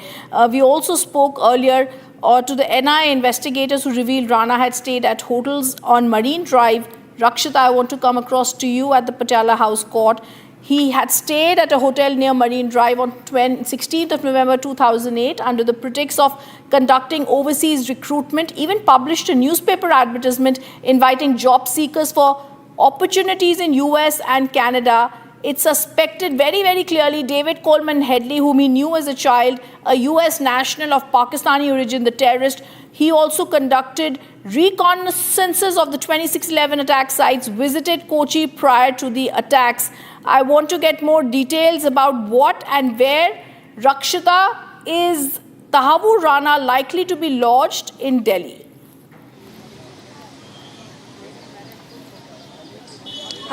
We also spoke earlier to the NIA investigators who revealed Rana had stayed at hotels on Marine Drive. Rakshita, I want to come across to you at the Patiala House Court. He had stayed at a hotel near Marine Drive on 16th of November 2008 under the pretext of conducting overseas recruitment, even published a newspaper advertisement inviting job seekers for opportunities in US and Canada. It suspected very, very clearly David Coleman Headley, whom he knew as a child, a US national of Pakistani origin, the terrorist. He also conducted reconnaissances of the 26/11 attack sites, visited Kochi prior to the attacks. I want to get more details about what and where, Rakshita, is Tahawwur Rana likely to be lodged in Delhi?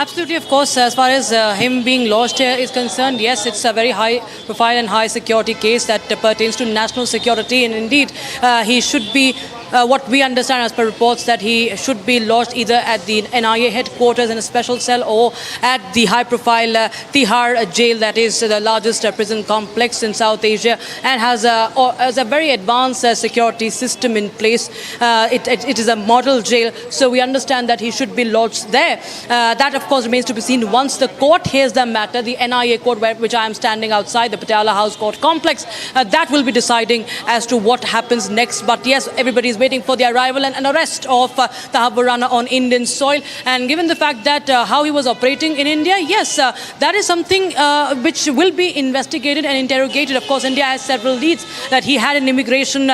Absolutely, of course. As far as him being lodged here is concerned, yes, it's a very high profile and high security case that pertains to national security. And indeed, he should be, what we understand as per reports, that he should be lodged either at the NIA headquarters in a special cell or at the high-profile Tihar jail, that is the largest prison complex in South Asia, and has a very advanced security system in place. It is a model jail, so we understand that he should be lodged there. That, of course, remains to be seen once the court hears the matter. The NIA court, which I am standing outside, the Patiala House Court complex, that will be deciding as to what happens next. But yes, everybody is waiting for the arrival and arrest of Tahawwur Rana on Indian soil. And given the fact that how he was operating in India, yes, that is something which will be investigated and interrogated. Of course, India has several leads, that he had an immigration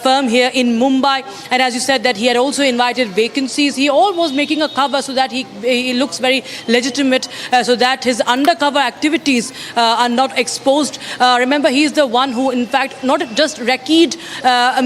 firm here in Mumbai, and as you said, that he had also invited vacancies. He all was making a cover so that he looks very legitimate, so that his undercover activities are not exposed. Remember, he is the one who, in fact, not just recce'd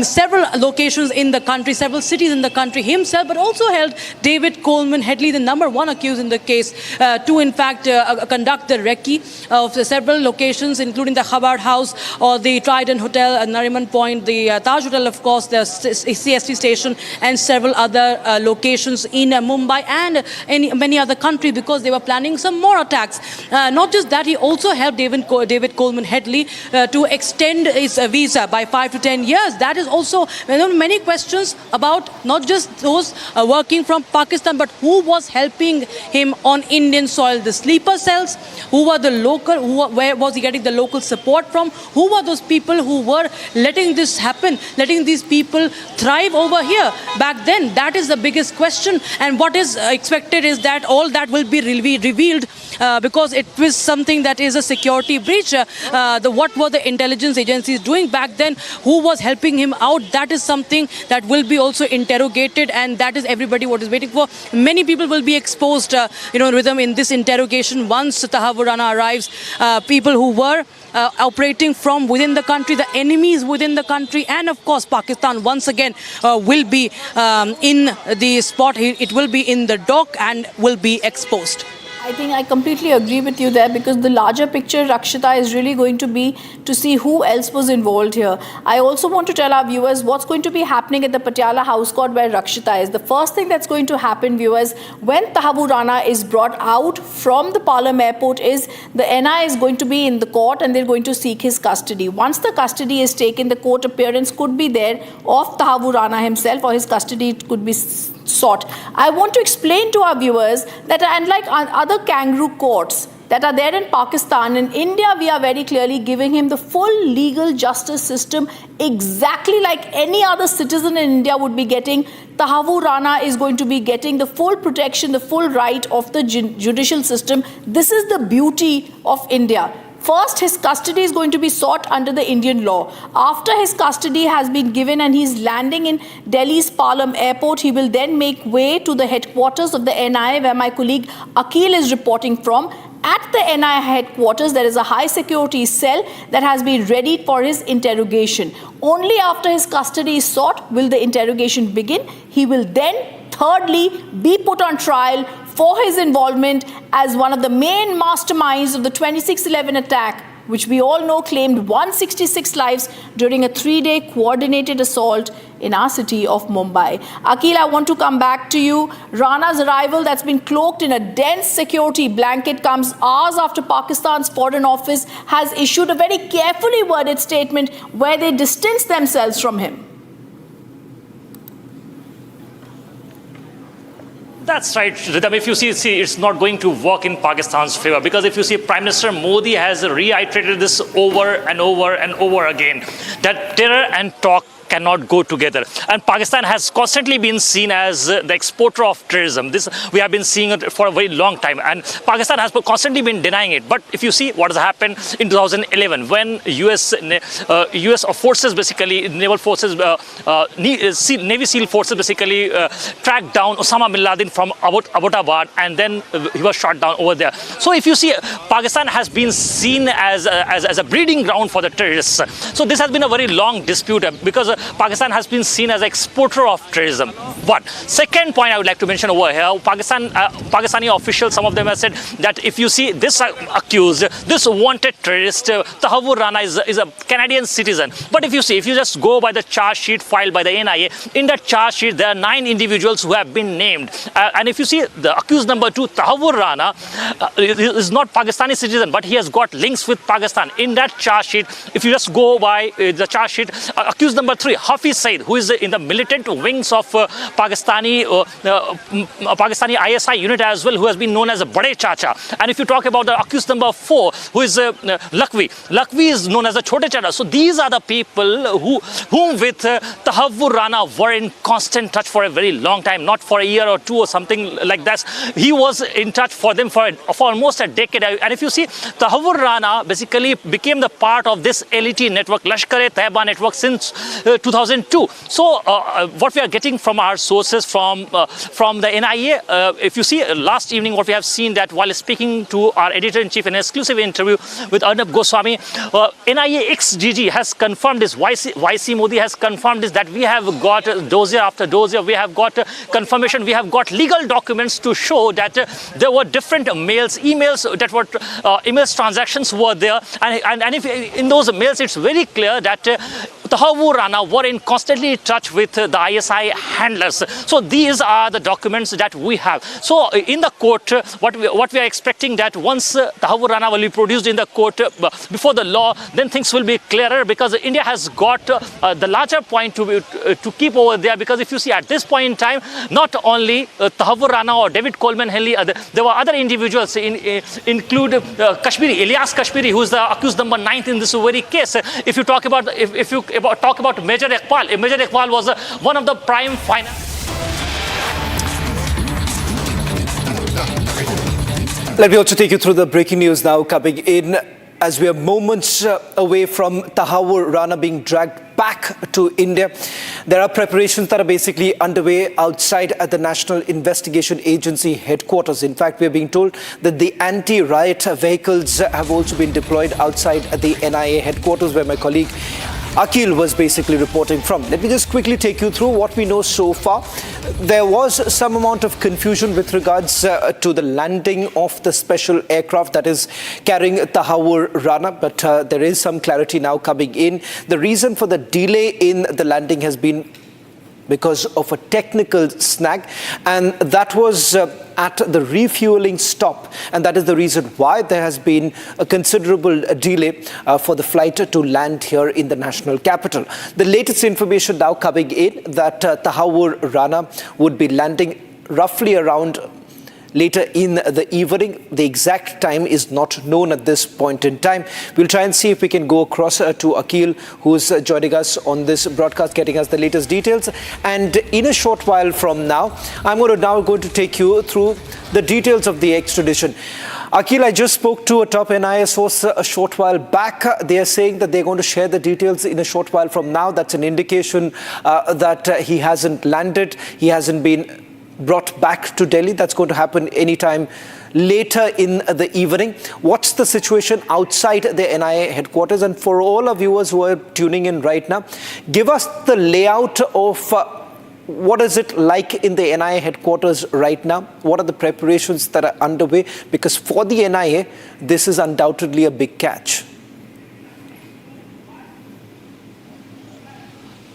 several locations in the country, several cities in the country himself, but also held David Coleman Headley, the number one accused in the case, to in fact conduct the recce of several locations, including the Hubbard House or the Trident Hotel at Nariman Point, the Taj Hotel, of course, the CST station, and several other locations in Mumbai and in many other countries, because they were planning some more attacks. Not just that, he also helped David Coleman Headley to extend his visa by 5 to 10 years. That is also many questions about not just those working from Pakistan, but who was helping him on Indian soil. The sleeper cells, who were the local, where was he getting the local support from? Who were those people who were letting this happen, letting these people thrive over here back then? That is the biggest question. And what is expected is that all that will be revealed because it was something that is a security breach. What were the intelligence agencies doing back then? Who was helping him out? That is something that will be also interrogated, and that is everybody what is waiting for. Many people will be exposed, with them in this interrogation once Tahawwur Rana arrives. People who were operating from within the country, the enemies within the country, and of course Pakistan once again will be in the spot. It will be in the dock and will be exposed. I think I completely agree with you there, because the larger picture, Rakshita, is really going to be to see who else was involved here. I also want to tell our viewers what's going to be happening at the Patiala House Court where Rakshita is. The first thing that's going to happen, viewers, when Tahawwur Rana is brought out from the Palam airport, is the NI is going to be in the court and they're going to seek his custody. Once the custody is taken, the court appearance could be there of Tahawwur Rana himself, or his custody could be sought. I want to explain to our viewers that unlike other kangaroo courts that are there in Pakistan, in India we are very clearly giving him the full legal justice system, exactly like any other citizen in India would be getting. Tahawwur Rana is going to be getting the full protection, the full right of the judicial system. This is the beauty of India. First, his custody is going to be sought under the Indian law. After his custody has been given and he's landing in Delhi's Palam airport, he will then make way to the headquarters of the NIA, where my colleague Akil is reporting from. At the NIA headquarters, there is a high security cell that has been readied for his interrogation. Only after his custody is sought will the interrogation begin. He will then, thirdly, be put on trial for his involvement as one of the main masterminds of the 26/11 attack, which we all know claimed 166 lives during a 3-day coordinated assault in our city of Mumbai. Akil, I want to come back to you. Rana's arrival, that's been cloaked in a dense security blanket, comes hours after Pakistan's Foreign Office has issued a very carefully worded statement where they distance themselves from him. That's right, Rhythm. If you see, it's not going to work in Pakistan's favor, because if you see, Prime Minister Modi has reiterated this over and over and over again, that terror and talk cannot go together. And Pakistan has constantly been seen as the exporter of terrorism. This we have been seeing it for a very long time, and Pakistan has constantly been denying it. But if you see what has happened in 2011, when US forces, basically naval forces, Navy SEAL forces, basically tracked down Osama bin Laden from Abbottabad, and then he was shot down over there. So if you see, Pakistan has been seen as a breeding ground for the terrorists. So this has been a very long dispute, because Pakistan has been seen as an exporter of terrorism. But second point I would like to mention over here, Pakistani officials, some of them have said that if you see this accused, this wanted terrorist, Tahawwur Rana is a Canadian citizen. But if you see, if you just go by the charge sheet filed by the NIA, in that charge sheet there are 9 individuals who have been named. And if you see the accused number 2, Tahawwur Rana, is not Pakistani citizen, but he has got links with Pakistan. In that charge sheet, if you just go by the charge sheet, accused number 3, Hafiz Saeed, who is in the militant wings of Pakistani ISI unit as well, who has been known as a Bade Chacha. And if you talk about the accused number 4, who is Lakvi is known as a Chote Chacha. So these are the people whom with Tahawwur Rana were in constant touch for a very long time, not for a year or 2 or something like that. He was in touch for them for almost a decade. And if you see, Tahawwur Rana basically became the part of this elite network, Lashkar-e-Taiba network, since 2002. So what we are getting from our sources from the NIA, if you see last evening what we have seen, that while speaking to our editor-in-chief in an exclusive interview with Arnab Goswami, NIA ex-DG has confirmed this, YC Modi has confirmed this, that we have got dossier after dossier, we have got confirmation, we have got legal documents to show that there were different emails that were emails transactions were there, and if in those mails it's very clear that Tahawwur Rana were in constantly touch with the ISI handlers. So these are the documents that we have. So in the court, what we are expecting, that once Tahawwur Rana will be produced in the court before the law, then things will be clearer, because India has got the larger point to keep over there. Because if you see at this point in time, not only Tahawwur Rana or David Coleman Headley, there were other individuals, include Ilyas Kashmiri, who is the accused number 9 in this very case. If you talk about talk about Major Iqbal, Major Iqbal was one of the prime finance. Let me also take you through the breaking news now coming in, as we are moments away from Tahawwur Rana being dragged back to India. There are preparations that are basically underway outside at the National Investigation Agency headquarters. In fact, we are being told that the anti-riot vehicles have also been deployed outside at the NIA headquarters, where my colleague Akil was basically reporting from. Let me just quickly take you through what we know so far. There was some amount of confusion with regards to the landing of the special aircraft that is carrying Tahawwur Rana, but there is some clarity now coming in. The reason for the delay in the landing has been because of a technical snag, and that was at the refueling stop, and that is the reason why there has been a considerable delay for the flight to land here in the national capital. The latest information now coming in, that Tahawwur Rana would be landing roughly around later in the evening. The exact time is not known at this point in time. We'll try and see if we can go across to Akil, who's joining us on this broadcast, getting us the latest details. And in a short while from now, I'm going to take you through the details of the extradition. Akil, I just spoke to a top NIA source a short while back. They are saying that they're going to share the details in a short while from now. That's an indication that he hasn't landed. He hasn't been brought back to Delhi. That's going to happen anytime later in the evening. What's the situation outside the NIA headquarters? And for all our viewers who are tuning in right now, give us the layout of what is it like in the NIA headquarters right now? What are the preparations that are underway? Because for the NIA, this is undoubtedly a big catch.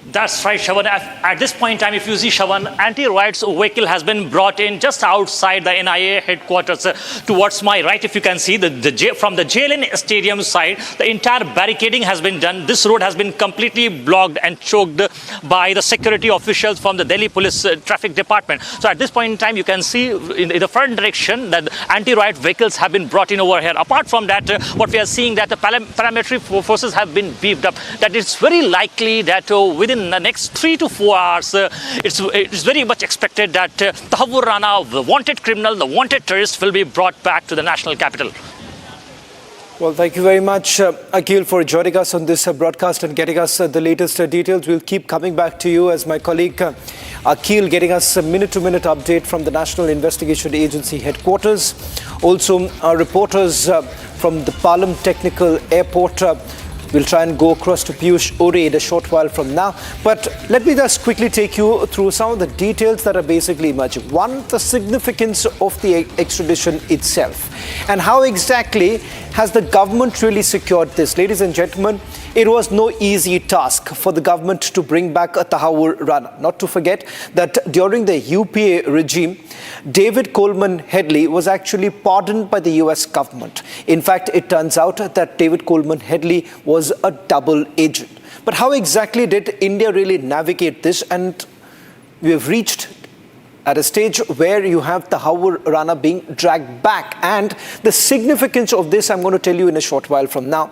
That's right, Shawan. At this point in time, if you see, Shawan, anti-riots vehicle has been brought in just outside the NIA headquarters. Towards my right, if you can see, from the JLN Stadium side, the entire barricading has been done. This road has been completely blocked and choked by the security officials from the Delhi Police Traffic Department. So at this point in time, you can see in the front direction that anti-riot vehicles have been brought in over here. Apart from that, what we are seeing, that the paramilitary forces have been beefed up. That it's very likely that within the next 3 to 4 hours, it's very much expected that Tahawwur Rana, the wanted criminal, the wanted terrorist, will be brought back to the national capital. Well, thank you very much, Akil, for joining us on this broadcast and getting us the latest details. We'll keep coming back to you as my colleague Akil getting us a minute-to-minute update from the National Investigation Agency headquarters. Also, our reporters from the Palam Technical Airport. We'll try and go across to Piyush Ori in a short while from now. But let me just quickly take you through some of the details that are basically emerging. One, the significance of the extradition itself. And how exactly has the government really secured this? Ladies and gentlemen, it was no easy task for the government to bring back Tahawwur Rana. Not to forget that during the UPA regime, David Coleman Headley was actually pardoned by the US government. In fact, it turns out that David Coleman Headley was a double agent. But how exactly did India really navigate this? And we have reached at a stage where you have Tahawwur Rana being dragged back. And the significance of this, I'm going to tell you in a short while from now.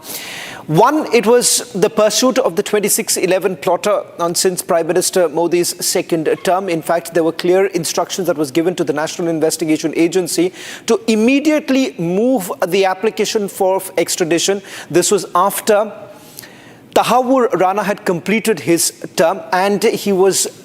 One, it was the pursuit of the 2611 plotter since Prime Minister Modi's second term. In fact, there were clear instructions that was given to the National Investigation Agency to immediately move the application for extradition. This was after Tahawwur Rana had completed his term and he was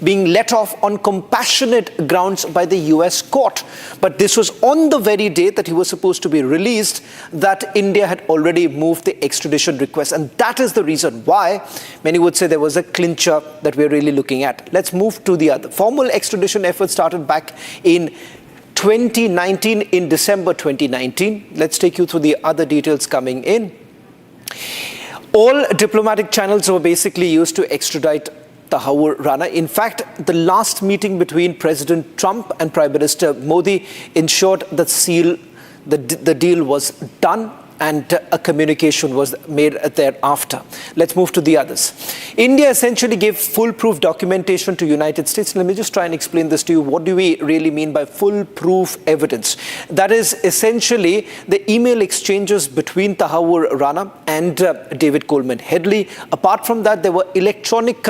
being let off on compassionate grounds by the US court. But this was on the very day that he was supposed to be released that India had already moved the extradition request. And that is the reason why many would say there was a clincher that we're really looking at. Let's move to the other. Formal extradition efforts started back in 2019, in December 2019. Let's take you through the other details coming in. All diplomatic channels were basically used to extradite Tahawwur Rana. In fact, the last meeting between President Trump and Prime Minister Modi ensured that the deal was done and a communication was made thereafter. Let's move to the others. India essentially gave foolproof documentation to United States. Let me just try and explain this to you. What do we really mean by foolproof evidence? That is essentially the email exchanges between Tahawwur Rana and David Coleman Headley. Apart from that, there were electronic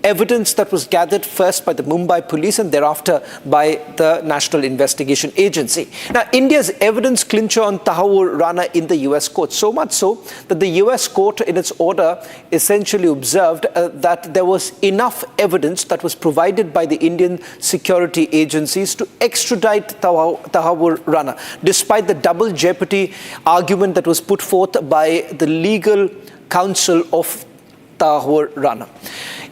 evidence that was gathered first by the Mumbai police and thereafter by the National Investigation Agency. Now, India's evidence clincher on Tahawwur Rana in the US court, so much so that the US court in its order essentially observed that there was enough evidence that was provided by the Indian security agencies to extradite Tahawwur Rana, despite the double jeopardy argument that was put forth by the legal counsel of Tahawwur Rana.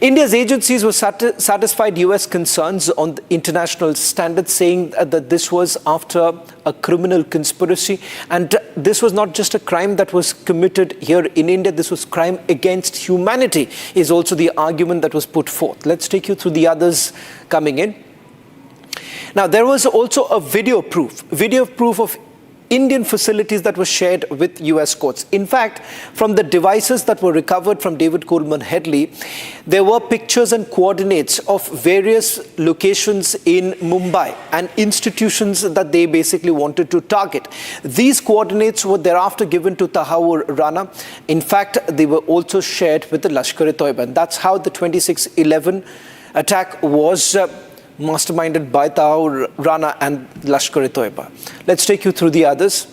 India's agencies were satisfied US concerns on the international standards, saying that this was after a criminal conspiracy, and this was not just a crime that was committed here in India, this was crime against humanity, is also the argument that was put forth. Let's take you through the others coming in. Now, there was also a video proof of Indian facilities that were shared with US courts. In fact, from the devices that were recovered from David Coleman Headley, there were pictures and coordinates of various locations in Mumbai and institutions that they basically wanted to target. These coordinates were thereafter given to Tahawwur Rana. In fact, they were also shared with the Lashkar-e-Toiba. And that's how the 26/11 attack was masterminded by Tahawwur Rana and Lashkar-e-Toiba. Let's take you through the others.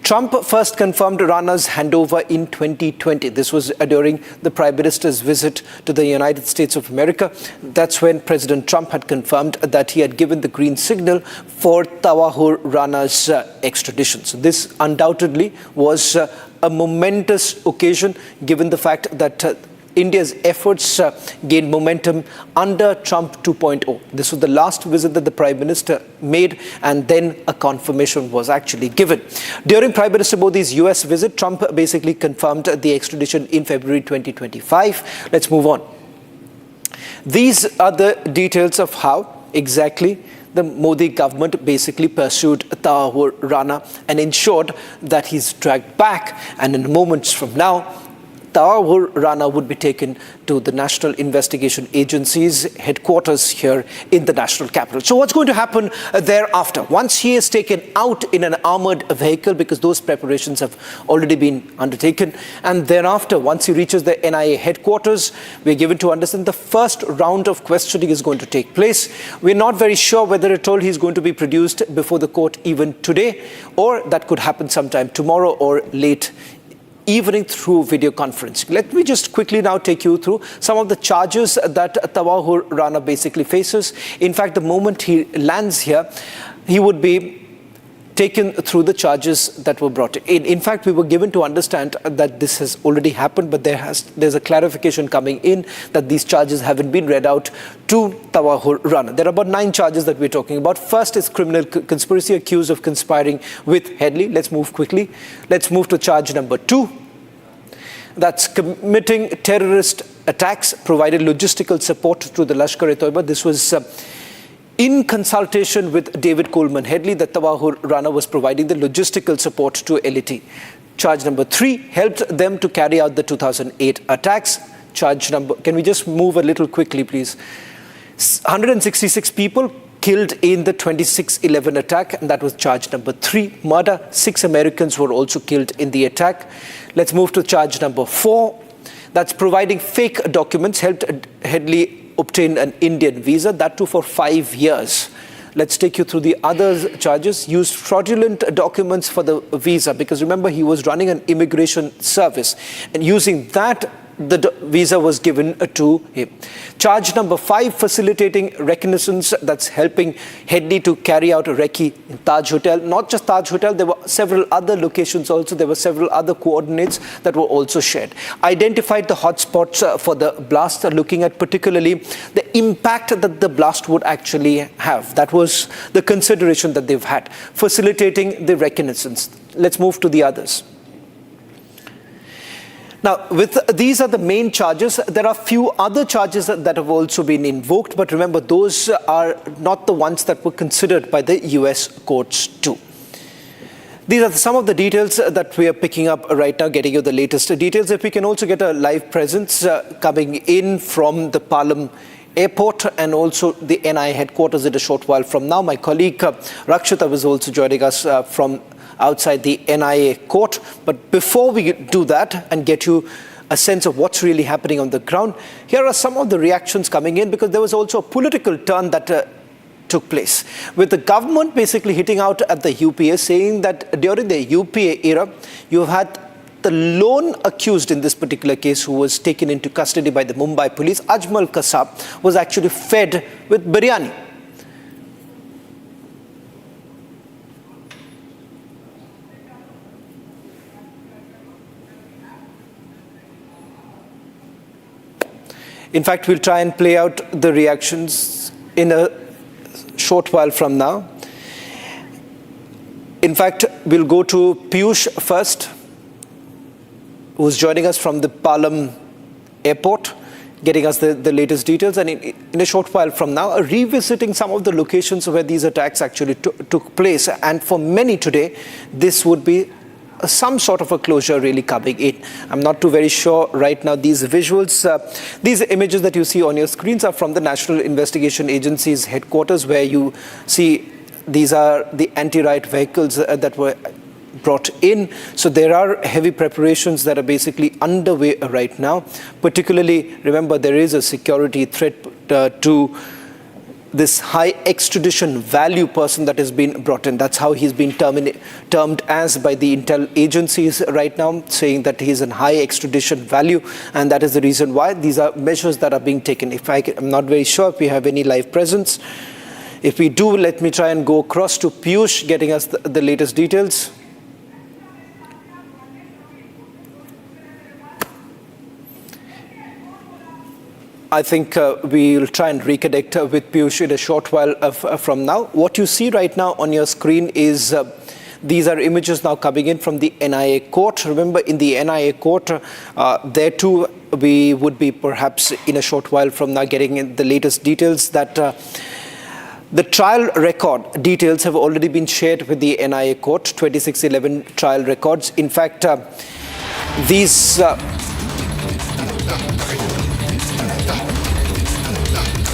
Trump first confirmed Rana's handover in 2020. This was during the Prime Minister's visit to the United States of America. That's when President Trump had confirmed that he had given the green signal for Tahawwur Rana's extradition. So this undoubtedly was a momentous occasion, given the fact that India's efforts gained momentum under Trump 2.0. This was the last visit that the Prime Minister made, and then a confirmation was actually given. During Prime Minister Modi's US visit, Trump basically confirmed the extradition in February 2025. Let's move on. These are the details of how exactly the Modi government basically pursued Tahawwur Rana and ensured that he's dragged back, and in moments from now, Tahawwur Rana would be taken to the National Investigation Agency's headquarters here in the national capital. So what's going to happen thereafter? Once he is taken out in an armored vehicle, because those preparations have already been undertaken, and thereafter, once he reaches the NIA headquarters, we're given to understand the first round of questioning is going to take place. We're not very sure whether at all he's going to be produced before the court even today, or that could happen sometime tomorrow or late evening through video conferencing. Let me just quickly now take you through some of the charges that Tahawwur Rana basically faces. In fact, the moment he lands here, he would be taken through the charges that were brought in. In fact, we were given to understand that this has already happened, but there's a clarification coming in that these charges haven't been read out to Tahawwur Rana. There are about 9 charges that we're talking about. First is criminal conspiracy, accused of conspiring with Headley. Let's move quickly. Let's move to charge number 2. That's committing terrorist attacks, provided logistical support to the Lashkar-e-Toiba. This was in consultation with David Coleman Headley, that Tahawwur Rana was providing the logistical support to LAT. Charge number 3, helped them to carry out the 2008 attacks. Charge number, can we just move a little quickly, please? 166 people killed in the 26/11 attack, and that was charge number 3. Murder, 6 Americans were also killed in the attack. Let's move to charge number 4. That's providing fake documents, helped Headley obtain an Indian visa, that too for 5 years. Let's take you through the other charges. Used fraudulent documents for the visa, because remember, he was running an immigration service, and using that, the visa was given to him. Charge number 5, facilitating reconnaissance, that's helping Headley to carry out a recce in Taj Hotel. Not just Taj Hotel, there were several other locations also. There were several other coordinates that were also shared. Identified the hotspots for the blast, looking at particularly the impact that the blast would actually have. That was the consideration that they've had. Facilitating the reconnaissance. Let's move to the others. Now, these are the main charges. There are few other charges that have also been invoked, but remember, those are not the ones that were considered by the US courts too. These are some of the details that we are picking up right now, getting you the latest details. If we can also get a live presence coming in from the Palam airport and also the NIA headquarters in a short while from now. My colleague Rakshita was also joining us from outside the NIA court. But before we do that and get you a sense of what's really happening on the ground, here are some of the reactions coming in, because there was also a political turn that took place, with the government basically hitting out at the UPA, saying that during the UPA era, you had the lone accused in this particular case, who was taken into custody by the Mumbai police, Ajmal Kasab, was actually fed with biryani. In fact, we'll try and play out the reactions in a short while from now. In fact, we'll go to Piyush first, who's joining us from the Palam airport, getting us the latest details. And in a short while from now, revisiting some of the locations where these attacks actually took place. And for many today, this would be some sort of a closure really coming in. I'm not too very sure right now. These visuals, these images that you see on your screens are from the National Investigation Agency's headquarters, where you see these are the anti-riot vehicles that were brought in. So there are heavy preparations that are basically underway right now. Particularly, remember, there is a security threat to this high extradition value person that has been brought in. That's how he's been termed as by the intel agencies right now, saying that he's in high extradition value, and that is the reason why these are measures that are being taken. I'm not very sure if we have any live presence. If we do, let me try and go across to Piyush, getting us the latest details. I think we'll try and reconnect with Piyush in a short while from now. What you see right now on your screen is these are images now coming in from the NIA court. Remember, in the NIA court, there too, we would be perhaps in a short while from now getting in the latest details that the trial record details have already been shared with the NIA court, 2611 trial records. In fact, these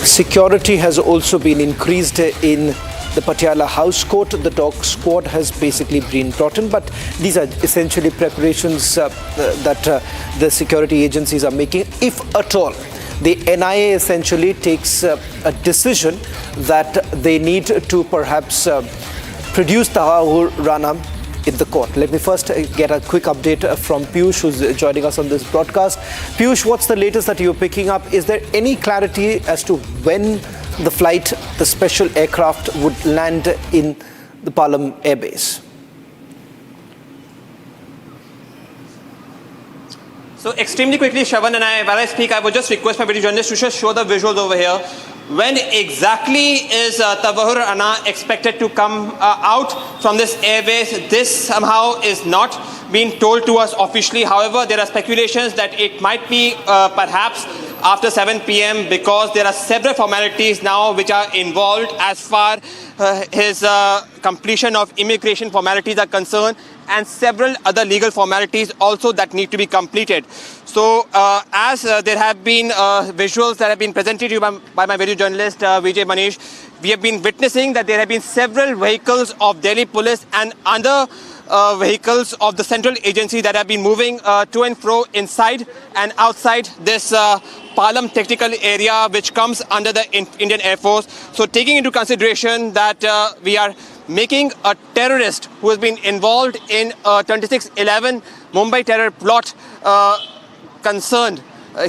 security has also been increased in the Patiala House Court. The dog squad has basically been brought in, but these are essentially preparations that the security agencies are making, if at all the NIA essentially takes a decision that they need to perhaps produce Tahawwur Rana in the court. Let me first get a quick update from Piyush, who's joining us on this broadcast. Piyush, what's the latest that you're picking up? Is there any clarity as to when the flight, the special aircraft, would land in the Palam airbase? So extremely quickly, Shravan, and while I speak, I would just request my video journalist to just show the visuals over here. When exactly is Tahawwur Rana expected to come out from this airbase? This somehow is not being told to us officially. However, there are speculations that it might be perhaps after 7 p.m. because there are several formalities now which are involved as far his completion of immigration formalities are concerned, and several other legal formalities also that need to be completed. So as there have been visuals that have been presented to you by my video journalist Vijay Manish, we have been witnessing that there have been several vehicles of Delhi police and other vehicles of the central agency that have been moving to and fro inside and outside this Palam technical area, which comes under the Indian Air Force. So taking into consideration that we are making a terrorist who has been involved in 26/11 Mumbai terror plot concerned,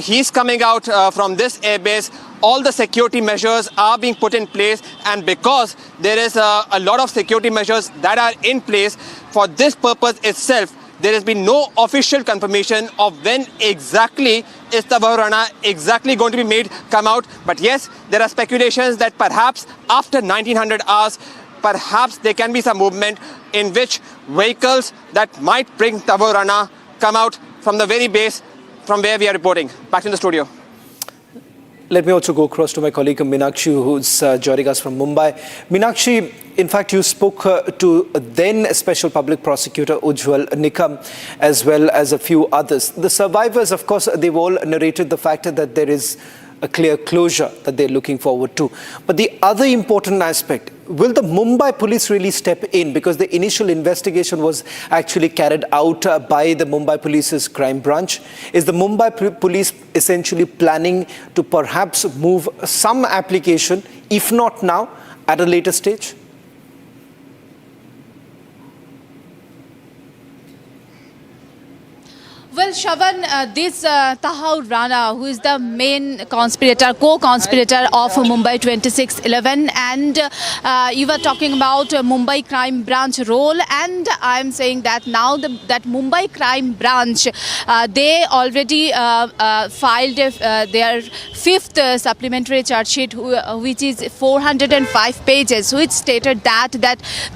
he's coming out from this airbase. All the security measures are being put in place, and because there is a lot of security measures that are in place for this purpose itself, there has been no official confirmation of when exactly is Tahawwur Rana exactly going to be made come out. But yes, there are speculations that perhaps after 1900 hours, perhaps there can be some movement in which vehicles that might bring Tahawwur Rana come out from the very base from where we are reporting. Back in the studio. Let me also go across to my colleague Meenakshi, who's joining us from Mumbai. Meenakshi, in fact, you spoke to then Special Public Prosecutor Ujjwal Nikam, as well as a few others. The survivors, of course, they've all narrated the fact that there is a clear closure that they're looking forward to. But the other important aspect, will the Mumbai police really step in? Because the initial investigation was actually carried out by the Mumbai police's crime branch. Is the Mumbai police essentially planning to perhaps move some application, if not now, at a later stage? Well, Shravan, this Tahawwur Rana, who is the main conspirator, co-conspirator of Mumbai 26/11, and you were talking about Mumbai crime branch role, and I'm saying that now that Mumbai crime branch, they already filed their fifth supplementary charge sheet, which is 405 pages, which stated that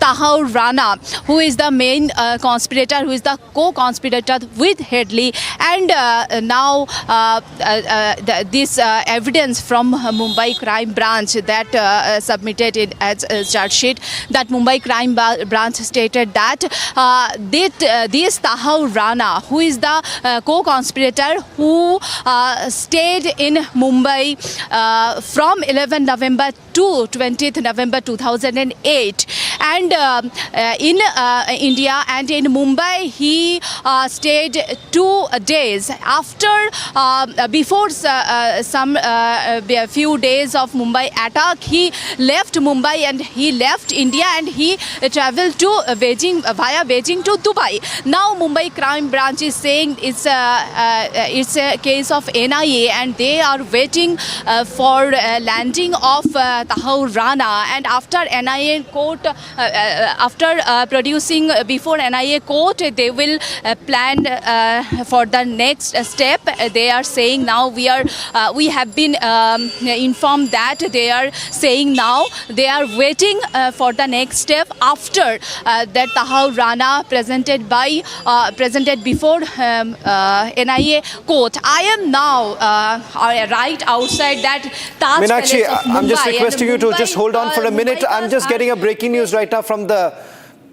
Tahawwur Rana, who is the main conspirator, who is the co-conspirator with Headley, and now this evidence from Mumbai crime branch that submitted it as a charge sheet, that Mumbai crime branch stated that this Tahawwur Rana, who is the co-conspirator who stayed in Mumbai from 11 November to 20th November 2008, and in India and in Mumbai he stayed 2 days. After before some few days of Mumbai attack, he left Mumbai and he left India, and he travelled to Beijing, via Beijing to Dubai. Now Mumbai crime branch is saying it's a case of NIA, and they are waiting for landing of Tahawwur Rana. And after NIA court, after producing before NIA court, they will plan for the next step. They are saying now we have been informed that they are saying now they are waiting for the next step after that Tahawwur Rana presented before NIA court. I am now right outside that Taj Meenakshi, Palace of Mumbai. I'm just requesting you to just hold on for a minute. I'm just getting a breaking news right now from the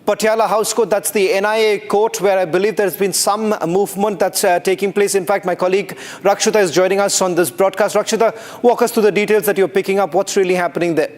Patiala House Court. That's the NIA court, where I believe there's been some movement that's taking place. In fact, my colleague Rakshita is joining us on this broadcast. Rakshita, walk us through the details that you're picking up. What's really happening there?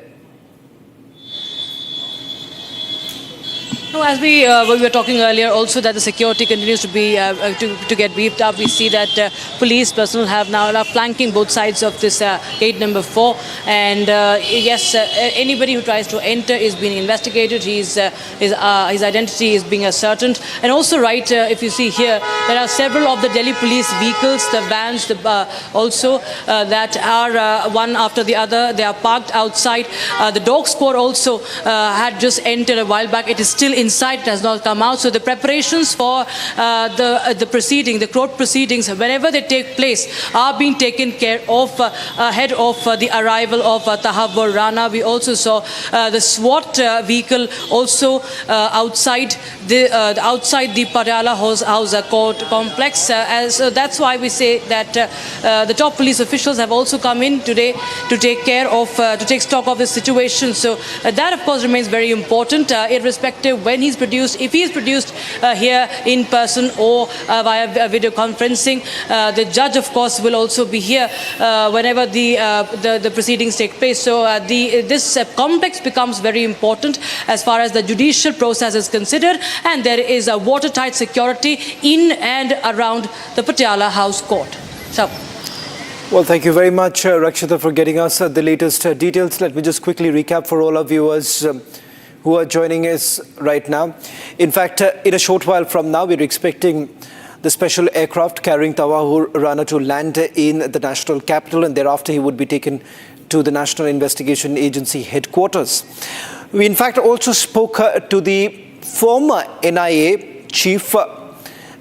No, as we were talking earlier, also that the security continues to be to get beefed up. We see that police personnel have now flanking both sides of this gate number 4, and yes, anybody who tries to enter is being investigated. His identity is being ascertained, and also if you see here, there are several of the Delhi police vehicles, the vans, also that are one after the other. They are parked outside. The dog squad also had just entered a while back. It is still inside, it has not come out. So the preparations for the proceeding, the court proceedings, whenever they take place, are being taken care of ahead of the arrival of Tahawwur Rana. We also saw the SWAT vehicle also outside the Patiala House Court complex. That's why we say that the top police officials have also come in today to take stock of the situation. So that, of course, remains very important, irrespective when he's produced. If he is produced here in person or via video conferencing, the judge, of course, will also be here whenever the proceedings take place. So this complex becomes very important as far as the judicial process is considered, and there is a watertight security in and around the Patiala House Court. So. Well, thank you very much, Rakshita, for getting us the latest details. Let me just quickly recap for all our viewers who are joining us right now. In fact, in a short while from now, we're expecting the special aircraft carrying Tahawwur Rana to land in the national capital, and thereafter he would be taken to the National Investigation Agency headquarters. We, in fact, also spoke to the former NIA chief.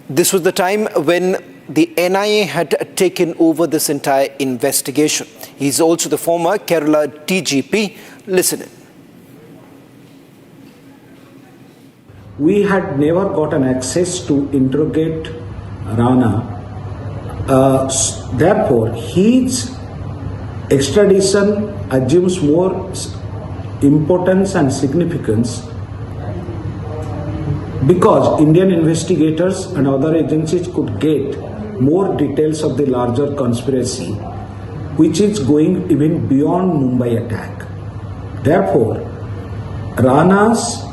This was the time when the NIA had taken over this entire investigation. He's also the former Kerala DGP. Listen in. We had never gotten access to interrogate Rana. Therefore, his extradition assumes more importance and significance because Indian investigators and other agencies could get more details of the larger conspiracy, which is going even beyond Mumbai attack. Therefore, Rana's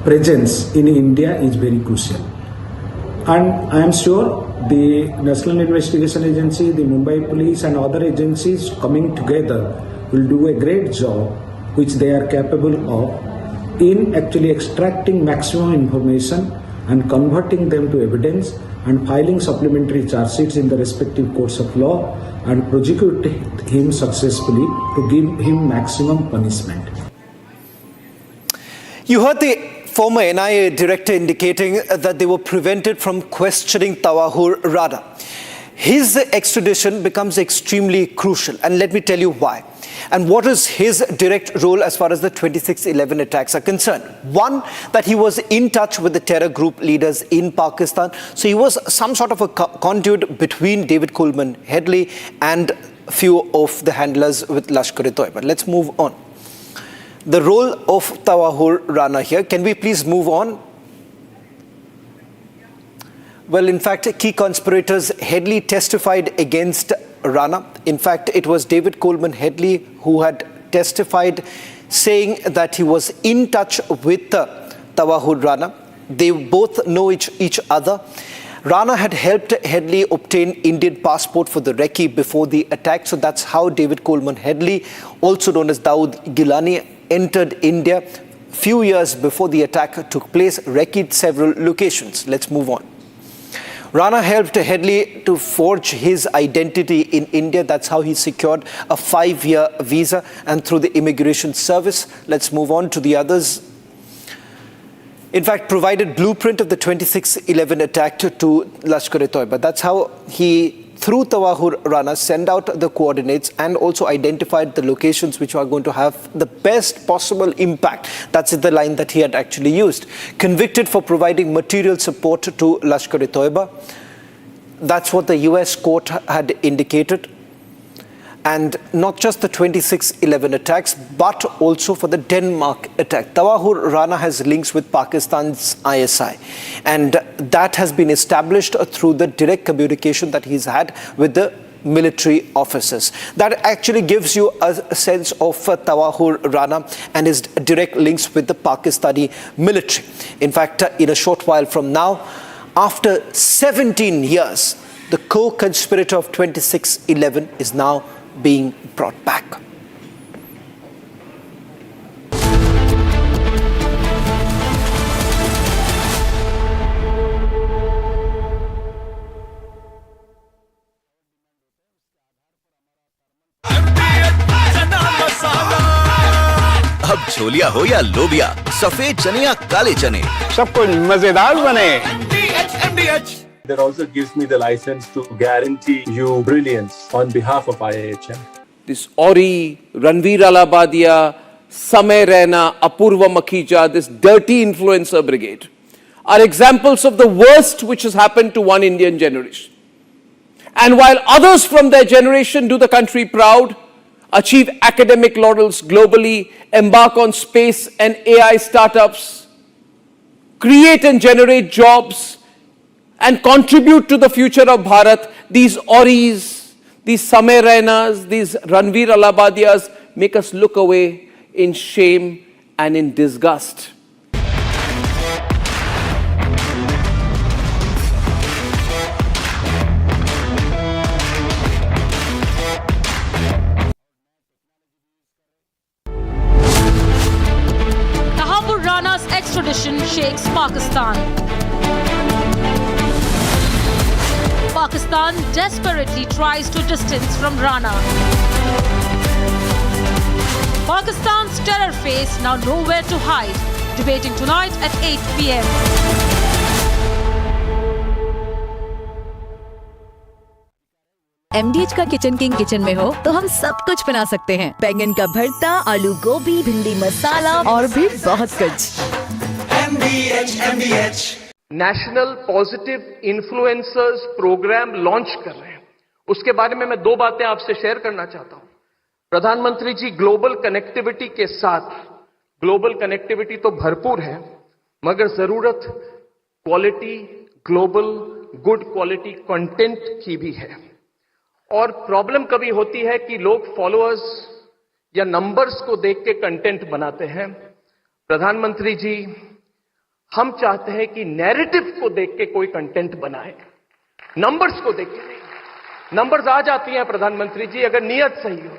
presence in India is very crucial. And I am sure the National Investigation Agency, the Mumbai Police and other agencies coming together will do a great job, which they are capable of, in actually extracting maximum information and converting them to evidence and filing supplementary charge sheets in the respective courts of law and prosecute him successfully to give him maximum punishment. You heard the former NIA director indicating that they were prevented from questioning Tahawwur Rana. His extradition becomes extremely crucial, and let me tell you why. And what is his direct role as far as the 26/11 attacks are concerned? One, that he was in touch with the terror group leaders in Pakistan. So he was some sort of a conduit between David Coleman Headley and few of the handlers with Lashkar-e-Toiba. Let's move on. The role of Tahawwur Rana here. Can we please move on? Well, in fact, key conspirators Headley testified against Rana. In fact, it was David Coleman Headley who had testified saying that he was in touch with Tahawwur Rana. They both know each other. Rana had helped Headley obtain Indian passport for the recce before the attack. So that's how David Coleman Headley, also known as Dawood Gilani, entered India few years before the attack took place, recce'd several locations. Let's move on. Rana helped Headley to forge his identity in India. That's how he secured a 5-year visa and through the immigration service. Let's move on to the others. In fact, provided blueprint of the 26/11 attack to Lashkar-e-Toiba. That's how he, through Tahawwur Rana, sent out the coordinates and also identified the locations which are going to have the best possible impact. That's the line that he had actually used. Convicted for providing material support to Lashkar-e-Toiba. That's what the US court had indicated. And not just the 26/11 attacks, but also for the Denmark attack. Tahawwur Rana has links with Pakistan's ISI. And that has been established through the direct communication that he's had with the military officers. That actually gives you a sense of Tahawwur Rana and his direct links with the Pakistani military. In fact, in a short while from now, after 17 years, the co-conspirator of 26/11 is now being brought back. अब छोलिया हो या लोबिया, सफेद चने या काले चने, सब कुछ मजेदार बने। That also gives me the license to guarantee you brilliance on behalf of IIHM. This Ori, Ranveer Alabadia, Samay Raina, Apurva Makhija, this dirty influencer brigade are examples of the worst which has happened to one Indian generation. And while others from their generation do the country proud, achieve academic laurels globally, embark on space and AI startups, create and generate jobs, and contribute to the future of Bharat, these Oris, these Samay Rainas, these Ranveer Alabadias make us look away in shame and in disgust. Tahawwur Rana's extradition shakes Pakistan. Pakistan desperately tries to distance from Rana. Pakistan's terror face now nowhere to hide, debating tonight at 8 p.m. MDH का kitchen king kitchen में हो तो हम सब कुछ बना सकते हैं। बैंगन का भरता, आलू गोभी, भिंडी मसाला और भी बहुत कुछ। MDH national positive influencers programme launch कर रहे हैं। उसके बारे में मैं दो बातें आपसे शेयर करना चाहता हूं। प्रधानमंत्री जी ग्लोबल कनेक्टिविटी के साथ, ग्लोबल कनेक्टिविटी तो भरपूर है, मगर जरूरत quality, global good quality content की भी है। और प्रॉब्लम कभी होती है कि लोग फॉलोअर्स या नंबर्स को देख के कंटेंट बनाते हैं। प्रधानमंत्री जी, हम चाहते हैं कि नैरेटिव को देख के कोई कंटेंट बनाए, नंबर्स को देख के नहीं। नंबर्स आ जाती हैं प्रधानमंत्री जी अगर नियत सही हो।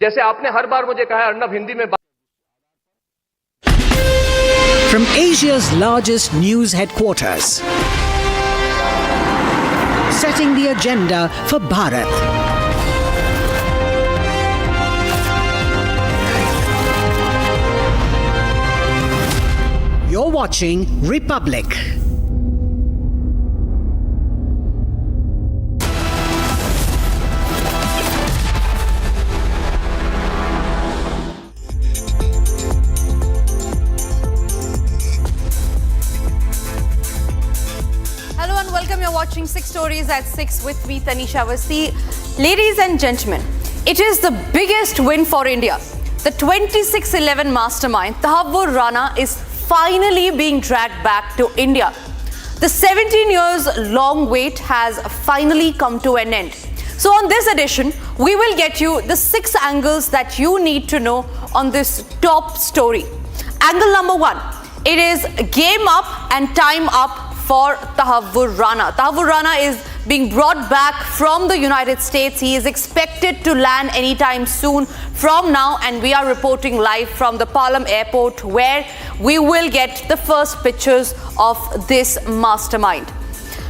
जैसे आपने हर बार मुझे कहा है अर्नब हिंदी में From Asia's largest news headquarters, setting the agenda for Bharat. You're watching Republic. Hello and welcome. You're watching 6 Stories at 6 with me, Tanisha Awasthi. Ladies and gentlemen, it is the biggest win for India. The 26/11 mastermind, Tahawwur Rana, is finally being dragged back to India. The 17 years long wait has finally come to an end. So on this edition, we will get you the 6 angles that you need to know on this top story. Angle number 1, it is game up and time up for Tahawwur Rana. Tahawwur Rana is being brought back from the United States. He is expected to land anytime soon from now, and we are reporting live from the Palam airport, where we will get the first pictures of this mastermind.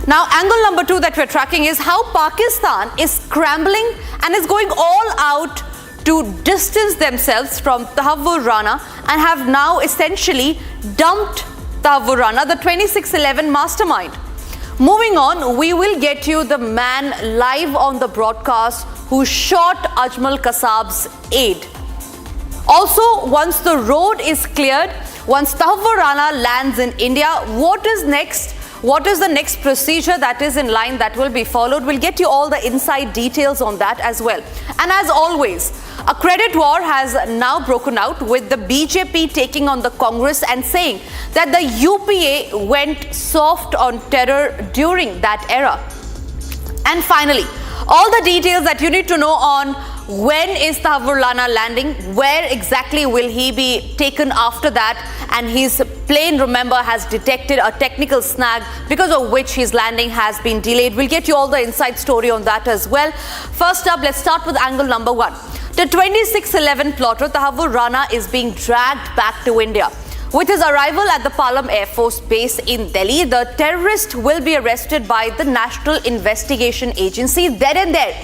Now, angle number 2 that we're tracking is how Pakistan is scrambling and is going all out to distance themselves from Tahawwur Rana and have now essentially dumped Tahawwur Rana, the 26/11 mastermind. Moving on, we will get you the man live on the broadcast who shot Ajmal Kasab's aide. Also, once the road is cleared, once Tahawwur Rana lands in India, what is next? What is the next procedure that is in line that will be followed? We'll get you all the inside details on that as well. And as always, a credit war has now broken out, with the BJP taking on the Congress and saying that the UPA went soft on terror during that era. And finally, all the details that you need to know on when is Tahawwur Rana landing, where exactly will he be taken after that, and his plane, remember, has detected a technical snag because of which his landing has been delayed. We'll get you all the inside story on that as well. First up, let's start with angle number 1. The 26/11 plotter Tahawwur Rana is being dragged back to India. With his arrival at the Palam Air Force Base in Delhi, the terrorist will be arrested by the National Investigation Agency then and there.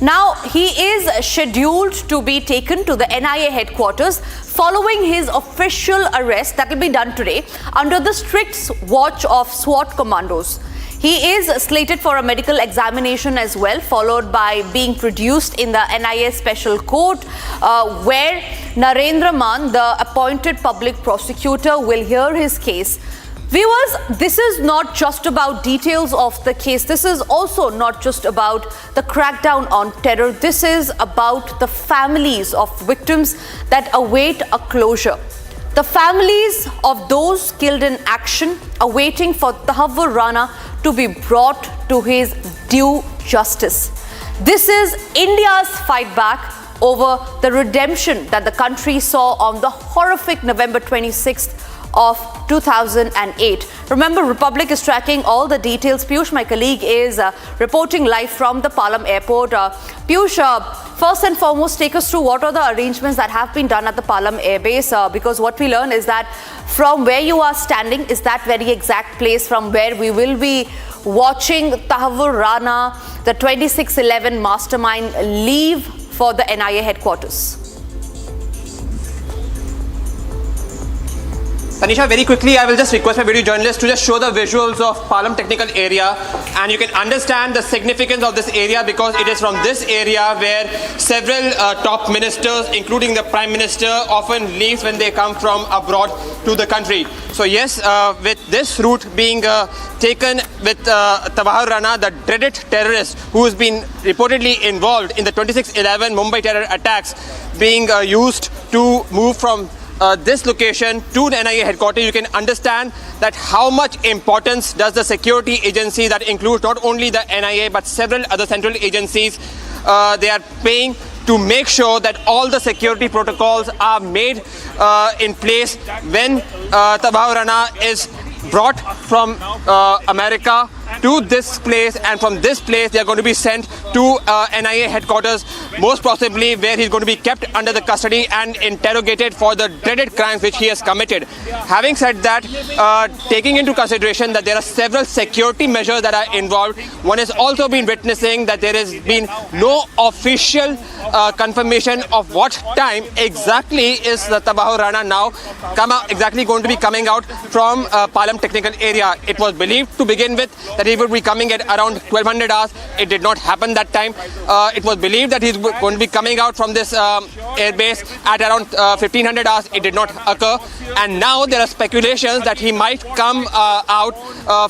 Now, he is scheduled to be taken to the NIA headquarters following his official arrest that will be done today under the strict watch of SWAT commandos. He is slated for a medical examination as well, followed by being produced in the NIA special court, where Narendra Man, the appointed public prosecutor, will hear his case. Viewers, this is not just about details of the case. This is also not just about the crackdown on terror. This is about the families of victims that await a closure. The families of those killed in action are waiting for Tahawwur Rana to be brought to his due justice. This is India's fight back over the redemption that the country saw on the horrific November 26th of 2008. Remember, Republic is tracking all the details. Piyush, my colleague, is reporting live from the Palam airport. Piyush, first and foremost, take us through what are the arrangements that have been done at the Palam airbase, because what we learn is that from where you are standing is that very exact place from where we will be watching Tahawwur Rana, the 2611 mastermind, leave for the NIA headquarters. Tanisha, very quickly, I will just request my video journalist to just show the visuals of Palam technical area, and you can understand the significance of this area because it is from this area where several top ministers, including the Prime Minister, often leaves when they come from abroad to the country. So yes, with this route being taken with Tahawwur Rana, the dreaded terrorist who has been reportedly involved in the 2611 Mumbai Terror Attacks, being used to move from this location to the NIA headquarters, you can understand that how much importance does the security agency that includes not only the NIA but several other central agencies, they are paying to make sure that all the security protocols are made in place when Tahawwur Rana is brought from America to this place, and from this place they are going to be sent to NIA headquarters, most possibly where he's going to be kept under the custody and interrogated for the dreaded crimes which he has committed. Having said that, taking into consideration that there are several security measures that are involved, one has also been witnessing that there has been no official confirmation of what time exactly is the Tahawwur Rana now exactly going to be coming out from Palam technical area. It was believed to begin with that he would be coming at around 1200 hours. It did not happen that time. It was believed that he's going to be coming out from this airbase at around 1500 hours. It did not occur. And now there are speculations that he might come out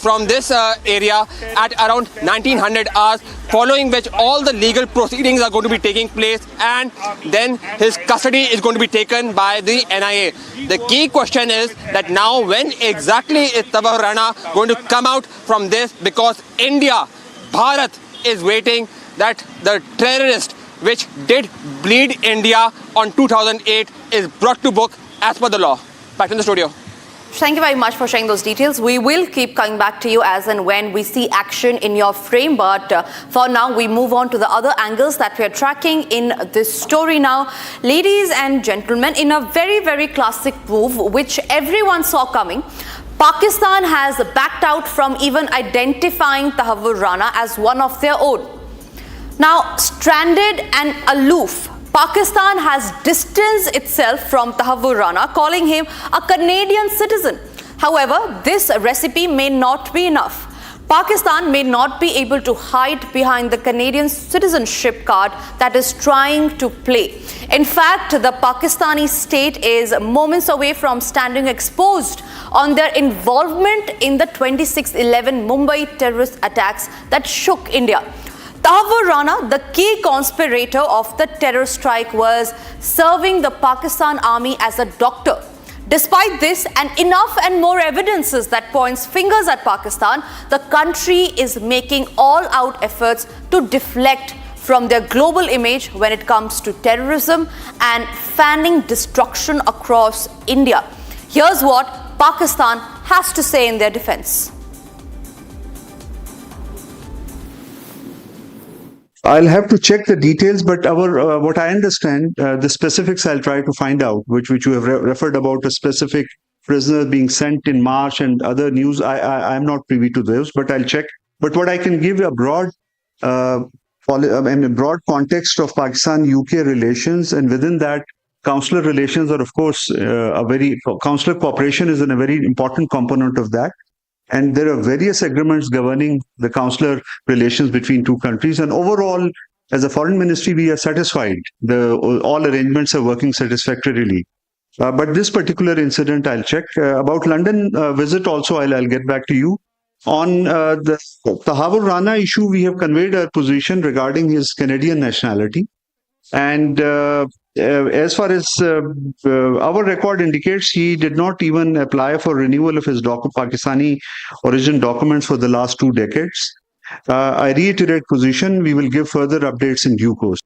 from this area at around 1900 hours, following which all the legal proceedings are going to be taking place, and then his custody is going to be taken by the NIA. The key question is that now when exactly is Tahawwur Rana going to come out from this, because India, Bharat, is waiting that the terrorist which did bleed India on 2008 is brought to book as per the law. Back in the studio. Thank you very much for sharing those details. We will keep coming back to you as and when we see action in your frame. But for now, we move on to the other angles that we are tracking in this story now. Ladies and gentlemen, in a very, very classic move, which everyone saw coming, Pakistan has backed out from even identifying Tahawwur Rana as one of their own. Now, stranded and aloof, Pakistan has distanced itself from Tahawwur Rana, calling him a Canadian citizen. However, this recipe may not be enough. Pakistan may not be able to hide behind the Canadian citizenship card that is trying to play. In fact, the Pakistani state is moments away from standing exposed on their involvement in the 2611 Mumbai terrorist attacks that shook India. Tahawwur Rana, the key conspirator of the terror strike, was serving the Pakistan army as a doctor. Despite this and enough and more evidences that points fingers at Pakistan, the country is making all-out efforts to deflect from their global image when it comes to terrorism and fanning destruction across India. Here's what Pakistan has to say in their defense. I'll have to check the details, but what I understand, the specifics I'll try to find out, which you have referred about a specific prisoner being sent in March and other news. I'm not privy to those, but I'll check. But what I can give a broad broad context of Pakistan-UK relations, and within that, consular relations are, of course, consular cooperation is a very important component of that. And there are various agreements governing the consular relations between two countries. And overall, as a foreign ministry, we are satisfied. All arrangements are working satisfactorily. But this particular incident, I'll check. About London visit also, I'll get back to you. On the Tahawwur Rana issue, we have conveyed our position regarding his Canadian nationality. And as far as our record indicates, he did not even apply for renewal of his Pakistani origin documents for the last 2 decades. I reiterate position. We will give further updates in due course.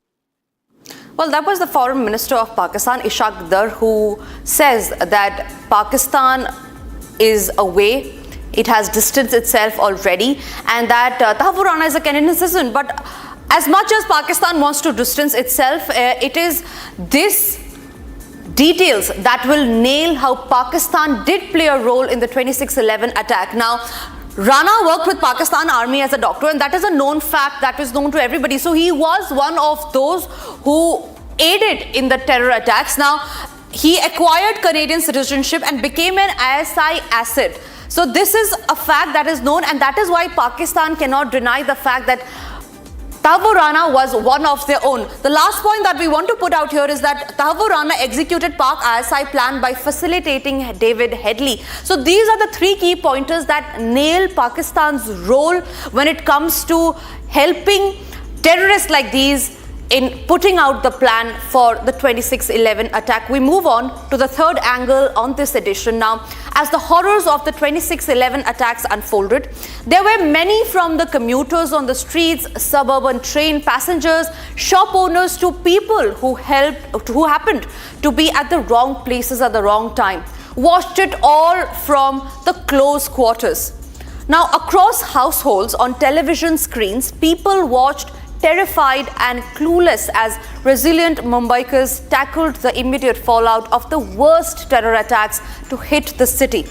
Well, that was the Foreign Minister of Pakistan, Ishaq Dar, who says that Pakistan is away. It has distanced itself already, and that Tahawwur Rana is a Canadian citizen. But as much as Pakistan wants to distance itself, it is this details that will nail how Pakistan did play a role in the 26/11 attack. Now, Rana worked with Pakistan Army as a doctor, and that is a known fact that is known to everybody. So he was one of those who aided in the terror attacks. Now, he acquired Canadian citizenship and became an ISI asset. So this is a fact that is known, and that is why Pakistan cannot deny the fact that Tahawwur Rana was one of their own. The last point that we want to put out here is that Tahawwur Rana executed Pak ISI plan by facilitating David Headley. So these are the 3 key pointers that nail Pakistan's role when it comes to helping terrorists like these in putting out the plan for the 26/11 attack. We move on to the third angle on this edition now. As the horrors of the 26/11 attacks unfolded, there were many, from the commuters on the streets, suburban train passengers, shop owners, to people who happened to be at the wrong places at the wrong time, watched it all from the close quarters. Now, across households, on television screens, people watched terrified and clueless as resilient Mumbaikars tackled the immediate fallout of the worst terror attacks to hit the city.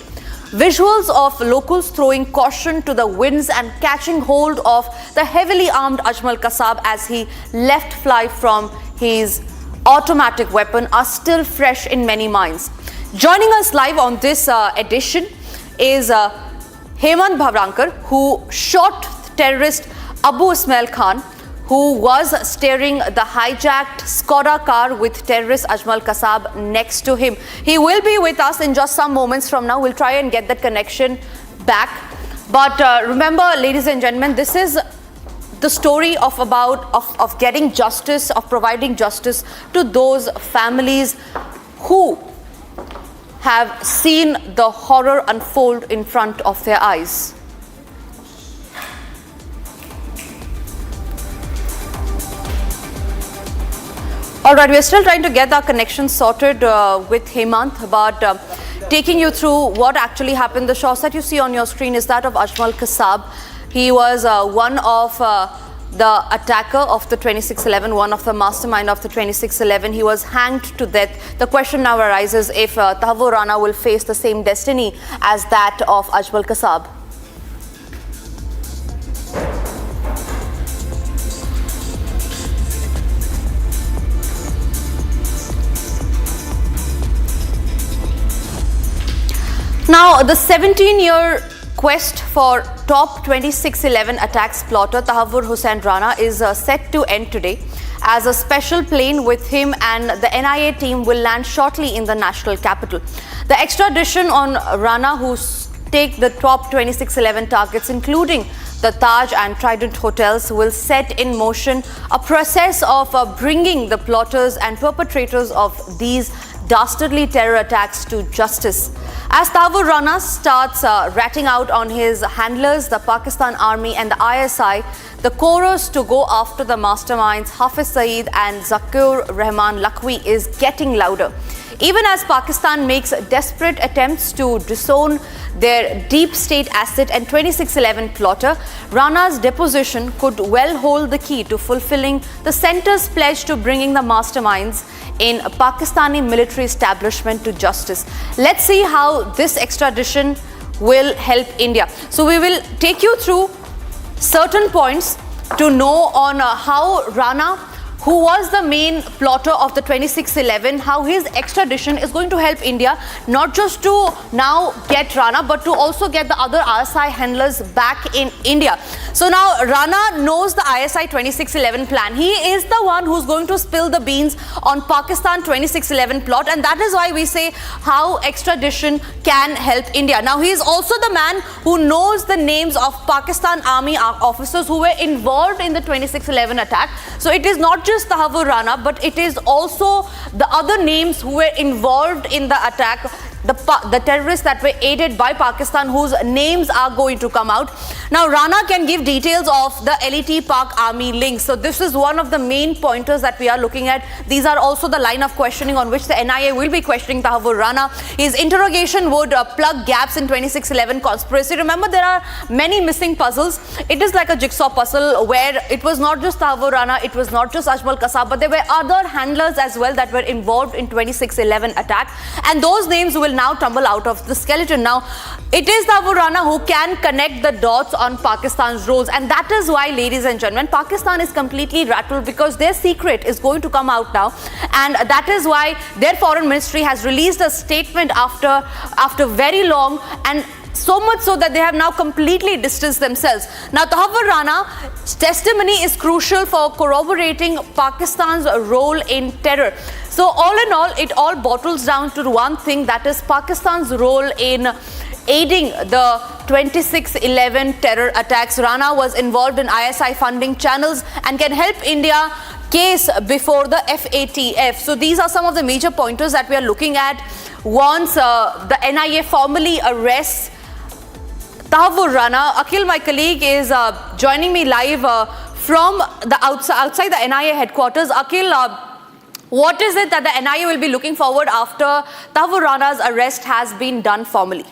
Visuals of locals throwing caution to the winds and catching hold of the heavily armed Ajmal Kasab as he left fly from his automatic weapon are still fresh in many minds. Joining us live on this edition is Hemant Bhavrankar, who shot terrorist Abu Ismail Khan, who was steering the hijacked Skoda car with terrorist Ajmal Kasab next to him. He will be with us in just some moments from now. We'll try and get that connection back. But remember, ladies and gentlemen, this is the story of getting justice, of providing justice to those families who have seen the horror unfold in front of their eyes. All right, we're still trying to get our connection sorted with Hemant, but taking you through what actually happened. The shots that you see on your screen is that of Ajmal Kasab. He was one of the attacker of the 26/11, one of the mastermind of the 26/11. He was hanged to death. The question now arises if Tahawwur Rana will face the same destiny as that of Ajmal Kasab. Now, the 17-year quest for top 26/11 attacks plotter Tahawwur Hussain Rana is set to end today, as a special plane with him and the NIA team will land shortly in the national capital. The extradition on Rana, who take the top 26/11 targets, including the Taj and Trident hotels, will set in motion a process of bringing the plotters and perpetrators of these dastardly terror attacks to justice. As Tahawwur Rana starts ratting out on his handlers, the Pakistan Army and the ISI, the chorus to go after the masterminds Hafiz Saeed and Zakir Rahman Lakhvi is getting louder. Even as Pakistan makes desperate attempts to disown their deep state asset and 26/11 plotter, Rana's deposition could well hold the key to fulfilling the centre's pledge to bringing the masterminds in a Pakistani military establishment to justice. Let's see how this extradition will help India. So we will take you through certain points to know on how Rana, who was the main plotter of the 26/11, how his extradition is going to help India, not just to now get Rana, but to also get the other ISI handlers back in India. So now Rana knows the ISI 26/11 plan. He is the one who's going to spill the beans on Pakistan 26/11 plot, and that is why we say how extradition can help India. Now he is also the man who knows the names of Pakistan army officers who were involved in the 26/11 attack. So it is not just Tahawwur Rana, but it is also the other names who were involved in the attack, the terrorists that were aided by Pakistan, whose names are going to come out. Now Rana can give details of the LET Pak army links. So this is one of the main pointers that we are looking at. These are also the line of questioning on which the NIA will be questioning Tahawwur Rana. His interrogation would plug gaps in 26/11 conspiracy. Remember, there are many missing puzzles. It is like a jigsaw puzzle where it was not just Tahawwur Rana, it was not just Ajmal Kasab, but there were other handlers as well that were involved in 26/11 attack, and those names will now tumble out of the skeleton. Now it is Tahawwur Rana who can connect the dots on Pakistan's roles, and that is why, ladies and gentlemen, Pakistan is completely rattled because their secret is going to come out now, and that is why their foreign ministry has released a statement after very long, and so much so that they have now completely distanced themselves. Now Tahawwur Rana's testimony is crucial for corroborating Pakistan's role in terror. So all in all, it all bottles down to one thing, that is Pakistan's role in aiding the 26/11 terror attacks. Rana was involved in ISI funding channels and can help India case before the FATF. So these are some of the major pointers that we are looking at once the NIA formally arrests Tahawwur Rana. Akhil, my colleague, is joining me live from the outside the NIA headquarters. Akhil, what is it that the NIA will be looking forward after Tahawwur Rana's arrest has been done formally?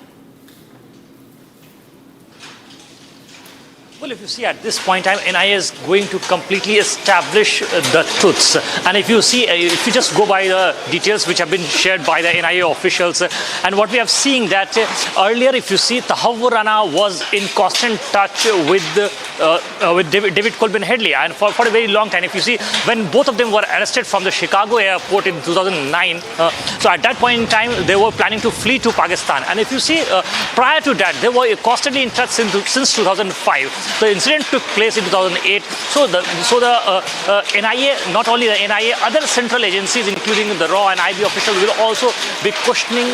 Well, if you see at this point in time, NIA is going to completely establish the truths. And if you see, if you just go by the details which have been shared by the NIA officials, and what we have seen that earlier, if you see, Tahawwur Rana was in constant touch with David Coleman Headley, and for a very long time. If you see, when both of them were arrested from the Chicago airport in 2009, so at that point in time, they were planning to flee to Pakistan. And if you see, prior to that, they were constantly in touch since 2005. The incident took place in 2008. So the NIA, not only the NIA, other central agencies, including the RAW and IB officials, will also be questioning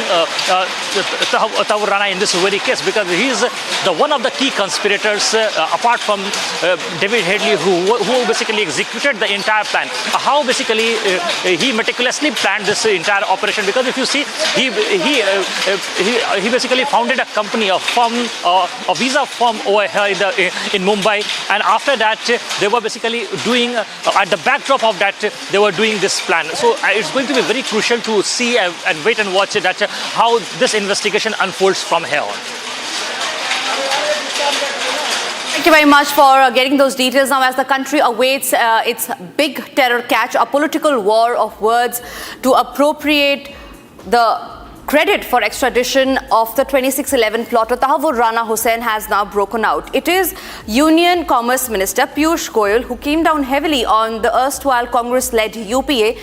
Tahawwur Rana in this very case, because he is one of the key conspirators, apart from David Headley, who basically executed the entire plan. How basically he meticulously planned this entire operation, because if you see, he basically founded a company, a firm, a visa firm over here in Mumbai, and after that they were basically doing at the backdrop of that they were doing this plan. So it's going to be very crucial to see and wait and watch that how this investigation unfolds from here on. Thank you very much for getting those details. Now, as the country awaits its big terror catch, a political war of words to appropriate the credit for extradition of the 26/11 plotter Tahawwur Rana Hussain has now broken out. It is Union Commerce Minister Piyush Goyal who came down heavily on the erstwhile Congress-led UPA,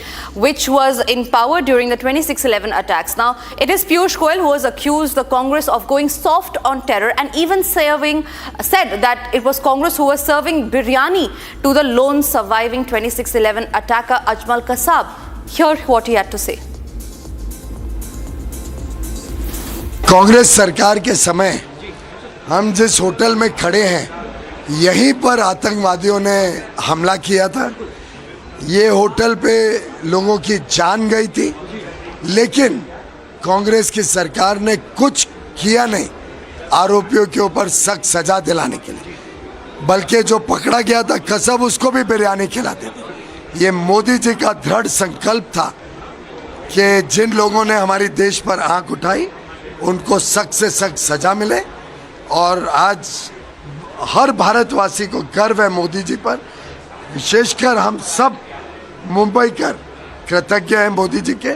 which was in power during the 26/11 attacks. Now, it is Piyush Goyal who has accused the Congress of going soft on terror, and even said that it was Congress who was serving biryani to the lone surviving 26/11 attacker Ajmal Kasab. Hear what he had to say. Congress सरकार के समय हम जिस hotel में खड़े हैं, यहीं पर आतंकवादियों ने हमला किया था। ये होटल पे लोगों की जान गई थी, लेकिन कांग्रेस की सरकार ने कुछ किया नहीं आरोपियों के ऊपर सख्त सजा दिलाने के लिए, बल्कि जो पकड़ा गया था कसब, उसको भी बिरयानी खिलाते थे। ये मोदी जी का दृढ़ संकल्प था कि जिन लोगों ने हमारी देश पर आंख उठाई उनको सख्त से सख्त सजा मिले, और आज हर भारतवासी को गर्व है मोदी जी पर। विशेषकर हम सब मुंबईकर कृतज्ञ हैं मोदी जी के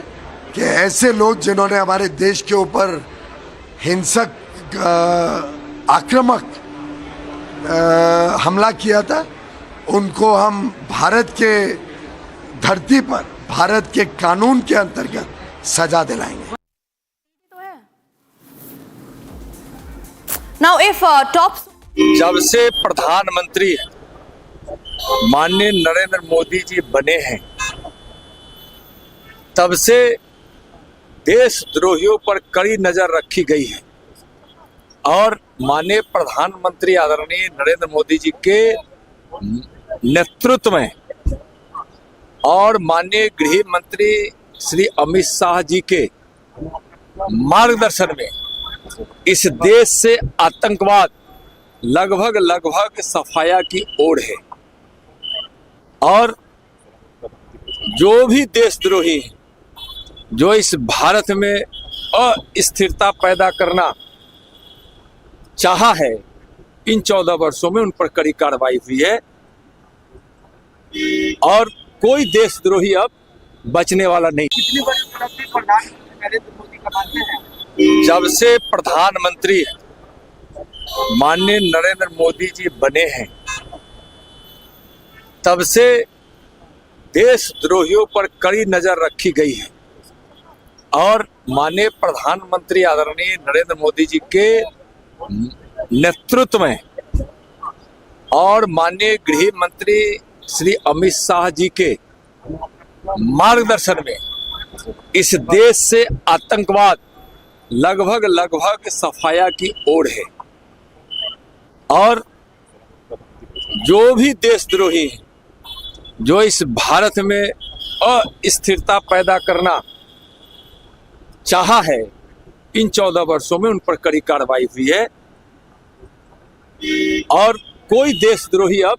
कि ऐसे लोग जिन्होंने हमारे देश के ऊपर हिंसक आक्रामक हमला किया था, उनको हम भारत के धरती पर भारत के कानून के अंतर्गत सजा दिलाएंगे। Now, if top जब से प्रधानमंत्री माननीय नरेंद्र मोदी जी बने हैं, तब से देशद्रोहियों पर कड़ी नजर रखी गई है और माननीय प्रधानमंत्री आदरणीय नरेंद्र मोदी जी के नेतृत्व में और माननीय गृह मंत्री श्री अमित शाह जी के मार्गदर्शन में इस देश से आतंकवाद लगभग सफाया की ओर है और जो भी देशद्रोही हैं, जो इस भारत में अस्थिरता पैदा करना चाहा है, इन 14 वर्षों में उन पर कड़ी कार्रवाई हुई है और कोई देशद्रोही अब बचने वाला नहीं। जब से प्रधानमंत्री माननीय नरेंद्र मोदी जी बने हैं, तब से देशद्रोहियों पर कड़ी नजर रखी गई है और माननीय प्रधानमंत्री आदरणीय नरेंद्र मोदी जी के नेतृत्व में और माननीय गृह मंत्री श्री अमित शाह जी के मार्गदर्शन में इस देश से आतंकवाद लगभग सफाया की ओर है और जो भी देशद्रोही हैं, जो इस भारत में अस्थिरता पैदा करना चाहा है, इन 14 वर्षों में उन पर कड़ी कार्रवाई हुई है और कोई देशद्रोही अब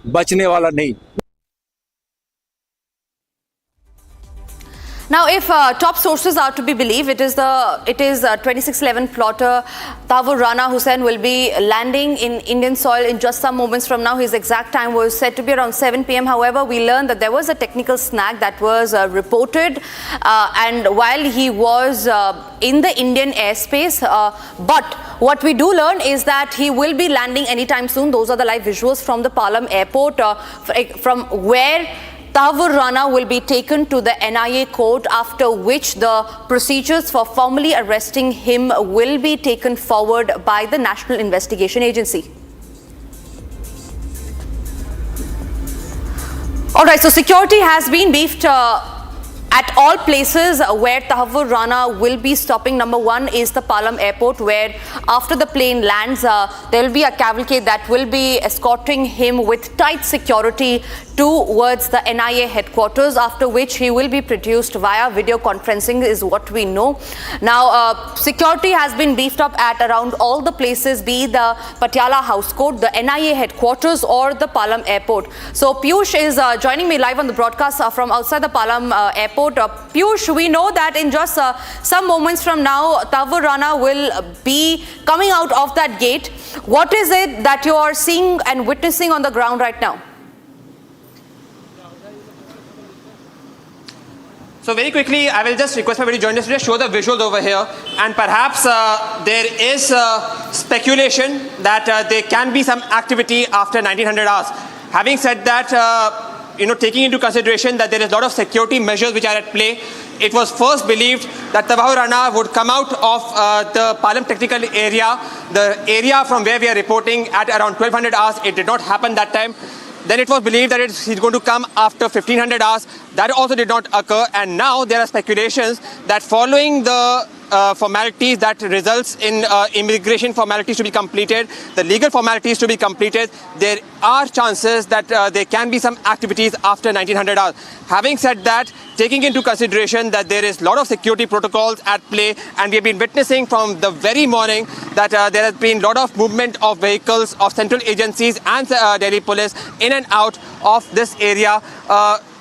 बचने वाला नहीं। Now, if top sources are to be believed, it is 2611 plotter Tahawwur Rana Hussain will be landing in Indian soil in just some moments from now. His exact time was said to be around 7 p.m. However, we learned that there was a technical snag that was reported and while he was in the Indian airspace. But what we do learn is that he will be landing anytime soon. Those are the live visuals from the Palam airport from where Tahawwur Rana will be taken to the NIA court, after which the procedures for formally arresting him will be taken forward by the National Investigation Agency. Alright, so security has been beefed at all places where Tahawwur Rana will be stopping. Number one is the Palam airport, where after the plane lands, there will be a cavalcade that will be escorting him with tight security towards the NIA headquarters, after which he will be produced via video conferencing is what we know. Now, security has been beefed up at around all the places, be the Patiala House Court, the NIA headquarters or the Palam airport. So Piyush is joining me live on the broadcast from outside the Palam airport. Piyush, we know that in just some moments from now, Tahawwur Rana will be coming out of that gate. What is it that you are seeing and witnessing on the ground right now? So very quickly, I will just request my very journalist to just show the visuals over here, and perhaps there is speculation that there can be some activity after 1900 hours. Having said that, taking into consideration that there is a lot of security measures which are at play, it was first believed that Tahawwur Rana would come out of the Palam technical area, the area from where we are reporting, at around 1200 hours. It did not happen that time. Then it was believed that he's going to come after 1500 hours. That also did not occur. And now there are speculations that following the formalities that results in immigration formalities to be completed, the legal formalities to be completed, there are chances that there can be some activities after 1900 hours. Having said that, taking into consideration that there is a lot of security protocols at play, and we have been witnessing from the very morning that there has been a lot of movement of vehicles of central agencies and Delhi police in and out of this area.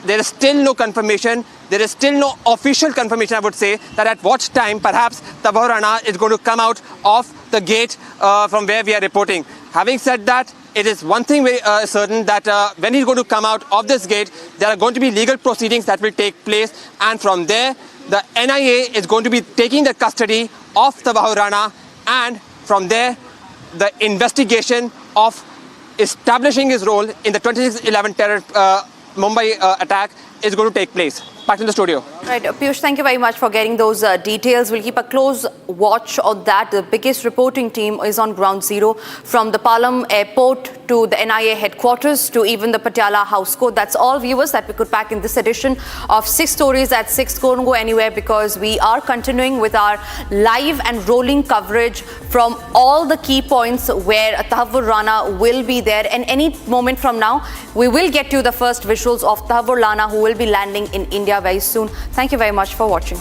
There is still no confirmation. There is still no official confirmation, I would say, that at what time perhaps Tahawwur Rana is going to come out of the gate from where we are reporting. Having said that, it is one thing very certain that when he's going to come out of this gate, there are going to be legal proceedings that will take place, and from there, the NIA is going to be taking the custody of Tahawwur Rana, and from there, the investigation of establishing his role in the 26/11 terror Mumbai attack is going to take place. Back in the studio. Right, Piyush, thank you very much for getting those details. We'll keep a close watch on that. The biggest reporting team is on ground zero, from the Palam airport to the NIA headquarters to even the Patiala house court. That's all, viewers, that we could pack in this edition of 6 Stories at 6. Don't go anywhere, because we are continuing with our live and rolling coverage from all the key points where Tahawwur Rana will be there. And any moment from now, we will get you the first visuals of Tahawwur Rana, who will be landing in India very soon. Thank you very much for watching.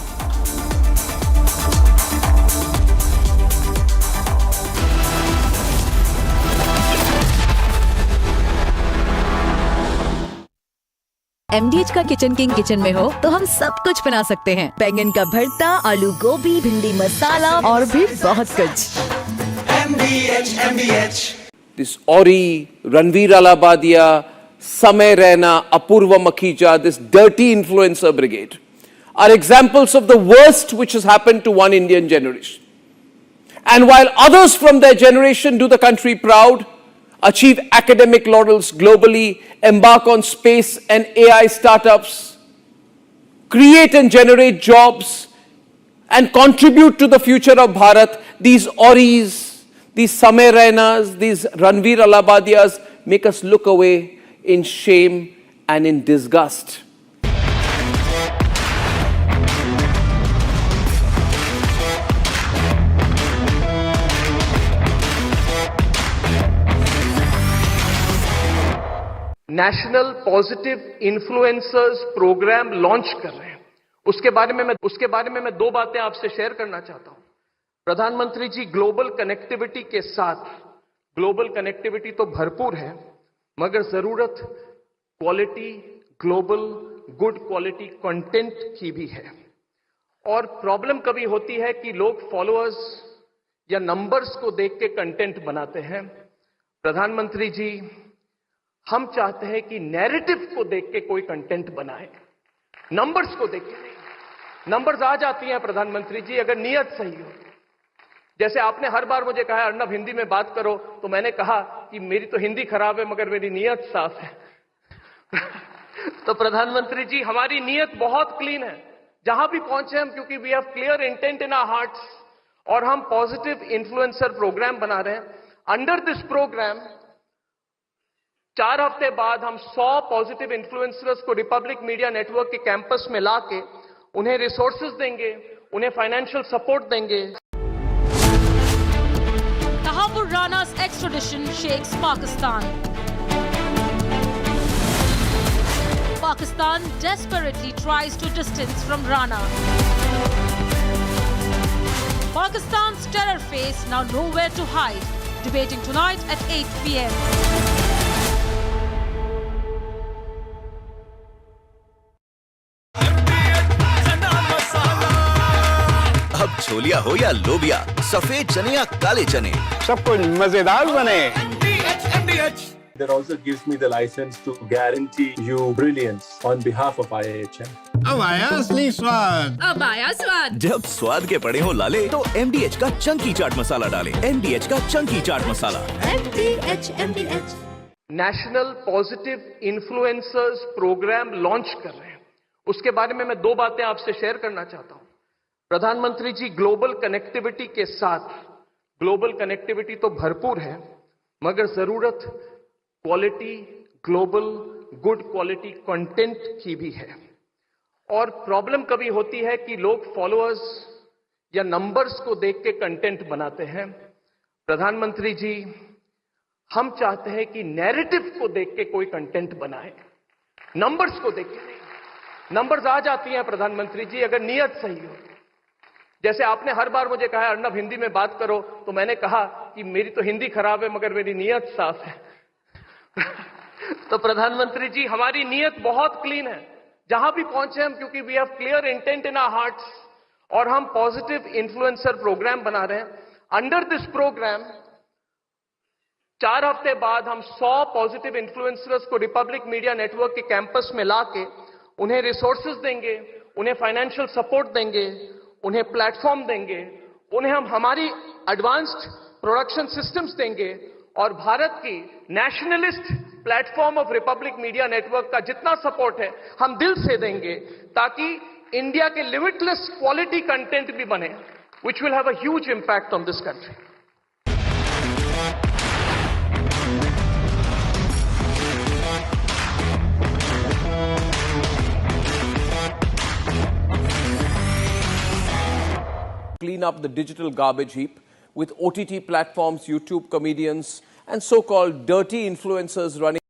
MDH का kitchen king kitchen में हो तो हम सब कुछ बना सकते हैं। बैंगन का भरता, आलू गोभी, भिंडी मसाला और भी बहुत कुछ। MDH. This Ori, Ranveer Alabadia, Samay Raina, Apurva Makhija, this dirty influencer brigade are examples of the worst which has happened to one Indian generation. And while others from their generation do the country proud, achieve academic laurels globally, embark on space and AI startups, create and generate jobs, and contribute to the future of Bharat, these Oris, these Samay Rainas, these Ranveer Alabadias make us look away in shame and in disgust. National positive influencers programme launch कर रहे हैं। उसके बारे में मैं 2 बातें आपसे share करना चाहता हूं। प्रधानमंत्री जी, ग्लोबल कनेक्टिविटी के साथ, ग्लोबल कनेक्टिविटी तो भरपूर है, मगर जरूरत quality, global good quality content की भी है। और प्रॉब्लम कभी होती है कि लोग फॉलोअर्स या नंबर्स को देख के कंटेंट बनाते हैं। प्रधानमंत्री जी, हम चाहते हैं कि नैरेटिव को देख के कोई कंटेंट बनाए, नंबर्स को देख के नहीं। नंबर्स आ जाती हैं प्रधानमंत्री जी अगर नीयत सही हो। जैसे आपने हर बार मुझे कहा, अर्नब हिंदी में बात करो, तो मैंने कहा कि मेरी तो हिंदी खराब है मगर मेरी नीयत साफ है। तो प्रधानमंत्री जी, हमारी नीयत बहुत क्लीन है जहां भी पहुंचे हम, क्योंकि we have clear intent in our hearts, और हम पॉजिटिव इन्फ्लुएंसर प्रोग्राम बना रहे हैं। अंडर दिस प्रोग्राम 4 हफ्ते बाद हम 100 पॉजिटिव इन्फ्लुएंसर्स को रिपब्लिक मीडिया नेटवर्क के कैंपस में लाके उन्हें रिसोर्सेज देंगे, उन्हें फाइनेंशियल सपोर्ट देंगे। Tahawwur Rana's extradition shakes Pakistan. Pakistan desperately tries to distance from Rana. Pakistan's terror face now nowhere to hide, debating tonight at 8 p.m. अब छोलिया हो या लोबिया, सफेद चने या काले चने, सब कुछ मजेदार बने। That also gives me the license to guarantee you brilliance on behalf of IIHM. अब आया असली स्वाद। अब आया स्वाद। जब स्वाद के पड़े हो लाले तो MDH का चंकी चाट मसाला डालें। MDH का chunky chaat masala. MDH। National positive influencers programme launch कर रहे हैं। उसके बारे में मैं 2 बातें आपसे शेयर करना चाहता हूं। प्रधानमंत्री जी, ग्लोबल कनेक्टिविटी के साथ, ग्लोबल कनेक्टिविटी तो भरपूर है, मगर जरूरत quality, global good quality content की भी है। और प्रॉब्लम कभी होती है कि लोग फॉलोअर्स या नंबर्स को देख के कंटेंट बनाते हैं। प्रधानमंत्री जी, हम चाहते हैं कि नैरेटिव को देख के कोई कंटेंट बनाए, नंबर्स को देख के नहीं। नंबर्स आ जाती हैं प्रधानमंत्री जी अगर नीयत सही हो। जैसे आपने हर बार मुझे कहा, अर्नब हिंदी में बात करो, तो मैंने कहा कि मेरी तो हिंदी खराब है मगर मेरी नीयत साफ है। तो प्रधानमंत्री जी, हमारी नीयत बहुत क्लीन है जहां भी पहुंचे हम, क्योंकि we have clear intent in our hearts, और हम पॉजिटिव इन्फ्लुएंसर प्रोग्राम बना रहे हैं। अंडर दिस प्रोग्राम 4 हफ्ते बाद हम 100 पॉजिटिव इन्फ्लुएंसर्स को रिपब्लिक मीडिया नेटवर्क के कैंपस में लाके उन्हें रिसोर्सेज देंगे, उन्हें फाइनेंशियल सपोर्ट देंगे, उन्हें प्लेटफॉर्म देंगे, उन्हें हम हमारी एडवांस्ड प्रोडक्शन सिस्टम्स देंगे, और भारत की nationalist platform of Republic media network का जितना सपोर्ट है हम दिल से देंगे ताकि इंडिया के लिमिटलेस क्वालिटी कंटेंट भी बने, which will have a huge impact on this country. Clean up the digital garbage heap with OTT platforms, YouTube comedians, and so-called dirty influencers running